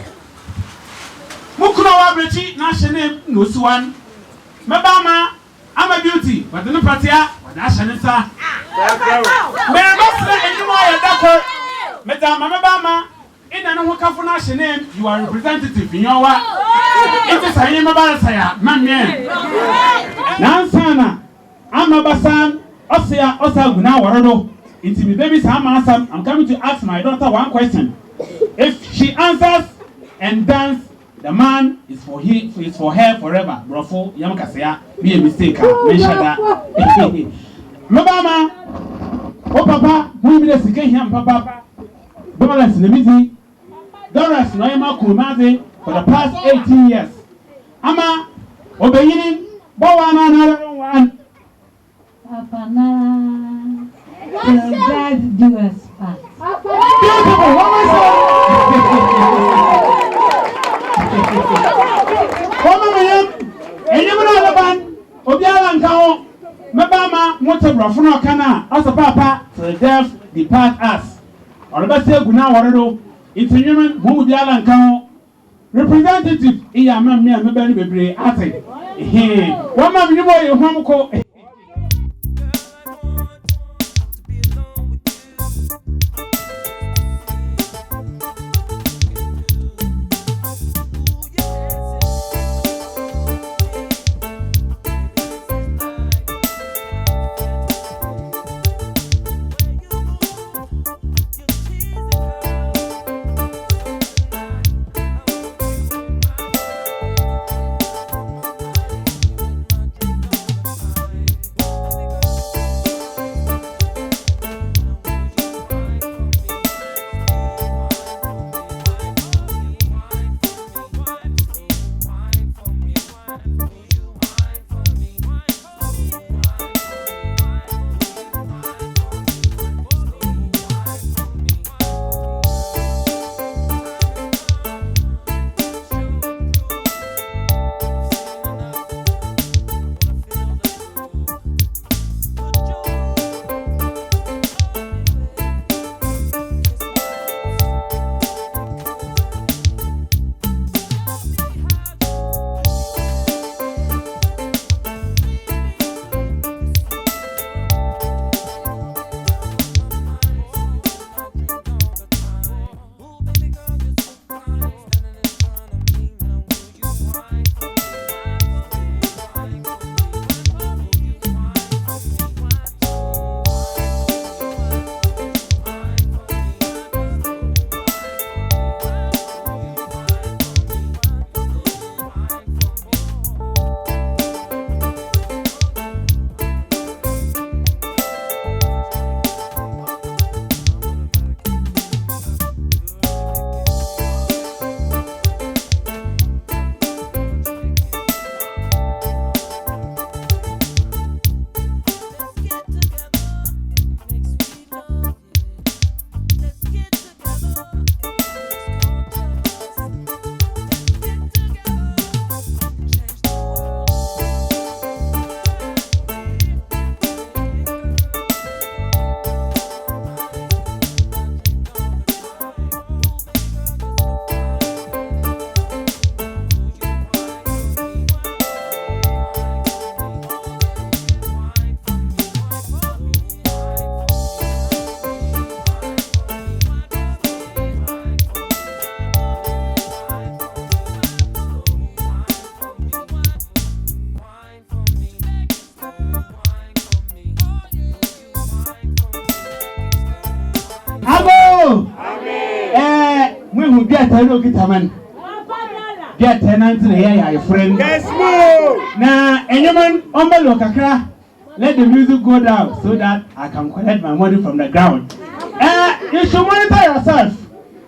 Mukuno Abrichi, national no swan. Mabama, I'm a beauty, but the Nupatia, what national sir. May I not say any more doctor, Madame Mabama, in an Waka national name, you are representative in your work. It is a name about Saya, man. Nansana, I'm a Basan. Osia Guna Warado. It's me baby Sam. I'm coming to ask my daughter one question. If she answers and dance, the man is for her forever. Brofo, Yamakasea, be a mistake. Menshada. Mabama, oh papa, who will see him, papa? Dollars in the meeting. Dollars Noema Kumaze for the past 18 years. Ama, obeying, Bowana. Papa, now, your dad do us part. Mabama, Motabra, Funakana, as a papa, till death depart us. Or about say, Guna Warado, it's a human who would yell and count. Representative, Iya Mammy and Mabel Ate. One man, you boy, your home. who get a look at a man. Get tenants in here, your friend. Yes, move. Now, any man on the local car, let the music go down so that I can collect my money from the ground. You should monitor yourself.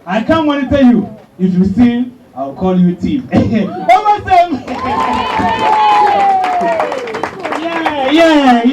I can't monitor you. If you steal, I'll call you thief. Almost them. Yeah.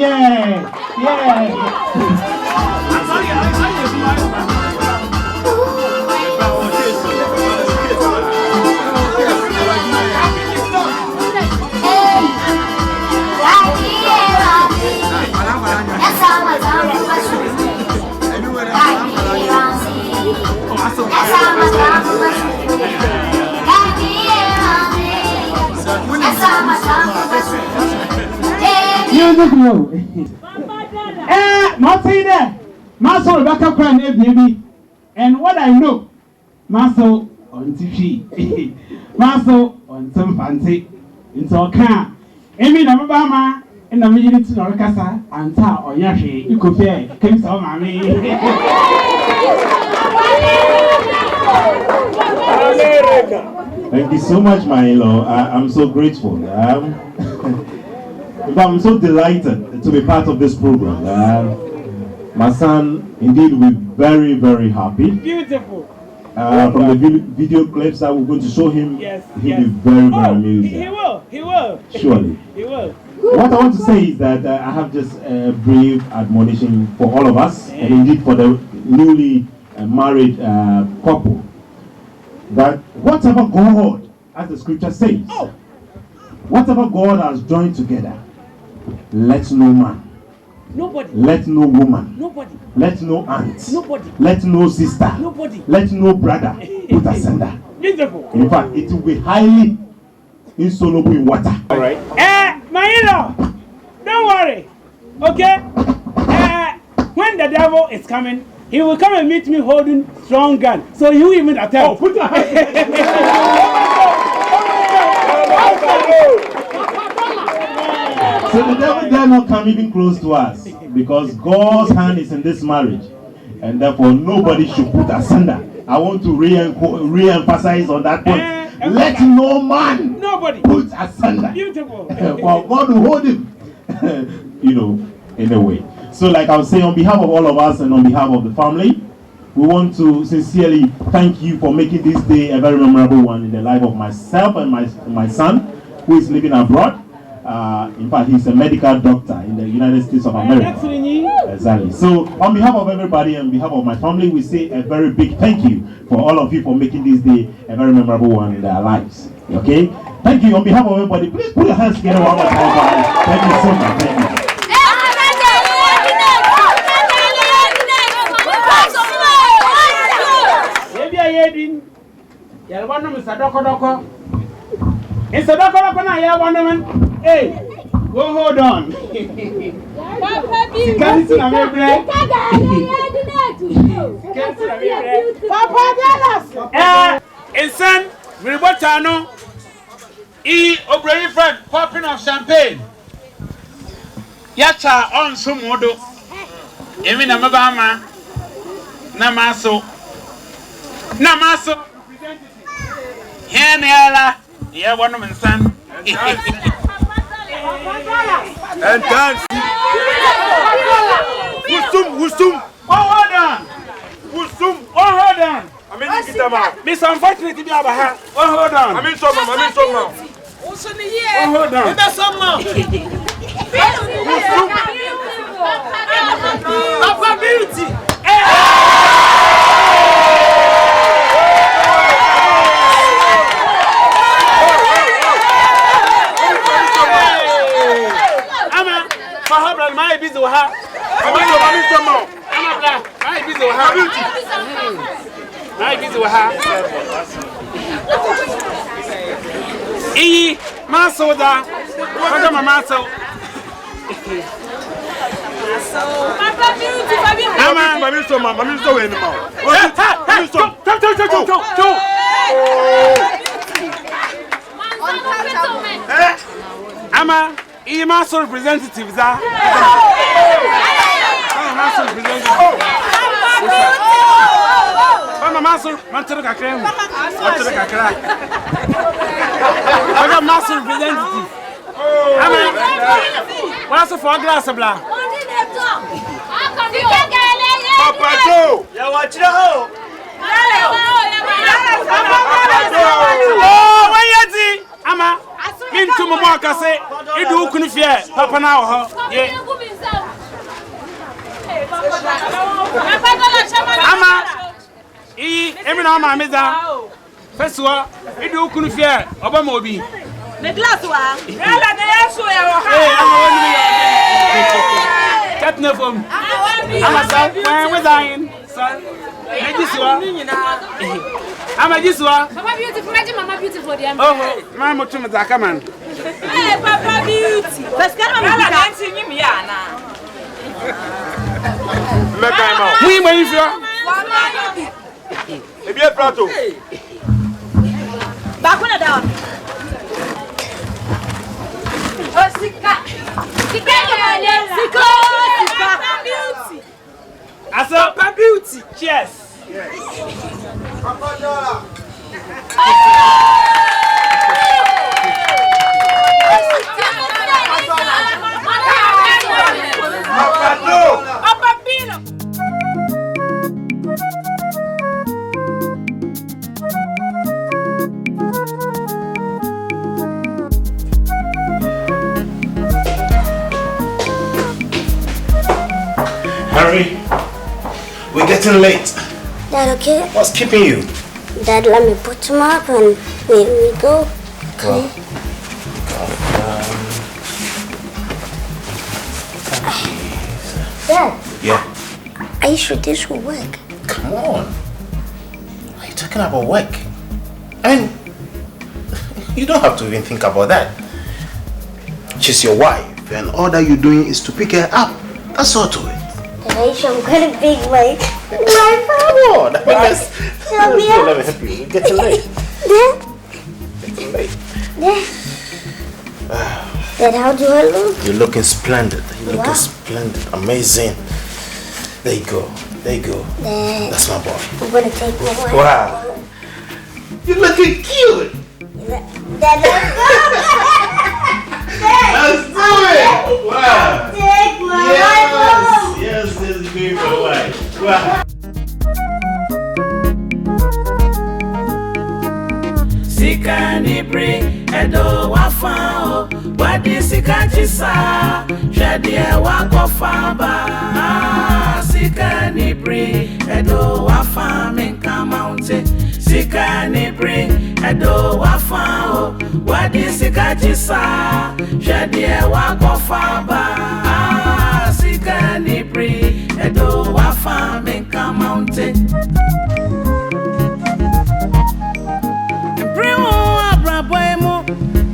Not say that. Master Rebecca Crown, baby. And what I know, Master on TV, Master on some fancy, into a car. Amy Namabama, and I'm meeting to Norcasa, and Ta or Yashi, you could pay, came so, mammy. Thank you so much, my in-law. I'm so grateful. I'm so delighted to be part of this program. My son, indeed, will be very, very happy. Beautiful. From the video clips that we're going to show him, he'll be very, very amused. He will. Surely. He will. What I want to say is that I have just a brief admonition for all of us, and indeed for the newly married couple, that whatever God, as the scripture says, whatever God has joined together, let no man, nobody, let no woman, nobody, let no aunt, nobody, let no sister, nobody, let no brother put asunder. Beautiful. In fact, it will be highly insoluble in water. All right. My in-law, don't worry. Okay. When the devil is coming, he will come and meet me holding strong gun. So you even attempt. Put your hands. So the devil dare not come even close to us, because God's hand is in this marriage, and therefore nobody should put asunder. I want to re-emphasize on that point. Let no man, nobody, put asunder. Beautiful. For God to hold him, in a way. So like I was saying, on behalf of all of us and on behalf of the family, we want to sincerely thank you for making this day a very memorable one in the life of myself and my son, who is living abroad. In fact, he's a medical doctor in the United States of America. Exactly. So on behalf of everybody and on behalf of my family, we say a very big thank you for all of you for making this day a very memorable one in their lives. Okay? Thank you. On behalf of everybody, please put your hands together one more time, guys. Thank you so much. Thank you. Hey, go hold on. Son, we want to know. O'Brien friend, popping of champagne. Yacha on some modo. Even a mabama. Namaso. Here, yeah, one of my son. And dance. Wusum. Hold on. Hold on. I mean, Miss unfortunately, be able to hold on. I mean, some. Hold on. Papa Beauty. My busy with her. Masoda. What am I maso? Ama, maso representatives are. Maso representatives. muscle, Mantra Kakram. Mantra Kakra. I got muscle representative. What's a 4 glass of black? Papa Joe! Yeah, watch the hole. Oh, why is it? Ama, into Mamaka say, you do couldn't fear Papa now. Yeah. Ama, Emina, my mother. First of all, you do couldn't fear Obamobi. The glass one. Cat no from. I'm a son, we're dying, son. I'm a Giswa. Mama beautiful, Mama beautiful. Oh, Mamma Tumazaka man. Hey, Papa beauty. Let's get on the dancing him, Yana. We wait for you. Prato. Back on the down. Oh, Sika. Sika beauty. I saw Papa beauty. Cheers. Harry, we're getting late. Dad, okay? What's keeping you? Dad, let me put him up and we go. Okay. Dad. Yeah. Are you sure this will work? Come on. Are you talking about work? I mean, you don't have to even think about that. She's your wife, and all that you're doing is to pick her up. That's all to it. Dad, are you sure I'm going to pick my Oh, let me help me out. Let me help you. We're getting late. Getting late. Dad, how do I look? You're looking splendid. You're looking splendid. Amazing. There you go. There you go. Dad, that's my boy. I'm going to take my wife. Wow. You're looking cute. Dad, let's go. Let's do it. Wow. Take my wife home. Yes, this is good for the wife. Wow. Sika anibre edo wafao wadi sika chisa shadi wakofa ba Sika anibre edo wafa menka mountain Sika anibre edo wafao wadi sika chisa shadi wakofa ba Sika anibre edo wafa menka mountain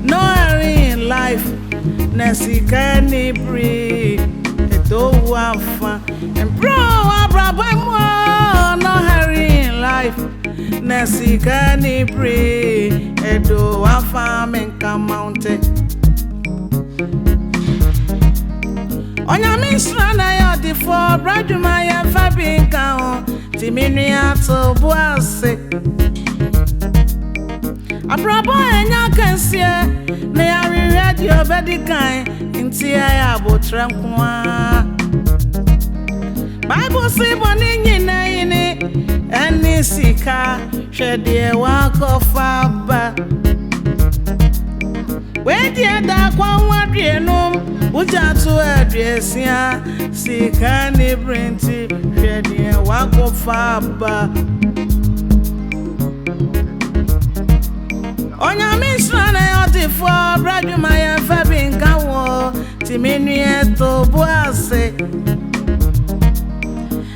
no hurry in life, Sika anibre edo wafa. And bro, no hurry in life, Sika anibre edo wafa menka mountain. Onya misra na ya di for braduma ya fabinka o timini ato boase. Abrabo enya kansie na ya radio bedikan inti ya abotra nkoa Bible say boni nyina yini eni sika hwede wa kofa ba we dia da kwa wadie no uja to adresia sika ni brenti hwede wa kofa ba Onya misra na yoti for braduma ya fabinka wo timini eto boase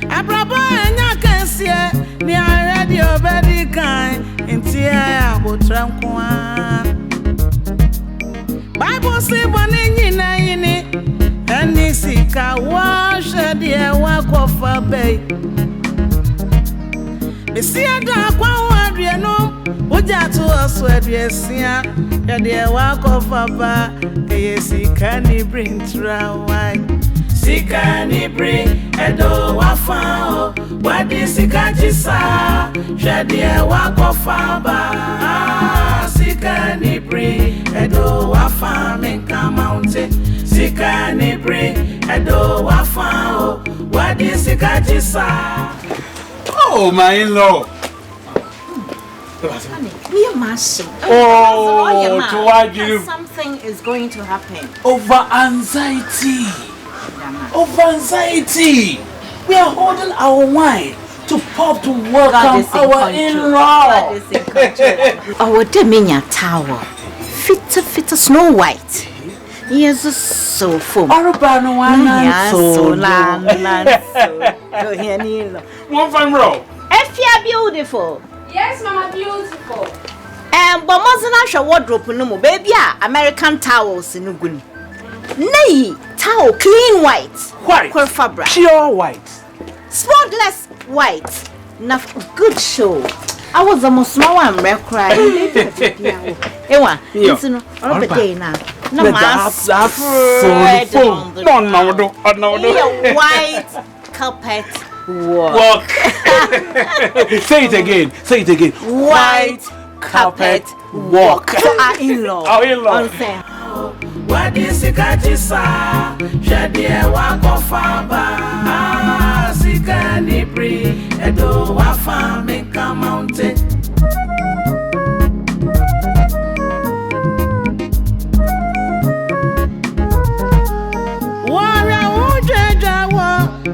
Abrabo enya kansie ni radio bedikan inti ya abotra nkoa Bible say boni nyina yini eni sika wa shede wa kofa bei Bisia da kwa wadie no Uja to us where yesia ya de wa kofa ba Sika anibre ntra wai Sika Anibre Edo Wafao Wadi Sika Jisa Shadie Wakofaba Sika Anibre Edo Wafa Menka Mountain Sika Anibre Edo Wafao Wadi Sika Jisa. Oh, my in-law. We must. Something is going to happen. Over anxiety. Over anxiety. We are holding our wine to pop to welcome our in-law. Our Deminia Tower. Fit Snow White. Yes, so full. Arubano one from row. If you are beautiful. Yes, Mama, beautiful. But most of wardrobe no baby American towels in Ugun. Nay, towel clean white. White. Fabric. Pure white. Spotless white. Na good show. I was the most small one crying. Ewa, listen, all the day now. No, that's white carpet walk. Say it again. White carpet walk. For our in-law. Our in-law. Wadi Sika Jisa Shadie Wakofaba Sika Anibre Edo Wafa Menka Mountain.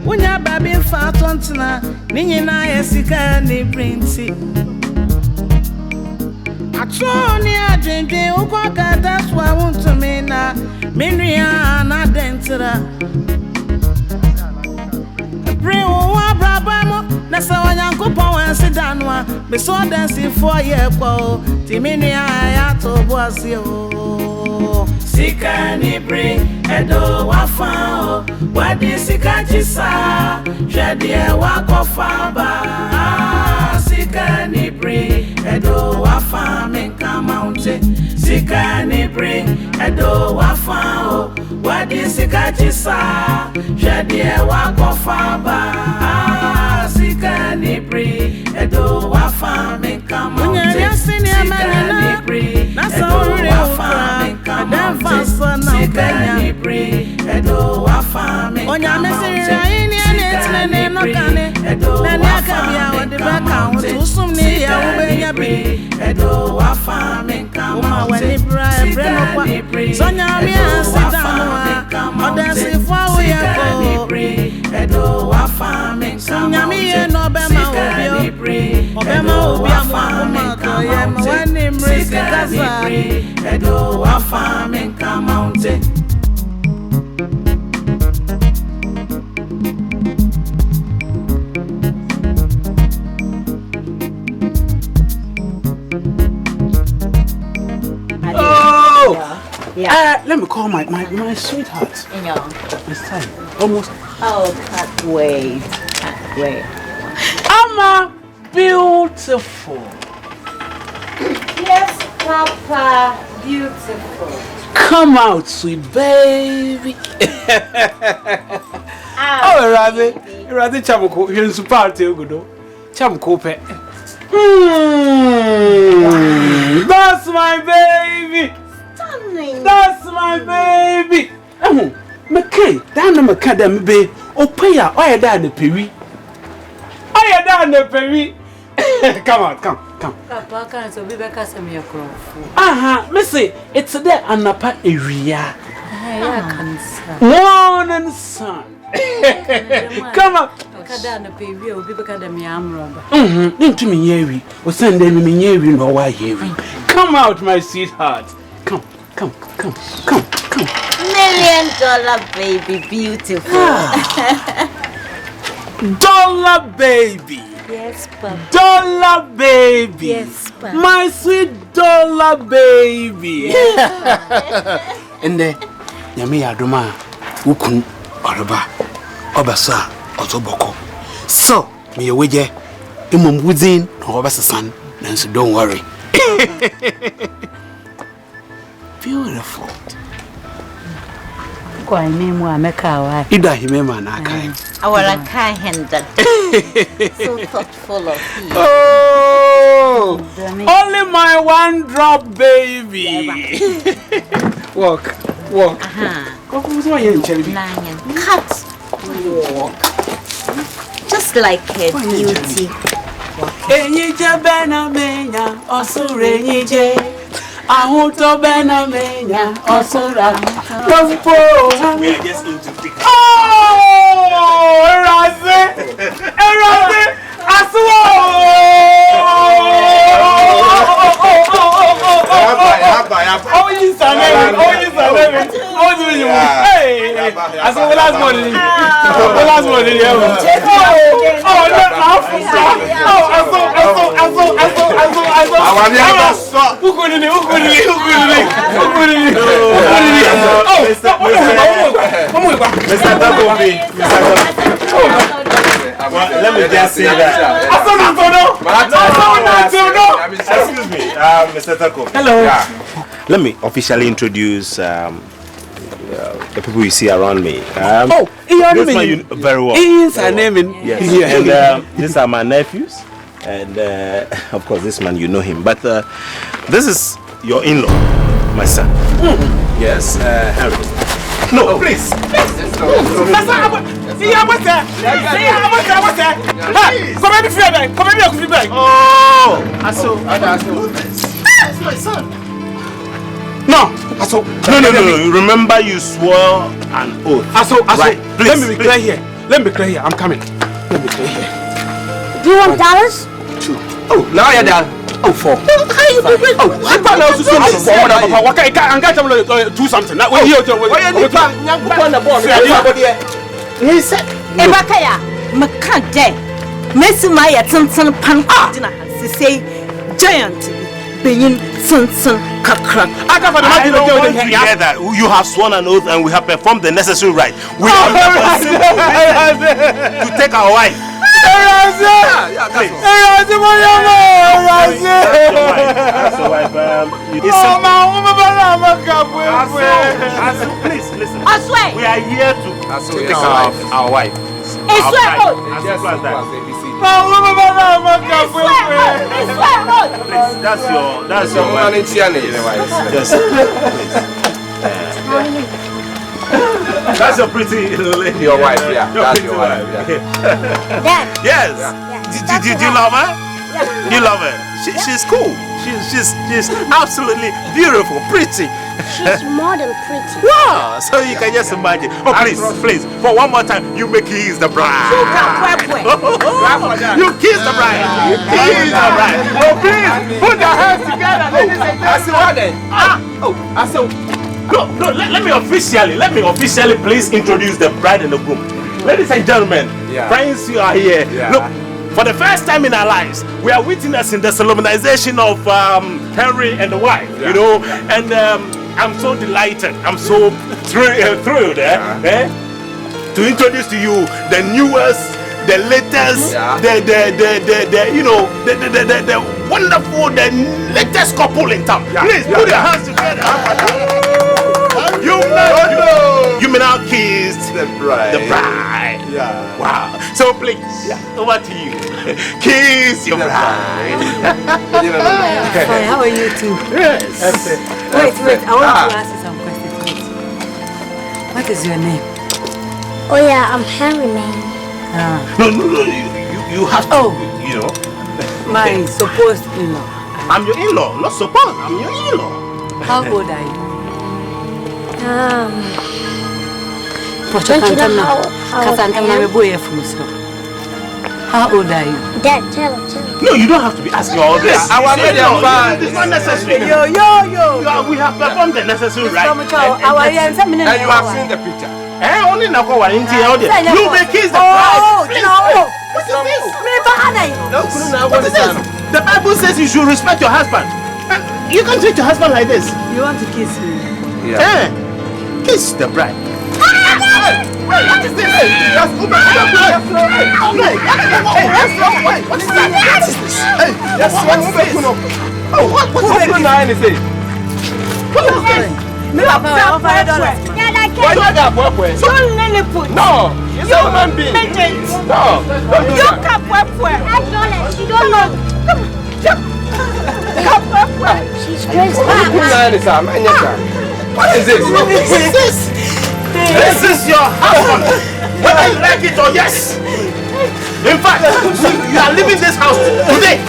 Unya baby fatontina ninyina yesika Anibre nti atoni adwendwe ukwa that's why I want to me na menua na dentra bring wa braba mo na sa wanyankopon wan sidanwa be so dancing for ye kwa ti menua ya to boase o Sika Anibre Edo Wafa Wadi Sika Jisa Shadie Wakofaba Sika Anibre Edo Wafa Menka Mountain Sika Anibre Edo Wafa Wadi Sika Jisa Shadie Wakofaba Sika Anibre Edo Wafa Menka Mountain Sika Anibre Edo Wafa Menka Mountain Sika Anibre Edo Wafa Menka Mountain Sika Anibre Edo Wafa Menka Mountain Sika Anibre Edo Wafa Menka Mountain Sika Anibre Edo Wafa Menka Mountain Sika Anibre Edo Wafa Menka Mountain Sika Anibre Edo Wafa Menka Mountain Sika Anibre Edo Wafa Menka Mountain. Oh! Yeah. Let me call my sweetheart. Yeah. It's time. Almost. Oh, can't wait. Amma, beautiful. Yes, Papa, beautiful. Come out, sweet baby. Oh, rather chamco. You're in party, Ugudo. Chamco pet. That's my baby. Stunning. That's my baby. Oh, McKay, down the macadam bay. Oh, pay ya. Oh, you're down the peri. Oh, you're down the peri. Come on, come. Papa can't so be back as a miracle. Aha, Missy, it's there and upper area. One and son. Come on. Kadana baby will be back at the Miam. Into me, Yeri. Or send them in Yeri, no why Yeri. Come out, my sweetheart. Come. $1 million baby, beautiful. Dollar baby. Yes, Papa. Dollar baby. Yes, Papa. My sweet dollar baby. And then, Yami Adoma, Ukun, Oraba, Obasa, Otoboko. So, me away, Imum Wuzin, Obasa son, and so don't worry. Beautiful. kwa imemu ameka wa. Ida himema na akai. Our kind handed. So thoughtful of you. Oh, only my one drop baby. Walk. Cut. Walk. Just like a beauty. Enyije bena menya osure enyije. Ahuto bena menya osura. Love. We are just into TikTok. Oh, Eraze. Asuo. Oh, you said Hey, I saw the last one. Let me just say that. Excuse me, Mr. Tako. Hello. Yeah. Let me officially introduce the people you see around me. This man you know very well. Yes. And these are my nephews, and of course this man you know him. But this is your in-law, my son. Yes, Harry. No, please. Oh, that's my son. No. No. Remember you swore an oath. Right. Please, let me be clear here. I'm coming. Let me clear here. Do you want dollars? 2. Oh, now you're down. Oh, 4. How you doing? Oh, I do something. He said, Ebakaya, Makade, Messimaya, Tunson Pankadina, say giant, being Tunson Kakra. I don't want to hear that. You have sworn an oath and we have performed the necessary right. We are to take our wife. That's the wife. Please listen. I swear. We are here to take our wife. It's swear. Please, that's your wife. Yes, please. That's your pretty lady. Your wife, yeah. That's your wife, yeah. Dad. Yes. Do you love her? Yeah. You love her? She's cool. She's absolutely beautiful, pretty. She's more than pretty. Wow. So you can just imagine. Oh, please, for one more time, you make kiss the bride. You kiss the bride. Kiss the bride. Oh, please, put your hands together, ladies and gentlemen. No, let me officially please introduce the bride and the groom. Ladies and gentlemen, friends, you are here. Look, for the first time in our lives, we are witnessing the solemnization of Henry and the wife, you know, and I'm so delighted, I'm so thrilled to introduce to you the newest, the latest, the you know, the wonderful, the latest couple in town. Please put your hands together. You may now kiss the bride. Yeah. Wow. So please, over to you. Kiss your bride. Fine, how are you too? Yes. Wait, I want to ask you some questions. What is your name? Oh yeah, I'm Henry, man. No, you have to, you know. My supposed in-law. I'm your in-law, not supposed. I'm your in-law. How old are you? 20 now. How old are you? Dad, tell him. No, you don't have to be asking all this. It's not necessary. Yo. We have performed the necessary right. And you have seen the picture. Only now you may kiss the bride. What is this? The Bible says you should respect your husband. You can't treat your husband like this. You want to kiss me? Yeah. Kiss the bride. What is this? What is that? Lilliput. No, he's a human being. No, don't do that. $5. You don't know. She's crazy. What is this? This is your husband. Whether you like it or yes. In fact, you are leaving this house today.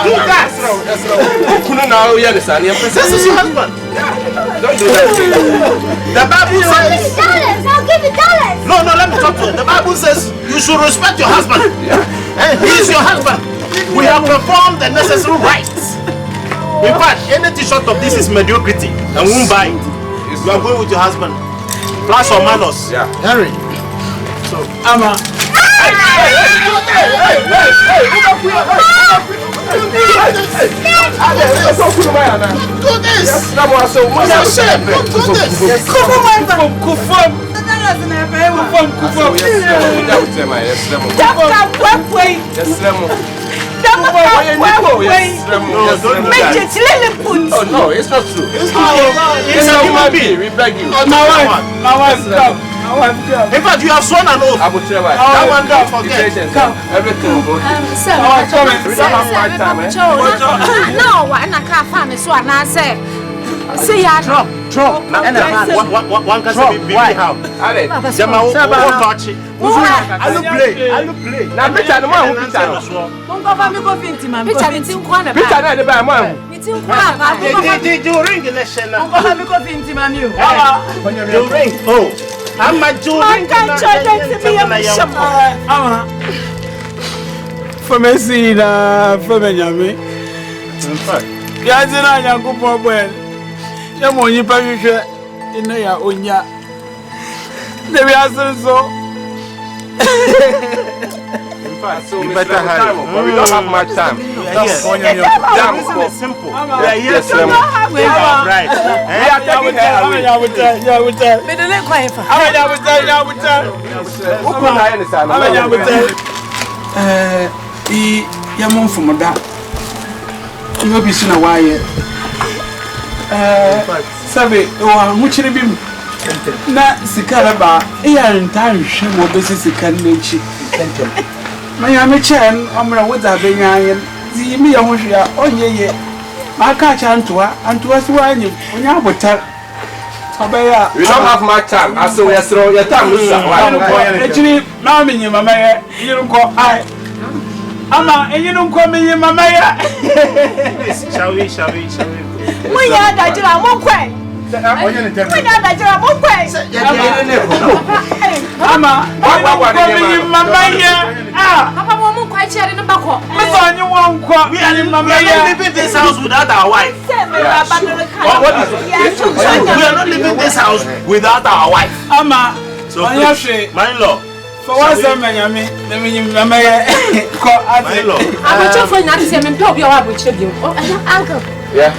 Do that. This is your husband. Don't do that. The Bible says. I'll give you $. No, let me talk to you. The Bible says you should respect your husband. He is your husband. We have performed the necessary rites. In fact, anything short of this is mediocrity and won't buy it. You are going with your husband. Plus or minus. Yeah. Henry. So, Ama. Oh no, it's not true. It's a human being. We beg you. My wife, come. In fact, you have sworn an oath. I will try. That one, don't forget. Everything will go. Sir, we don't have my time, eh? No, I can't find me, so I say. See ya. Drop. One can say be how. Jama, what touch it? I look play. Now, picture the man who picture. Did you ring the election now? You ring. Oh. I'm a Jew. For me, for me, in fact, Yazina Yakupo Bwen. Yamoni Pavisha in the Unya. There we are so. In fact, so we better hurry. But we don't have much time. Yes. Reason is simple. We are here to right. We are taking her away. Yamon from that. You be seen a while. Sabe, or much of him. Na Sikaraba, here in time, she will be Sikanchi. My Amichan, Amra, what are being iron? The me, oh, yeah. My catch Antua, and to us, why you would tell. We don't have much time. I saw your time. Actually, Mammy, Mamma, you don't call I. Ama, and you don't call me Mamma. Shall we? We are that you are more quick. We are that you are more quick. Ama, we are not leaving this house without our wife. We are not leaving this house without our wife. Ama, so my in-law. For what's that, Miami? The minimum, my in-law. I'm for not to say, I'm probably uncle. Yeah.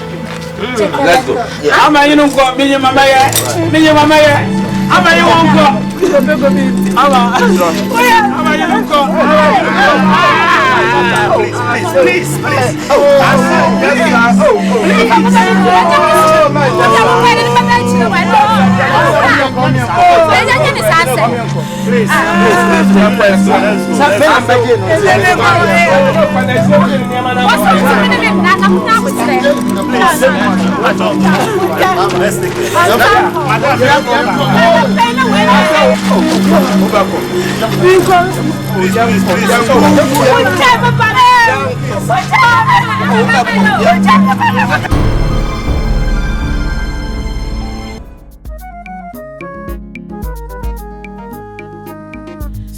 Let's go. I'm a young girl, me, Mamma. I'm a young girl. Please.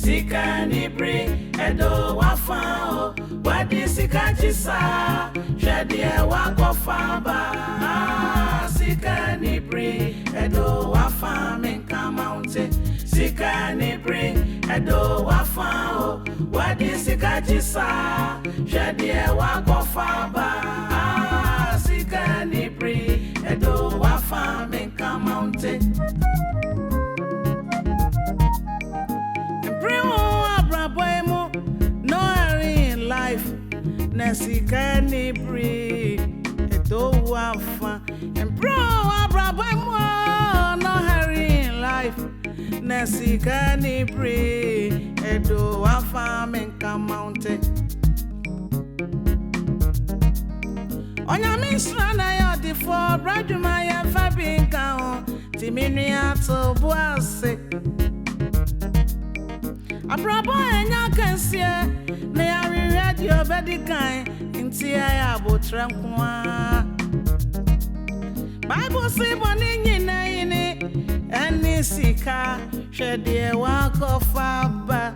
Sika anibere edo wafao wadi sika chisa shedie wakofa ba Sika anibere edo wafa menka mountain Sika anibere edo wafao wadi sika chisa shedie wakofa ba Sika anibere edo wafa menka mountain no hurry in life. Sika anibere edo wafa and bro abra na sika anibre edo afame kamounte Onya misra na ya di for braduma ya fabinka ho timini ato buase Abrabo enya kansie na ya radio bedikan inti ya botrenkwa Bible say boni nyina yini eni sika hwede wa kofaba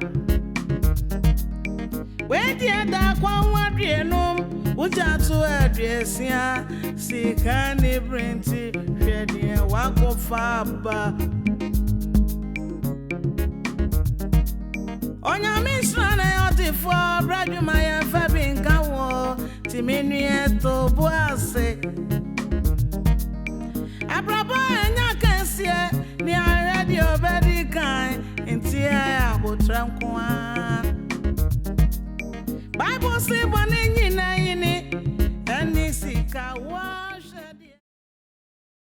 we dia da kwa wadrenum ujatu adresia sika anibre nti hwede wa kofaba Onya misra na yoti for braduma ya fabinka wo timinu eto buase Abrabo enya kansie ni radio bedikan inti ya botrenkwa Bible say boni nyina yini eni sika wa